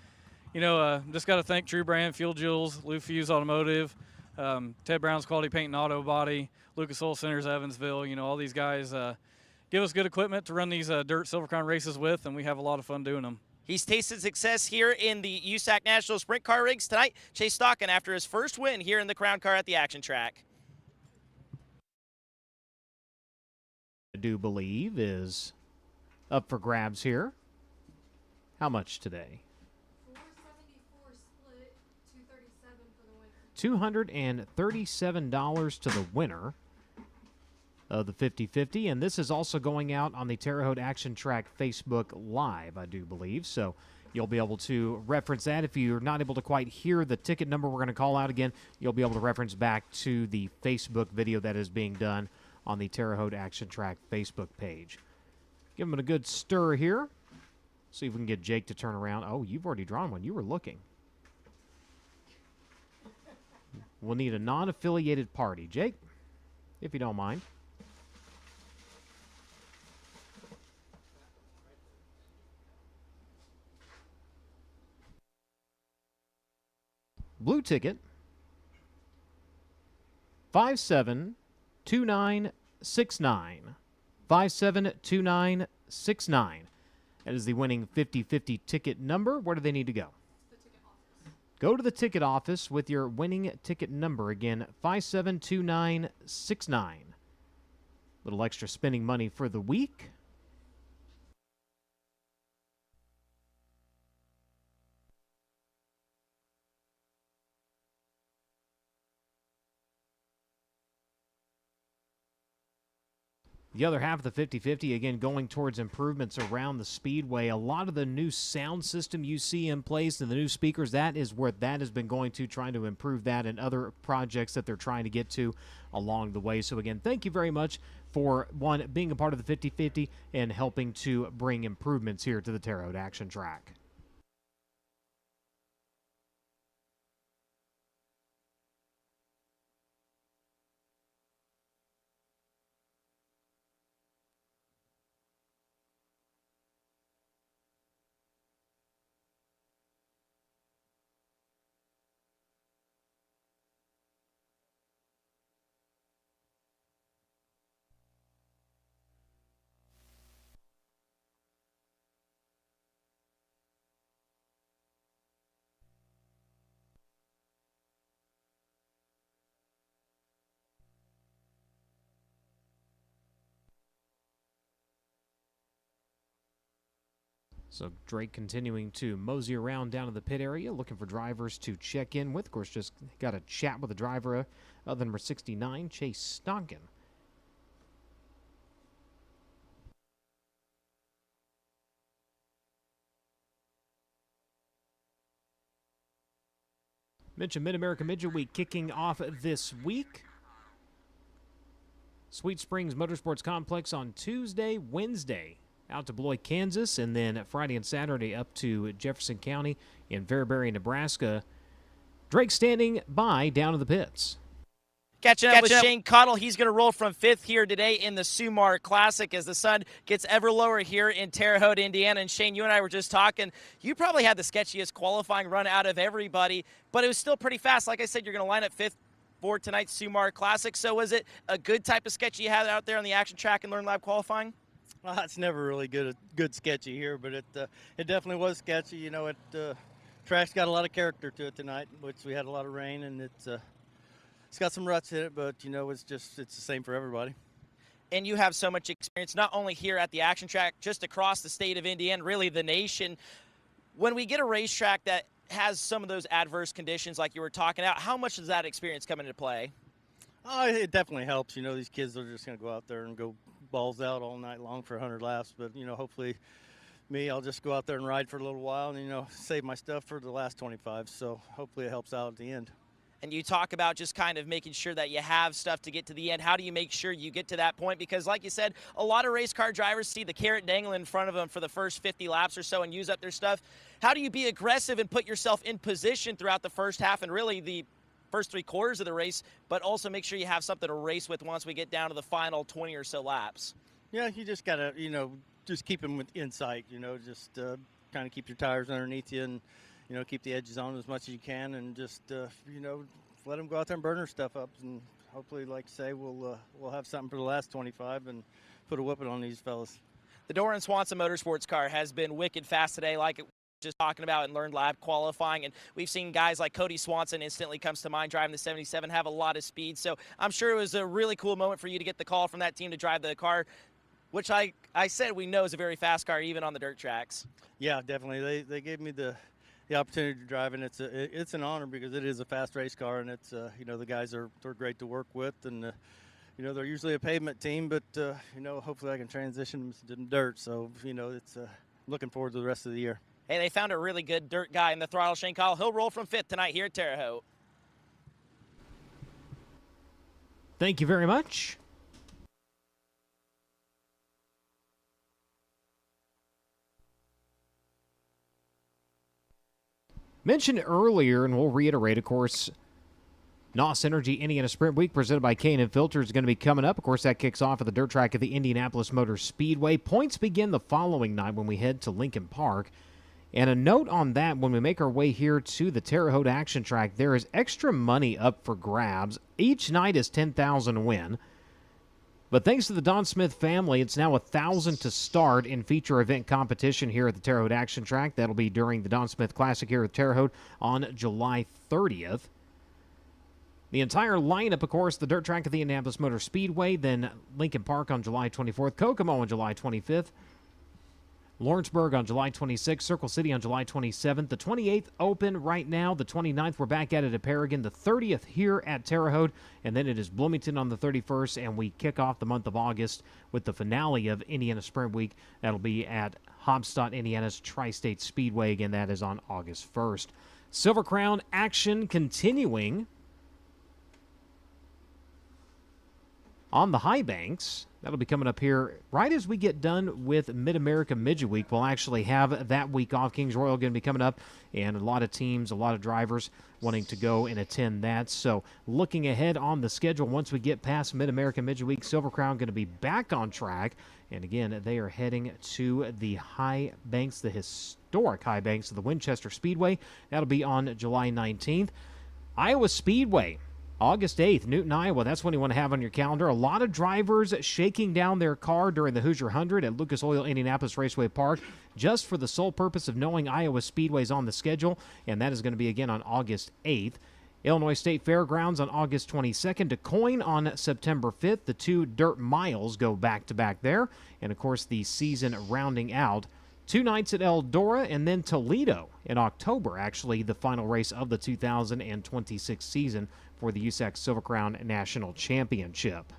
you know, just got to thank True Brand, Fuel Jewels, Lou Fuse Automotive, Ted Brown's Quality Paint and Auto Body, Lucas Oil Centers, Evansville. You know, all these guys give us good equipment to run these dirt Silver Crown races with, and we have a lot of fun doing them. He's tasted success here in the USAC National Sprint Car Rigs tonight. Chase Stockton after his first win here in the Crown Car at the Action Track. I do believe is up for grabs here. How much today? $237 to the winner of the 50-50, and this is also going out on the Terre Haute Action Track Facebook Live, I do believe, so you'll be able to reference that. If you're not able to quite hear the ticket number we're going to call out again, you'll be able to reference back to the Facebook video that is being done on the Terre Haute Action Track Facebook page. Give him a good stir here. See if we can get Jake to turn around. Oh, you've already drawn one. You were looking. We'll need a non-affiliated party. Jake, if you don't mind. Blue ticket. 572969. 572969. That is the winning 50/50 ticket number. Where do they need to go? Go to the ticket office with your winning ticket number. Again, 572969. Little extra spending money for the week. The other half of the 50/50, again, going towards improvements around the speedway. A lot of the new sound system you see in place and the new speakers, that is where that has been going to, trying to improve that and other projects that they're trying to get to along the way. So, again, thank you very much for, one, being a part of the 50/50 and helping to bring improvements here to the Terre Haute Action Track. So Drake continuing to mosey around down to the pit area, looking for drivers to check in with. Of course, just got a chat with the driver of the number 69, Chase Stonkin. Mentioned Mid-America Midget Week kicking off this week. Sweet Springs Motorsports Complex on Tuesday, Wednesday, out to Beloit, Kansas, and then Friday and Saturday up to Jefferson County in Fairbury, Nebraska. Drake standing by down to the pits. Catching up with Shane Cottle. He's going to roll from 5th here today in the Sumar Classic as the sun gets ever lower here in Terre Haute, Indiana. And Shane, you and I were just talking. You probably had the sketchiest qualifying run out of everybody, but it was still pretty fast. Like I said, you're going to line up 5th for tonight's Sumar Classic. So was it a good type of sketch you had out there on the action track and Learn Lab qualifying? Well, it's never really good sketchy here, but it definitely was sketchy. You know, track's got a lot of character to it tonight, which we had a lot of rain, and it's got some ruts in it, but you know, it's the same for everybody. And you have so much experience, not only here at the action track, just across the state of Indiana, really the nation. When we get a racetrack that has some of those adverse conditions like you were talking about, how much does that experience come into play? Oh, it definitely helps. You know, these kids are just going to go out there and go balls out all night long for 100 laps. But, you know, hopefully I'll just go out there and ride for a little while and, you know, save my stuff for the last 25. So hopefully it helps out at the end. And you talk about just kind of making sure that you have stuff to get to the end. How do you make sure you get to that point? Because like you said, a lot of race car drivers see the carrot dangling in front of them for the first 50 laps or so and use up their stuff. How do you be aggressive and put yourself in position throughout the first half and really the first 3/4 of the race, but also make sure you have something to race with once we get down to the final 20 or so laps? Yeah, you just got to, you know, just keep them in sight, you know, just kind of keep your tires underneath you and, you know, keep the edges on as much as you can and just, you know, let them go out there and burn their stuff up. And hopefully, like I say, we'll have something for the last 25 and put a whooping on these fellas. The Doran Swanson Motorsports car has been wicked fast today, like it just talking about in Learned Lab qualifying, and we've seen guys like Cody Swanson instantly comes to mind driving the 77, have a lot of speed. So I'm sure it was a really cool moment for you to get the call from that team to drive the car, which I said we know is a very fast car even on the dirt tracks. Yeah, definitely. They gave me the opportunity to drive, and it's an honor because it is a fast race car, and it's you know, the guys they're great to work with, and you know, they're usually a pavement team, but you know, hopefully I can transition them to dirt. So you know, it's looking forward to the rest of the year. Hey, they found a really good dirt guy in the throttle, Shane Cottle. He'll roll from 5th tonight here at Terre Haute. Thank you very much. Mentioned earlier, and we'll reiterate, of course, NOS Energy Indiana Sprint Week presented by K&N Filters is going to be coming up. Of course, that kicks off at the dirt track at the Indianapolis Motor Speedway. Points begin the following night when we head to Lincoln Park. And a note on that, when we make our way here to the Terre Haute Action Track, there is extra money up for grabs. Each night is $10,000 win. But thanks to the Don Smith family, it's now $1,000 to start in feature event competition here at the Terre Haute Action Track. That'll be during the Don Smith Classic here at Terre Haute on July 30th. The entire lineup, of course, the dirt track at the Indianapolis Motor Speedway, then Lincoln Park on July 24th, Kokomo on July 25th, Lawrenceburg on July 26th, Circle City on July 27th, the 28th open right now, the 29th we're back at it at Paragon, the 30th here at Terre Haute, and then it is Bloomington on the 31st, and we kick off the month of August with the finale of Indiana Sprint Week. That'll be at Hobstadt, Indiana's Tri-State Speedway. Again, that is on August 1st. Silver Crown action continuing on the high banks. That'll be coming up here right as we get done with Mid-America Midget Week. We'll actually have that week off. Kings Royal going to be coming up, and a lot of teams, a lot of drivers wanting to go and attend that. So looking ahead on the schedule, once we get past Mid-America Midget Week, Silver Crown going to be back on track. And again, they are heading to the high banks, the historic high banks of the Winchester Speedway. That'll be on July 19th. Iowa Speedway, August 8th, Newton, Iowa. That's when you want to have on your calendar. A lot of drivers shaking down their car during the Hoosier 100 at Lucas Oil Indianapolis Raceway Park just for the sole purpose of knowing Iowa Speedway's on the schedule, and that is going to be again on August 8th. Illinois State Fairgrounds on August 22nd. Du Quoin on September 5th. The two dirt miles go back-to-back there. And, of course, the season rounding out 2 nights at Eldora, and then Toledo in October, actually the final race of the 2026 season for the USAC Silver Crown National Championship.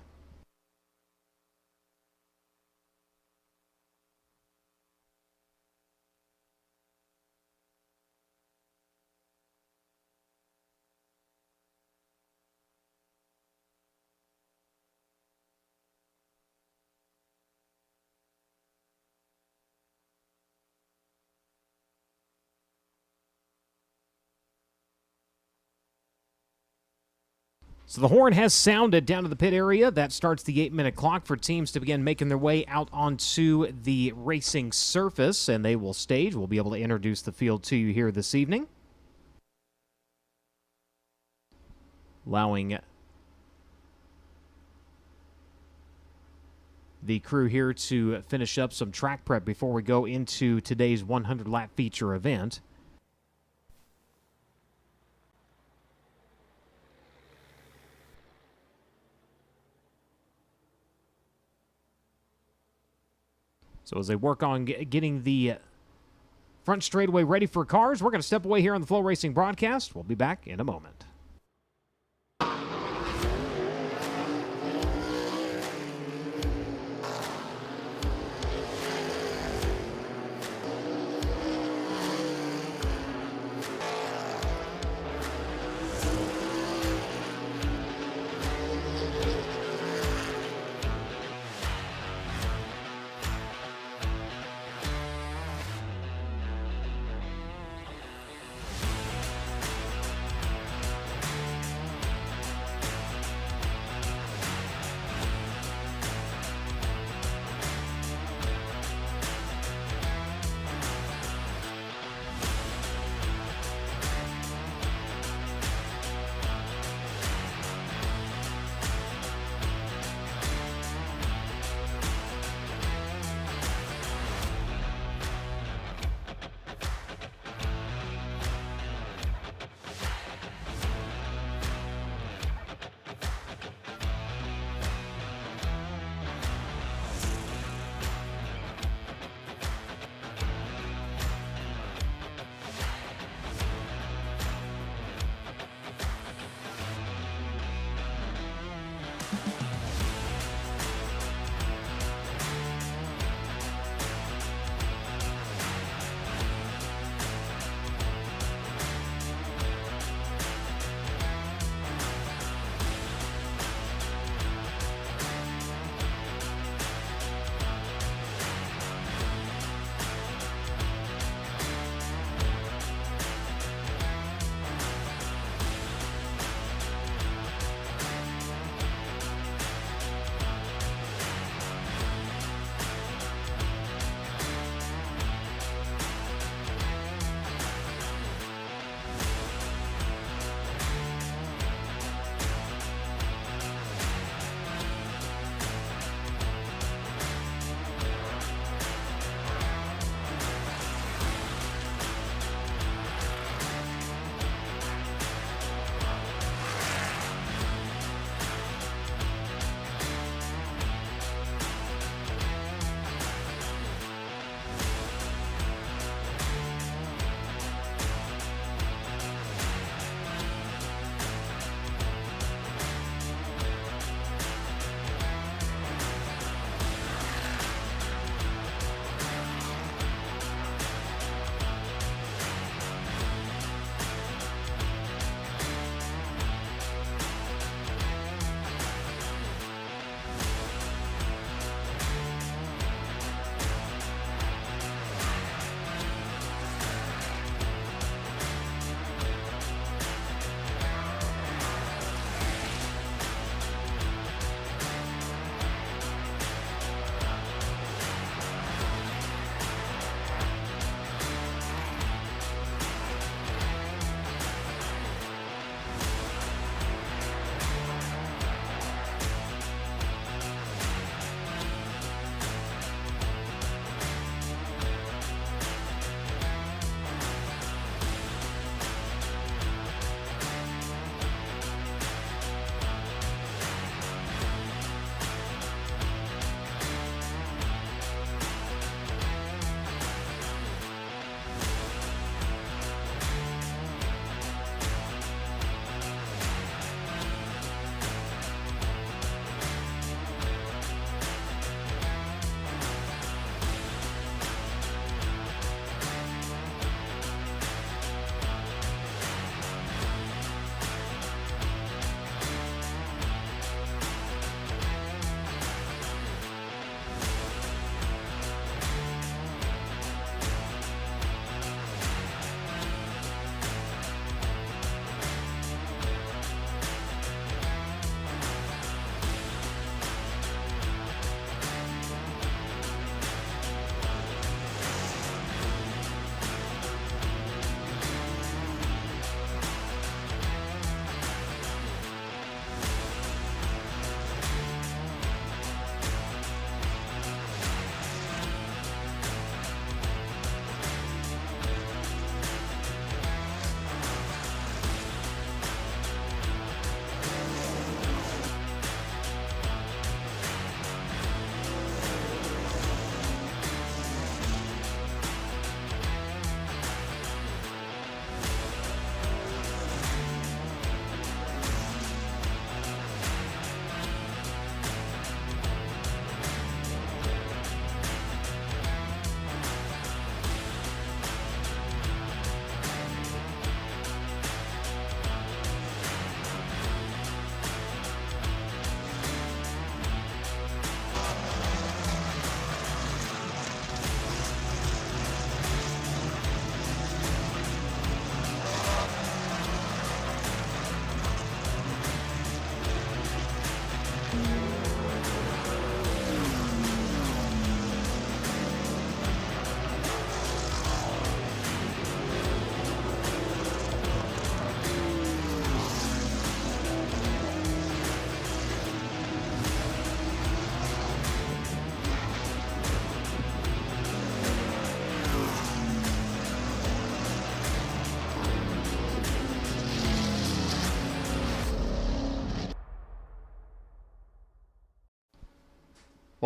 So the horn has sounded down to the pit area. That starts the 8-minute clock for teams to begin making their way out onto the racing surface, and they will stage. We'll be able to introduce the field to you here this evening, allowing the crew here to finish up some track prep before we go into today's 100-lap feature event. So as they work on getting the front straightaway ready for cars, we're going to step away here on the FloRacing broadcast. We'll be back in a moment.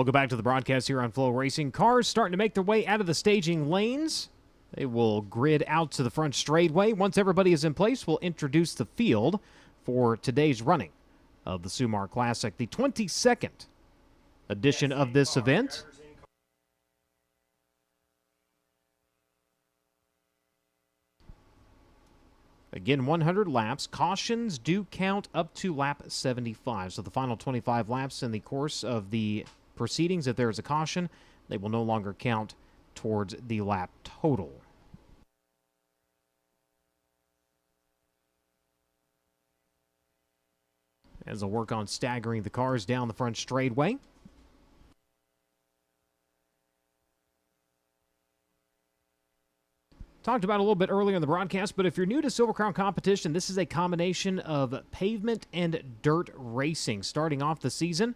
Welcome back to the broadcast here on FloRacing. Cars starting to make their way out of the staging lanes. They will grid out to the front straightaway. Once everybody is in place, we'll introduce the field for today's running of the Sumar Classic, the 22nd edition of this event. Again, 100 laps. Cautions do count up to lap 75. So the final 25 laps in the course of the proceedings, if there is a caution, they will no longer count towards the lap total. As they'll work on staggering the cars down the front straightaway. Talked about it a little bit earlier in the broadcast, but if you're new to Silver Crown competition, this is a combination of pavement and dirt racing. Starting off the season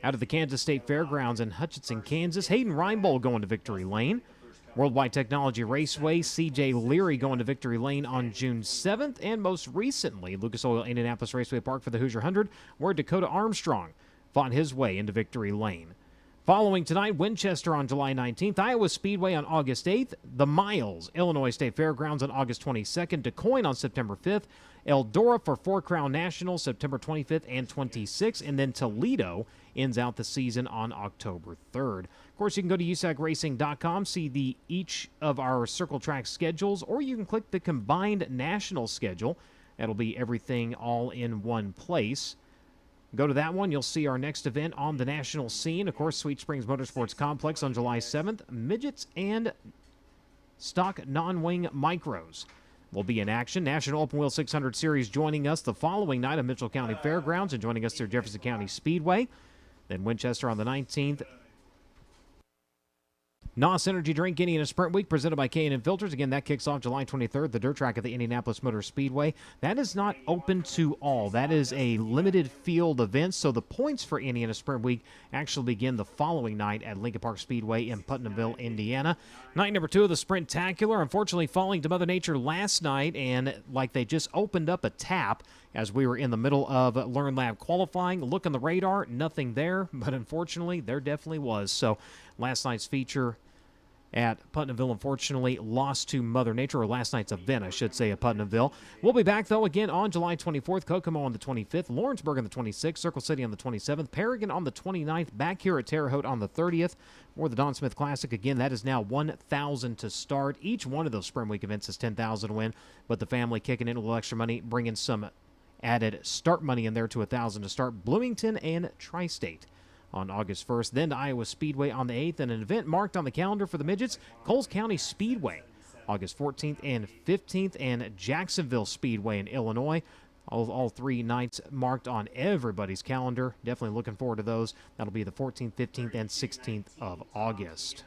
out of the Kansas State Fairgrounds in Hutchinson, Kansas. Hayden Reinbold going to Victory Lane. Worldwide Technology Raceway, C.J. Leary going to Victory Lane on June 7th. And most recently, Lucas Oil Indianapolis Raceway Park for the Hoosier 100, where Dakota Armstrong fought his way into Victory Lane. Following tonight, Winchester on July 19th, Iowa Speedway on August 8th, The Miles, Illinois State Fairgrounds on August 22nd, Du Quoin on September 5th, Eldora for Four Crown Nationals September 25th and 26th, and then Toledo ends out the season on October 3rd. Of course, you can go to USACRacing.com, see each of our Circle Track schedules, or you can click the combined national schedule. That'll be everything all in one place. Go to that one. You'll see our next event on the national scene. Of course, Sweet Springs Motorsports Complex on July 7th. Midgets and stock non-wing micros will be in action. National Open Wheel 600 Series joining us the following night at Mitchell County Fairgrounds and joining us through Jefferson County Speedway. Then Winchester on the 19th. NOS Energy Drink Indiana Sprint Week presented by K&N Filters. Again, that kicks off July 23rd, the dirt track at the Indianapolis Motor Speedway. That is not open to all. That is a limited field event, so the points for Indiana Sprint Week actually begin the following night at Lincoln Park Speedway in Putnamville, Indiana. Night number 2 of the Sprintacular, unfortunately falling to Mother Nature last night, and like they just opened up a tap as we were in the middle of Learn Lab qualifying. Look on the radar, nothing there, but unfortunately there definitely was. So last night's feature at Putnamville, unfortunately, lost to Mother Nature, or last night's event, I should say, at Putnamville. We'll be back, though, again on July 24th, Kokomo on the 25th, Lawrenceburg on the 26th, Circle City on the 27th, Paragon on the 29th, back here at Terre Haute on the 30th, for the Don Smith Classic. Again, that is now 1,000 to start. Each one of those Spring Week events is 10,000 to win, but the family kicking in a little extra money, bringing some added start money in there to 1,000 to start. Bloomington and Tri-State on August 1st. Then to Iowa Speedway on the 8th, and an event marked on the calendar for the midgets, Coles County Speedway, August 14th and 15th, and Jacksonville Speedway in Illinois. All 3 nights marked on everybody's calendar. Definitely looking forward to those. That'll be the 14th, 15th, and 16th of August.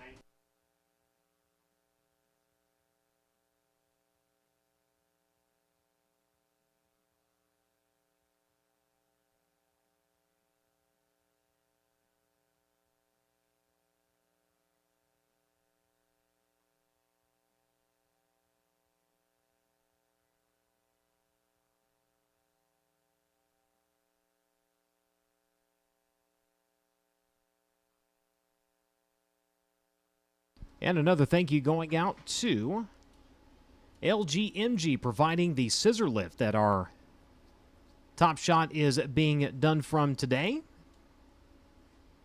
And another thank you going out to LGMG, providing the scissor lift that our Top Shot is being done from today.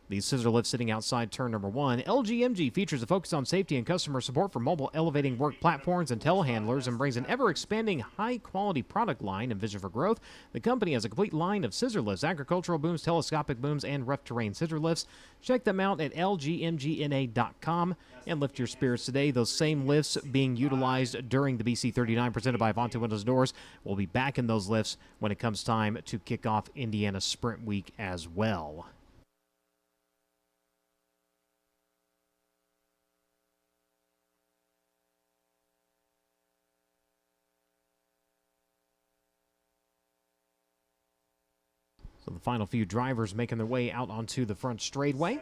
The scissor lift sitting outside turn number 1. LGMG features a focus on safety and customer support for mobile elevating work platforms and telehandlers, and brings an ever-expanding high-quality product line and vision for growth. The company has a complete line of scissor lifts, agricultural booms, telescopic booms, and rough terrain scissor lifts. Check them out at lgmgna.com and lift your spirits today. Those same lifts being utilized during the BC39 presented by Avante Windows Doors. We'll be back in those lifts when it comes time to kick off Indiana Sprint Week as well. So the final few drivers making their way out onto the front straightaway.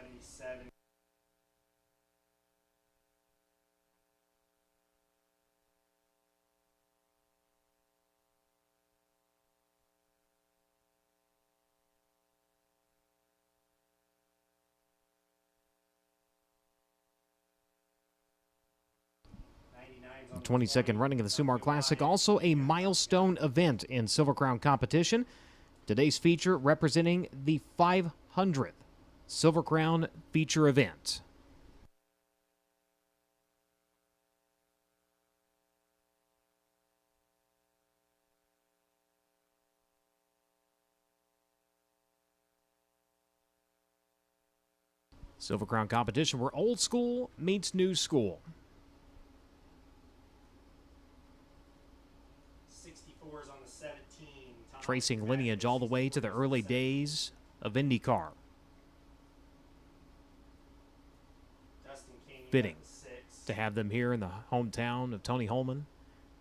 22nd running of the Sumar Classic, also a milestone event in Silver Crown competition. Today's feature representing the 500th Silver Crown feature event. Silver Crown competition where old school meets new school. 64s on the 17. Tracing lineage all the way to the early days of IndyCar. Fitting to have them here in the hometown of Tony Holman,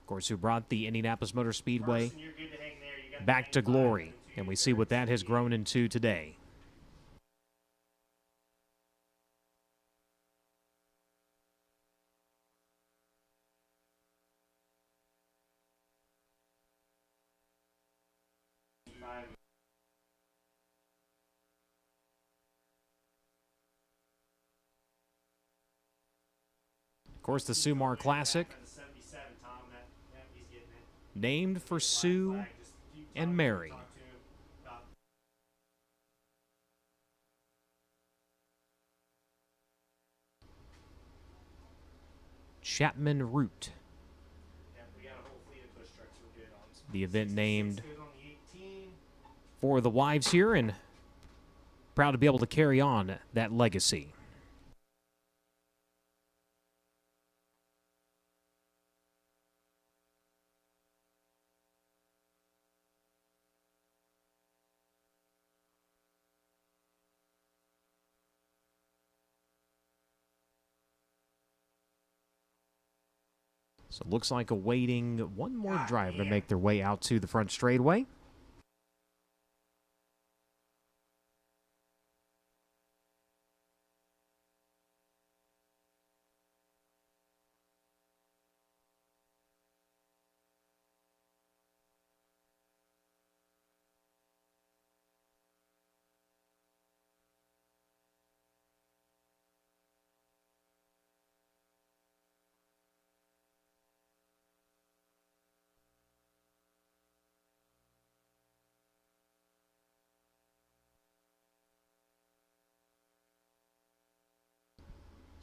of course, who brought the Indianapolis Motor Speedway back to glory, and we see what that has grown into today. Of course, the Sumar Classic, named for Sue and Mary. Chapman Route. The event named for the wives here, and proud to be able to carry on that legacy. So it looks like awaiting one more driver to make their way out to the front straightaway.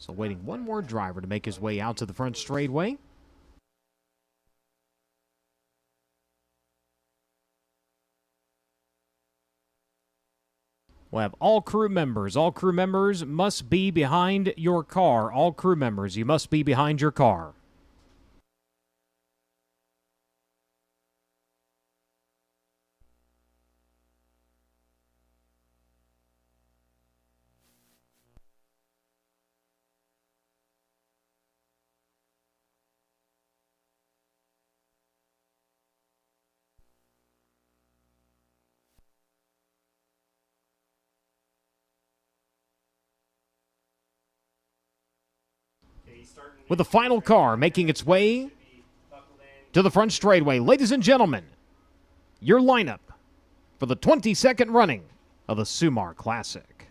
So waiting one more driver to make his way out to the front straightaway. We'll have all crew members. All crew members must be behind your car. All crew members, you must be behind your car. With the final car making its way to the front straightaway. Ladies and gentlemen, your lineup for the 22nd running of the Sumar Classic.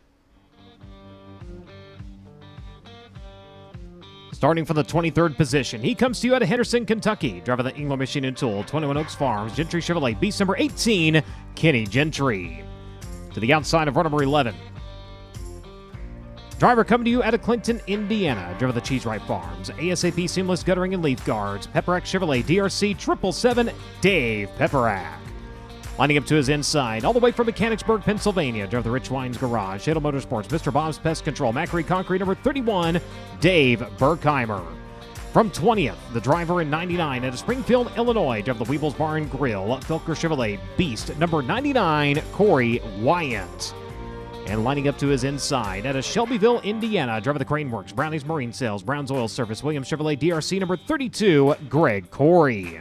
Starting from the 23rd position, he comes to you out of Henderson, Kentucky. Driver the England Machine and Tool, 21 Oaks Farms, Gentry Chevrolet, beast number 18, Kenny Gentry. To the outside of run number 11. Driver coming to you out of Clinton, Indiana. Driver the Cheese Right Farms, ASAP Seamless Guttering and Leaf Guards, Pepperack Chevrolet, DRC 777, Dave Pepperack. Lining up to his inside, all the way from Mechanicsburg, Pennsylvania. Driver the Rich Wines Garage, Shadle Motorsports, Mr. Bob's Pest Control, Macri Concrete, number 31, Dave Berkheimer. From 20th, the driver in 99 out of Springfield, Illinois. Driver the Weebles Bar and Grill, Felker Chevrolet, Beast, number 99, Corey Wyant. And lining up to his inside at a Shelbyville, Indiana, driver the Crane Works, Brownies Marine Sales, Brown's Oil Service, Williams Chevrolet, DRC number 32, Greg Corey.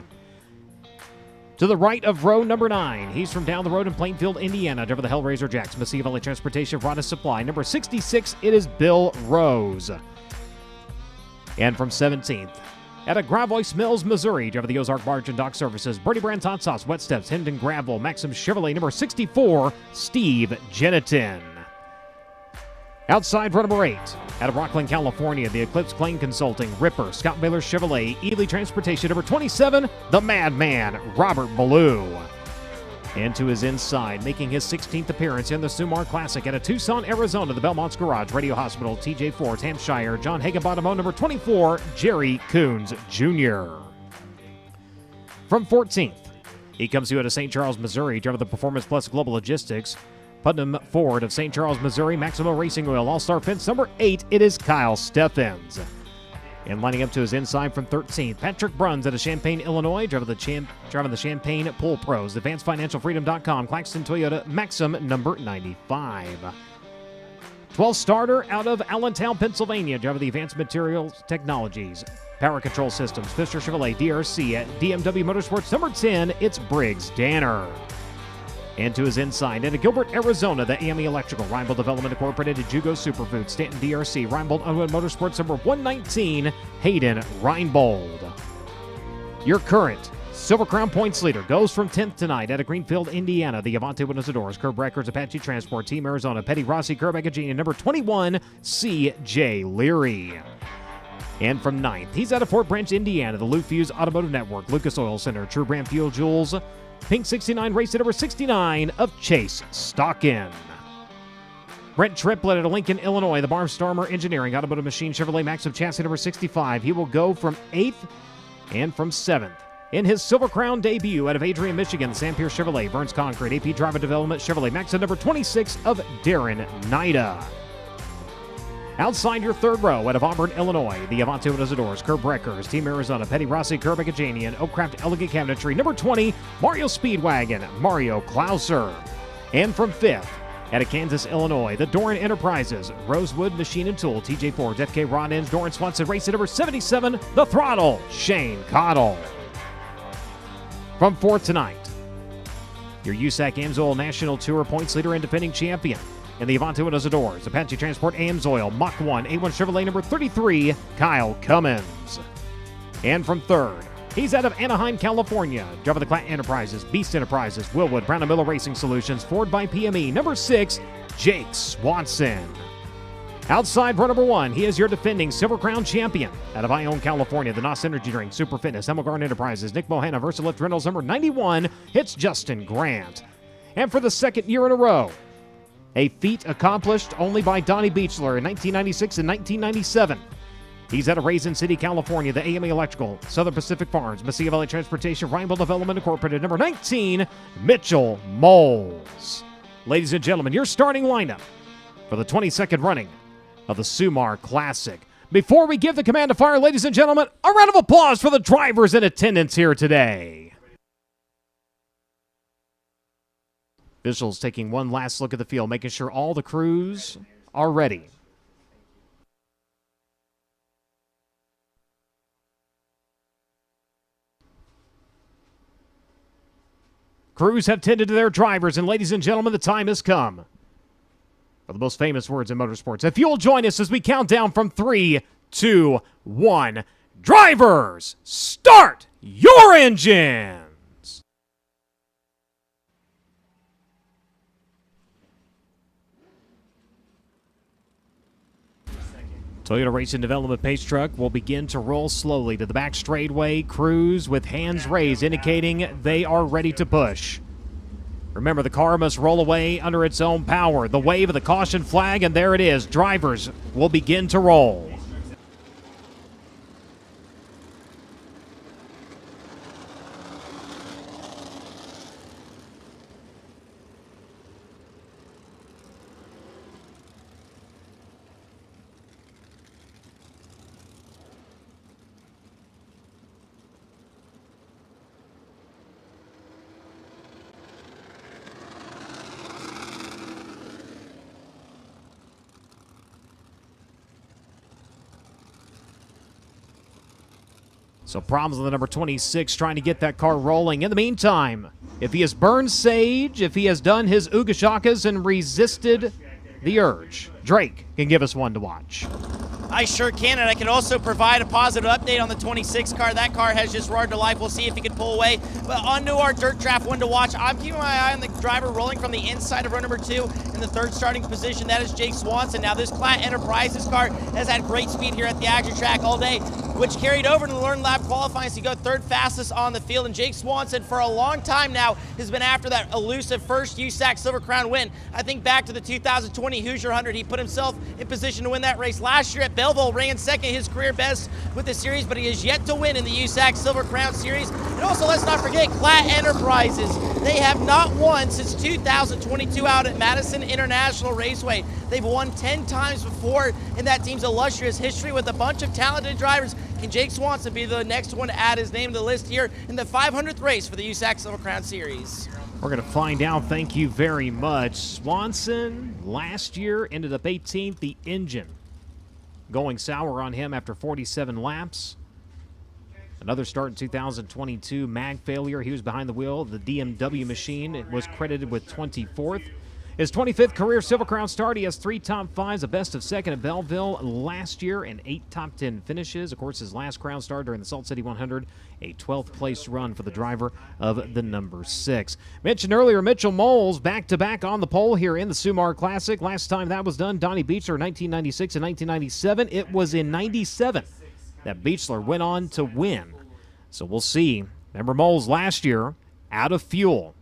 To the right of row number 9, he's from down the road in Plainfield, Indiana, driver the Hellraiser Jacks, Messiah Valley Transportation, Rada Supply, number 66, it is Bill Rose. And from 17th, at a Gravois Mills, Missouri, driver the Ozark Barge and Dock Services, Birdie Brand's Hot Sauce, Wet Steps, Hendon Gravel, Maxim Chevrolet, number 64, Steve Genitin. Outside run number 8, out of Rockland, California, the Eclipse Plane Consulting, Ripper, Scott Baylor Chevrolet, Ely Transportation, number 27, the Madman, Robert Ballou. Into his inside, making his 16th appearance in the Sumar Classic out of Tucson, Arizona, the Belmont's Garage, Radio Hospital, TJ Ford, Hampshire, John Higginbottom, number 24, Jerry Coons Jr. From 14th, he comes to you out of St. Charles, Missouri, driver of the Performance Plus Global Logistics, Putnam Ford of St. Charles, Missouri, Maximo Racing Oil, All-Star Fence, number 8, it is Kyle Steffens. And lining up to his inside from 13th, Patrick Bruns out of Champaign, Illinois, driving the Champaign Pool Pros, AdvancedFinancialFreedom.com, Claxton Toyota Maxim, number 95. 12th starter out of Allentown, Pennsylvania, driving the Advanced Materials Technologies, Power Control Systems, Fisher Chevrolet, DRC at DMW Motorsports, number 10, it's Briggs Danner. And to his inside, out of Gilbert, Arizona, the AME Electrical, Reinbold Development Incorporated, Jugo Superfood, Stanton DRC, Reinbold Unwin Motorsports, number 119, Hayden Reinbold. Your current Silver Crown points leader goes from 10th tonight out of Greenfield, Indiana, the Avante Windows and Doors, Curb Records, Apache Transport, Team Arizona, Petty Rossi, Curb Agagini, number 21, C.J. Leary. And from 9th, he's out of Fort Branch, Indiana, the Lou Fuse Automotive Network, Lucas Oil Center, True Brand Fuel Jewels, Pink 69, race at number 69 of Chase Stockin. Brent Triplett out of Lincoln, Illinois, the Barnstormer Engineering, Automotive Machine, Chevrolet Maxim Chassis number 65. He will go from 8th and from 7th. In his Silver Crown debut out of Adrian, Michigan, the Sam Pierce Chevrolet, Burns Concrete, AP Driver Development, Chevrolet Maxim number 26 of Darren Nida. Outside your third row out of Auburn, Illinois, the Avante Windows and Doors, Curb Wreckers, Team Arizona, Petty Rossi, Curb Agajanian, Oakcraft Elegant Cabinetry, number 20, Mario Speedwagon, Mario Klauser. And from 5th, out of Kansas, Illinois, the Doran Enterprises, Rosewood Machine and Tool, TJ Ford, FK Rod Ends, Doran Swanson, race at number 77, The Throttle, Shane Cottle. From 4th tonight, your USAC AMSOIL National Tour points leader and defending champion. In the Avante Windows and Doors, Apache Transport AMSOIL, Mach 1, A1 Chevrolet number 33, Kyle Cummins. And from 3rd, he's out of Anaheim, California, driving the Clat Enterprises, Beast Enterprises, Willwood, Brown & Miller Racing Solutions, Ford by PME, number 6, Jake Swanson. Outside row number 1, he is your defending Silver Crown champion. Out of Ione, California, the NOS Energy Drink, Super Fitness, Emelgarn Enterprises, Nick Mohana, VersaLift Reynolds, number 91, it's Justin Grant. And for the second year in a row, a feat accomplished only by Donnie Beechler in 1996 and 1997. He's out of Raisin City, California, the AME Electrical, Southern Pacific Farms, Mesilla Valley Transportation, Reinbold Development Incorporated, number 19, Mitchell Moles. Ladies and gentlemen, your starting lineup for the 22nd running of the Sumar Classic. Before we give the command to fire, ladies and gentlemen, a round of applause for the drivers in attendance here today. Officials taking one last look at the field, making sure all the crews are ready. Crews have tended to their drivers, and ladies and gentlemen, the time has come for the most famous words in motorsports. If you'll join us as we count down from 3, 2, 1. Drivers, start your engine! Toyota Racing Development Pace Truck will begin to roll slowly to the back straightaway. Crews with hands raised indicating they are ready to push. Remember, the car must roll away under its own power. The wave of the caution flag, and there it is. Drivers will begin to roll. So problems with the number 26 trying to get that car rolling. In the meantime, if he has burned sage, if he has done his Ugashakas and resisted the urge, Drake can give us one to watch. I sure can, and I can also provide a positive update on the 26 car. That car has just roared to life. We'll see if he can pull away. But on to our dirt draft one to watch. I'm keeping my eye on the driver rolling from the inside of row number 2 in the 3rd starting position. That is Jake Swanson. Now this Platt Enterprises car has had great speed here at the action track all day, which carried over to the Learn Lab qualifying, so he got 3rd fastest on the field. And Jake Swanson, for a long time now, has been after that elusive first USAC Silver Crown win. I think back to the 2020 Hoosier 100, he put himself in position to win that race last year at Belleville, ran second, his career best with the series, but he has yet to win in the USAC Silver Crown Series. And also, let's not forget Platt Enterprises. They have not won since 2022 out at Madison International Raceway. They've won 10 times before in that team's illustrious history with a bunch of talented drivers. Can Jake Swanson be the next one to add his name to the list here in the 500th race for the USAC Silver Crown Series? We're going to find out. Thank you very much. Swanson last year ended up 18th. The engine going sour on him after 47 laps. Another start in 2022, mag failure. He was behind the wheel of the DMW machine. It was credited with 24th. His 25th career Silver Crown start. He has 3 top 5s, a best of 2nd at Belleville last year, and 8 top 10 finishes. Of course, his last Crown start during the Salt City 100, a 12th place run for the driver of the number 6. Mentioned earlier, Mitchell Moles back-to-back on the pole here in the Sumar Classic. Last time that was done, Donnie Beechler, 1996 and 1997. It was in 97 that Beechler went on to win. So we'll see. Remember Moles last year, out of fuel.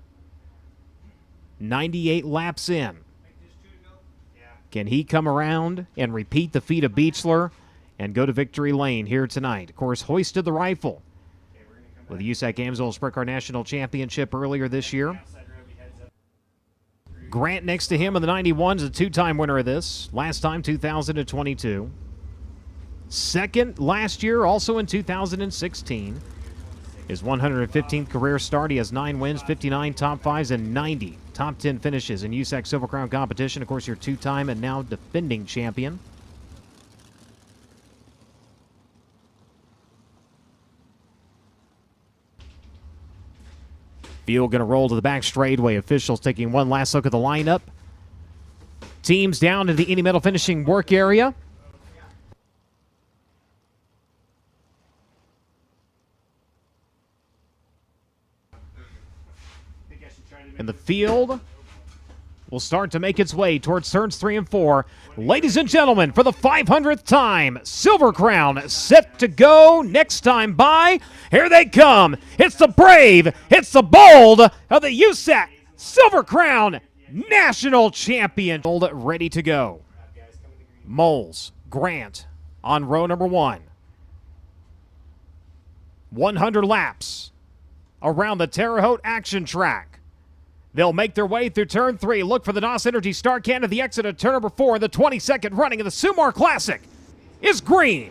98 laps in. Can he come around and repeat the feat of Beechler and go to victory lane here tonight? Of course, hoisted the rifle with the USAC Amsoil Sprint Car National Championship earlier this year. Grant next to him in the 91 is a 2-time winner of this. Last time, 2022. Second last year, also in 2016. His 115th career start. He has 9 wins, 59 top 5s, and 90 top 10 finishes in USAC Silver Crown competition. Of course, your 2-time and now defending champion. Field going to roll to the back straightaway. Officials taking one last look at the lineup. Teams down to the Indy Metal finishing work area. And the field will start to make its way towards turns 3 and 4. Ladies and gentlemen, for the 500th time, Silver Crown set to go. Next time by, here they come. It's the brave, it's the bold of the USAC Silver Crown National Champion. Ready to go. Moles, Grant on row number 1. 100 laps around the Terre Haute action track. They'll make their way through turn 3. Look for the NOS Energy Star Can at the exit of turn number 4. The 22nd running of the Sumar Classic is green.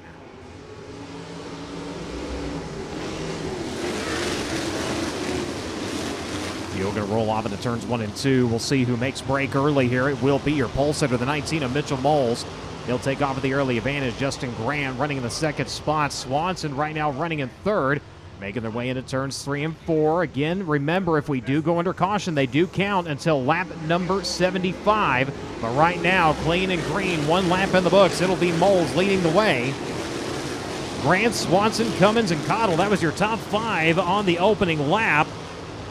You're going to roll off into turns 1 and 2. We'll see who makes break early here. It will be your pole sitter, the 19 of Mitchell Moles. He'll take off with the early advantage. Justin Graham running in the 2nd spot. Swanson right now running in 3rd. Making their way into turns 3 and 4. Again, remember, if we do go under caution, they do count until lap number 75. But right now, clean and green, 1 lap in the books. It'll be Moles leading the way. Grant, Swanson, Cummins, and Cottle. That was your top 5 on the opening lap.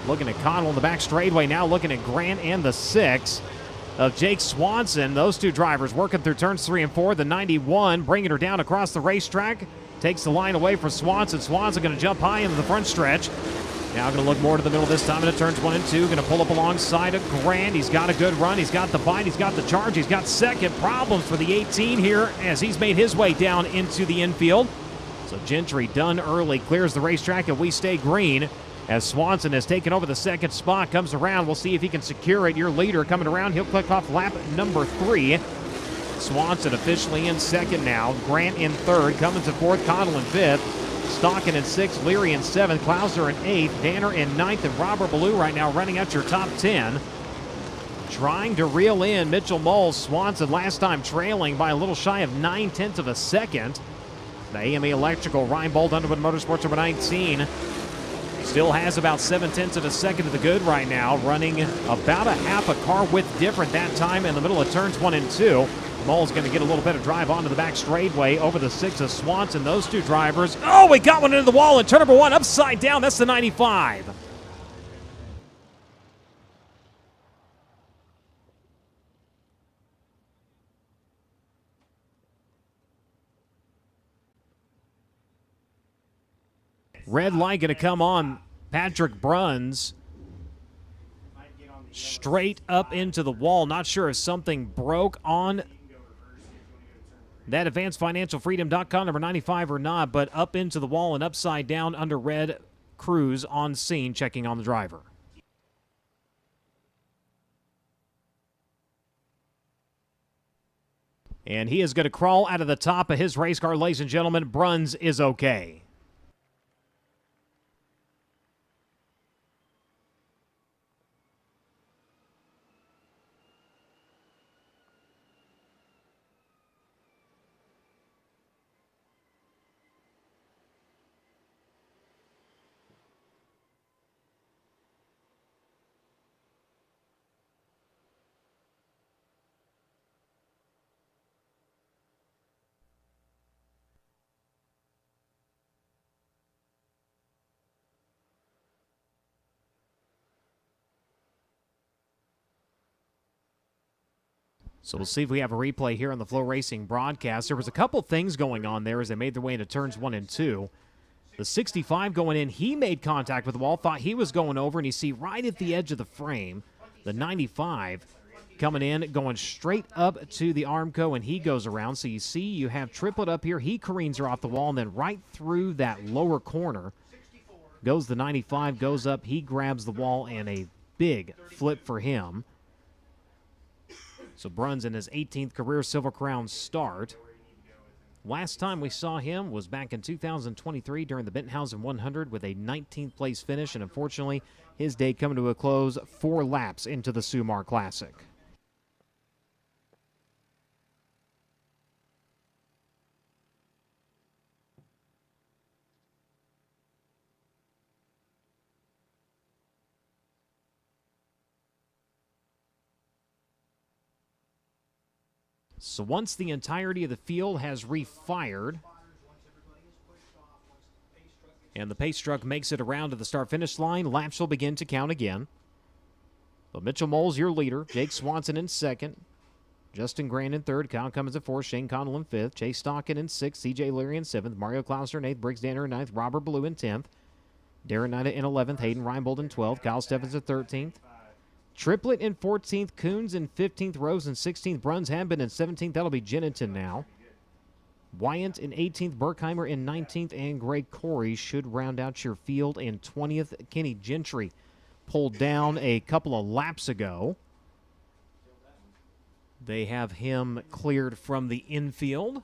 Looking at Cottle in the back straightaway now, looking at Grant and the 6 of Jake Swanson. Those 2 drivers working through turns 3 and 4. The 91 bringing her down across the racetrack. Takes the line away for Swanson. Swanson going to jump high into the front stretch. Now going to look more to the middle this time into turns 1 and 2. Going to pull up alongside of Grant. He's got a good run. He's got the bite. He's got the charge. He's got second. Problems for the 18 here as he's made his way down into the infield. So Gentry done early. Clears the racetrack and we stay green as Swanson has taken over the 2nd spot. Comes around. We'll see if he can secure it. Your leader coming around. He'll click off lap number 3. Swanson officially in 2nd now. Grant in 3rd. Cummins in 4th. Cottle in 5th. Stockin in 6th. Leary in 7th. Klauser in 8th. Danner in 9th. And Robert Ballou right now running out your top 10. Trying to reel in Mitchell Moles. Swanson last time trailing by a little shy of 9/10 of a second. The AME Electrical Reinbold Underwood Motorsports number 19 still has about 7/10 of a second to the good right now, running about a half a car width different that time in the middle of turns 1 and 2. Moll's going to get a little bit of drive onto the back straightaway over the 6 of Swanson. Those two drivers. Oh, we got one into the wall, and turn number 1 upside down. That's the 95. Red light going to come on Patrick Bruns. Straight up into the wall. Not sure if something broke on that advancedfinancialfreedom.com number 95 or not, but up into the wall and upside down under red. Crews on scene checking on the driver. And he is going to crawl out of the top of his race car, ladies and gentlemen. Bruns is okay. So we'll see if we have a replay here on the FloRacing broadcast. There was a couple things going on there as they made their way into turns 1 and 2. The 65 going in, he made contact with the wall, thought he was going over, and you see right at the edge of the frame, the 95 coming in, going straight up to the Armco, and he goes around. So you see you have Triplet up here. He careens her off the wall, and then right through that lower corner goes the 95, goes up. He grabs the wall, and a big flip for him. So Bruns in his 18th career Silver Crown start. Last time we saw him was back in 2023 during the Benthausen 100 with a 19th place finish, and unfortunately his day coming to a close 4 laps into the Sumar Classic. So once the entirety of the field has refired and the pace truck makes it around to the start-finish line, laps will begin to count again. But Mitchell Moll's your leader. Jake Swanson in second. Justin Grant in third. Kyle Cummins in fourth. Shane Connell in fifth. Chase Stockton in sixth. C.J. Leary in seventh. Mario Klauser in eighth. Briggs Danner in ninth. Robert Blue in 10th. Darren Nida in 11th. Hayden Reinbold in 12th. Kyle Steffens in 13th. Triplet in 14th, Coons in 15th, Rose in 16th, Bruns Hambin in 17th. That'll be Jennington now. Wyant in 18th, Berkheimer in 19th, and Greg Corey should round out your field in 20th. Kenny Gentry pulled down a couple of laps ago. They have him cleared from the infield.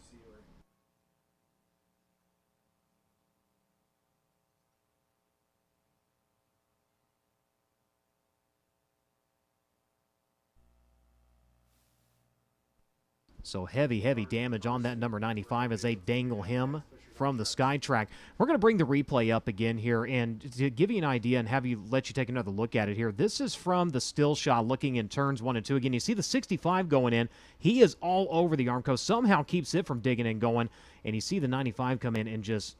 So heavy, heavy damage on that number 95 as they dangle him from the SkyTrack. We're going to bring the replay up again here, and to give you an idea and let you take another look at it here, this is from the still shot looking in turns 1 and 2. Again, you see the 65 going in. He is all over the Armco, somehow keeps it from digging and going, and you see the 95 come in and just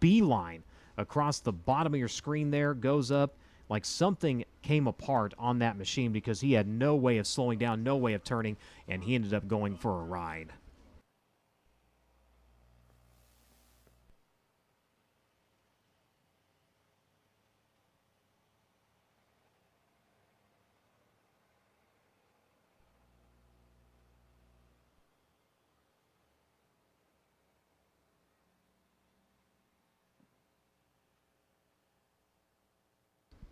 beeline across the bottom of your screen there, goes up. Like something came apart on that machine because he had no way of slowing down, no way of turning, and he ended up going for a ride.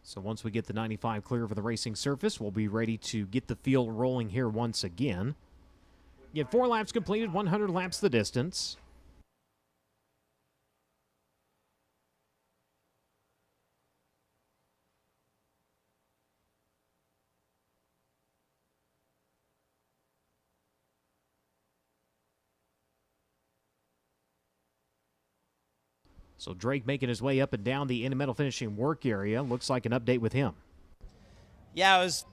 So once we get the 95 clear over the racing surface, we'll be ready to get the field rolling here once again. Get 4 laps completed, 100 laps the distance. So Drake making his way up and down the in-the-middle finishing work area. Looks like an update with him. Yeah, it was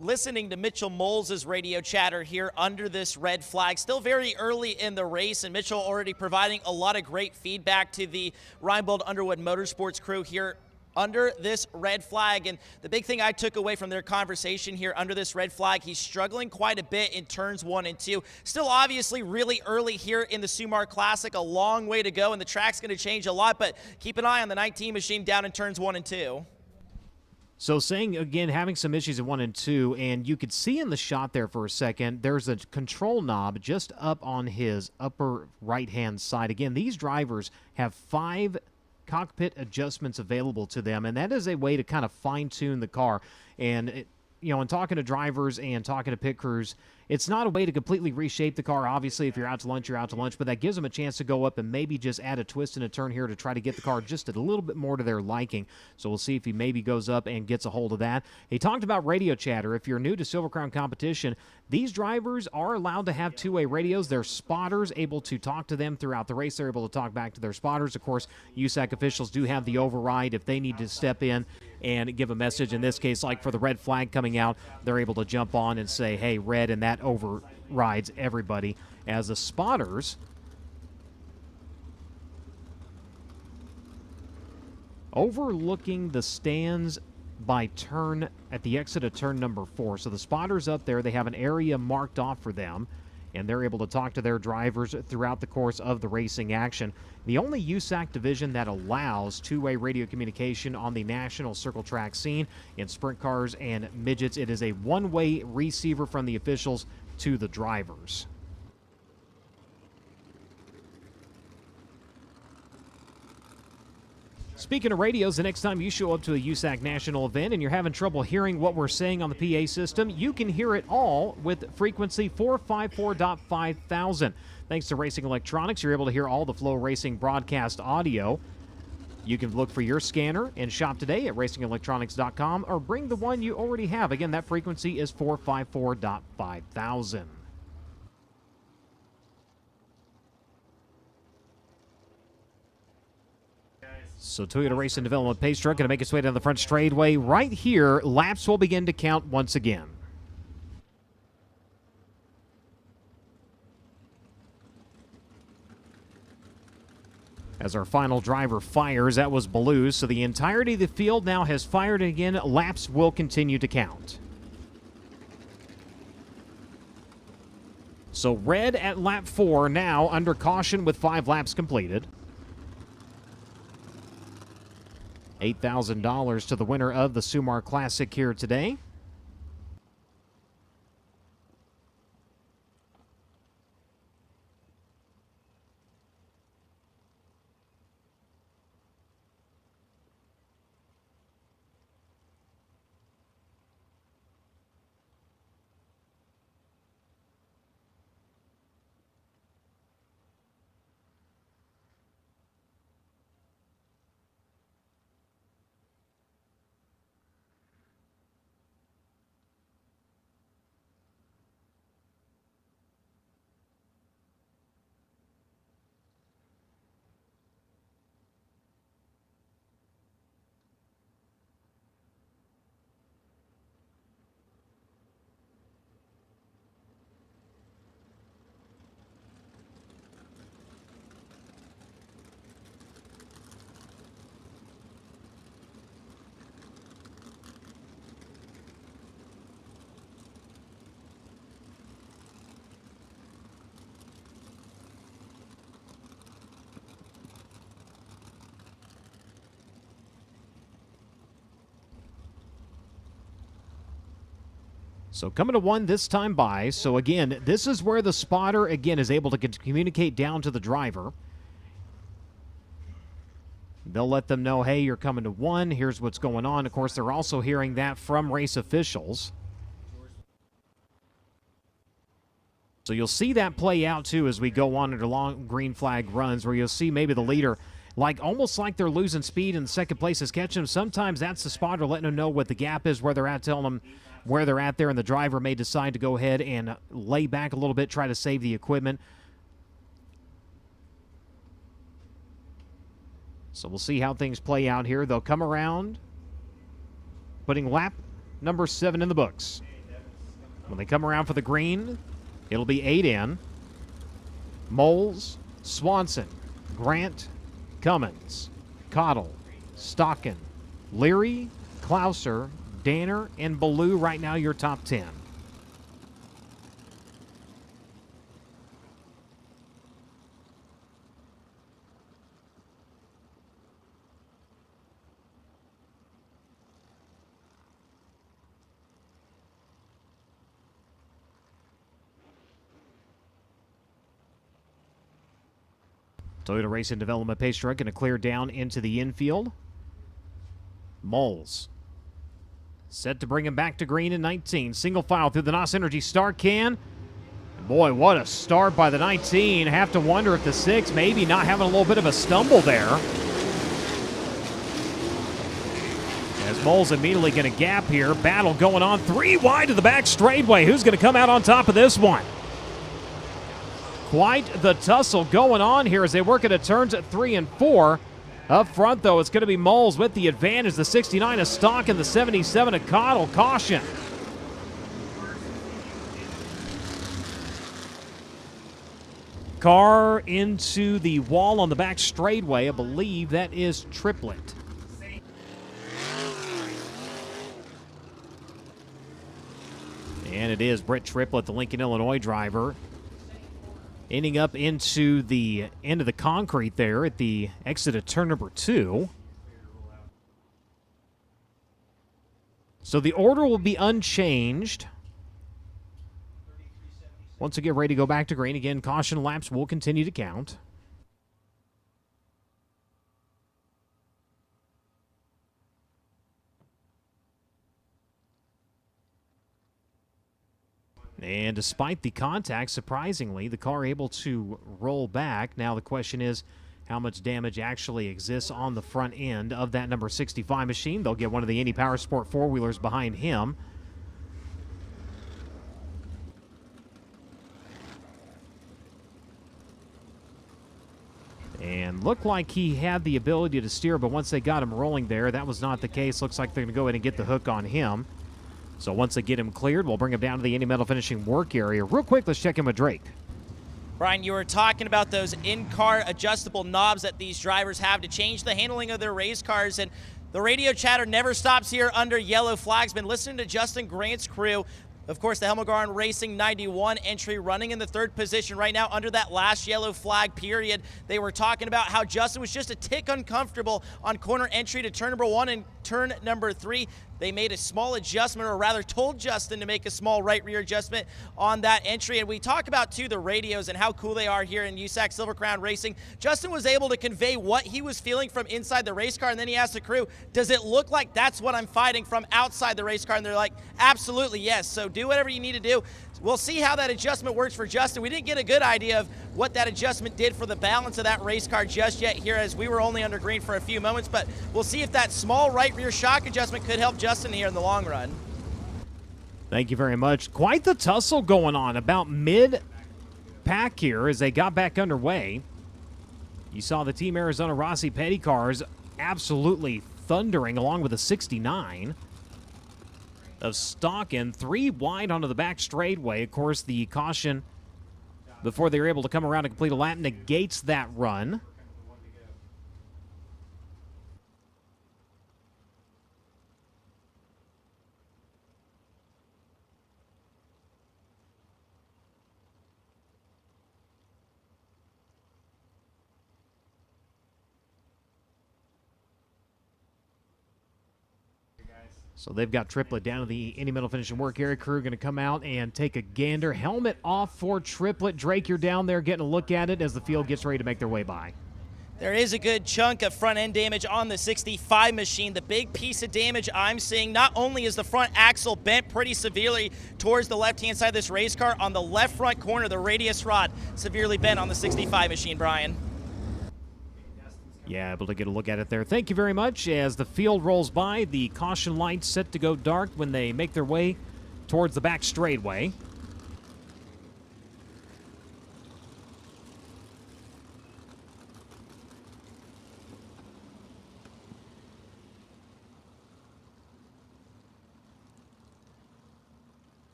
listening to Mitchell Moles' radio chatter here under this red flag. Still very early in the race, and Mitchell already providing a lot of great feedback to the Reinbold Underwood Motorsports crew here under this red flag. And the big thing I took away from their conversation here under this red flag, he's struggling quite a bit in turns 1 and 2. Still obviously really early here in the Sumar Classic, a long way to go, and the track's going to change a lot, but keep an eye on the 19 machine down in turns 1 and 2. So saying, again, having some issues in 1 and 2, and you could see in the shot there for a second, there's a control knob just up on his upper right-hand side. Again, these drivers have 5 cockpit adjustments available to them, and that is a way to kind of fine-tune the car. And in talking to drivers and talking to pit crews, it's not a way to completely reshape the car. Obviously, if you're out to lunch, you're out to lunch, but that gives them a chance to go up and maybe just add a twist and a turn here to try to get the car just a little bit more to their liking. So we'll see if he maybe goes up and gets a hold of that. He talked about radio chatter. If you're new to Silver Crown competition, these drivers are allowed to have two-way radios. They're spotters, able to talk to them throughout the race. They're able to talk back to their spotters. Of course, USAC officials do have the override if they need to step in and give a message. In this case, like for the red flag coming out, they're able to jump on and say, hey, red, and that overrides everybody. As the spotters overlooking the stands by turn at the exit of turn number 4. So the spotters up there, they have an area marked off for them, and they're able to talk to their drivers throughout the course of the racing action. The only USAC division that allows two-way radio communication on the national circle track scene in sprint cars and midgets. It is a one-way receiver from the officials to the drivers. Speaking of radios, the next time you show up to a USAC national event and you're having trouble hearing what we're saying on the PA system, you can hear it all with frequency 454.5000. Thanks to Racing Electronics, you're able to hear all the FloRacing broadcast audio. You can look for your scanner and shop today at racingelectronics.com or bring the one you already have. Again, that frequency is 454.5000. So Toyota Racing Development pace truck going to make its way down the front straightaway. Right here, laps will begin to count once again. As our final driver fires, that was Baloo. So the entirety of the field now has fired, and again, laps will continue to count. So red at lap 4 now under caution with 5 laps completed. $8,000 to the winner of the Sumar Classic here today. So coming to 1 this time by. So again, this is where the spotter, again, is able to communicate down to the driver. They'll let them know, hey, you're coming to 1. Here's what's going on. Of course, they're also hearing that from race officials. So you'll see that play out, too, as we go on into long green flag runs, where you'll see maybe the leader, almost like they're losing speed and the second place is catching them. Sometimes that's the spotter letting them know what the gap is, where they're at, telling them where they're at there, and the driver may decide to go ahead and lay back a little bit, try to save the equipment. So we'll see how things play out here. They'll come around, putting lap number 7 in the books. When they come around for the green, it'll be 8 in. Moles, Swanson, Grant, Cummins, Cottle, Stockin, Leary, Clouser, Danner, and Ballou right now your top 10. Toyota Racing Development pace truck going to clear down into the infield. Moles set to bring him back to green in 19. Single file through the NOS Energy start can. Boy, what a start by the 19. Have to wonder if the 6 maybe not having a little bit of a stumble there. As Moles immediately going to gap here. Battle going on 3 wide to the back straightaway. Who's going to come out on top of this one? Quite the tussle going on here as they work into turns at 3 and 4. Up front, though, it's going to be Moles with the advantage. The 69 is Stock and the 77 of Cottle. Caution. Car into the wall on the back straightaway. I believe that is Triplet. And it is Brett Triplett, the Lincoln, Illinois driver. Ending up into the end of the concrete there at the exit of turn number 2. So the order will be unchanged. Once we get ready to go back to green, again, caution laps will continue to count. And despite the contact, surprisingly, the car able to roll back. Now the question is how much damage actually exists on the front end of that number 65 machine. They'll get one of the Indy Power Sport four-wheelers behind him. And looked like he had the ability to steer, but once they got him rolling there, that was not the case. Looks like they're going to go ahead and get the hook on him. So once they get him cleared, we'll bring him down to the Indy Metal Finishing work area. Real quick, let's check in with Drake. Brian, you were talking about those in-car adjustable knobs that these drivers have to change the handling of their race cars, and the radio chatter never stops here under yellow flags. Been listening to Justin Grant's crew. Of course, the Helmgarn Racing 91 entry running in the 3rd position right now under that last yellow flag period. They were talking about how Justin was just a tick uncomfortable on corner entry to turn number 1 and turn number 3. They made a small adjustment, or rather told Justin to make a small right rear adjustment on that entry. And we talk about, too, the radios and how cool they are here in USAC Silver Crown Racing. Justin was able to convey what he was feeling from inside the race car, and then he asked the crew, does it look like that's what I'm fighting from outside the race car? And they're like, absolutely, yes. So do whatever you need to do. We'll see how that adjustment works for Justin. We didn't get a good idea of what that adjustment did for the balance of that race car just yet here, as we were only under green for a few moments, but we'll see if that small right rear shock adjustment could help Justin here in the long run. Thank you very much. Quite the tussle going on about mid-pack here as they got back underway. You saw the Team Arizona Rossi Petty cars absolutely thundering along with a 69 of Stockin, 3 wide onto the back straightaway. Of course, the caution before they were able to come around to complete a lap negates that run. So they've got Triplet down to the Indy Metal Finishing work area. Crew going to come out and take a gander. Helmet off for Triplet. Drake, you're down there getting a look at it as the field gets ready to make their way by. There is a good chunk of front end damage on the 65 machine. The big piece of damage I'm seeing, not only is the front axle bent pretty severely towards the left-hand side of this race car, on the left front corner, the radius rod severely bent on the 65 machine, Brian. Yeah, able to get a look at it there. Thank you very much. As the field rolls by, the caution lights set to go dark when they make their way towards the back straightaway.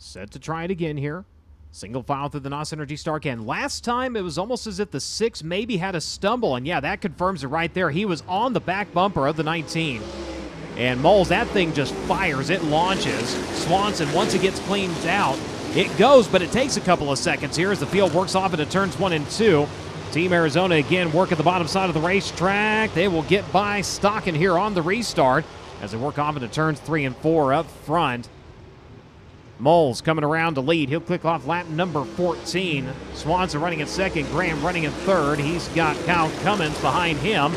Set to try it again here. Single file through the NOS Energy Star can. Last time, it was almost as if the 6 maybe had a stumble, and yeah, that confirms it right there. He was on the back bumper of the 19. And Moles, that thing just fires. It launches. Swanson, once it gets cleaned out, it goes, but it takes a couple of seconds here as the field works off into turns 1 and 2. Team Arizona again work at the bottom side of the racetrack. They will get by Stockton here on the restart as they work off into turns 3 and 4 up front. Moles coming around to lead. He'll click off lap number 14. Swanson running in second. Graham running in third. He's got Kyle Cummins behind him.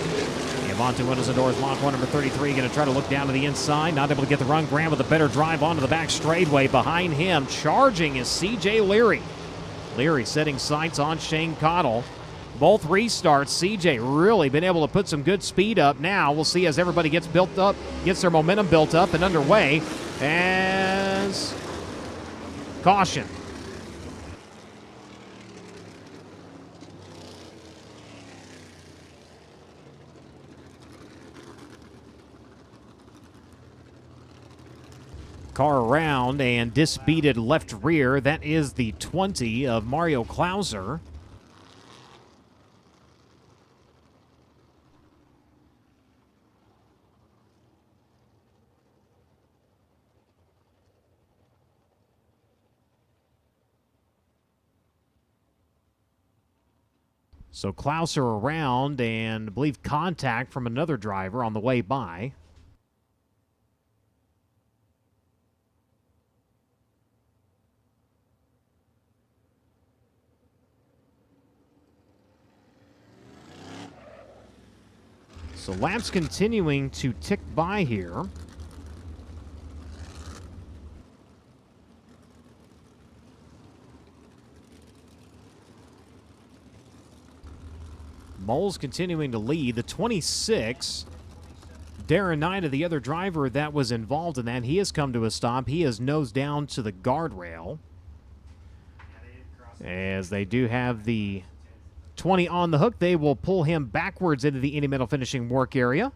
Onto windows and doors, Mach 1, number 33, going to try to look down to the inside. Not able to get the run. Graham with a better drive onto the back straightaway. Behind him, charging is C.J. Leary. Leary setting sights on Shane Cottle. Both restarts, C.J. really been able to put some good speed up. Now we'll see as everybody gets built up, gets their momentum built up and underway. As caution. Car around and disbeated left rear. That is the 20 of Mario Klauser. So Klauser around and I believe contact from another driver on the way by. So laps continuing to tick by here. Moles continuing to lead. The 26, Darren Knight, the other driver that was involved in that, he has come to a stop. He is nose down to the guardrail. As they do have the 20 on the hook, they will pull him backwards into the Indy Metal finishing work area.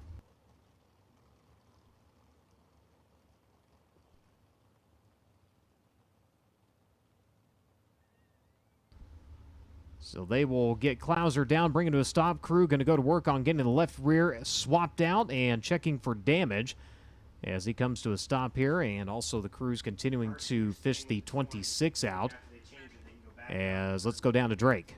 So they will get Klauser down, bring him to a stop. Crew going to go to work on getting the left rear swapped out and checking for damage as he comes to a stop here. And also the crew's continuing to fish the 26 out. As let's go down to Drake.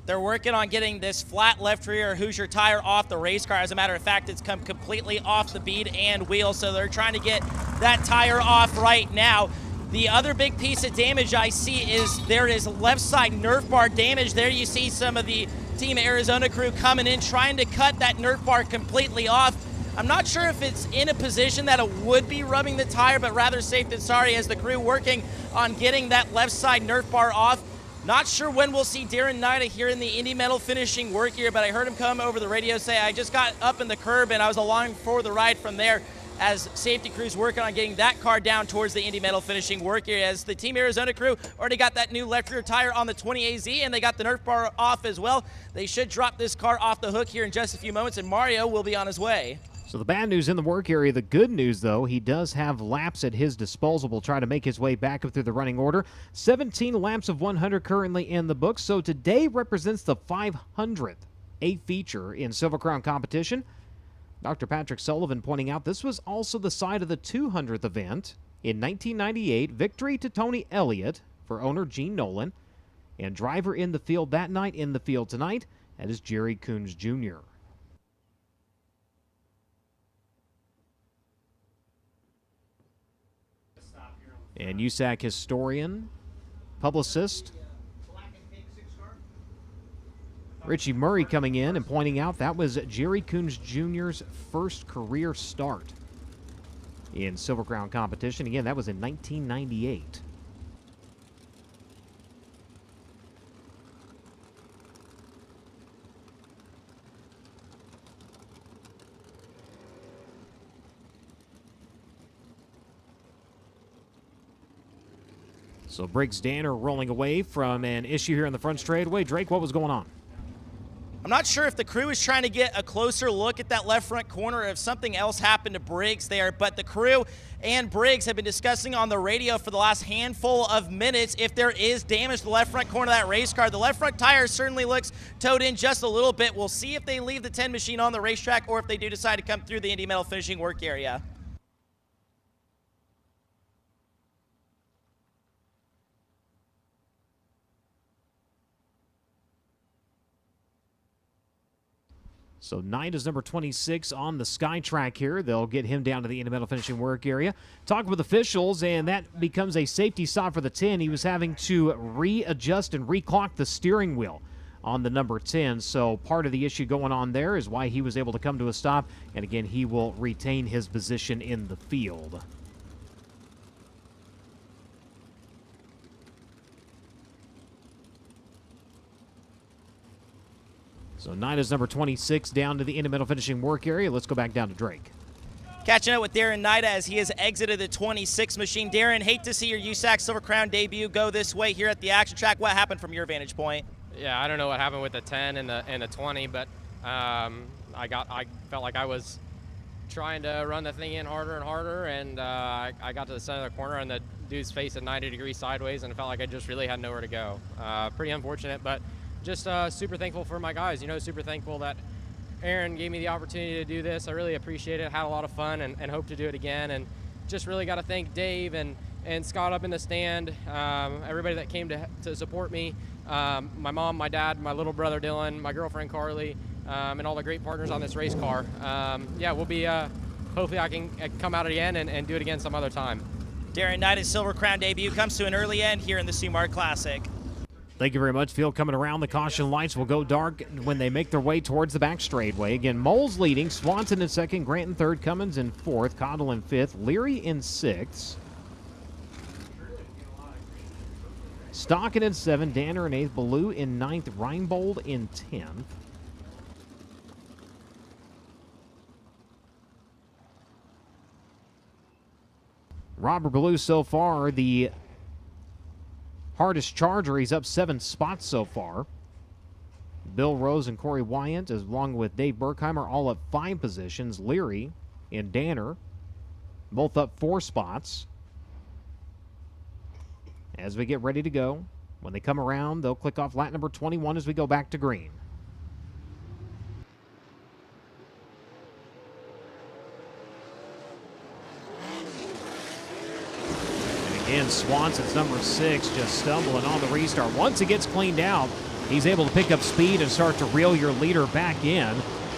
They're working on getting this flat left rear Hoosier tire off the race car. As a matter of fact, it's come completely off the bead and wheel, so they're trying to get that tire off right now. The other big piece of damage I see is there is left side Nerf bar damage. There you see some of the Team Arizona crew coming in, trying to cut that Nerf bar completely off. I'm not sure if it's in a position that it would be rubbing the tire, but rather safe than sorry as the crew working on getting that left side Nerf bar off. Not sure when we'll see Darren Knight here in the Indy Metal finishing work here, but I heard him come over the radio say, I just got up in the curb and I was along for the ride from there as safety crews working on getting that car down towards the Indy Metal finishing work here as the Team Arizona crew already got that new left rear tire on the 20AZ and they got the Nerf bar off as well. They should drop this car off the hook here in just a few moments and Mario will be on his way. So the bad news in the work area. The good news, though, he does have laps at his disposal. Will try to make his way back up through the running order. 17 laps of 100 currently in the books. So today represents the 500th A feature in Silver Crown competition. Dr. Patrick Sullivan pointing out this was also the side of the 200th event in 1998. Victory to Tony Elliott for owner Gene Nolan. And driver in the field that night, in the field tonight, that is Jerry Coons Jr. And USAC historian, publicist, Richie Murray coming in and pointing out that was Jerry Coons Jr.'s first career start in Silver Crown competition. Again, that was in 1998. So Briggs Danner rolling away from an issue here in the front straightaway. Drake, what was going on? I'm not sure if the crew is trying to get a closer look at that left front corner or if something else happened to Briggs there, but the crew and Briggs have been discussing on the radio for the last handful of minutes if there is damage to the left front corner of that race car. The left front tire certainly looks towed in just a little bit. We'll see if they leave the 10 machine on the racetrack or if they do decide to come through the Indy Metal finishing work area. So Knight is number 26 on the Sky Track here. They'll get him down to the Indy Metal finishing work area. Talk with officials, and that becomes a safety stop for the 10. He was having to readjust and reclock the steering wheel on the number 10. So part of the issue going on there is why he was able to come to a stop. And again, he will retain his position in the field. So Knight is number 26 down to the Indy Metal finishing work area. Let's go back down to Drake. Catching up with Darren Nida as he has exited the 26 machine. Darren, hate to see your USAC Silver Crown debut go this way here at the action track. What happened from your vantage point? Yeah, I don't know what happened with the 10 and the 20, but I felt like I was trying to run the thing in harder and harder, and I got to the center of the corner, and the dude's face at 90 degrees sideways, and it felt like I just really had nowhere to go. Pretty unfortunate, but just super thankful for my guys. You know, super thankful that Aaron gave me the opportunity to do this. I really appreciate it. Had a lot of fun and hope to do it again. And just really got to thank Dave and Scott up in the stand, everybody that came to support me, my mom, my dad, my little brother Dylan, my girlfriend Carly, and all the great partners on this race car. Yeah, we'll be, hopefully I can come out again and do it again some other time. Darren Knight's Silver Crown debut comes to an early end here in the Sumar Classic. Thank you very much. Field coming around. The caution lights will go dark when they make their way towards the back straightaway. Again, Moles leading, Swanson in second, Grant in third, Cummins in fourth, Cottle in fifth, Leary in sixth, Stockton in seventh, Danner in eighth, Ballou in ninth, Reinbold in 10th. Robert Ballou so far, the hardest charger. He's up 7 spots so far. Bill Rose and Corey Wyant, along with Dave Berkheimer, all up 5 positions. Leary and Danner, both up 4 spots. As we get ready to go, when they come around, they'll click off lap number 21 as we go back to green. Again, Swanson's number 6 just stumbling on the restart. Once it gets cleaned out, he's able to pick up speed and start to reel your leader back in.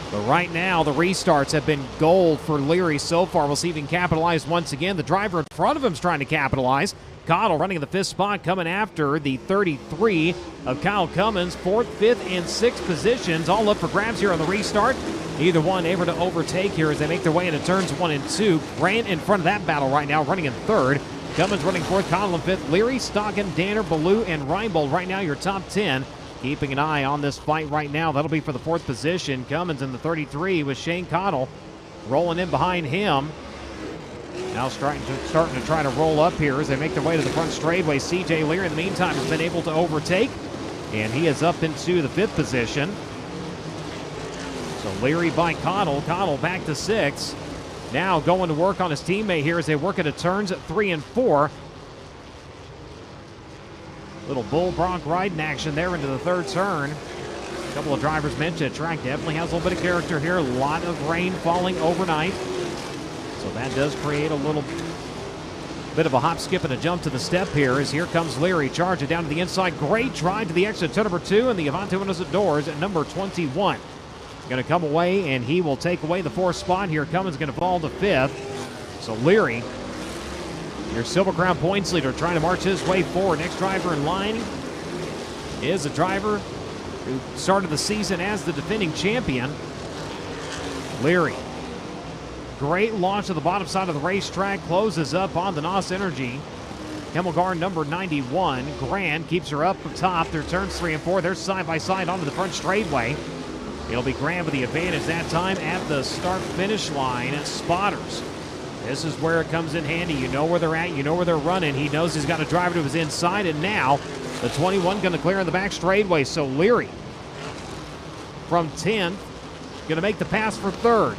But right now, the restarts have been gold for Leary so far. We'll see if he can capitalize once again. The driver in front of him is trying to capitalize. Cottle running in the 5th spot, coming after the 33 of Kyle Cummins. 4th, 5th, and 6th positions all up for grabs here on the restart. Either one able to overtake here as they make their way into turns 1 and 2. Grant in front of that battle right now, running in 3rd. Cummins running 4th, Cottle in 5th, Leary, Stockton, Danner, Ballou, and Reinbold right now your top 10. Keeping an eye on this fight right now. That'll be for the 4th position. Cummins in the 33 with Shane Cottle rolling in behind him. Now starting to try to roll up here as they make their way to the front straightaway. CJ Leary in the meantime has been able to overtake, and he is up into the 5th position. So Leary by Cottle. Cottle back to 6th. Now going to work on his teammate here as they work into turns 3 and 4. Little bull bronc riding action there into the 3rd turn. A couple of drivers mentioned the track definitely has a little bit of character here. A lot of rain falling overnight. So that does create a little bit of a hop, skip, and a jump to the step here as here comes Leary. Charge it down to the inside. Great drive to the exit to number 2, and the Avante windows at doors at number 21. Going to come away, and he will take away the 4th spot here. Cummins going to fall to 5th. So Leary, your Silver Crown points leader, trying to march his way forward. Next driver in line is a driver who started the season as the defending champion, Leary. Great launch to the bottom side of the racetrack. Closes up on the NOS Energy. Hemmelgarn number 91. Grant keeps her up top. Their turns 3 and 4. They're side by side onto the front straightaway. It'll be Grant with the advantage that time at the start-finish line. It's spotters. This is where it comes in handy. You know where they're at. You know where they're running. He knows he's got a driver to his inside, and now the 21 going to clear in the back straightaway. So Leary from 10th. Going to make the pass for third.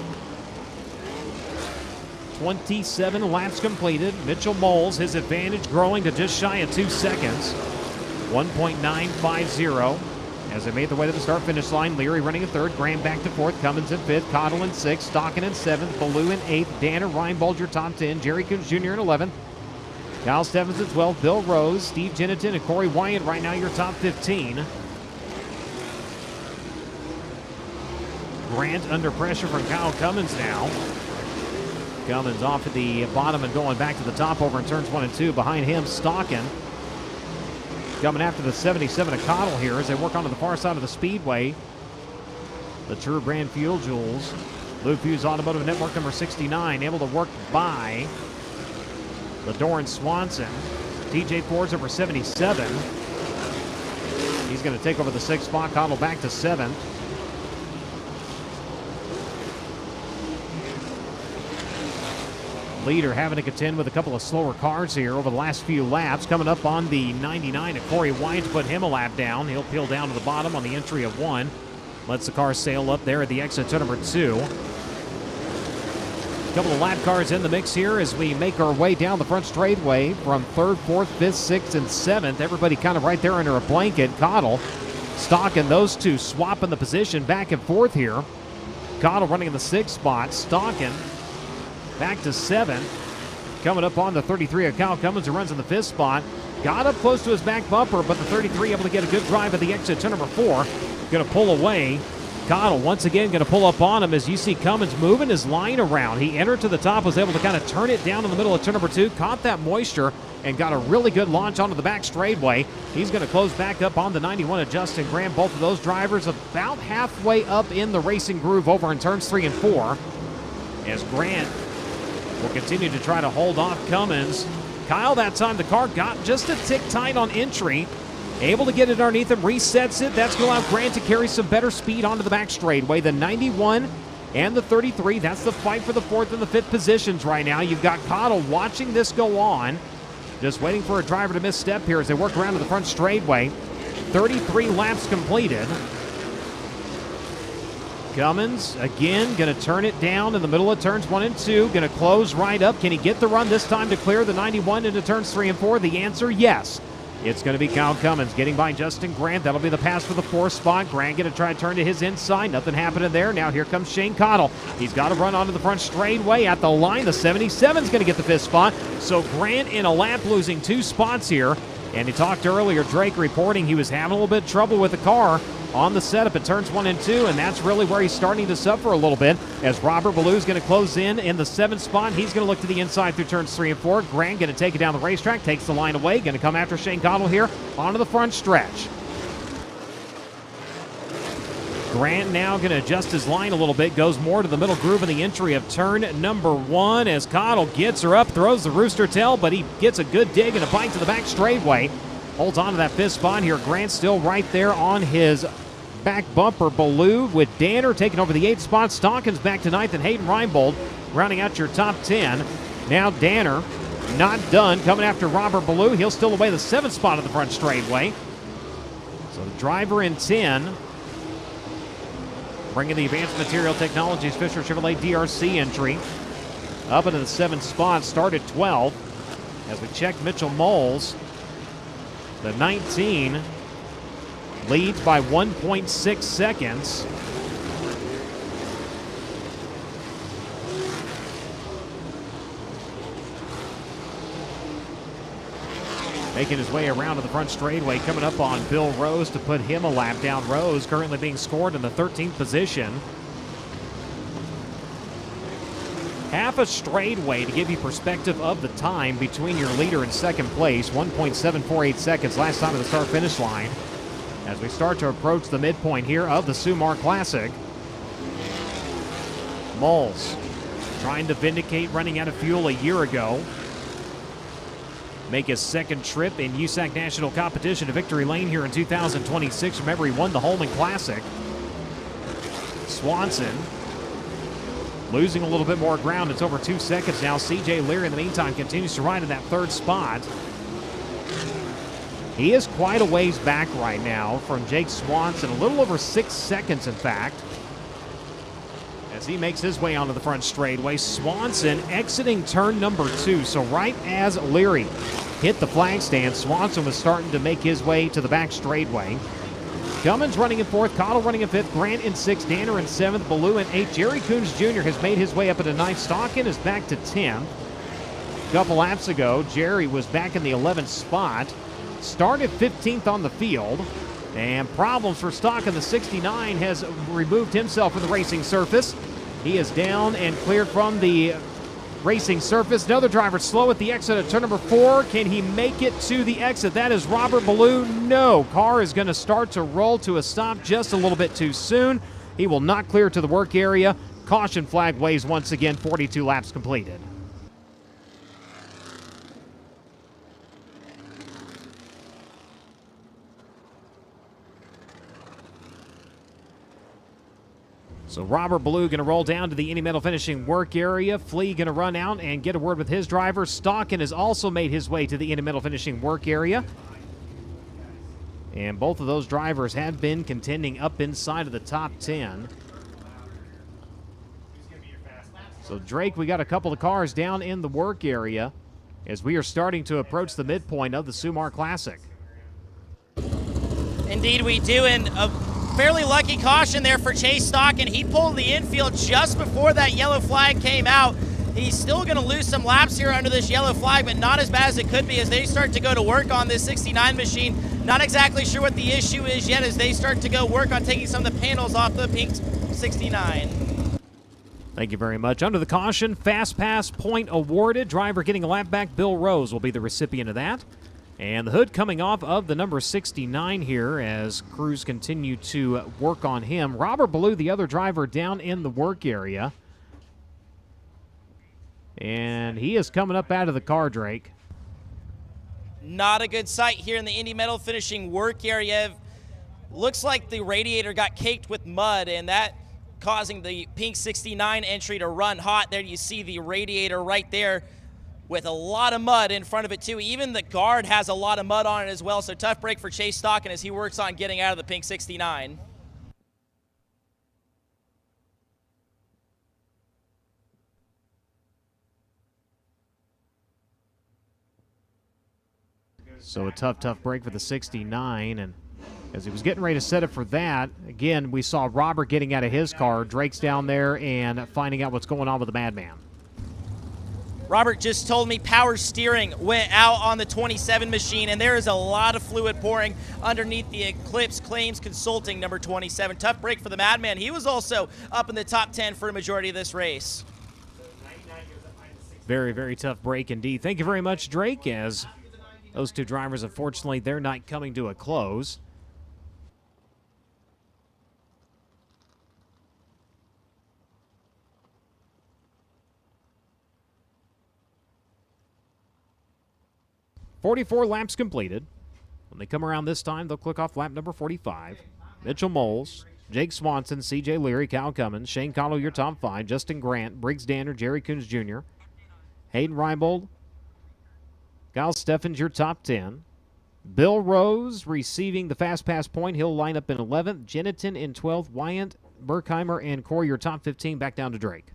27 laps completed. Mitchell Moles, his advantage growing to just shy of 2 seconds. 1.950 as they made their way to the start-finish line. Leary running in third, Graham back to fourth, Cummins in fifth, Cottle in sixth, Stockin in seventh, Ballou in eighth, Danner, Reinbold your top 10, Jerry Coons Jr. in 11th, Kyle Stevens in 12th, Bill Rose, Steve Genneton, and Corey Wyatt right now your top 15. Grant under pressure from Kyle Cummins now. Cummins off at the bottom and going back to the top over in turns 1 and 2. Behind him, Stockin. Coming after the 77 of Cottle here as they work onto the far side of the speedway. The True Brand Fuel Jewels. Lou Fuse Automotive Network number 69, able to work by the Doran Swanson. TJ Ford's number 77. He's going to take over the 6th spot. Cottle back to 7th. Leader having to contend with a couple of slower cars here over the last few laps. Coming up on the 99 of Corey White to put him a lap down. He'll peel down to the bottom on the entry of 1. Lets the car sail up there at the exit to number 2. A couple of lap cars in the mix here as we make our way down the front straightaway from 3rd, 4th, 5th, 6th, and 7th. Everybody kind of right there under a blanket. Cottle, Stockin, those two swapping the position back and forth here. Cottle running in the 6th spot. Stockin back to 7th. Coming up on the 33 of Kyle Cummins, who runs in the 5th spot. Got up close to his back bumper, but the 33 able to get a good drive at the exit to number 4. Going to pull away. Cottle once again going to pull up on him as you see Cummins moving his line around. He entered to the top, was able to kind of turn it down in the middle of turn number 2, caught that moisture, and got a really good launch onto the back straightaway. He's going to close back up on the 91 of Justin Graham. Both of those drivers about halfway up in the racing groove over in turns 3 and 4. As Grant will continue to try to hold off Cummins. Kyle, that time the car got just a tick tight on entry. Able to get it underneath him, resets it. That's going to allow Grant to carry some better speed onto the back straightaway. The 91 and the 33, that's the fight for the 4th and the 5th positions right now. You've got Cottle watching this go on. Just waiting for a driver to misstep here as they work around to the front straightaway. 33 laps completed. Cummins, again, going to turn it down in the middle of turns 1 and 2. Going to close right up. Can he get the run this time to clear the 91 into turns 3 and 4? The answer, yes. It's going to be Kyle Cummins getting by Justin Grant. That'll be the pass for the 4th spot. Grant going to try to turn to his inside. Nothing happening there. Now here comes Shane Cottle. He's got to run onto the front straightaway at the line. The 77's going to get the 5th spot. So Grant in a lap losing 2 spots here. And he talked earlier, Drake reporting he was having a little bit of trouble with the car on the setup at turns 1 and 2, and that's really where he's starting to suffer a little bit as Robert Ballou's going to close in the 7th spot. He's going to look to the inside through turns 3 and 4. Grant going to take it down the racetrack, takes the line away, going to come after Shane Cottle here onto the front stretch. Grant now going to adjust his line a little bit, goes more to the middle groove in the entry of turn number 1 as Cottle gets her up, throws the rooster tail, but he gets a good dig and a bite to the back straightaway. Holds on to that 5th spot here. Grant still right there on his back bumper. Ballou with Danner taking over the 8th spot. Stockin's back to 9th and Hayden Reinbold rounding out your top 10. Now Danner not done, coming after Robert Ballou. He'll still away the 7th spot of the front straightaway. So the driver in 10, bringing the Advanced Material Technologies Fisher Chevrolet DRC entry up into the 7th spot, started 12. As we check Mitchell Moles, the 19 leads by 1.6 seconds. Making his way around to the front straightaway, coming up on Bill Rose to put him a lap down. Rose currently being scored in the 13th position. Half a straightaway to give you perspective of the time between your leader and second place. 1.748 seconds last time at the start-finish line. As we start to approach the midpoint here of the Sumar Classic. Moles trying to vindicate running out of fuel a year ago. Make his second trip in USAC National Competition to Victory Lane here in 2026. Remember, he won the Holman Classic. Swanson losing a little bit more ground. It's over 2 seconds now. CJ Leary, in the meantime, continues to ride in that 3rd spot. He is quite a ways back right now from Jake Swanson, a little over 6 seconds, in fact, as he makes his way onto the front straightaway. Swanson exiting turn number 2, so right as Leary hit the flag stand, Swanson was starting to make his way to the back straightaway. Cummins running in 4th, Cottle running in 5th, Grant in 6th, Danner in 7th, Ballou in 8th. Jerry Coons Jr. has made his way up into 9th. Stockin is back to 10th. A couple laps ago, Jerry was back in the 11th spot. Started 15th on the field. And problems for Stockin. The 69 has removed himself from the racing surface. He is down and cleared from the racing surface. Another driver slow at the exit at turn number 4. Can he make it to the exit? That is Robert Ballou. No. Car is going to start to roll to a stop just a little bit too soon. He will not clear to the work area. Caution flag waves once again. 42 laps completed. So Robert Ballou going to roll down to the Indy Metal finishing work area. Flea going to run out and get a word with his driver. Stockin has also made his way to the Indy Metal finishing work area. And both of those drivers have been contending up inside of the top 10. So Drake, we got a couple of cars down in the work area as we are starting to approach the midpoint of the Sumar Classic. Indeed we do, and a fairly lucky caution there for Chase Stockin. He pulled the infield just before that yellow flag came out. He's still going to lose some laps here under this yellow flag, but not as bad as it could be as they start to go to work on this 69 machine. Not exactly sure what the issue is yet as they start to go work on taking some of the panels off the pink 69. Thank you very much. Under the caution, fast pass point awarded. Driver getting a lap back. Bill Rose will be the recipient of that. And the hood coming off of the number 69 here as crews continue to work on him. Robert Ballou, the other driver, down in the work area. And he is coming up out of the car, Drake. Not a good sight here in the Indy Metal finishing work area. Looks like the radiator got caked with mud, and that causing the pink 69 entry to run hot. There you see the radiator right there with a lot of mud in front of it too. Even the guard has a lot of mud on it as well, so tough break for Chase Stockin as he works on getting out of the pink 69. So a tough break for the 69, and as he was getting ready to set it for that, again, we saw Robert getting out of his car. Drake's down there and finding out what's going on with the Madman. Robert just told me power steering went out on the 27 machine, and there is a lot of fluid pouring underneath the Eclipse. Claims Consulting, number 27. Tough break for the Madman. He was also up in the top 10 for a majority of this race. Very, very tough break indeed. Thank you very much, Drake, as those two drivers, unfortunately, their night coming to a close. "44 laps completed. When they come around this time, they'll click off lap number 45. Mitchell Moles, Jake Swanson, C.J. Leary, Cal Cummins, Shane Cottle, your top 5, Justin Grant, Briggs Danner, Jerry Coons Jr., Hayden Reinbold, Kyle Steffens, your top 10. Bill Rose receiving the fast pass point. He'll line up in 11th. Jennington in 12th. Wyant, Burkheimer, and Corey, your top 15. Back down to Drake.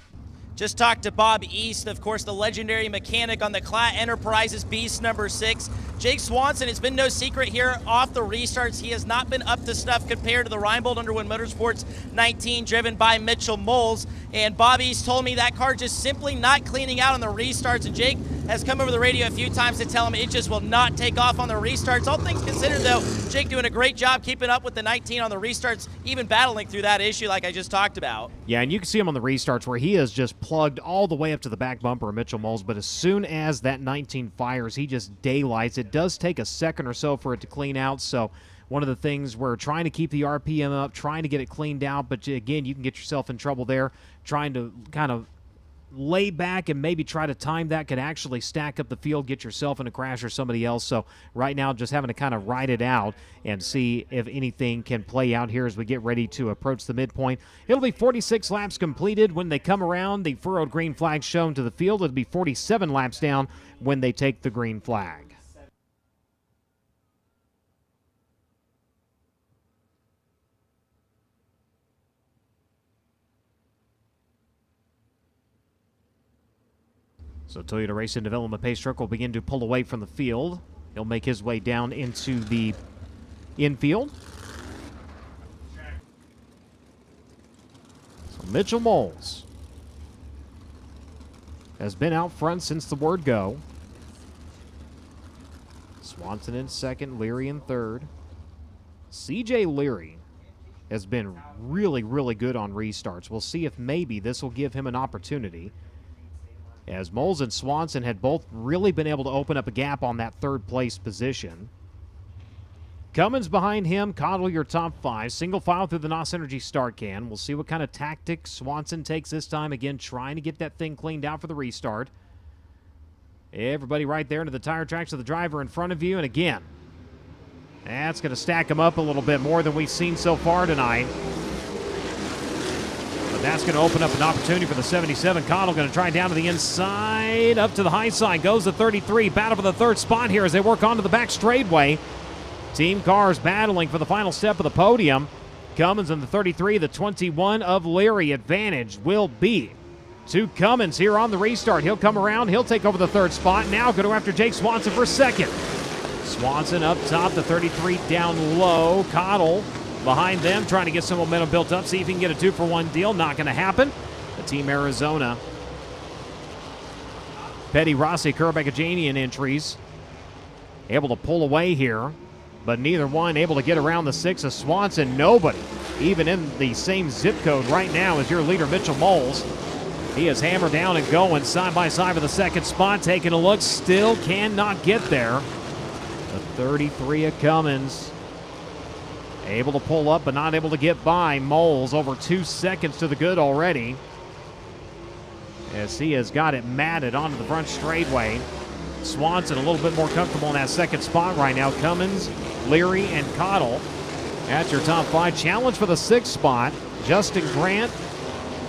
Just talked to Bob East, of course, the legendary mechanic on the Klatt Enterprises Beast number 6. Jake Swanson, it's been no secret here off the restarts. He has not been up to snuff compared to the Reinbold Underwood Motorsports 19 driven by Mitchell Moles. And Bob East told me that car just simply not cleaning out on the restarts. And Jake has come over the radio a few times to tell him it just will not take off on the restarts. All things considered, though, Jake doing a great job keeping up with the 19 on the restarts, even battling through that issue like I just talked about. Yeah, and you can see him on the restarts where he is just plugged all the way up to the back bumper of Mitchell Moles, but as soon as that 19 fires, he just daylights. It does take a second or so for it to clean out, so one of the things we're trying to keep the RPM up, trying to get it cleaned out, but again, you can get yourself in trouble there trying to kind of lay back and maybe try to time that could actually stack up the field, get yourself in a crash or somebody else. So right now, just having to kind of ride it out and see if anything can play out here as we get ready to approach the midpoint. It'll be 46 laps completed when they come around. The furrowed green flag shown to the field. It'll be 47 laps down when they take the green flag. So Toyota Racing Development pace truck will begin to pull away from the field. He'll make his way down into the infield. So Mitchell Moles has been out front since the word go. Swanson in second, Leary in third. CJ Leary has been really, really good on restarts. We'll see if maybe this will give him an opportunity, as Moles and Swanson had both really been able to open up a gap on that third place position. Cummins behind him, Cottle your top 5. Single file through the NOS Energy start can. We'll see what kind of tactics Swanson takes this time. Again, trying to get that thing cleaned out for the restart. Everybody right there into the tire tracks of the driver in front of you. And again, that's going to stack him up a little bit more than we've seen so far tonight. But that's going to open up an opportunity for the 77. Cottle going to try down to the inside. Up to the high side goes the 33. Battle for the third spot here as they work onto the back straightaway. Team cars battling for the final step of the podium. Cummins in the 33, the 21 of Leary. Advantage will be to Cummins here on the restart. He'll come around. He'll take over the third spot. Now go after Jake Swanson for second. Swanson up top, the 33 down low. Cottle behind them, trying to get some momentum built up. See if he can get a 2-for-1 deal. Not going to happen. The Team Arizona Petty, Rossi, Kurabakajanian entries able to pull away here, but neither one able to get around the 6 of Swanson. Nobody even in the same zip code right now as your leader, Mitchell Moles. He is hammered down and going side by side for the second spot. Taking a look, still cannot get there. The 33 of Cummins able to pull up, but not able to get by. Moles over 2 seconds to the good already, as he has got it matted onto the front straightaway. Swanson a little bit more comfortable in that second spot right now. Cummins, Leary, and Cottle at your top 5. Challenge for the 6th spot. Justin Grant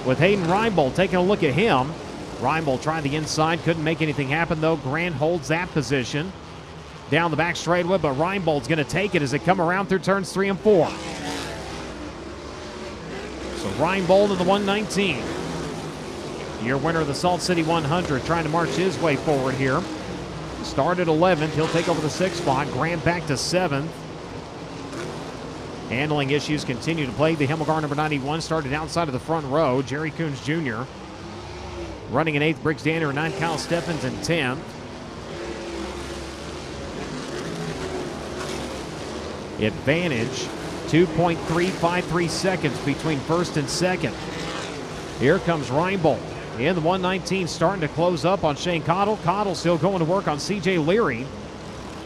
with Hayden Reinbold taking a look at him. Reinbold tried the inside, couldn't make anything happen though. Grant holds that position down the back straightaway, but Reinbold's going to take it as they come around through turns 3 and 4. So Reinbold in the 119. Your winner of the Salt City 100, trying to march his way forward here. Started 11th. He'll take over the 6th spot. Grant back to 7th. Handling issues continue to plague the Himmelgar number 91. Started outside of the front row. Jerry Coons Jr. running in 8th. Briggs Danner in 9th. Kyle Steffens in 10th. Advantage 2.353 seconds between first and second. Here comes Reinbold in the 119, starting to close up on Shane Cottle. Cottle still going to work on CJ Leary.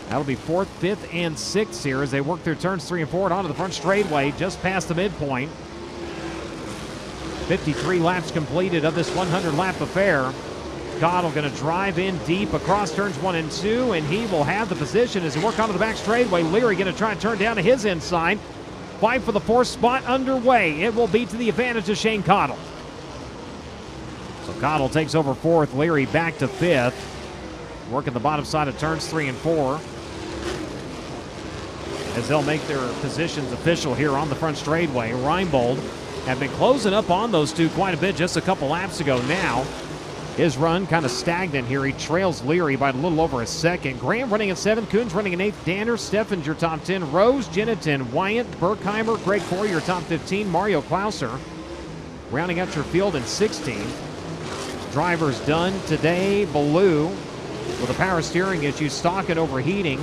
That'll be 4th, 5th, and 6th here as they work through turns 3 and 4 and onto the front straightaway just past the midpoint. 53 laps completed of this 100-lap affair. Cottle going to drive in deep across turns 1 and 2, and he will have the position as he works onto the back straightaway. Leary going to try and turn down to his inside. Fight for the 4th spot underway. It will be to the advantage of Shane Cottle. So Cottle takes over 4th, Leary back to 5th. Working the bottom side of turns 3 and 4 as they'll make their positions official here on the front straightaway. Reinbold have been closing up on those two quite a bit just a couple laps ago. Now his run kind of stagnant here. He trails Leary by a little over a second. Graham running in 7th, Coons running in 8th, Danner, Steffens your top 10, Rose, Jennington, Wyatt, Berkheimer, Greg Ford your top 15, Mario Klauser rounding out your field in 16th. Drivers done today. Ballou with a power steering issue, Stockett overheating.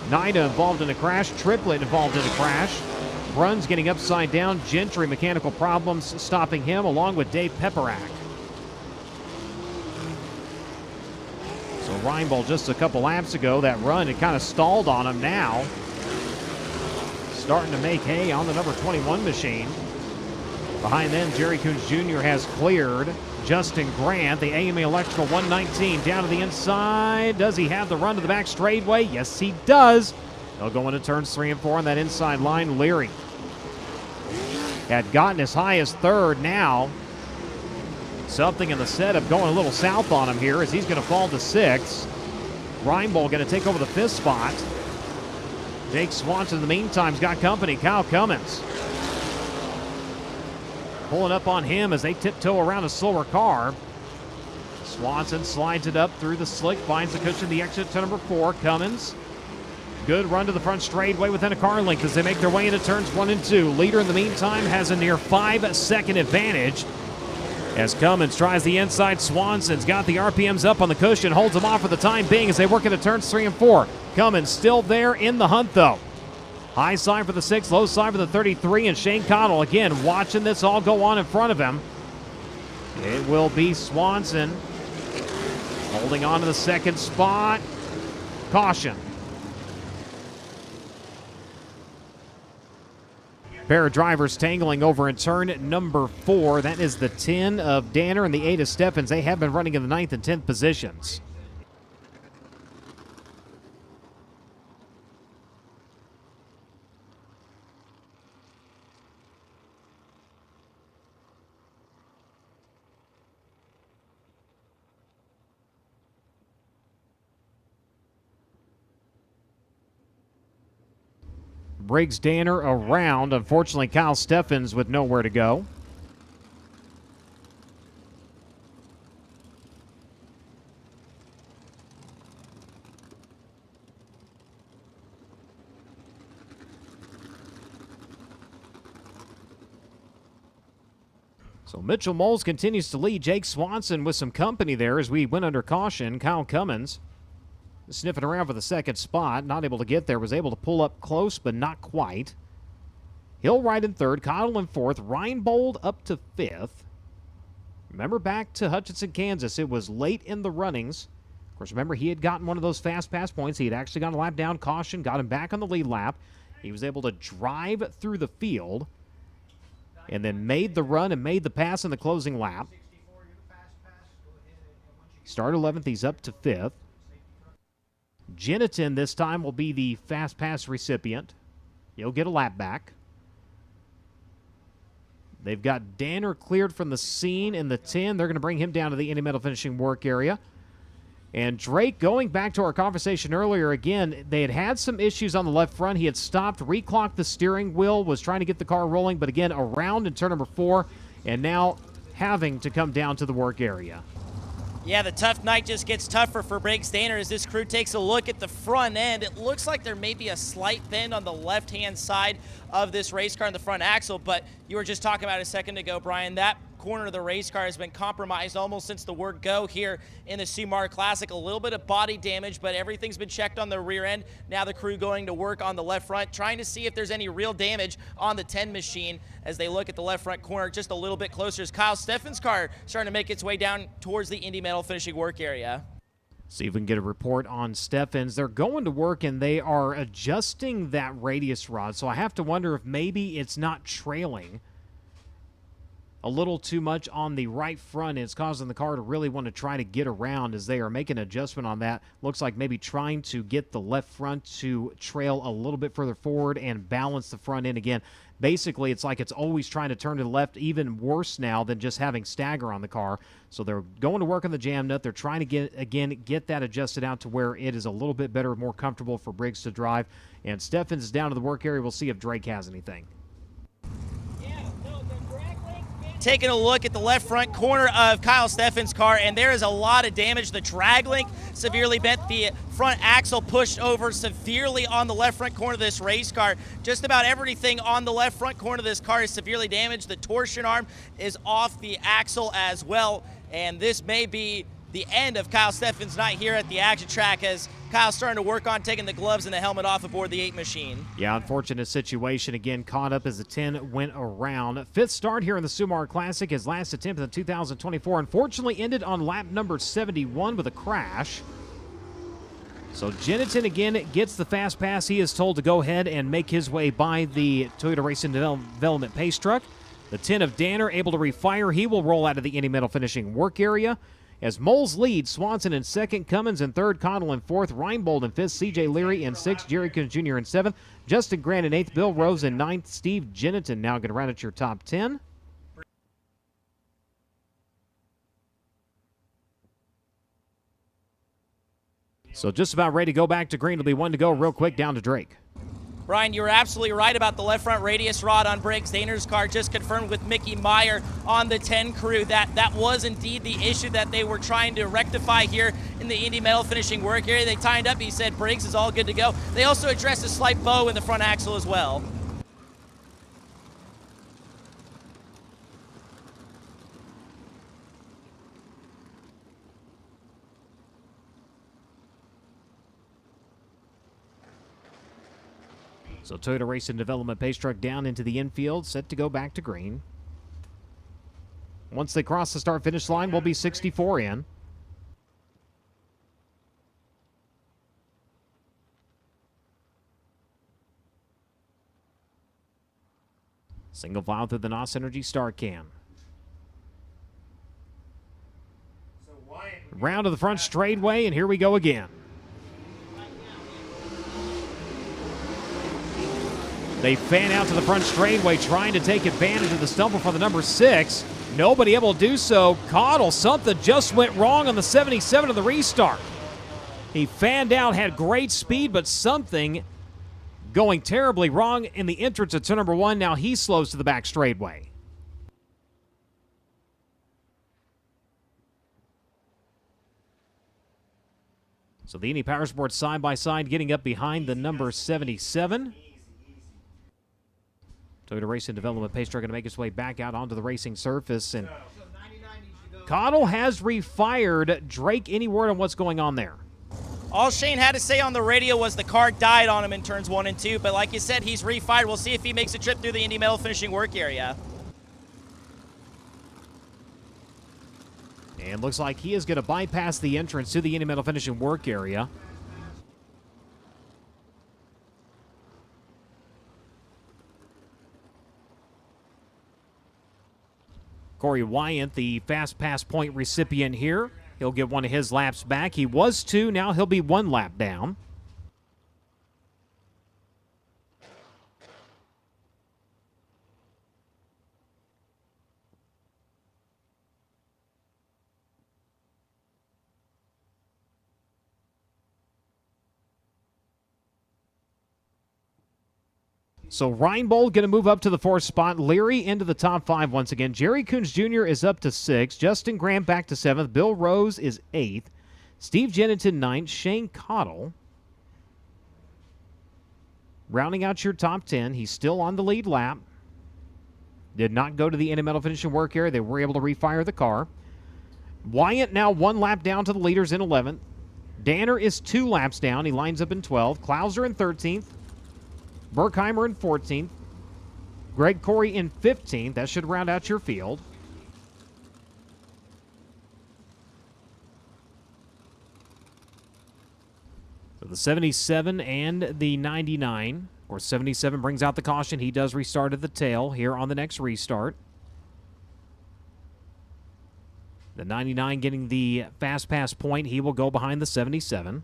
Nida involved in a crash. Triplett involved in a crash. Bruns getting upside down. Gentry mechanical problems stopping him, along with Dave Peperak. So Reinbold just a couple laps ago, that run had kind of stalled on him. Now starting to make hay on the number 21 machine. Behind them, Jerry Coons Jr. has cleared Justin Grant, the AMA Electrical 119, down to the inside. Does he have the run to the back straightaway? Yes, he does. They'll go into turns 3 and 4 on that inside line. Leary had gotten as high as 3rd. Now something in the setup going a little south on him here as he's going to fall to 6th. Reinbold going to take over the 5th spot. Jake Swanson in the meantime has got company. Kyle Cummins pulling up on him as they tiptoe around a slower car. Swanson slides it up through the slick, finds the cushion, the exit to number 4, Cummins. Good run to the front straightaway within a car length as they make their way into turns 1 and 2. Leader in the meantime has a near 5-second advantage as Cummins tries the inside. Swanson's got the RPMs up on the cushion, holds them off for the time being as they work into turns 3 and 4. Cummins still there in the hunt though. High side for the 6, low side for the 33, and Shane Connell again watching this all go on in front of him. It will be Swanson holding on to the second spot. Caution. Pair of drivers tangling over in turn number 4. That is the 10 of Danner and the 8 of Steffens. They have been running in the 9th and 10th positions. Briggs Danner around. Unfortunately, Kyle Steffens with nowhere to go. So Mitchell Moles continues to lead. Jake Swanson with some company there as we went under caution. Kyle Cummins sniffing around for the second spot, not able to get there, was able to pull up close, but not quite. Hill right in 3rd, Cottle in 4th, Reinbold up to 5th. Remember back to Hutchinson, Kansas, it was late in the runnings. Of course, remember he had gotten one of those fast pass points. He had actually gone a lap down, caution, got him back on the lead lap. He was able to drive through the field and then made the run and made the pass in the closing lap. Started 11th, he's up to 5th. Jeniton this time will be the fast pass recipient. He'll get a lap back. They've got Danner cleared from the scene in the 10. They're going to bring him down to the Indy Medal finishing work area. And Drake, going back to our conversation earlier, again, they had some issues on the left front. He had stopped, reclocked the steering wheel, was trying to get the car rolling, but again, around in turn number 4, and now having to come down to the work area. Yeah, the tough night just gets tougher for Briggs Danner as this crew takes a look at the front end. It looks like there may be a slight bend on the left-hand side of this race car in the front axle, but you were just talking about a second ago, Brian, that corner of the race car has been compromised almost since the word go here in the Sumar Classic. A little bit of body damage, but everything's been checked on the rear end. Now the crew going to work on the left front, trying to see if there's any real damage on the 10 machine as they look at the left front corner just a little bit closer as Kyle Steffens' car starting to make its way down towards the Indy Medal finishing work area. See if we can get a report on Steffens. They're going to work and they are adjusting that radius rod, so I have to wonder if maybe it's not trailing a little too much on the right front. It's causing the car to really want to try to get around as they are making an adjustment on that. Looks like maybe trying to get the left front to trail a little bit further forward and balance the front end again. Basically, it's like it's always trying to turn to the left, even worse now than just having stagger on the car. So they're going to work on the jam nut. They're trying to get that adjusted out to where it is a little bit better, more comfortable for Briggs to drive. And Steffens is down to the work area. We'll see if Drake has anything. Taking a look at the left front corner of Kyle Steffens' car, and there is a lot of damage. The drag link severely bent, the front axle pushed over severely on the left front corner of this race car. Just about everything on the left front corner of this car is severely damaged. The torsion arm is off the axle as well, and this may be the end of Kyle Steffens' night here at the action track as Kyle's starting to work on taking the gloves and the helmet off aboard the 8 machine. Yeah, unfortunate situation. Again, caught up as the 10 went around. 5th start here in the Sumar Classic. His last attempt in 2024 unfortunately ended on lap number 71 with a crash. So Jeniton again gets the fast pass. He is told to go ahead and make his way by the Toyota Racing Development pace truck. The 10 of Danner able to refire. He will roll out of the Indy Medal finishing work area. As Moles leads, Swanson in 2nd, Cummins in 3rd, Connell in 4th, Reinbold in 5th, C.J. Leary in 6th, Jerry Coons Jr. in 7th, Justin Grant in 8th, Bill Rose in 9th, Steve Jeniton now going to round out your top 10. So just about ready to go back to green. It'll be one to go real quick down to Drake. Brian, you were absolutely right about the left front radius rod on Briggs. Daner's car just confirmed with Mickey Meyer on the 10 crew that that was indeed the issue that they were trying to rectify here in the Indy Metal finishing work area. They tied up. He said Briggs is all good to go. They also addressed a slight bow in the front axle as well. So Toyota Racing Development pace truck down into the infield, set to go back to green. Once they cross the start-finish line, we'll be 64 in. Single file through the NOS Energy start cam. Round to the front straightaway, and here we go again. They fan out to the front straightaway, trying to take advantage of the stumble for the number 6. Nobody able to do so. Caudle, something just went wrong on the 77 of the restart. He fanned out, had great speed, but something going terribly wrong in the entrance of turn number 1. Now he slows to the back straightaway. So the Indy Power Sports side-by-side getting up behind the number 77. Toyota Racing Development pace truck going to make its way back out onto the racing surface. And Caudle has refired. Drake, any word on what's going on there? All Shane had to say on the radio was the car died on him in turns 1 and 2, but like you said, he's refired. We'll see if he makes a trip through the Indy Metal finishing work area. And looks like he is going to bypass the entrance to the Indy Metal finishing work area. Corey Wyant, the fast pass point recipient here. He'll get one of his laps back. He was 2, now he'll be 1 lap down. So Reinbold going to move up to the 4th spot. Leary into the top 5 once again. Jerry Coons Jr. is up to 6. Justin Graham back to 7th. Bill Rose is 8th. Steve Jennington 9th. Shane Caudle. Rounding out your top 10. He's still on the lead lap. Did not go to the Indy Metal finishing work area. They were able to refire the car. Wyant now 1 lap down to the leaders in 11th. Danner is 2 laps down. He lines up in 12th. Klauser in 13th. Berkheimer in 14th. Greg Corey in 15th. That should round out your field. So the 77 and the 99, or 77 brings out the caution. He does restart at the tail here on the next restart. The 99 getting the fast pass point. He will go behind the 77.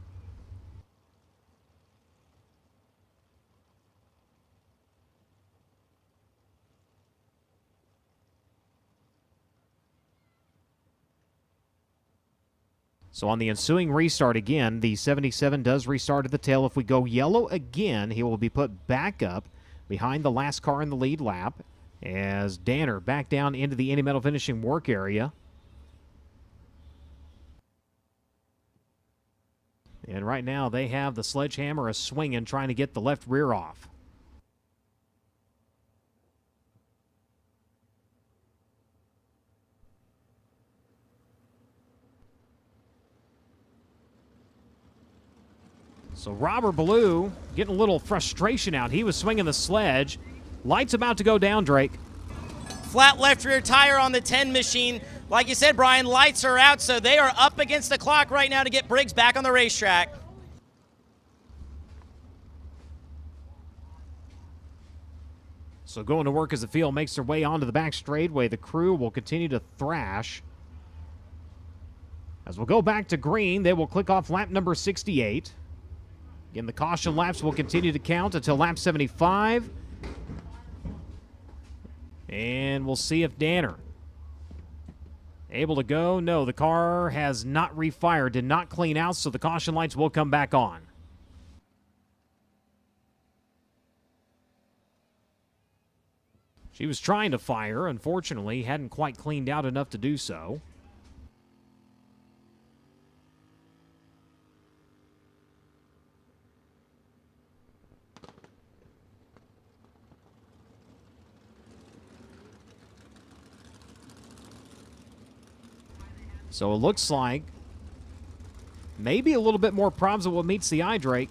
So on the ensuing restart again, the 77 does restart at the tail. If we go yellow again, he will be put back up behind the last car in the lead lap as Danner back down into the Indy Metal finishing work area. And right now they have the sledgehammer a-swinging, trying to get the left rear off. So Robert Ballou getting a little frustration out. He was swinging the sledge. Light's about to go down, Drake. Flat left rear tire on the 10 machine. Like you said, Brian, lights are out, so they are up against the clock right now to get Briggs back on the racetrack. So going to work as the field makes their way onto the back straightaway. The crew will continue to thrash. As we'll go back to green, they will click off lap number 68. Again, the caution laps will continue to count until lap 75. And we'll see if Danner able to go. No, the car has not refired, did not clean out, so the caution lights will come back on. She was trying to fire, unfortunately, hadn't quite cleaned out enough to do so. So it looks like maybe a little bit more problems with what meets the eye, Drake.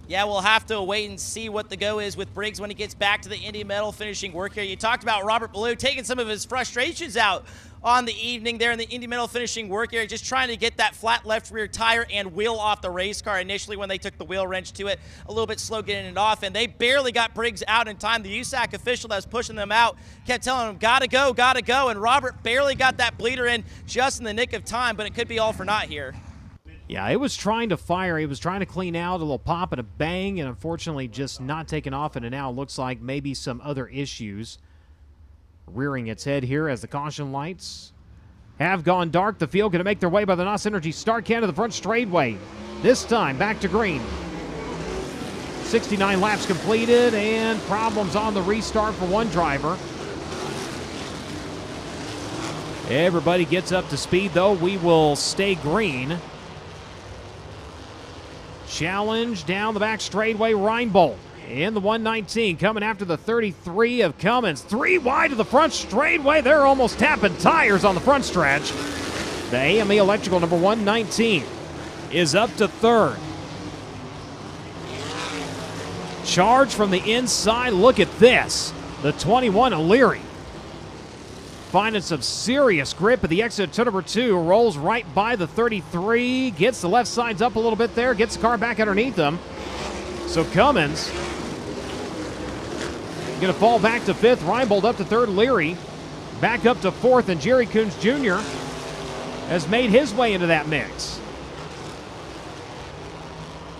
Yeah, we'll have to wait and see what the go is with Briggs when he gets back to the Indy Metal finishing work here. You talked about Robert Ballou taking some of his frustrations out on the evening there in the Indy Metal finishing work area, just trying to get that flat left rear tire and wheel off the race car initially when they took the wheel wrench to it. A little bit slow getting it off, and they barely got Briggs out in time. The USAC official that was pushing them out kept telling them, gotta go, and Robert barely got that bleeder in just in the nick of time, but it could be all for naught here. Yeah, it was trying to fire. He was trying to clean out, a little pop and a bang, and unfortunately just not taking off, and it now looks like maybe some other issues. Rearing its head here as the caution lights have gone dark. The field going to make their way by the NOS Energy start can to the front straightaway. This time back to green. 69 laps completed, and problems on the restart for one driver. Everybody gets up to speed, though. We will stay green. Challenge down the back straightaway. Reinbold in the 119 coming after the 33 of Cummins. 3 wide to the front straightaway. They're almost tapping tires on the front stretch. The AME Electrical number 119 is up to third. Charge from the inside. Look at this. The 21 O'Leary finding some serious grip at the exit to number 2. Rolls right by the 33. Gets the left sides up a little bit there. Gets the car back underneath them. So Cummins going to fall back to 5th. Reinbold up to 3rd. Leary back up to 4th. And Jerry Coons Jr. has made his way into that mix.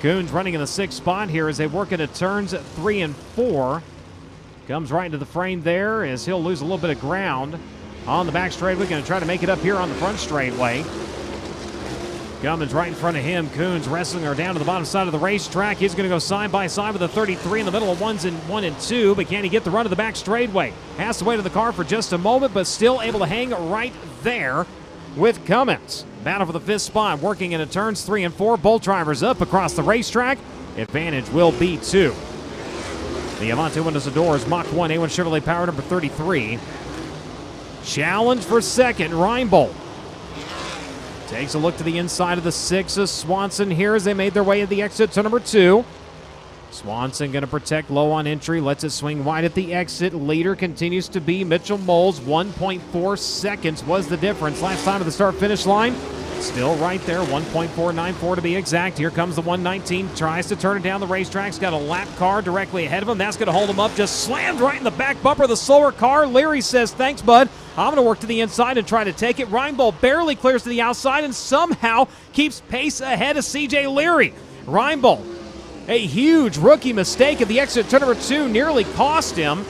Coons running in the 6th spot here as they work into turns 3 and 4. Comes right into the frame there as he'll lose a little bit of ground on the back straightaway. Going to try to make it up here on the front straightaway. Cummins right in front of him. Coons wrestling her down to the bottom side of the racetrack. He's going to go side by side with the 33 in the middle of 1 and 2, but can he get the run of the back straightaway? Has to wait to the car for just a moment, but still able to hang right there with Cummins. Battle for the 5th spot, working into turns 3 and 4. Both drivers up across the racetrack. Advantage will be 2. The Avante windows and doors, Mach 1 A1 Chevrolet Power number 33. Challenge for 2nd, Reinbold. Takes a look to the inside of the 6 of Swanson here as they made their way at the exit to number 2. Swanson going to protect low on entry, lets it swing wide at the exit. Leader continues to be Mitchell Moles. 1.4 seconds was the difference last time at the start-finish line. Still right there, 1.494 to be exact. Here comes the 119, tries to turn it down the racetrack's got a lap car directly ahead of him. That's going to hold him up, just slammed right in the back bumper of the slower car. Leary says, thanks, bud. I'm going to work to the inside and try to take it. Reinbold barely clears to the outside and somehow keeps pace ahead of CJ Leary. Reinbold, a huge rookie mistake at the exit to number 2, nearly cost him.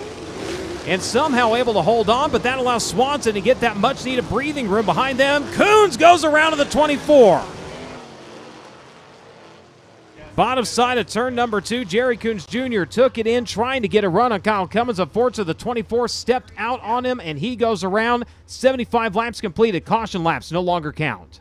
And somehow able to hold on, but that allows Swanson to get that much-needed breathing room behind them. Coons goes around to the 24. Bottom side of turn number 2, Jerry Coons Jr. took it in, trying to get a run on Kyle Cummins. Unfortunately, the 24 stepped out on him, and he goes around. 75 laps completed. Caution laps no longer count.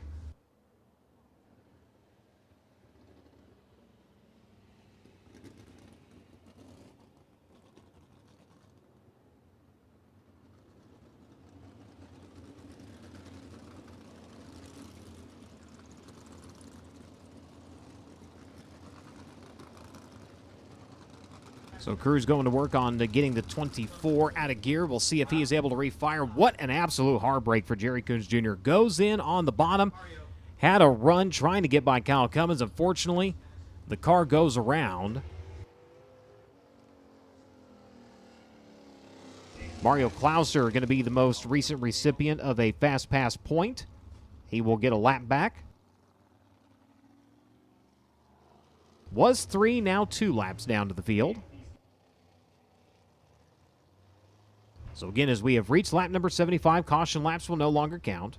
So Cruz going to work on getting the 24 out of gear. We'll see if he is able to refire. What an absolute heartbreak for Jerry Coons Jr. Goes in on the bottom. Had a run trying to get by Kyle Cummins. Unfortunately, the car goes around. Mario Klauser going to be the most recent recipient of a Fast Pass point. He will get a lap back. Was 3, now 2 laps down to the field. So again, as we have reached lap number 75, caution laps will no longer count.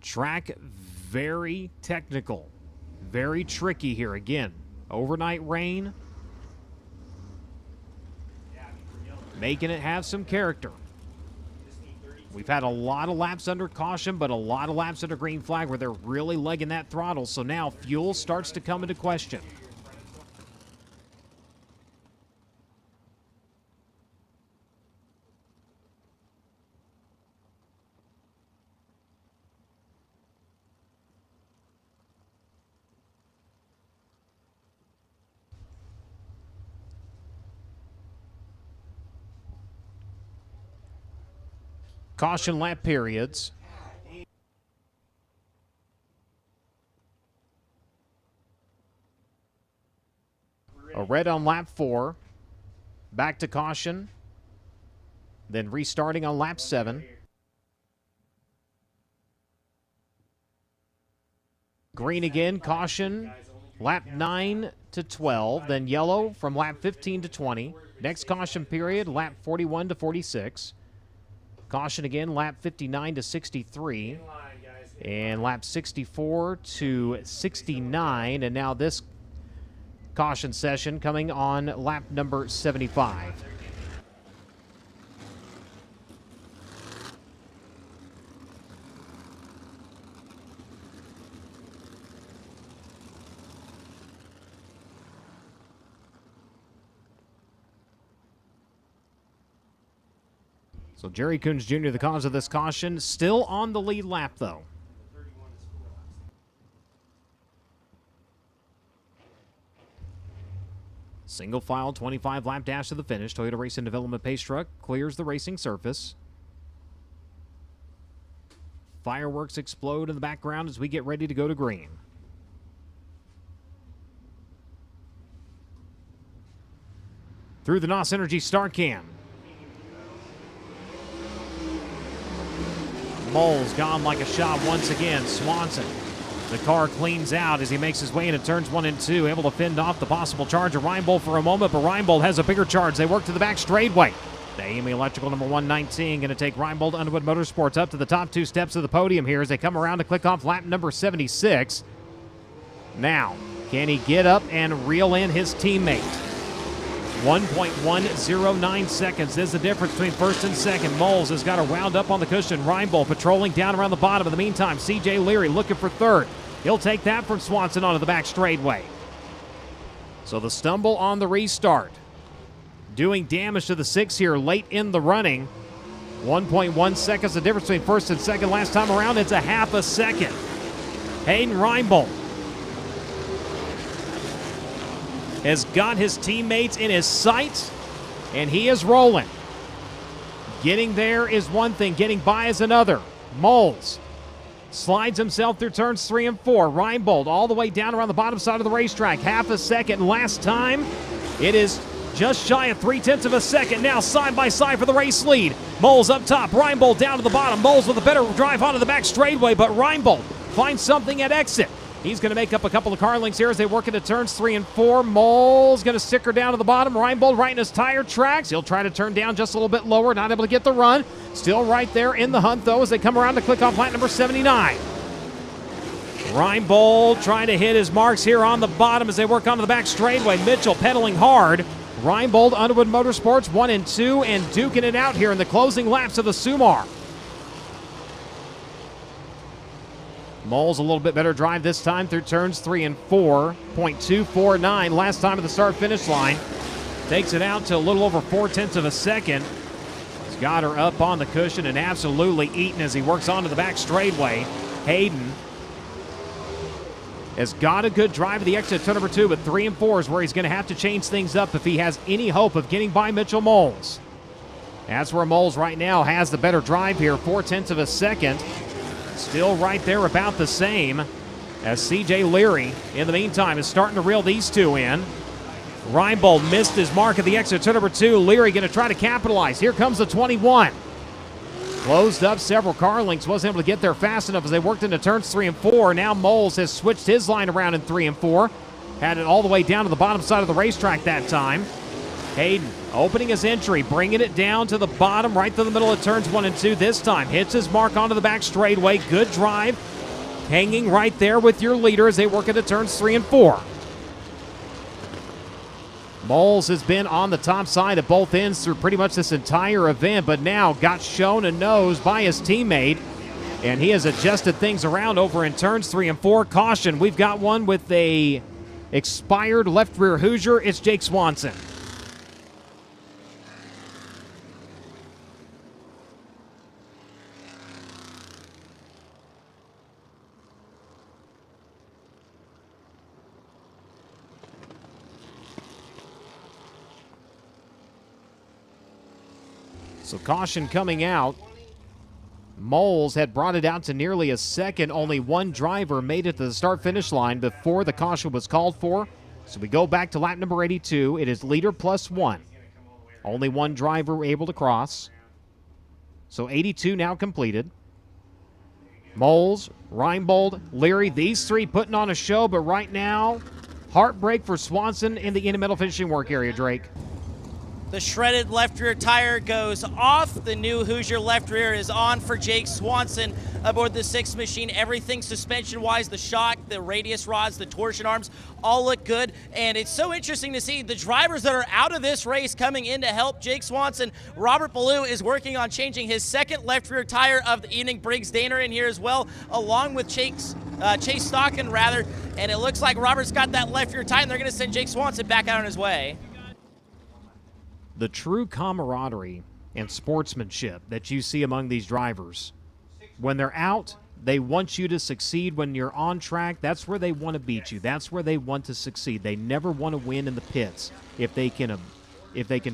Track very technical, very tricky here. Again, overnight rain, making it have some character. We've had a lot of laps under caution, but a lot of laps under green flag where they're really legging that throttle. So now fuel starts to come into question. Caution lap periods. A red on lap 4. Back to caution. Then restarting on lap 7. Green again, caution. Lap 9 to 12. Then yellow from lap 15 to 20. Next caution period, lap 41 to 46. Caution again, lap 59 to 63, and lap 64 to 69, and now this caution session coming on lap number 75. So Jerry Coons Jr., the cause of this caution, still on the lead lap, though. Single file 25 lap dash to the finish. Toyota Racing Development pace truck clears the racing surface. Fireworks explode in the background as we get ready to go to green. Through the NOS Energy start cam. Moles gone like a shot once again. Swanson, the car cleans out as he makes his way into turns 1 and 2, able to fend off the possible charge of Reinbold for a moment, but Reinbold has a bigger charge. They work to the back straightaway. The AME Electrical number 119 going to take Reinbold Underwood Motorsports up to the top 2 steps of the podium here as they come around to click off lap number 76. Now, can he get up and reel in his teammate? 1.109 seconds is the difference between first and second. Moles has got her wound up on the cushion. Reinbold patrolling down around the bottom. In the meantime, CJ Leary looking for third. He'll take that from Swanson onto the back straightaway. So the stumble on the restart, doing damage to the 6 here late in the running. 1.1 seconds the difference between first and second. Last time around, it's a half a second. Hayden Reinbold has got his teammates in his sights, and he is rolling. Getting there is one thing, getting by is another. Moles slides himself through turns 3 and 4. Reinbold all the way down around the bottom side of the racetrack. Half a second. Last time, it is just shy of 0.3 of a second. Now side by side for the race lead. Moles up top, Reinbold down to the bottom. Moles with a better drive onto the back straightaway, but Reinbold finds something at exit. He's going to make up a couple of car links here as they work into turns 3 and 4. Moles going to stick her down to the bottom. Reinbold right in his tire tracks. He'll try to turn down just a little bit lower, not able to get the run. Still right there in the hunt, though, as they come around to click off lap number 79. Reinbold trying to hit his marks here on the bottom as they work onto the back straightaway. Mitchell pedaling hard. Reinbold, Underwood Motorsports 1 and 2, and duking it out here in the closing laps of the Sumar. Moles a little bit better drive this time through turns 3 and 4. 0.249 last time at the start-finish line. Takes it out to a little over 0.4 of a second. He's got her up on the cushion and absolutely eaten as he works onto the back straightaway. Hayden has got a good drive at the exit turn number 2, but 3 and 4 is where he's going to have to change things up if he has any hope of getting by Mitchell Moles. That's where Moles right now has the better drive here, 0.4 of a second. Still right there about the same as CJ Leary, in the meantime, is starting to reel these two in. Reinbold missed his mark at the exit turn number 2. Leary going to try to capitalize. Here comes the 21. Closed up several car links, wasn't able to get there fast enough as they worked into turns 3 and 4. Now Moles has switched his line around in 3 and 4. Had it all the way down to the bottom side of the racetrack that time. Hayden Opening his entry, bringing it down to the bottom, right to the middle of turns 1 and 2 this time. Hits his mark onto the back straightaway. Good drive. Hanging right there with your leader as they work into turns 3 and 4. Moles has been on the top side at both ends through pretty much this entire event, but now got shown a nose by his teammate, and he has adjusted things around over in turns 3 and 4. Caution, we've got one with a expired left rear Hoosier. It's Jake Swanson. So caution coming out. Moles had brought it out to nearly a second. Only one driver made it to the start-finish line before the caution was called for. So we go back to lap number 82. It is leader plus 1. Only one driver able to cross. So 82 now completed. Moles, Reinbold, Leary, these three putting on a show, but right now, heartbreak for Swanson in the in-middle finishing work area, Drake. The shredded left rear tire goes off. The new Hoosier left rear is on for Jake Swanson aboard the 6 machine. Everything suspension-wise, the shock, the radius rods, the torsion arms, all look good. And it's so interesting to see the drivers that are out of this race coming in to help Jake Swanson. Robert Ballou is working on changing his second left rear tire of the evening. Briggs Daner in here as well, along with Chase Stockton, rather. And it looks like Robert's got that left rear tire, and they're going to send Jake Swanson back out on his way. The true camaraderie and sportsmanship that you see among these drivers. When they're out, they want you to succeed. When you're on track, that's where they want to beat you. That's where they want to succeed. They never want to win in the pits. If they can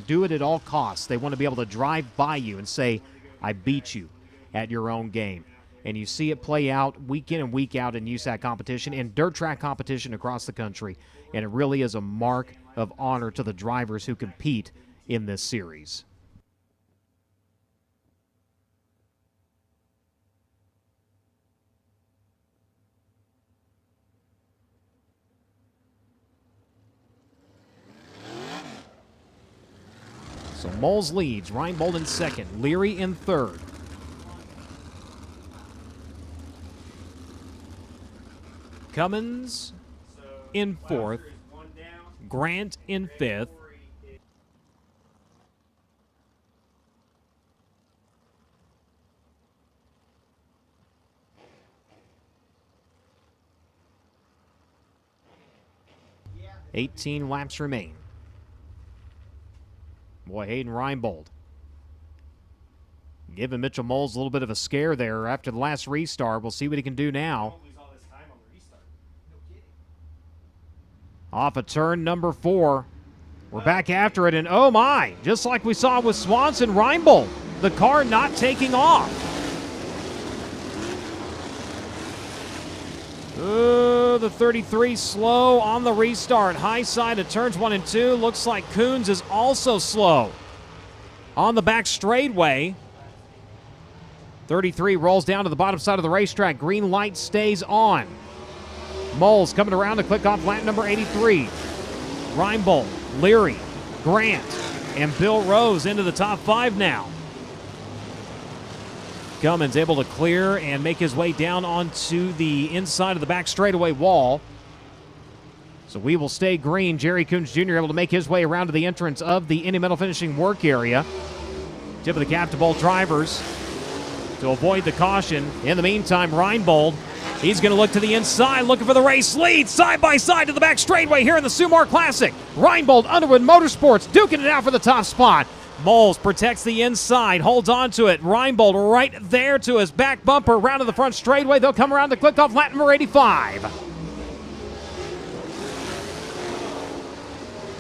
do it at all costs, they want to be able to drive by you and say, I beat you at your own game. And you see it play out week in and week out in USAC competition and dirt track competition across the country. And it really is a mark of honor to the drivers who compete in this series. So Moles leads, Reinbold in second, Leary in third. Cummins in fourth, Grant in fifth, .18 laps remain. Boy, Hayden Reinbold giving Mitchell Moles a little bit of a scare there after the last restart. We'll see what he can do now. Off of turn number 4. We're back after it, and oh my, just like we saw with Swanson, Reinbold, the car not taking off. The 33 slow on the restart. High side of turns 1 and 2. Looks like Coons is also slow on the back straightaway. 33 rolls down to the bottom side of the racetrack. Green light stays on. Moles coming around to click off lap number 83. Reinbold, Leary, Grant, and Bill Rose into the top 5 now. Cummins able to clear and make his way down onto the inside of the back straightaway wall. So we will stay green. Jerry Coons Jr. able to make his way around to the entrance of the in-middle finishing work area. Tip of the cap to both drivers to avoid the caution. In the meantime, Reinbold, he's going to look to the inside, looking for the race lead, side by side to the back straightaway here in the Sumar Classic. Reinbold, Underwood Motorsports, duking it out for the top spot. Moles protects the inside, holds on to it. Reinbold right there to his back bumper, around to the front straightaway. They'll come around to click off lap number 85.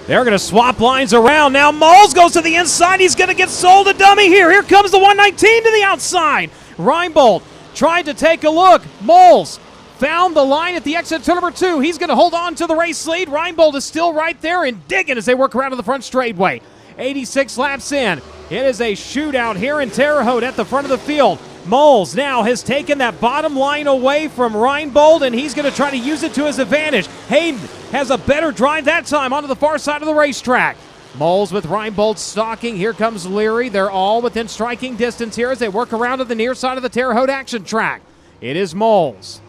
They're going to swap lines around. Now Moles goes to the inside. He's going to get sold a dummy here. Here comes the 119 to the outside. Reinbold tried to take a look. Moles found the line at the exit to number 2. He's going to hold on to the race lead. Reinbold is still right there and digging as they work around to the front straightaway. 86 laps in. It is a shootout here in Terre Haute at the front of the field. Moles now has taken that bottom line away from Reinbold, and he's going to try to use it to his advantage. Hayden has a better drive that time onto the far side of the racetrack. Moles with Reinbold stalking. Here comes Leary. They're all within striking distance here as they work around to the near side of the Terre Haute action track. It is Moles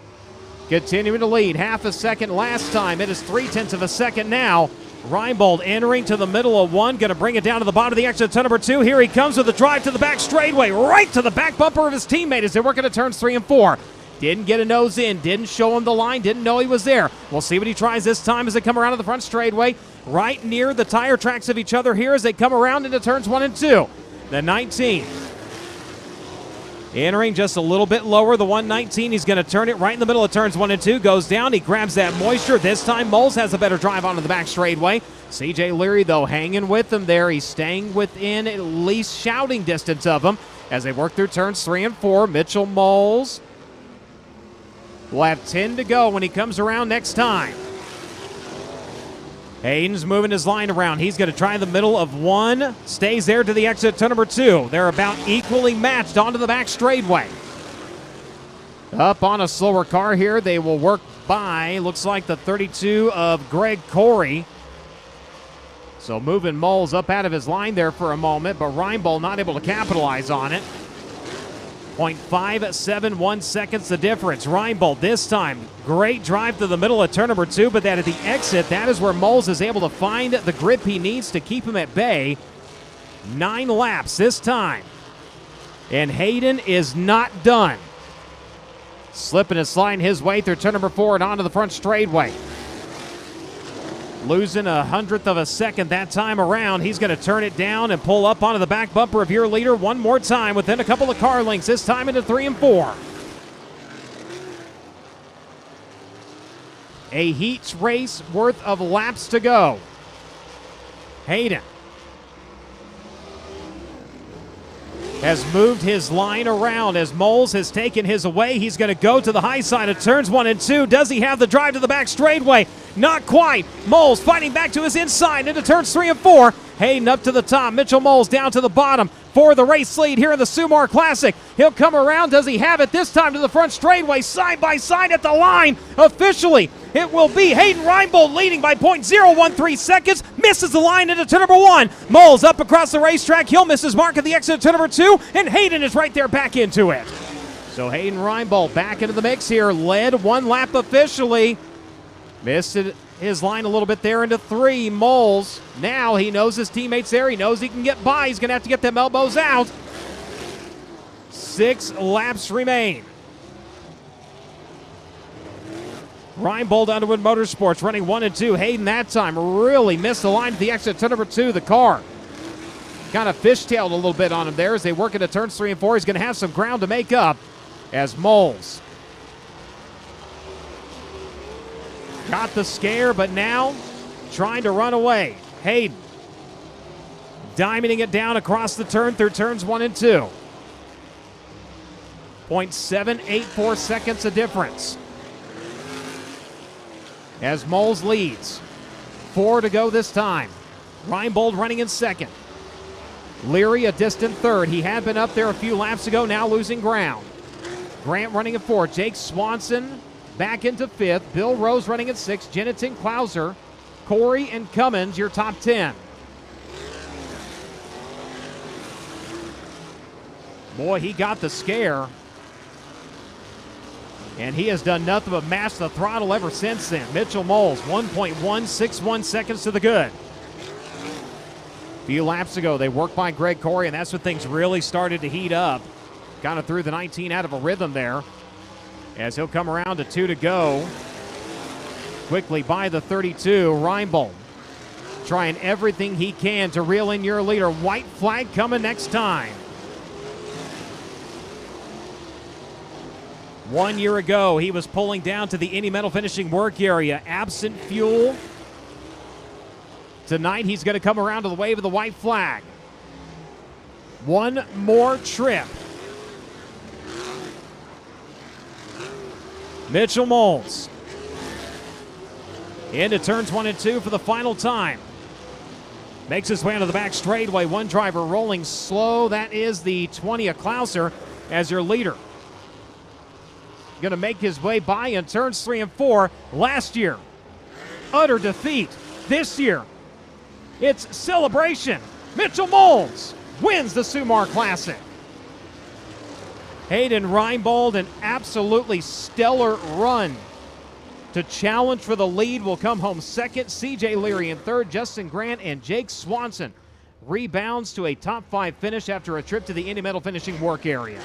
continuing to lead. Half a second last time. It is 0.3 of a second now. Reinbold entering to the middle of one. Going to bring it down to the bottom of the exit to number 2. Here he comes with a drive to the back straightaway. Right to the back bumper of his teammate as they work into turns 3 and 4. Didn't get a nose in. Didn't show him the line. Didn't know he was there. We'll see what he tries this time as they come around to the front straightaway. Right near the tire tracks of each other here as they come around into turns 1 and 2. The 19. Entering just a little bit lower, the 119. He's going to turn it right in the middle of turns 1 and 2. Goes down. He grabs that moisture. This time, Moles has a better drive onto the back straightaway. CJ Leary, though, hanging with him there. He's staying within at least shouting distance of him as they work through turns 3 and 4. Mitchell Moles will have 10 to go when he comes around next time. Hayden's moving his line around. He's going to try the middle of 1. Stays there to the exit to number 2. They're about equally matched onto the back straightaway. Up on a slower car here. They will work by, looks like the 32 of Greg Corey. So moving Moles up out of his line there for a moment, but Reinbold not able to capitalize on it. 0.571 seconds the difference. Reinbold this time, great drive to the middle of turn number 2, but that at the exit, that is where Moles is able to find the grip he needs to keep him at bay. 9 laps this time. And Hayden is not done. Slipping and sliding his way through turn number 4 and onto the front straightaway. Losing 100th of a second that time around. He's going to turn it down and pull up onto the back bumper of your leader one more time within a couple of car lengths, this time into 3 and 4. A heat race worth of laps to go. Hayden has moved his line around as Moles has taken his away. He's going to go to the high side of turns 1 and 2. Does he have the drive to the back straightaway? Not quite. Moles fighting back to his inside into turns 3 and 4. Hayden up to the top. Mitchell Moles down to the bottom for the race lead here in the Sumar Classic. He'll come around. Does he have it this time to the front straightaway? Side by side at the line. Officially, it will be Hayden Reinbold leading by 0.013 seconds. Misses the line into turn number 1. Moles up across the racetrack. He'll miss his mark at the exit of turn number 2. And Hayden is right there back into it. So Hayden Reinbold back into the mix here. Led 1 lap officially. Missed his line a little bit there into 3. Moles, now he knows his teammates there. He knows he can get by. He's going to have to get them elbows out. 6 laps remain. Reinbold, Underwood Motorsports, running 1 and 2. Hayden that time really missed the line at the exit to number 2. The car kind of fishtailed a little bit on him there as they work into turns 3 and 4. He's going to have some ground to make up as Moles got the scare, but now trying to run away. Hayden diamonding it down across the turn through turns 1 and 2. 0.784 seconds of difference. As Moles leads. 4 to go this time. Reinbold running in second. Leary a distant third. He had been up there a few laps ago, now losing ground. Grant running at 4. Jake Swanson back into 5th. Bill Rose running at 6th. Jennington, Klauser, Corey, and Cummins, your top 10. Boy, he got the scare. And he has done nothing but mash the throttle ever since then. Mitchell Moles, 1.161 seconds to the good. A few laps ago, they worked by Greg Corey, and that's when things really started to heat up. Kind of threw the 19 out of a rhythm there. As he'll come around to 2 to go. Quickly by the 32, Reinbold trying everything he can to reel in your leader. White flag coming next time. 1 year ago, he was pulling down to the Indy Metal Finishing work area. Absent fuel. Tonight, he's going to come around to the wave of the white flag. One more trip. Mitchell Moles into turns 1 and 2 for the final time. Makes his way onto the back straightaway. One driver rolling slow. That is the 20 of Klauser as your leader. Going to make his way by in turns 3 and 4. Last year, utter defeat. This year, It's celebration. Mitchell Moles wins the Sumar Classic. Hayden Reinbold, an absolutely stellar run to challenge for the lead, will come home second. CJ Leary in third. Justin Grant and Jake Swanson rebounds to a top 5 finish after a trip to the Indy Medal finishing work area.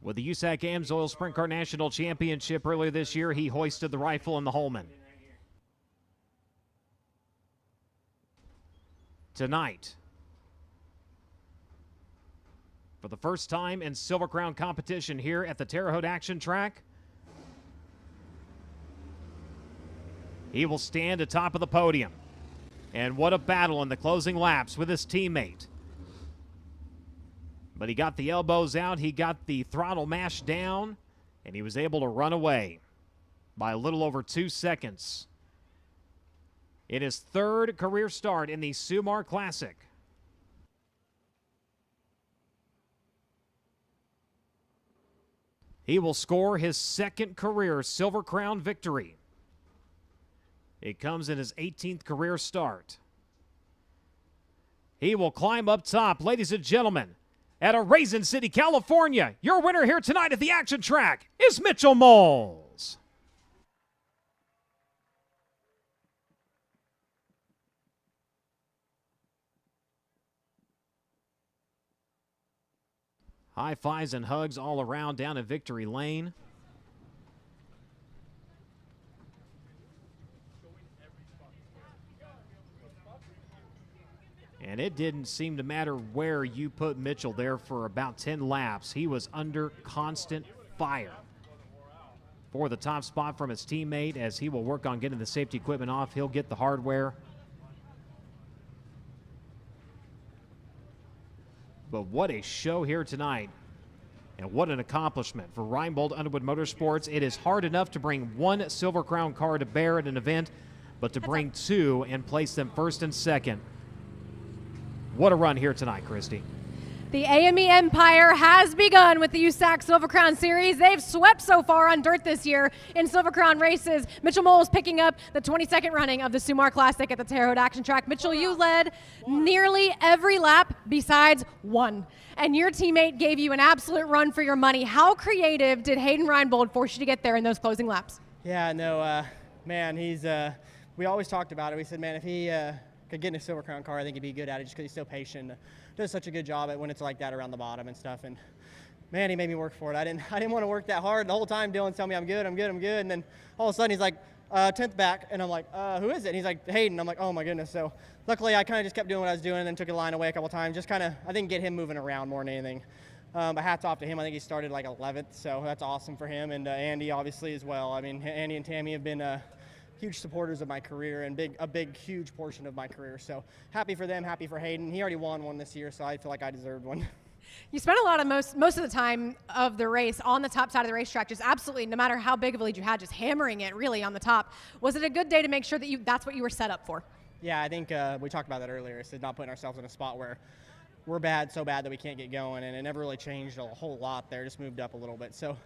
With the USAC AMSOIL Sprint Car National Championship earlier this year, he hoisted the rifle in the Holman. Tonight, for the first time in Silver Crown competition here at the Terre Haute Action Track, he will stand atop of the podium. And what a battle in the closing laps with his teammate. But he got the elbows out, he got the throttle mashed down, and he was able to run away by a little over 2 seconds. In his third career start in the Sumar Classic. He will score his second career Silver Crown victory. It comes in his 18th career start. He will climb up top, ladies and gentlemen. At a Raisin City, California, your winner here tonight at the action track is Mitchell Moles. High fives and hugs all around down in Victory Lane. And it didn't seem to matter where you put Mitchell there for about 10 laps. He was under constant fire for the top spot from his teammate as he will work on getting the safety equipment off. He'll get the hardware. But what a show here tonight. And what an accomplishment for Reinbold Underwood Motorsports. It is hard enough to bring one Silver Crown car to bear at an event, but to bring two and place them first and second. What a run here tonight, Christy. The AME Empire has begun with the USAC Silver Crown Series. They've swept so far on dirt this year in Silver Crown races. Mitchell Moles picking up the 22nd running of the Sumar Classic at the Terre Haute Action Track. Mitchell, you led nearly every lap besides one, and your teammate gave you an absolute run for your money. How creative did Hayden Reinbold force you to get there in those closing laps? Yeah, no, man, we always talked about it. We said, man, if he could get in a Silver Crown car, I think he'd be good at it just because he's so patient. Does such a good job at when it's like that around the bottom and stuff. And man, he made me work for it. I didn't want to work that hard the whole time. Dylan's telling me I'm good. And then all of a sudden he's like, 10th back, and I'm like, who is it? And he's like, Hayden. I'm like, oh my goodness. So luckily I kind of just kept doing what I was doing and then took a line away a couple times. Just kind of, I think, get him moving around more than anything. But hats off to him. I think he started like 11th, so that's awesome for him. And Andy obviously as well. I mean, Andy and Tammy have been huge supporters of my career and huge portion of my career. So happy for them, happy for Hayden. He already won one this year, so I feel like I deserved one. You spent a lot of most of the time of the race on the top side of the racetrack, just absolutely, no matter how big of a lead you had, just hammering it really on the top. Was it a good day to make sure that that's what you were set up for? Yeah, I think we talked about that earlier. It's not putting ourselves in a spot where we're so bad that we can't get going, and it never really changed a whole lot there, just moved up a little bit. So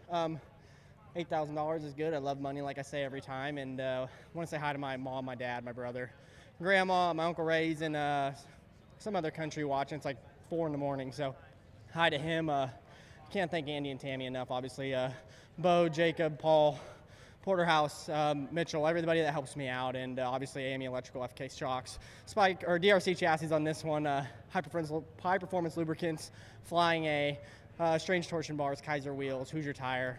$8,000 is good. I love money, like I say every time, and I want to say hi to my mom, my dad, my brother, grandma, my Uncle Ray's in some other country watching. It's like 4 in the morning, so hi to him. Can't thank Andy and Tammy enough, obviously. Bo, Jacob, Paul, Porterhouse, Mitchell, everybody that helps me out, and obviously AME Electrical, FK Shocks, Spike, or DRC chassis on this one, high performance lubricants, Flying A, Strange Torsion Bars, Kaiser Wheels, Hoosier Tire.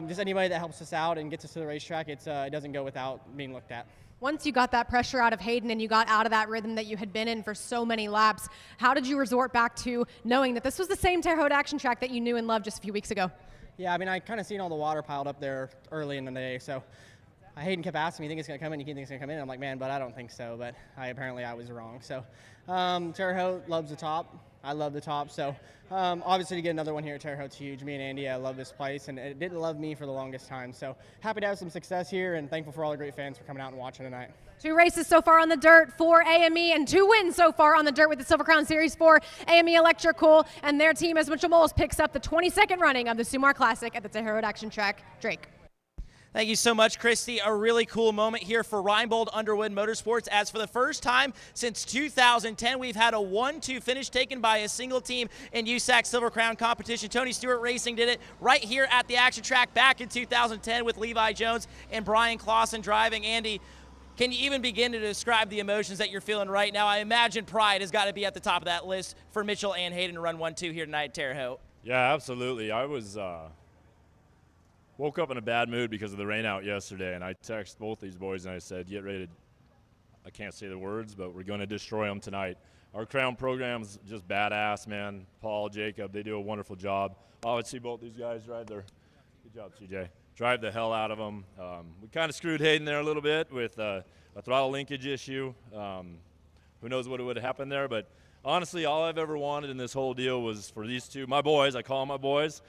Just anybody that helps us out and gets us to the racetrack, it doesn't go without being looked at. Once you got that pressure out of Hayden and you got out of that rhythm that you had been in for so many laps, how did you resort back to knowing that this was the same Terre Haute Action Track that you knew and loved just a few weeks ago? Yeah, I mean, I kind of seen all the water piled up there early in the day, so Hayden kept asking me, you think it's going to come in? You think it's going to come in? I'm like, man, but I don't think so, but apparently I was wrong. So Terre Haute loves the top. I love the top. So obviously to get another one here at Terre Haute's huge. Me and Andy, I love this place, and it didn't love me for the longest time. So happy to have some success here, and thankful for all the great fans for coming out and watching tonight. 2 races so far on the dirt for AME and 2 wins so far on the dirt with the Silver Crown Series for AME Electrical and their team as Mitchell Moles picks up the 22nd running of the Sumar Classic at the Terre Haute Action Track. Drake. Thank you so much, Christy. A really cool moment here for Reinbold Underwood Motorsports, as for the first time since 2010, we've had a 1-2 finish taken by a single team in USAC Silver Crown competition. Tony Stewart Racing did it right here at the action track back in 2010 with Levi Jones and Brian Clausen driving. Andy, can you even begin to describe the emotions that you're feeling right now? I imagine pride has got to be at the top of that list for Mitchell and Hayden to run 1-2 here tonight at Terre Haute. Yeah, absolutely. I was woke up in a bad mood because of the rain out yesterday, and I texted both these boys and I said, get ready to, I can't say the words, but we're going to destroy them tonight. Our Crown program's just badass, man. Paul, Jacob, they do a wonderful job. I would see both these guys drive their, good job, CJ, drive the hell out of them. We kind of screwed Hayden there a little bit with a throttle linkage issue. Who knows what would have happened there, but honestly, all I've ever wanted in this whole deal was for these two, my boys, I call them my boys,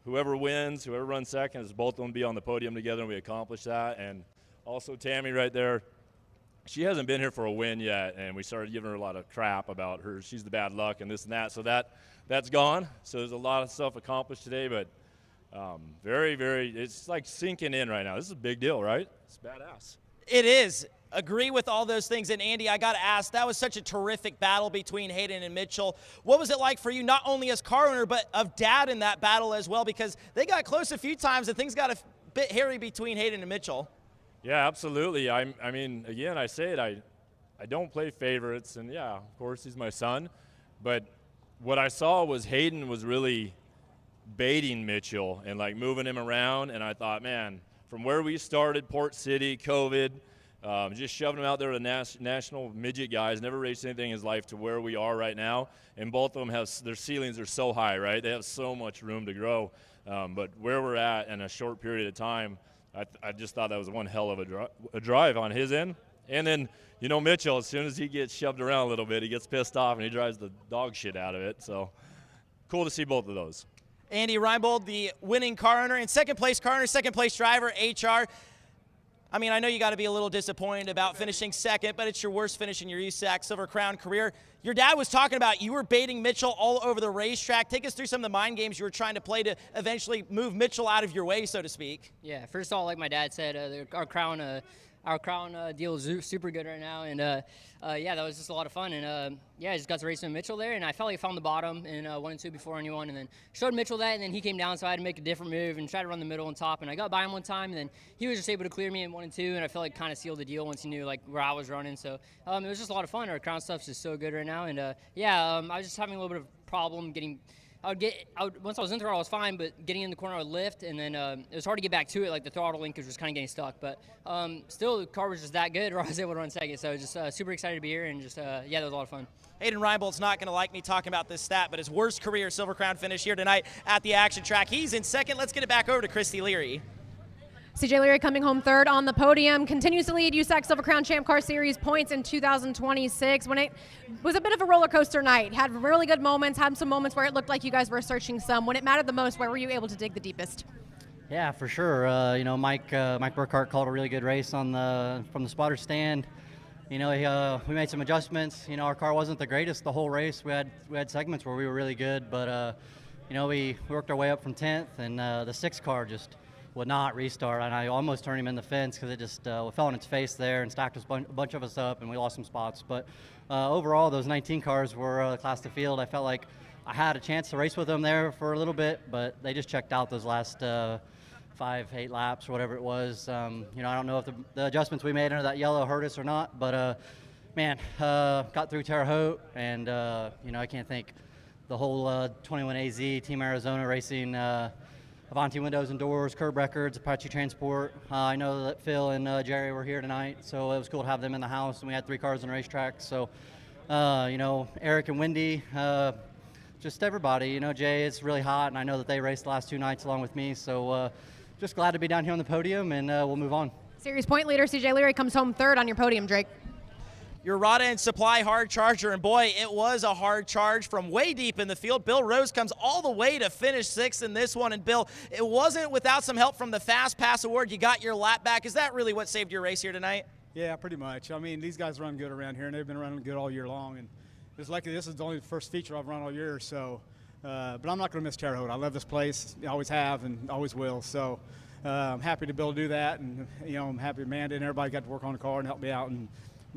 whoever wins, whoever runs second, is both of them be on the podium together, and we accomplished that. And also Tammy right there, she hasn't been here for a win yet, and we started giving her a lot of crap about her. She's the bad luck and this and that, so that's gone. So there's a lot of stuff accomplished today, but very, very, it's like sinking in right now. This is a big deal, right? It's badass. It is. Agree with all those things. And Andy, I got to ask, that was such a terrific battle between Hayden and Mitchell. What was it like for you, not only as car owner, but of dad in that battle as well? Because they got close a few times and things got a bit hairy between Hayden and Mitchell. Yeah, absolutely. I mean, again, I say it, I don't play favorites. And yeah, of course, he's my son. But what I saw was Hayden was really baiting Mitchell and like moving him around. And I thought, man, from where we started, Port City, COVID, just shoving him out there with national midget guys, never raced anything in his life, to where we are right now. And both of them have, their ceilings are so high, right? They have so much room to grow. But where we're at in a short period of time, I just thought that was one hell of a drive on his end. And then, you know, Mitchell, as soon as he gets shoved around a little bit, he gets pissed off and he drives the dog shit out of it. So cool to see both of those. Andy Reinbold, the winning car owner, and second place car owner, second place driver, HR. I mean, I know you got to be a little disappointed about finishing second, but it's your worst finish in your USAC Silver Crown career. Your dad was talking about you were baiting Mitchell all over the racetrack. Take us through some of the mind games you were trying to play to eventually move Mitchell out of your way, so to speak. Yeah, first of all, like my dad said, our crown deal is super good right now, and yeah, that was just a lot of fun. And yeah, I just got to race with Mitchell there, and I felt like I found the bottom in 1 and 2 before anyone, and then showed Mitchell that, and then he came down, so I had to make a different move and try to run the middle and top, and I got by him one time, and then he was just able to clear me in 1 and 2, and I felt like kind of sealed the deal once he knew like where I was running. So it was just a lot of fun. Our crown stuff's just so good right now, and yeah, I was just having a little bit of a problem getting. Once I was in throttle, I was fine, but getting in the corner, I would lift, and then it was hard to get back to it. Like the throttle linkage was kind of getting stuck, but still, the car was just that good, or I was able to run second. So just super excited to be here, and just yeah, that was a lot of fun. Hayden Reinbold's not going to like me talking about this stat, but his worst career Silver Crown finish here tonight at the action track. He's in second. Let's get it back over to Christy Leary. CJ Leary coming home third on the podium, continues to lead USAC Silver Crown Champ Car Series points in 2026 when it was a bit of a roller coaster night. Had really good moments, had some moments where it looked like you guys were searching some. When it mattered the most, where were you able to dig the deepest? Yeah, for sure. You know, Mike Burkhart called a really good race from the spotter stand. You know, we made some adjustments. You know, our car wasn't the greatest the whole race. We had segments where we were really good, but you know, we worked our way up from 10th, and the 6th car just would not restart, and I almost turned him in the fence because it just fell on its face there and stacked a bunch of us up, and we lost some spots. But overall, those 19 cars were class to field. I felt like I had a chance to race with them there for a little bit, but they just checked out those last 5-8 laps or whatever it was. You know, I don't know if the adjustments we made under that yellow hurt us or not, but man, got through Terre Haute, and you know, I can't thank the whole 21AZ Team Arizona Racing, Avanti Windows and Doors, Curb Records, Apache Transport. I know that Phil and Jerry were here tonight, so it was cool to have them in the house, and we had 3 cars on the racetrack. So, you know, Eric and Wendy, just everybody. You know, Jay, it's really hot, and I know that they raced the last 2 nights along with me, so just glad to be down here on the podium, and we'll move on. Series point leader CJ Leary comes home third on your podium, Drake. your Rod End Supply hard charger, and boy, it was a hard charge from way deep in the field. Bill Rose comes all the way to finish 6th in this one, and Bill, it wasn't without some help from the Fast Pass Award. You got your lap back. Is that really what saved your race here tonight? Yeah, pretty much. I mean, these guys run good around here, and they've been running good all year long, and it's lucky this is the only first feature I've run all year, so, but I'm not going to miss Terre Haute. I love this place. I always have and always will, so I'm happy to be able to do that, and, you know, I'm happy Amanda and everybody got to work on the car and help me out, and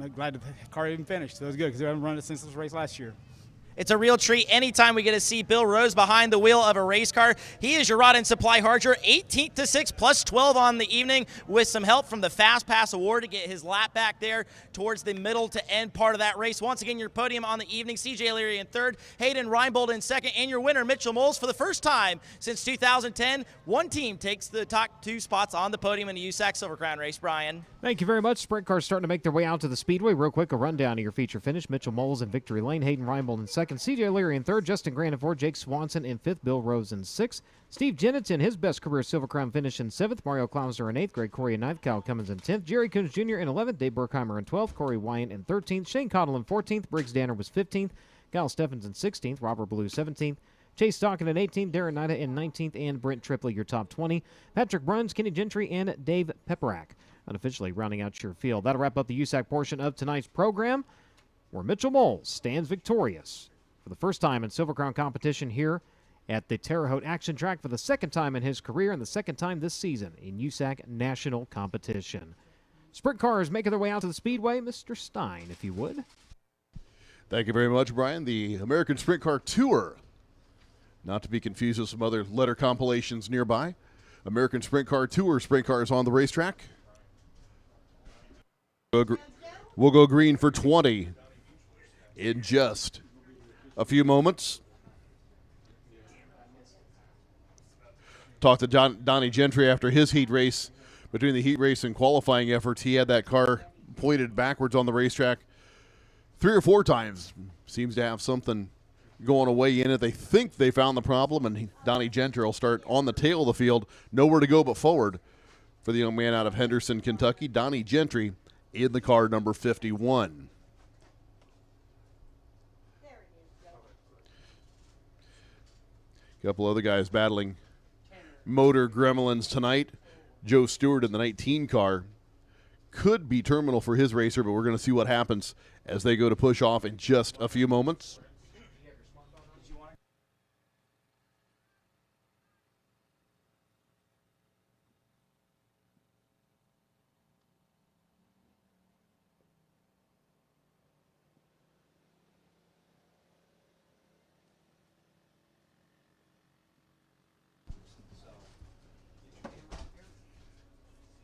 I'm glad the car even finished. So it was good because I haven't run it since this race last year. It's a real treat anytime we get to see Bill Rose behind the wheel of a race car. He is your Rod End Supply Harger, 18th to 6 plus 12 on the evening with some help from the Fast Pass Award to get his lap back there towards the middle to end part of that race. Once again, your podium on the evening, CJ Leary in 3rd, Hayden Reinbold in 2nd, and your winner, Mitchell Moles, for the first time since 2010. One team takes the top 2 spots on the podium in the USAC Silver Crown race. Brian. Thank you very much. Sprint cars starting to make their way out to the speedway. Real quick, a rundown of your feature finish. Mitchell Moles in victory lane, Hayden Reinbold in 2nd, CJ Leary in 3rd, Justin Grant in 4th, Jake Swanson in 5th, Bill Rose in 6th, Steve Jennett in his best career Silver Crown finish in 7th, Mario Klausner in 8th, Greg Corey in 9th, Kyle Cummins in 10th, Jerry Coons Jr. in 11th, Dave Burkheimer in 12th, Corey Wyant in 13th, Shane Cottle in 14th, Briggs Danner was 15th, Kyle Steffens in 16th, Robert Blue 17th, Chase Stockin in 18th, Darren Nida in 19th, and Brent Tripley your top 20. Patrick Bruns, Kenny Gentry, and Dave Peperak unofficially rounding out your field. That'll wrap up the USAC portion of tonight's program, where Mitchell Moles stands victorious for the first time in Silver Crown competition here at the Terre Haute Action Track for the second time in his career and the second time this season in USAC national competition. Sprint cars making their way out to the speedway. Mr. Stein, if you would. Thank you very much, Brian. The American Sprint Car Tour, not to be confused with some other letter compilations nearby. American Sprint Car Tour, sprint cars on the racetrack. We'll go green for 20 in just a few moments. Talked to Donnie Gentry after his heat race. Between the heat race and qualifying efforts, he had that car pointed backwards on the racetrack 3 or 4 times. Seems to have something going away in it. They think they found the problem, and Donnie Gentry will start on the tail of the field. Nowhere to go but forward for the young man out of Henderson, Kentucky. Donnie Gentry in the car number 51. A couple other guys battling motor gremlins tonight. Joe Stewart in the 19 car could be terminal for his racer, but we're going to see what happens as they go to push off in just a few moments.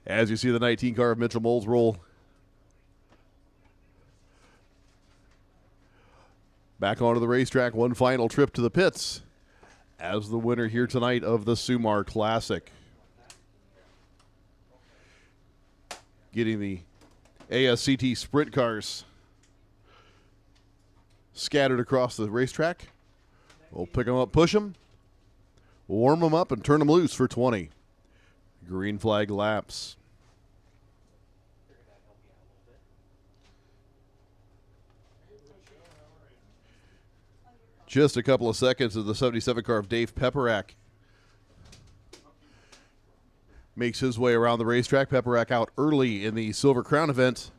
As you see the 19 car of Mitchell Moles roll back onto the racetrack, one final trip to the pits as the winner here tonight of the Sumar Classic. Getting the ASCT sprint cars scattered across the racetrack. We'll pick them up, push them, warm them up, and turn them loose for 20. Green flag laps. Just a couple of seconds of the 77 car of Dave Peperak makes his way around the racetrack. Peperak out early in the Silver Crown event.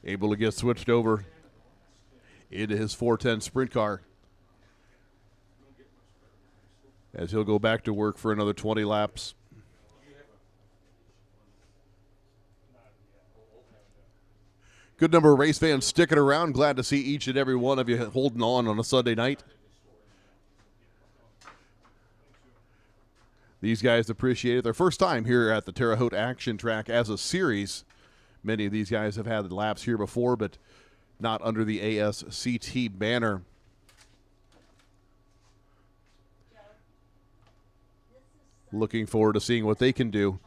Able to get switched over into his 410 sprint car, as he'll go back to work for another 20 laps. Good number of race fans sticking around. Glad to see each and every one of you holding on a Sunday night. These guys appreciate it. Their first time here at the Terre Haute Action Track as a series. Many of these guys have had laps here before, but not under the ASCT banner. Looking forward to seeing what they can do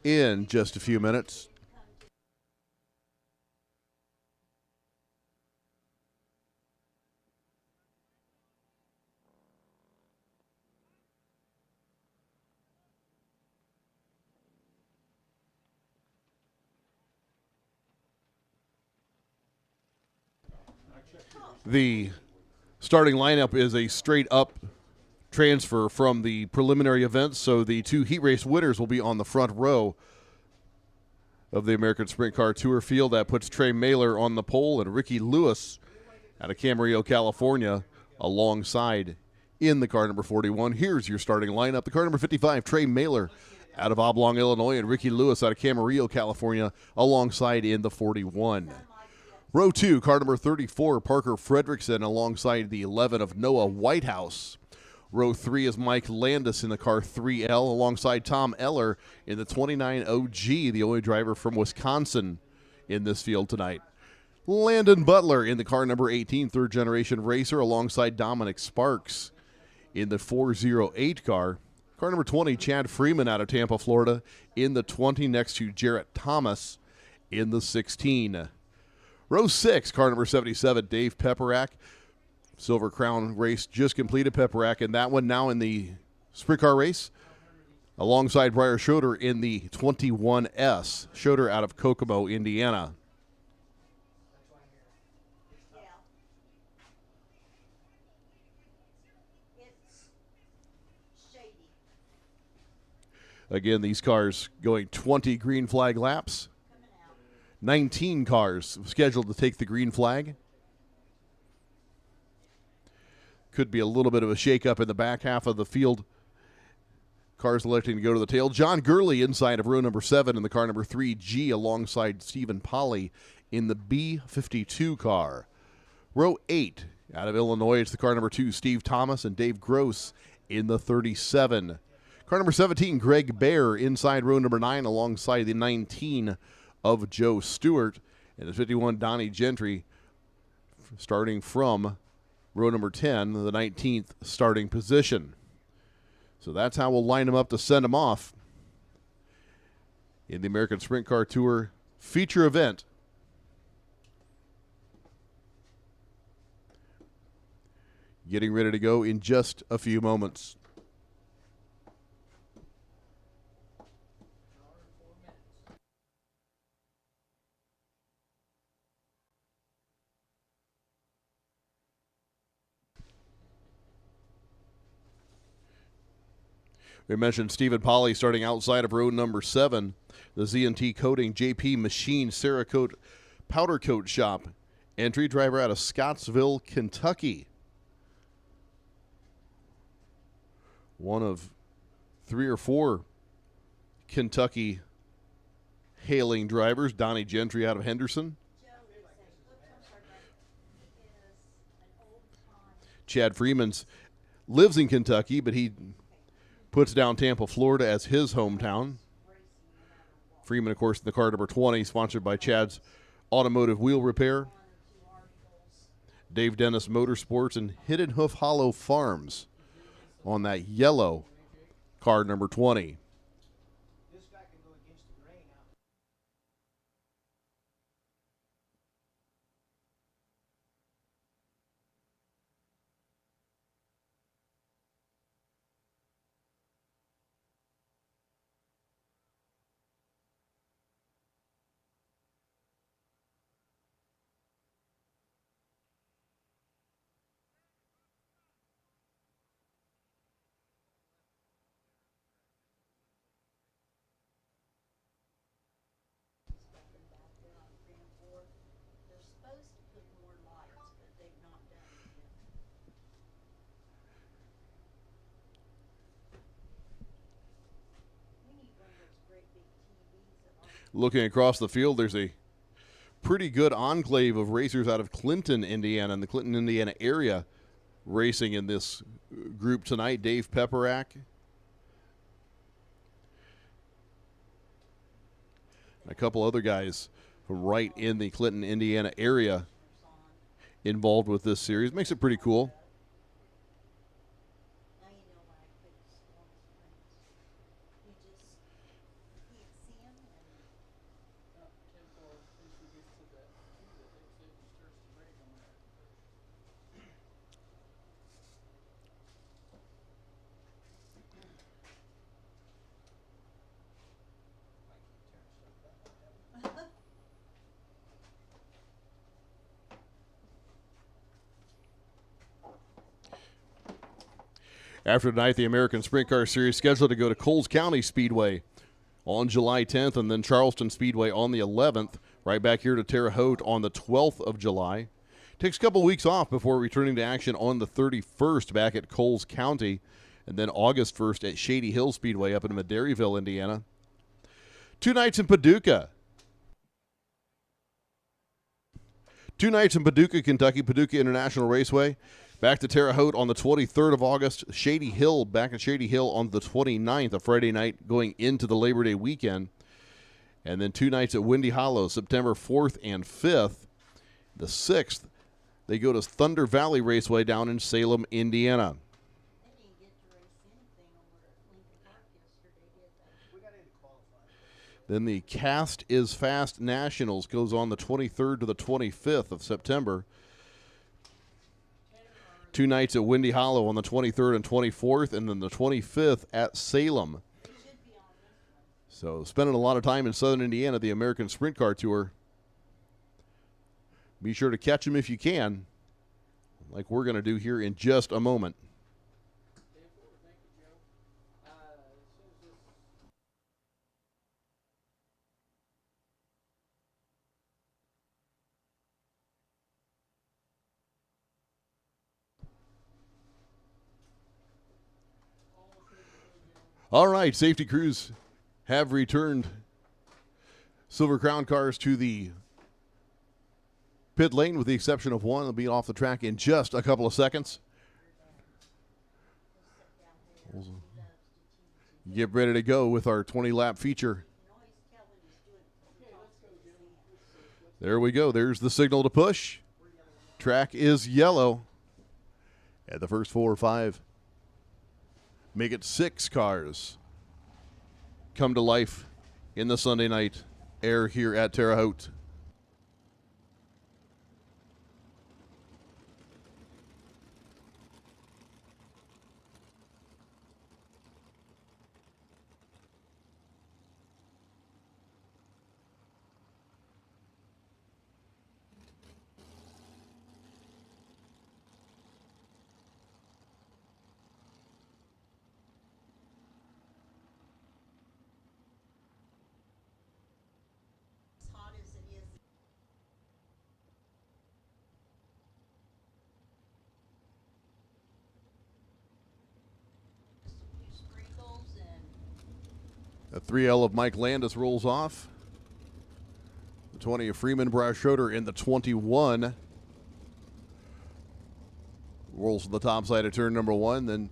in just a few minutes. The starting lineup is a straight up transfer from the preliminary events, so the 2 heat race winners will be on the front row of the American Sprint Car Tour field. That puts Trey Mailer on the pole and Ricky Lewis out of Camarillo, California, alongside in the car number 41. Here's your starting lineup. The car number 55, Trey Mailer out of Oblong, Illinois, and Ricky Lewis out of Camarillo, California, alongside in the 41. Row 2, car number 34, Parker Fredrickson, alongside the 11 of Noah Whitehouse. Row 3 is Mike Landis in the car 3L, alongside Tom Eller in the 29 OG, the only driver from Wisconsin in this field tonight. Landon Butler in the car number 18, third-generation racer, alongside Dominic Sparks in the 408 car. Car number 20, Chad Freeman out of Tampa, Florida, in the 20, next to Jarrett Thomas in the 16. Row 6, car number 77, Dave Pepperack. Silver Crown race just completed, Pepperack, and that one now in the sprint car race, alongside Briar Schroeder in the 21S. Schroeder out of Kokomo, Indiana. Again, these cars going 20 green flag laps. 19 cars scheduled to take the green flag. Could be a little bit of a shakeup in the back half of the field. Cars electing to go to the tail. John Gurley inside of row number 7 in the car number 3G, alongside Stephen Polly in the B52 car. Row 8 out of Illinois, it's the car number 2, Steve Thomas and Dave Gross in the 37. Car number 17, Greg Baer inside row number 9, alongside the 19 of Joe Stewart. And the 51, Donnie Gentry, starting from row number 10, the 19th starting position. So that's how we'll line them up to send them off in the American Sprint Car Tour feature event. Getting ready to go in just a few moments. We mentioned Stephen Polly starting outside of row number 7. The Z&T Coating JP Machine Cerakote Powder Coat Shop. Entry driver out of Scottsville, Kentucky. One of 3 or 4 Kentucky hailing drivers. Donnie Gentry out of Henderson. Chad Freeman's lives in Kentucky, but he puts down Tampa, Florida as his hometown. Freeman, of course, in the car number 20, sponsored by Chad's Automotive Wheel Repair. Dave Dennis Motorsports and Hidden Hoof Hollow Farms on that yellow car number 20. Looking across the field, there's a pretty good enclave of racers out of Clinton, Indiana, and the Clinton, Indiana area racing in this group tonight. Dave Pepperack, a couple other guys from right in the Clinton, Indiana area involved with this series. Makes it pretty cool. After tonight, the American Sprint Car Series scheduled to go to Coles County Speedway on July 10th, and then Charleston Speedway on the 11th. Right back here to Terre Haute on the 12th of July. Takes a couple weeks off before returning to action on the 31st back at Coles County, and then August 1st at Shady Hill Speedway up in Maderryville, Indiana. 2 nights in Paducah. 2 nights in Paducah, Kentucky, Paducah International Raceway. Back to Terre Haute on the 23rd of August. Shady Hill, back at Shady Hill on the 29th, a Friday night going into the Labor Day weekend. And then 2 nights at Windy Hollow, September 4th and 5th. The 6th, they go to Thunder Valley Raceway down in Salem, Indiana. Then the Cast is Fast Nationals goes on the 23rd to the 25th of September. 2 nights at Windy Hollow on the 23rd and 24th, and then the 25th at Salem. So spending a lot of time in Southern Indiana, the American Sprint Car Tour. Be sure to catch them if you can, like we're going to do here in just a moment. All right, safety crews have returned Silver Crown cars to the pit lane, with the exception of one. They'll be off the track in just a couple of seconds. Get ready to go with our 20-lap feature. There we go. There's the signal to push. Track is yellow. At the first 4 or 5. Make it 6 cars come to life in the Sunday night air here at Terre Haute. The 3L of Mike Landis rolls off. The 20 of Freeman Brow Schroeder in the 21. Rolls to the top side of turn number 1. Then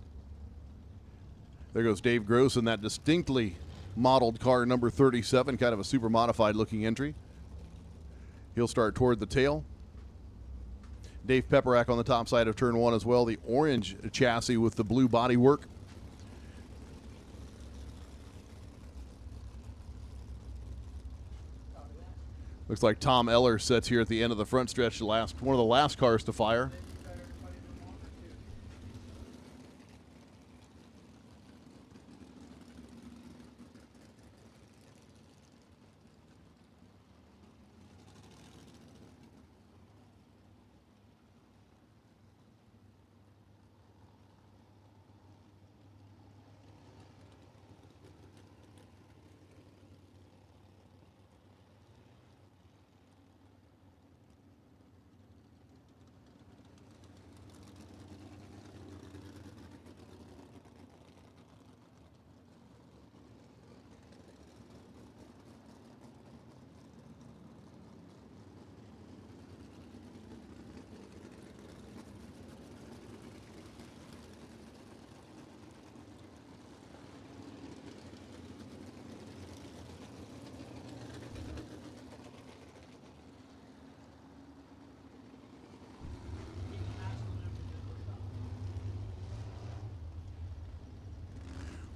there goes Dave Gross in that distinctly modeled car number 37, kind of a super modified looking entry. He'll start toward the tail. Dave Pepperack on the top side of turn 1 as well. The orange chassis with the blue bodywork. Looks like Tom Eller sits here at the end of the front stretch, one of the last cars to fire.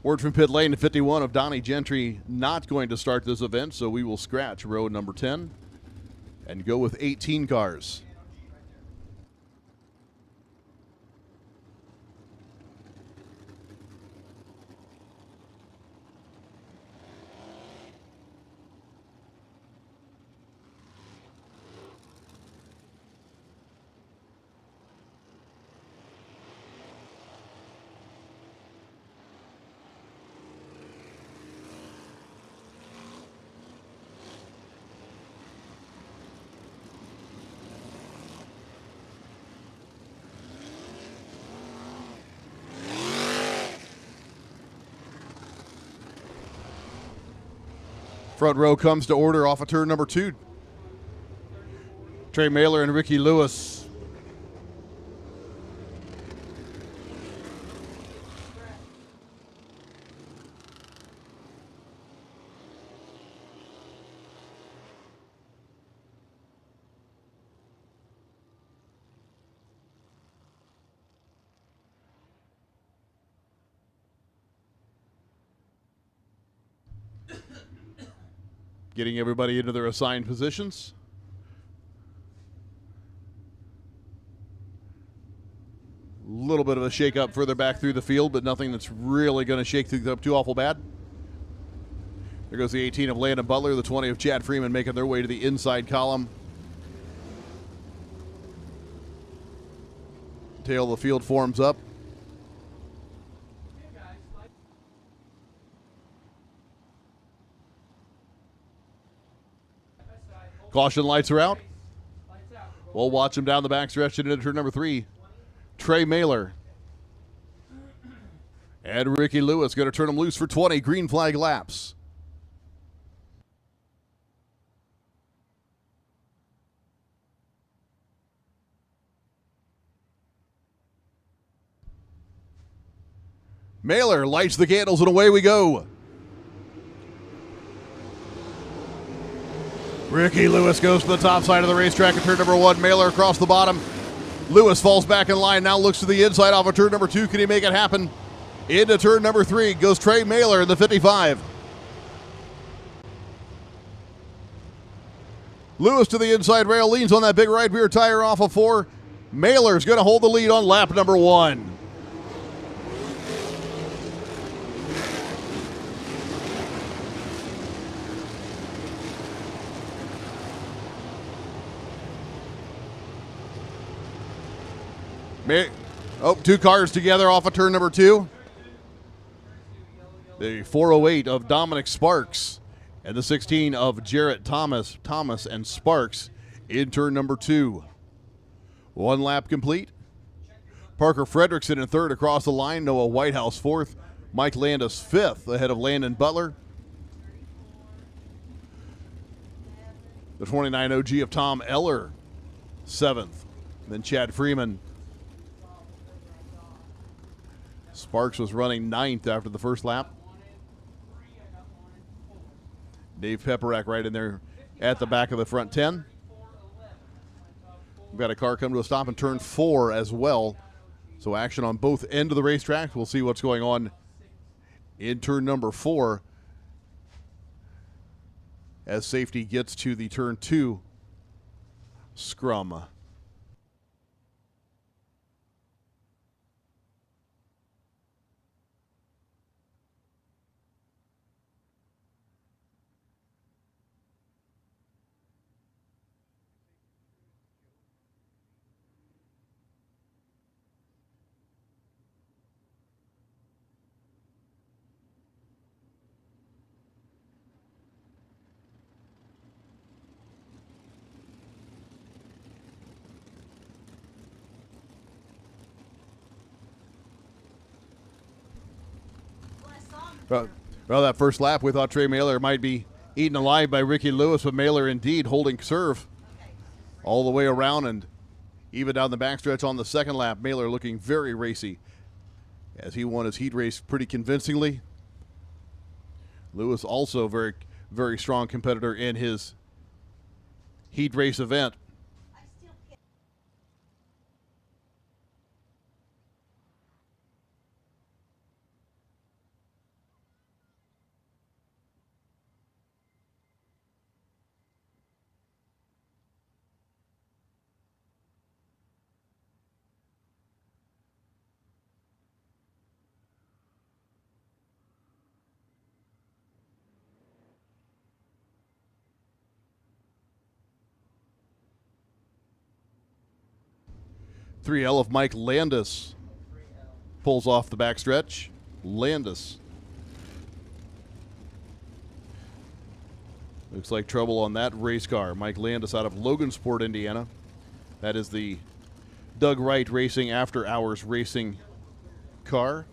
Word from pit lane to 51 of Donnie Gentry not going to start this event, so we will scratch row number 10 and go with 18 cars. Front row comes to order off of turn number 2. Trey Mailer and Ricky Lewis. Getting everybody into their assigned positions. A little bit of a shake-up further back through the field, but nothing that's really going to shake things up too awful bad. There goes the 18 of Landon Butler, the 20 of Chad Freeman making their way to the inside column. Tail of the field forms up. Caution lights are out. We'll watch him down the backstretch into turn number 3. Trey Mailer and Ricky Lewis going to turn him loose for 20 green flag laps. Mailer lights the candles and away we go. Ricky Lewis goes to the top side of the racetrack at turn number 1. Mailer across the bottom. Lewis falls back in line, now looks to the inside off of turn number 2. Can he make it happen? Into turn number 3 goes Trey Mailer in the 55. Lewis to the inside rail, leans on that big right rear tire off of 4. Mailer's going to hold the lead on lap number 1. Two cars together off of turn number 2. The 408 of Dominic Sparks and the 16 of Jarrett Thomas and Sparks in turn number 2. 1 lap complete. Parker Fredrickson in 3rd across the line. Noah Whitehouse 4th. Mike Landis 5th ahead of Landon Butler. The 29 OG of Tom Eller 7th. Then Chad Freeman. Sparks was running 9th after the first lap. Dave Pepperack right in there at the back of the front 10. We've got a car come to a stop in turn 4 as well. So action on both ends of the racetrack. We'll see what's going on in turn number 4 as safety gets to the turn 2 scrum. Well, that first lap, we thought Trey Mailer might be eaten alive by Ricky Lewis, but Mailer indeed holding serve all the way around and even down the backstretch on the second lap. Mailer looking very racy as he won his heat race pretty convincingly. Lewis also very, very strong competitor in his heat race event. .3L of Mike Landis pulls off the backstretch. Landis. Looks like trouble on that race car. Mike Landis out of Logansport, Indiana. That is the Doug Wright Racing After Hours Racing car.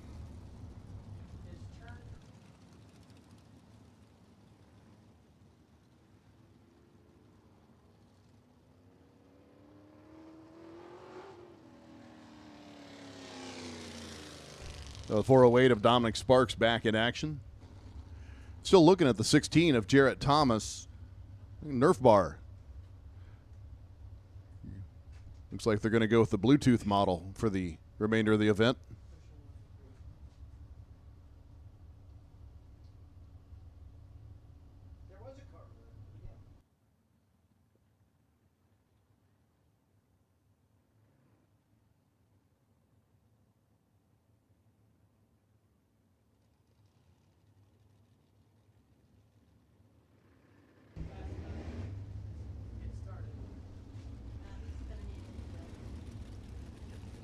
The 408 of Dominic Sparks back in action. Still looking at the 16 of Jarrett Thomas. Nerf bar. Looks like they're going to go with the Bluetooth model for the remainder of the event.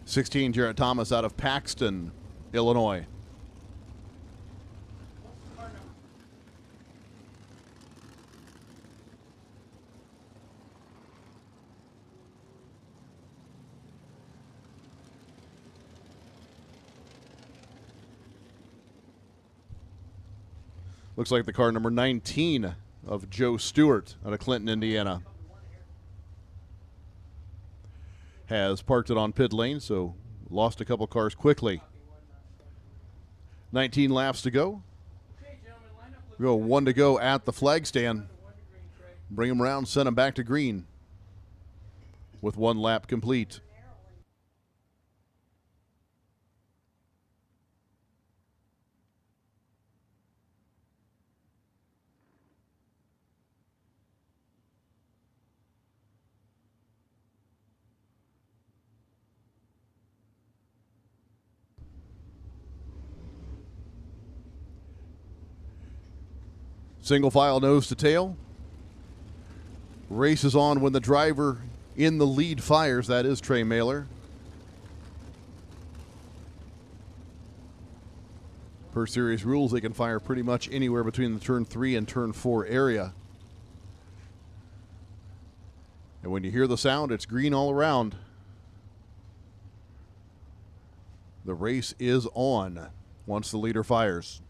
'16 Jarrett Thomas out of Paxton, Illinois. Looks like the car number 19 of Joe Stewart out of Clinton, Indiana. Has parked it on pit lane, so lost a couple cars quickly. 19 laps to go. We go 1 to go at the flag stand. Bring them around, send them back to green with 1 lap complete. Single file nose to tail. Race is on when the driver in the lead fires. That is Trey Mailer. Per series rules, they can fire pretty much anywhere between the turn 3 and turn 4 area. And when you hear the sound, it's green all around. The race is on once the leader fires.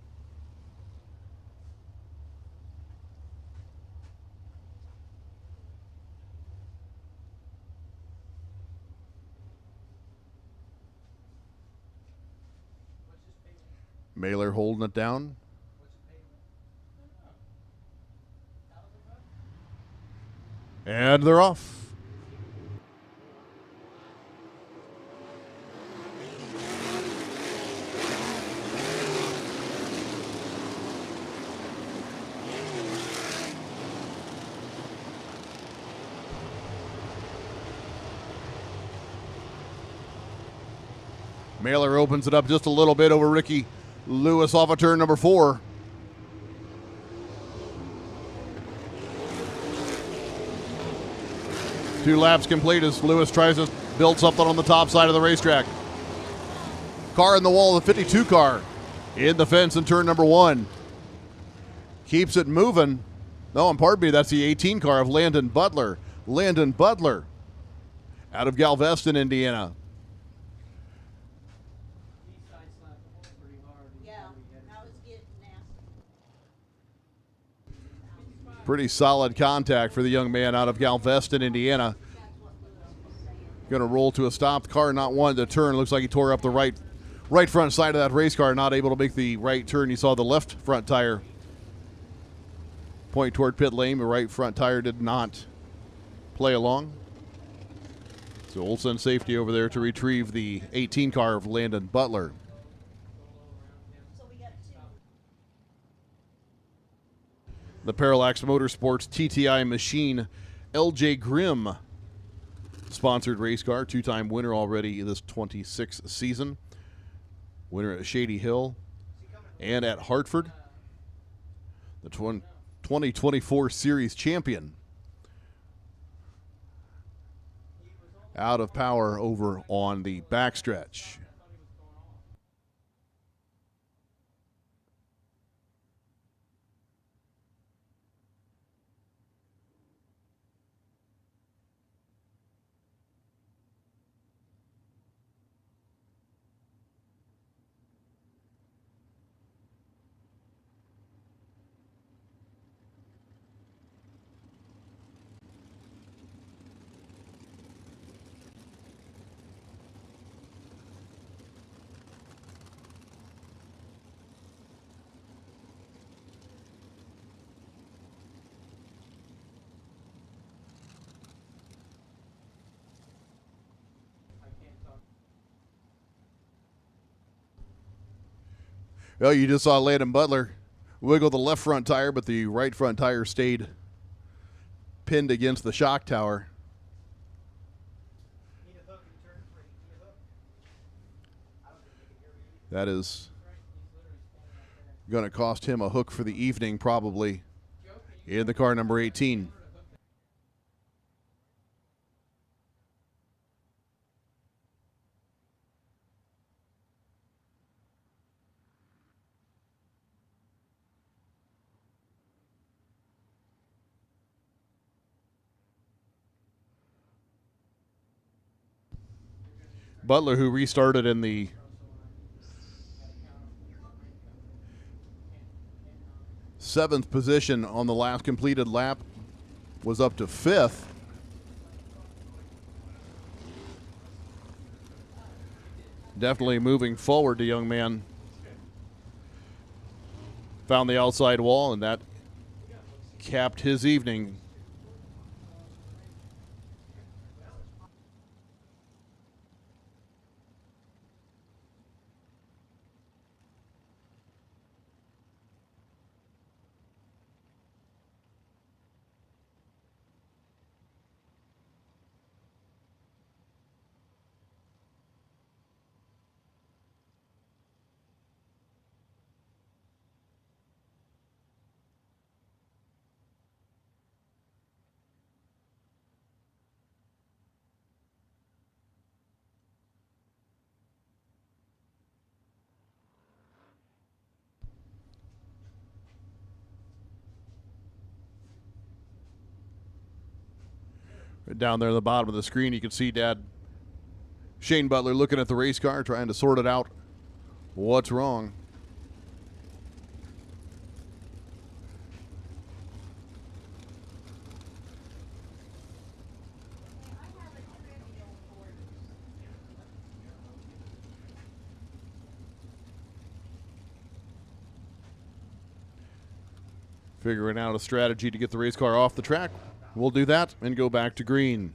Mailer holding it down. And they're off. Mailer opens it up just a little bit over Ricky Lewis off of turn number 4. Two laps complete as Lewis tries to build something on the top side of the racetrack. Car in the wall, the 52 car in the fence in turn number 1. Keeps it moving. No, and pardon me, that's the 18 car of Landon Butler. Landon Butler out of Galveston, Indiana. Pretty solid contact for the young man out of Galveston, Indiana. Going to roll to a stop. Car not wanting to turn. Looks like he tore up the right front side of that race car. Not able to make the right turn. You saw the left front tire point toward pit lane. The right front tire did not play along. So Olsen safety over there to retrieve the 18 car of Landon Butler. The Parallax Motorsports TTI Machine LJ Grimm sponsored race car, 2-time winner already this 26th season. Winner at Shady Hill and at Hartford. The 2024 Series champion. Out of power over on the backstretch. Well, you just saw Landon Butler wiggle the left front tire, but the right front tire stayed pinned against the shock tower. That is going to cost him a hook for the evening, probably, in the car number 18. Butler, who restarted in the seventh position on the last completed lap, was up to 5th. Definitely moving forward, the young man. Found the outside wall, and that capped his evening. Down there at the bottom of the screen, you can see Dad Shane Butler looking at the race car, trying to sort it out. What's wrong? Figuring out a strategy to get the race car off the track. We'll do that and go back to green.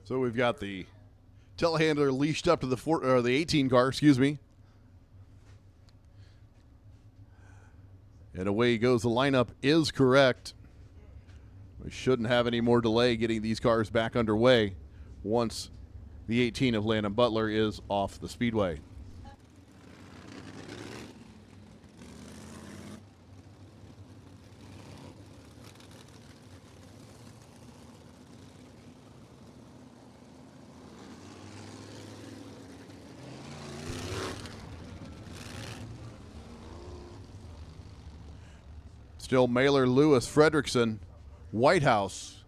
So we've got the telehandler leashed up to the 18 car, excuse me. And away goes. The lineup is correct. We shouldn't have any more delay getting these cars back underway once the 18 of Landon Butler is off the speedway. Still Mailer, Lewis, Fredrickson, Whitehouse,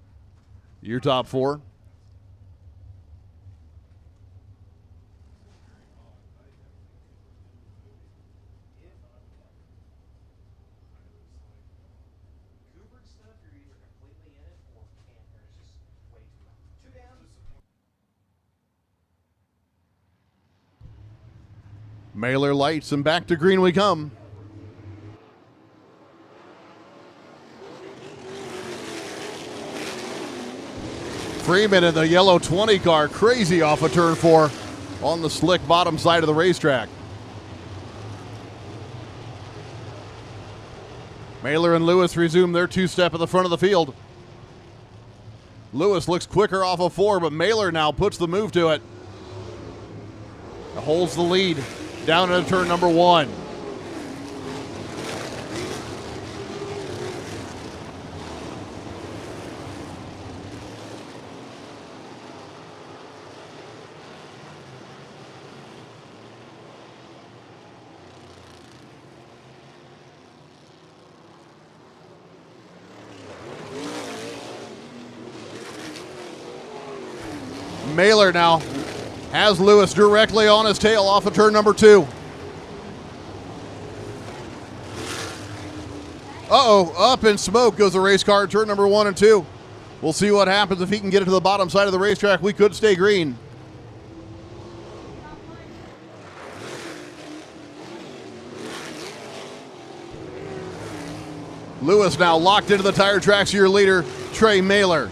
your top four. Mailer lights and back to green we come. Freeman in the yellow 20 car, crazy off of turn 4 on the slick bottom side of the racetrack. Mailer and Lewis resume their two-step at the front of the field. Lewis looks quicker off of 4, but Mailer now puts the move to it. Holds the lead down into turn number 1. Mailer now has Lewis directly on his tail off of turn number 2. Uh-oh, up in smoke goes the race car, turn number 1 and 2. We'll see what happens if he can get it to the bottom side of the racetrack. We could stay green. Lewis now locked into the tire tracks, your leader, Trey Mailer.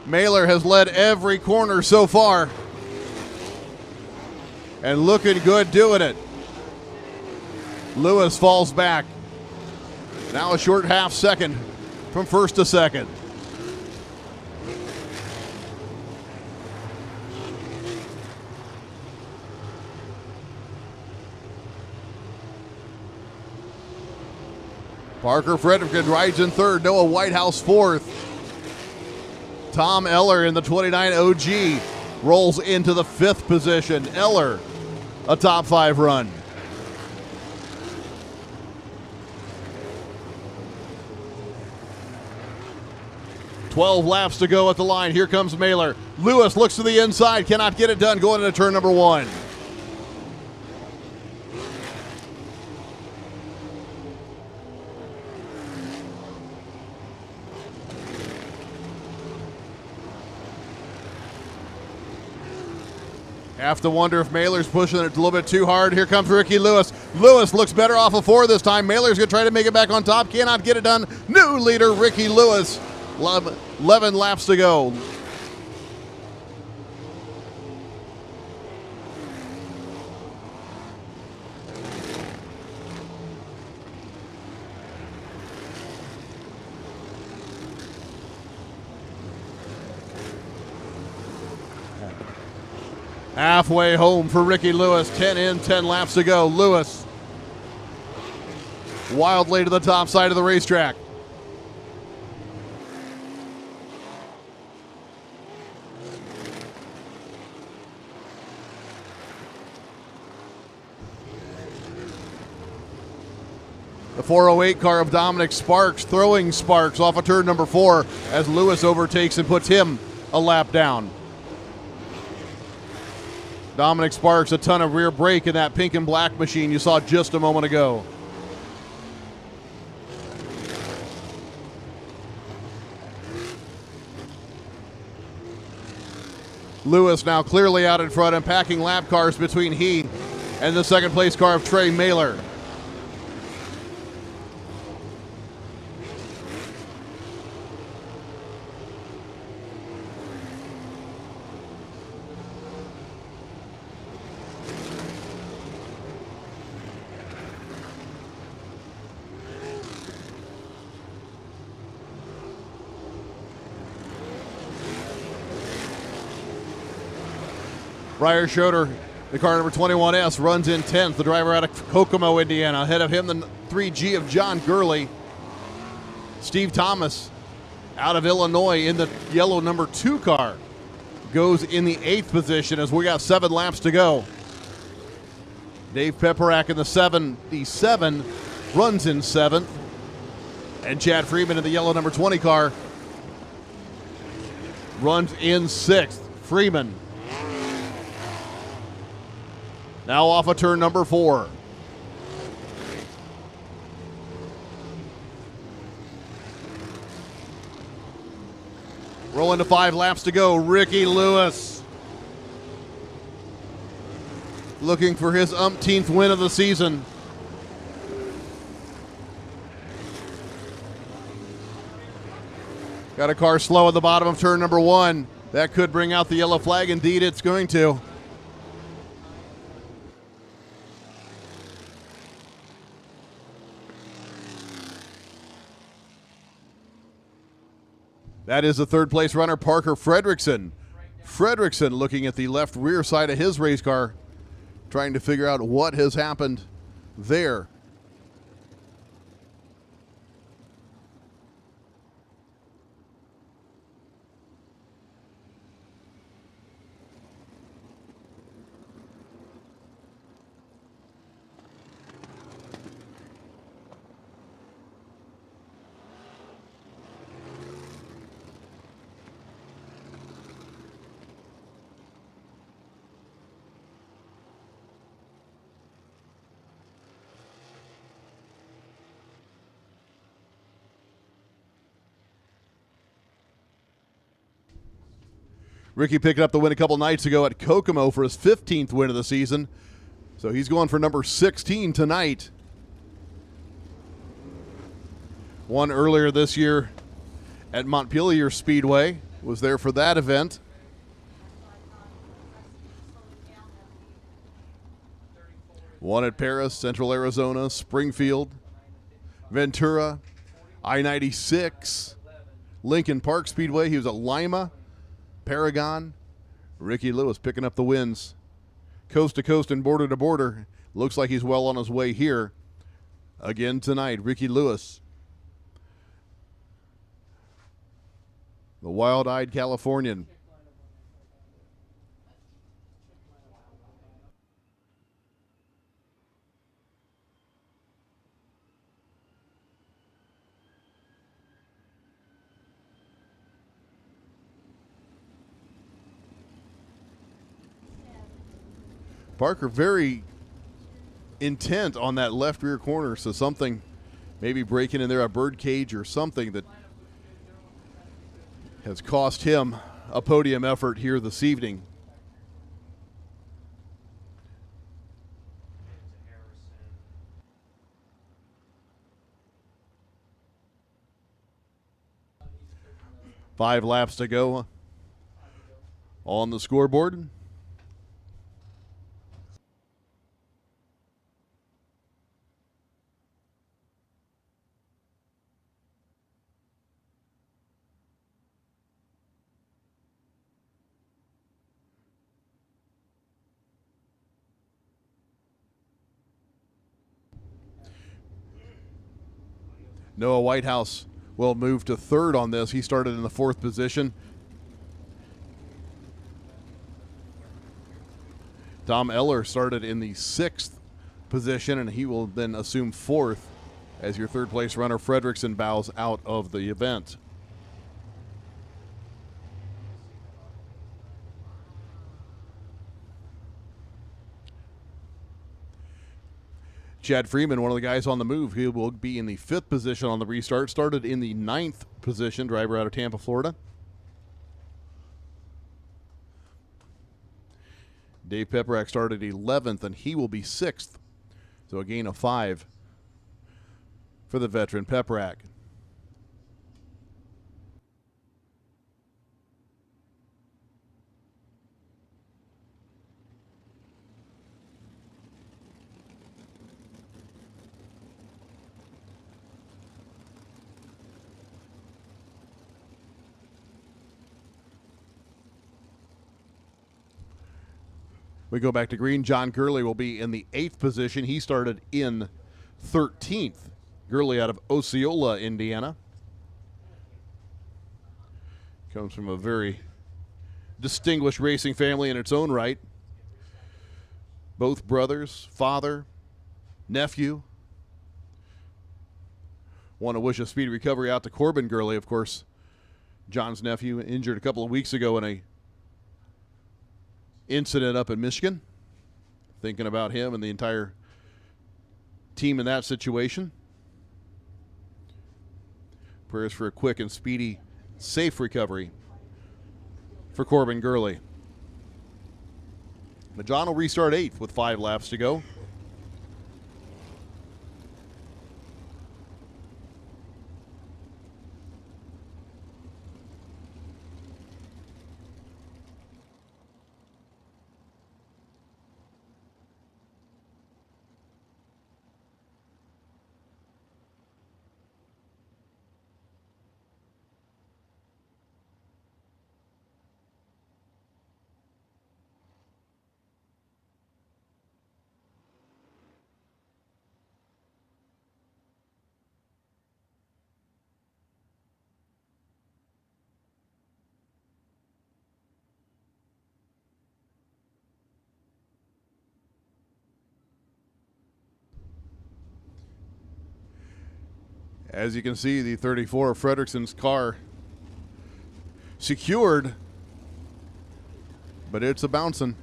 Mailer has led every corner so far. And looking good doing it. Lewis falls back. Now a short half second from first to second. Parker Frederickson rides in third. Noah Whitehouse fourth. Tom Eller in the 29 OG rolls into the fifth position. Eller, a top 5 run. "12 laps to go at the line. Here comes Mailer. Lewis looks to the inside, cannot get it done, going into turn number 1. Have to wonder if Mailer's pushing it a little bit too hard. Here comes Ricky Lewis. Lewis looks better off of 4 this time. Mailer's going to try to make it back on top. Cannot get it done. New leader, Ricky Lewis. 11 laps to go. Halfway home for Ricky Lewis. 10 in, 10 laps to go. Lewis wildly to the top side of the racetrack. The 408 car of Dominic Sparks throwing Sparks off of turn number 4 as Lewis overtakes and puts him a lap down. Dominic Sparks, a ton of rear brake in that pink and black machine you saw just a moment ago. Lewis now clearly out in front and packing lap cars between he and the second place car of Trey Mailer. Briar Schroeder, the car number 21S, runs in 10th. The driver out of Kokomo, Indiana. Ahead of him, the 3G of John Gurley. Steve Thomas out of Illinois in the yellow number 2 car goes in the 8th position as we got 7 laps to go. Dave Peperak in the 77 runs in 7th. And Chad Freeman in the yellow number 20 car runs in 6th. Freeman now off of turn number 4. Rolling to 5 laps to go. Ricky Lewis looking for his umpteenth win of the season. Got a car slow at the bottom of turn number 1. That could bring out the yellow flag. Indeed, it's going to. That is the 3rd place runner, Parker Frederickson. Frederickson looking at the left rear side of his race car, trying to figure out what has happened there. Ricky picked up the win a couple nights ago at Kokomo for his 15th win of the season. So he's going for number 16 tonight. Won earlier this year at Montpelier Speedway. Was there for that event. Won at Paris, Central Arizona, Springfield, Ventura, I-96, Lincoln Park Speedway. He was at Lima, Paragon. Ricky Lewis picking up the wins. Coast to coast and border to border. Looks like he's well on his way here. Again tonight, Ricky Lewis. The wild-eyed Californian. Parker very intent on that left rear corner, so something maybe breaking in there, a bird cage or something that has cost him a podium effort here this evening. Five laps to go on the scoreboard. Noah Whitehouse will move to third on this. He started in the fourth position. Tom Eller started in the sixth position, and he will then assume fourth as your third place runner. Fredrickson bows out of the event. Chad Freeman, one of the guys on the move, he will be in the fifth position on the restart. Started in the ninth position, driver out of Tampa, Florida. Dave Peprack started 11th, and he will be sixth. So a gain of 5 for the veteran Peprack. We go back to green. John Gurley will be in the 8th position. He started in 13th. Gurley out of Osceola, Indiana. Comes from a very distinguished racing family in its own right. Both brothers, father, nephew. Want to wish a speedy recovery out to Corbin Gurley, of course. John's nephew, injured a couple of weeks ago in a incident up in Michigan. Thinking about him and the entire team in that situation. Prayers for a quick and speedy, safe recovery for Corbin Gurley. But John will restart 8th with 5 laps to go. As you can see, the 34 of Fredrickson's car secured, but it's a bouncing.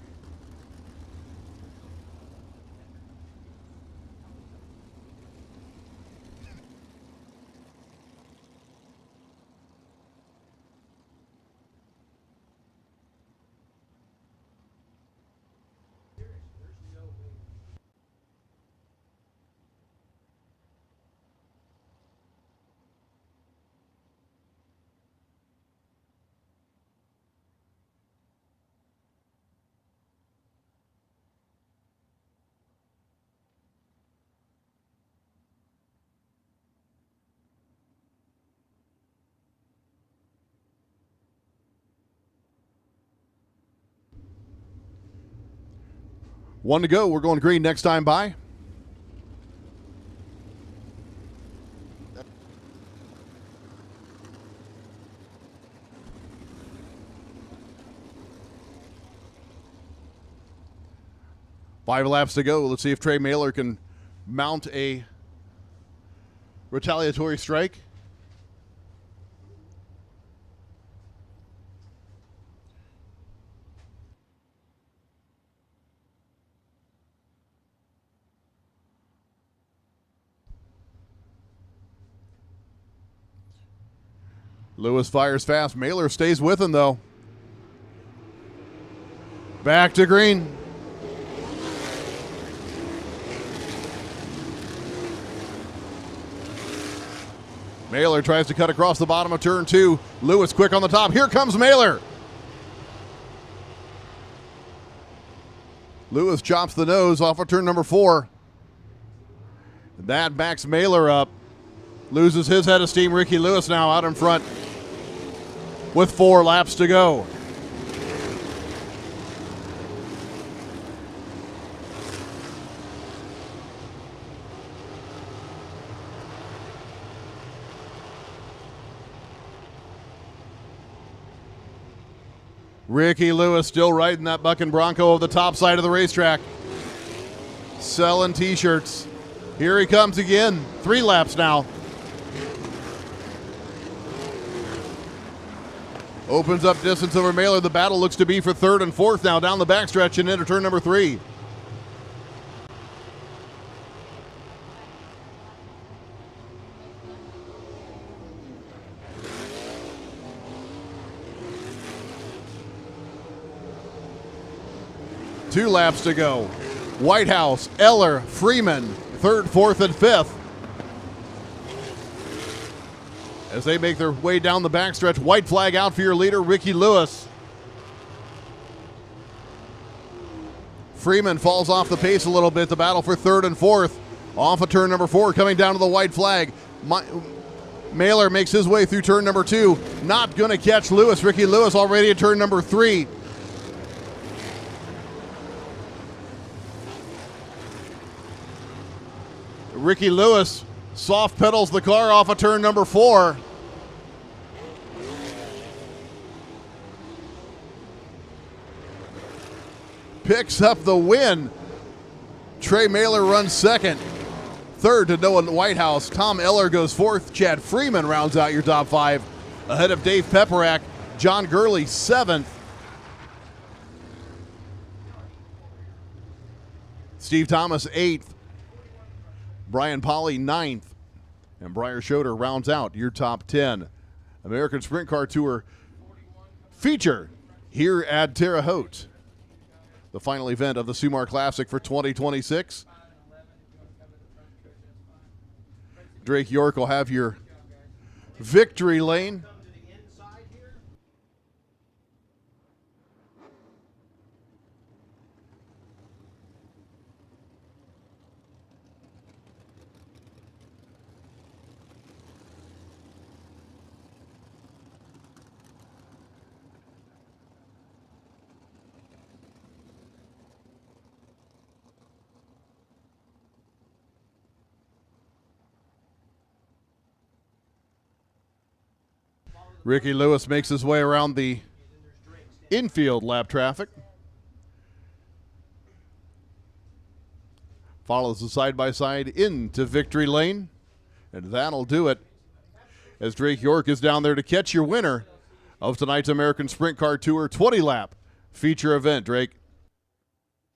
1 to go. We're going green next time by. Five laps to go. Let's see if Trey Mailer can mount a retaliatory strike. Lewis fires fast. Mailer stays with him, though. Back to green. Mailer tries to cut across the bottom of turn 2. Lewis quick on the top. Here comes Mailer. Lewis chops the nose off of turn number 4. That backs Mailer up. Loses his head of steam. Ricky Lewis now out in front with 4 laps to go. Ricky Lewis still riding that bucking Bronco over the top side of the racetrack. Selling t-shirts. Here he comes again. 3 laps now. Opens up distance over Mailer. The battle looks to be for 3rd and 4th now down the backstretch and into turn number 3. Two laps to go. Whitehouse, Eller, Freeman, 3rd, 4th, and 5th. As they make their way down the backstretch, white flag out for your leader, Ricky Lewis. Freeman falls off the pace a little bit. The battle for 3rd and 4th. Off of turn number 4, coming down to the white flag. Mailer makes his way through turn number 2. Not going to catch Lewis. Ricky Lewis already at turn number 3. Ricky Lewis soft pedals the car off of turn number 4. Picks up the win. Trey Mailer runs 2nd. 3rd to Noah Whitehouse. Tom Eller goes 4th. Chad Freeman rounds out your top 5. Ahead of Dave Peperak. John Gurley 7th. Steve Thomas 8th. Brian Polly 9th, and Briar Schroeder rounds out your top 10. American Sprint Car Tour feature here at Terre Haute, the final event of the Sumar Classic for 2026. Drake York will have your victory lane. Ricky Lewis makes his way around the infield lap traffic. Follows the side-by-side into victory lane. And that'll do it as Drake York is down there to catch your winner of tonight's American Sprint Car Tour 20-lap feature event. Drake.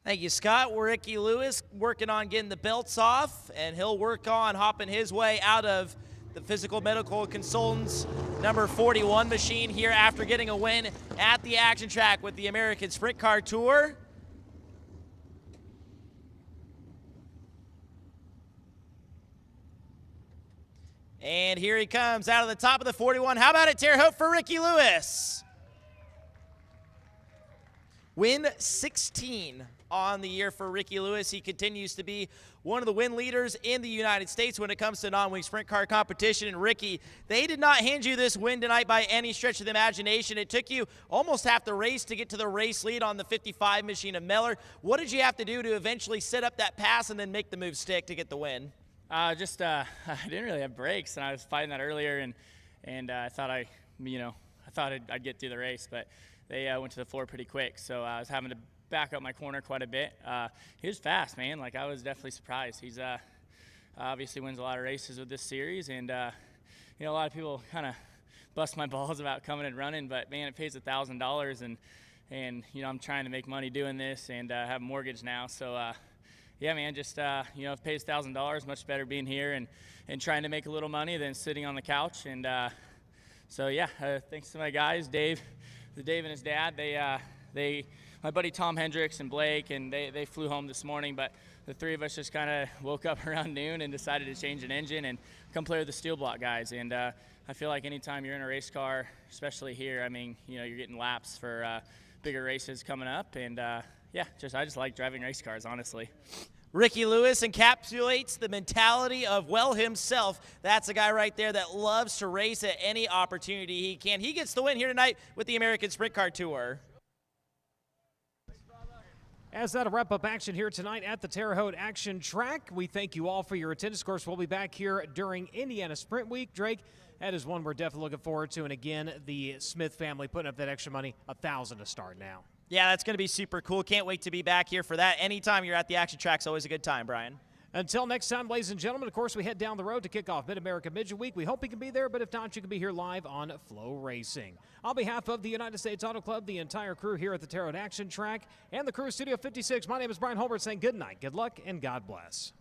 Thank you, Scott. Ricky Lewis working on getting the belts off, and he'll work on hopping his way out of the Physical Medical Consultants number 41 machine here after getting a win at the action track with the American Sprint Car Tour. And here he comes out of the top of the 41. How about it, Terre Haute, for Ricky Lewis? Win 16 on the year for Ricky Lewis. He continues to be one of the win leaders in the United States when it comes to non-wing sprint car competition. And Ricky, they did not hand you this win tonight by any stretch of the imagination. It took you almost half the race to get to the race lead on the 55 machine of Meller. What did you have to do to eventually set up that pass and then make the move stick to get the win? I didn't really have brakes, and I was fighting that earlier, and I thought I'd get through the race, but they went to the floor pretty quick, so I was having to back up my corner quite a bit. He was fast, man. Like, I was definitely surprised. He's obviously wins a lot of races with this series, and a lot of people kind of bust my balls about coming and running, but man, it pays $1,000, and I'm trying to make money doing this and have a mortgage now, so yeah, man, just if it pays $1,000, much better being here and trying to make a little money than sitting on the couch. And so yeah, thanks to my guys, Dave and his dad. My buddy Tom Hendricks and Blake, and they flew home this morning, but the three of us just kind of woke up around noon and decided to change an engine and come play with the steel block guys. And I feel like anytime you're in a race car, especially here, I mean, you're getting laps for bigger races coming up, and yeah, I just like driving race cars, honestly. Ricky Lewis encapsulates the mentality of himself. That's a guy right there that loves to race at any opportunity he can. He gets the win here tonight with the American Sprint Car Tour. As that'll wrap up action here tonight at the Terre Haute Action Track. We thank you all for your attendance. Of course, we'll be back here during Indiana Sprint Week. Drake, that is one we're definitely looking forward to. And again, the Smith family putting up that extra money, $1,000 to start now. Yeah, that's going to be super cool. Can't wait to be back here for that. Anytime you're at the action track's always a good time, Brian. Until next time, ladies and gentlemen, of course, we head down the road to kick off Mid-America Midget Week. We hope you can be there, but if not, you can be here live on FloRacing. On behalf of the United States Auto Club, the entire crew here at the Terre Haute Action Track, and the crew of Studio 56, my name is Brian Holbert saying good night, good luck, and God bless.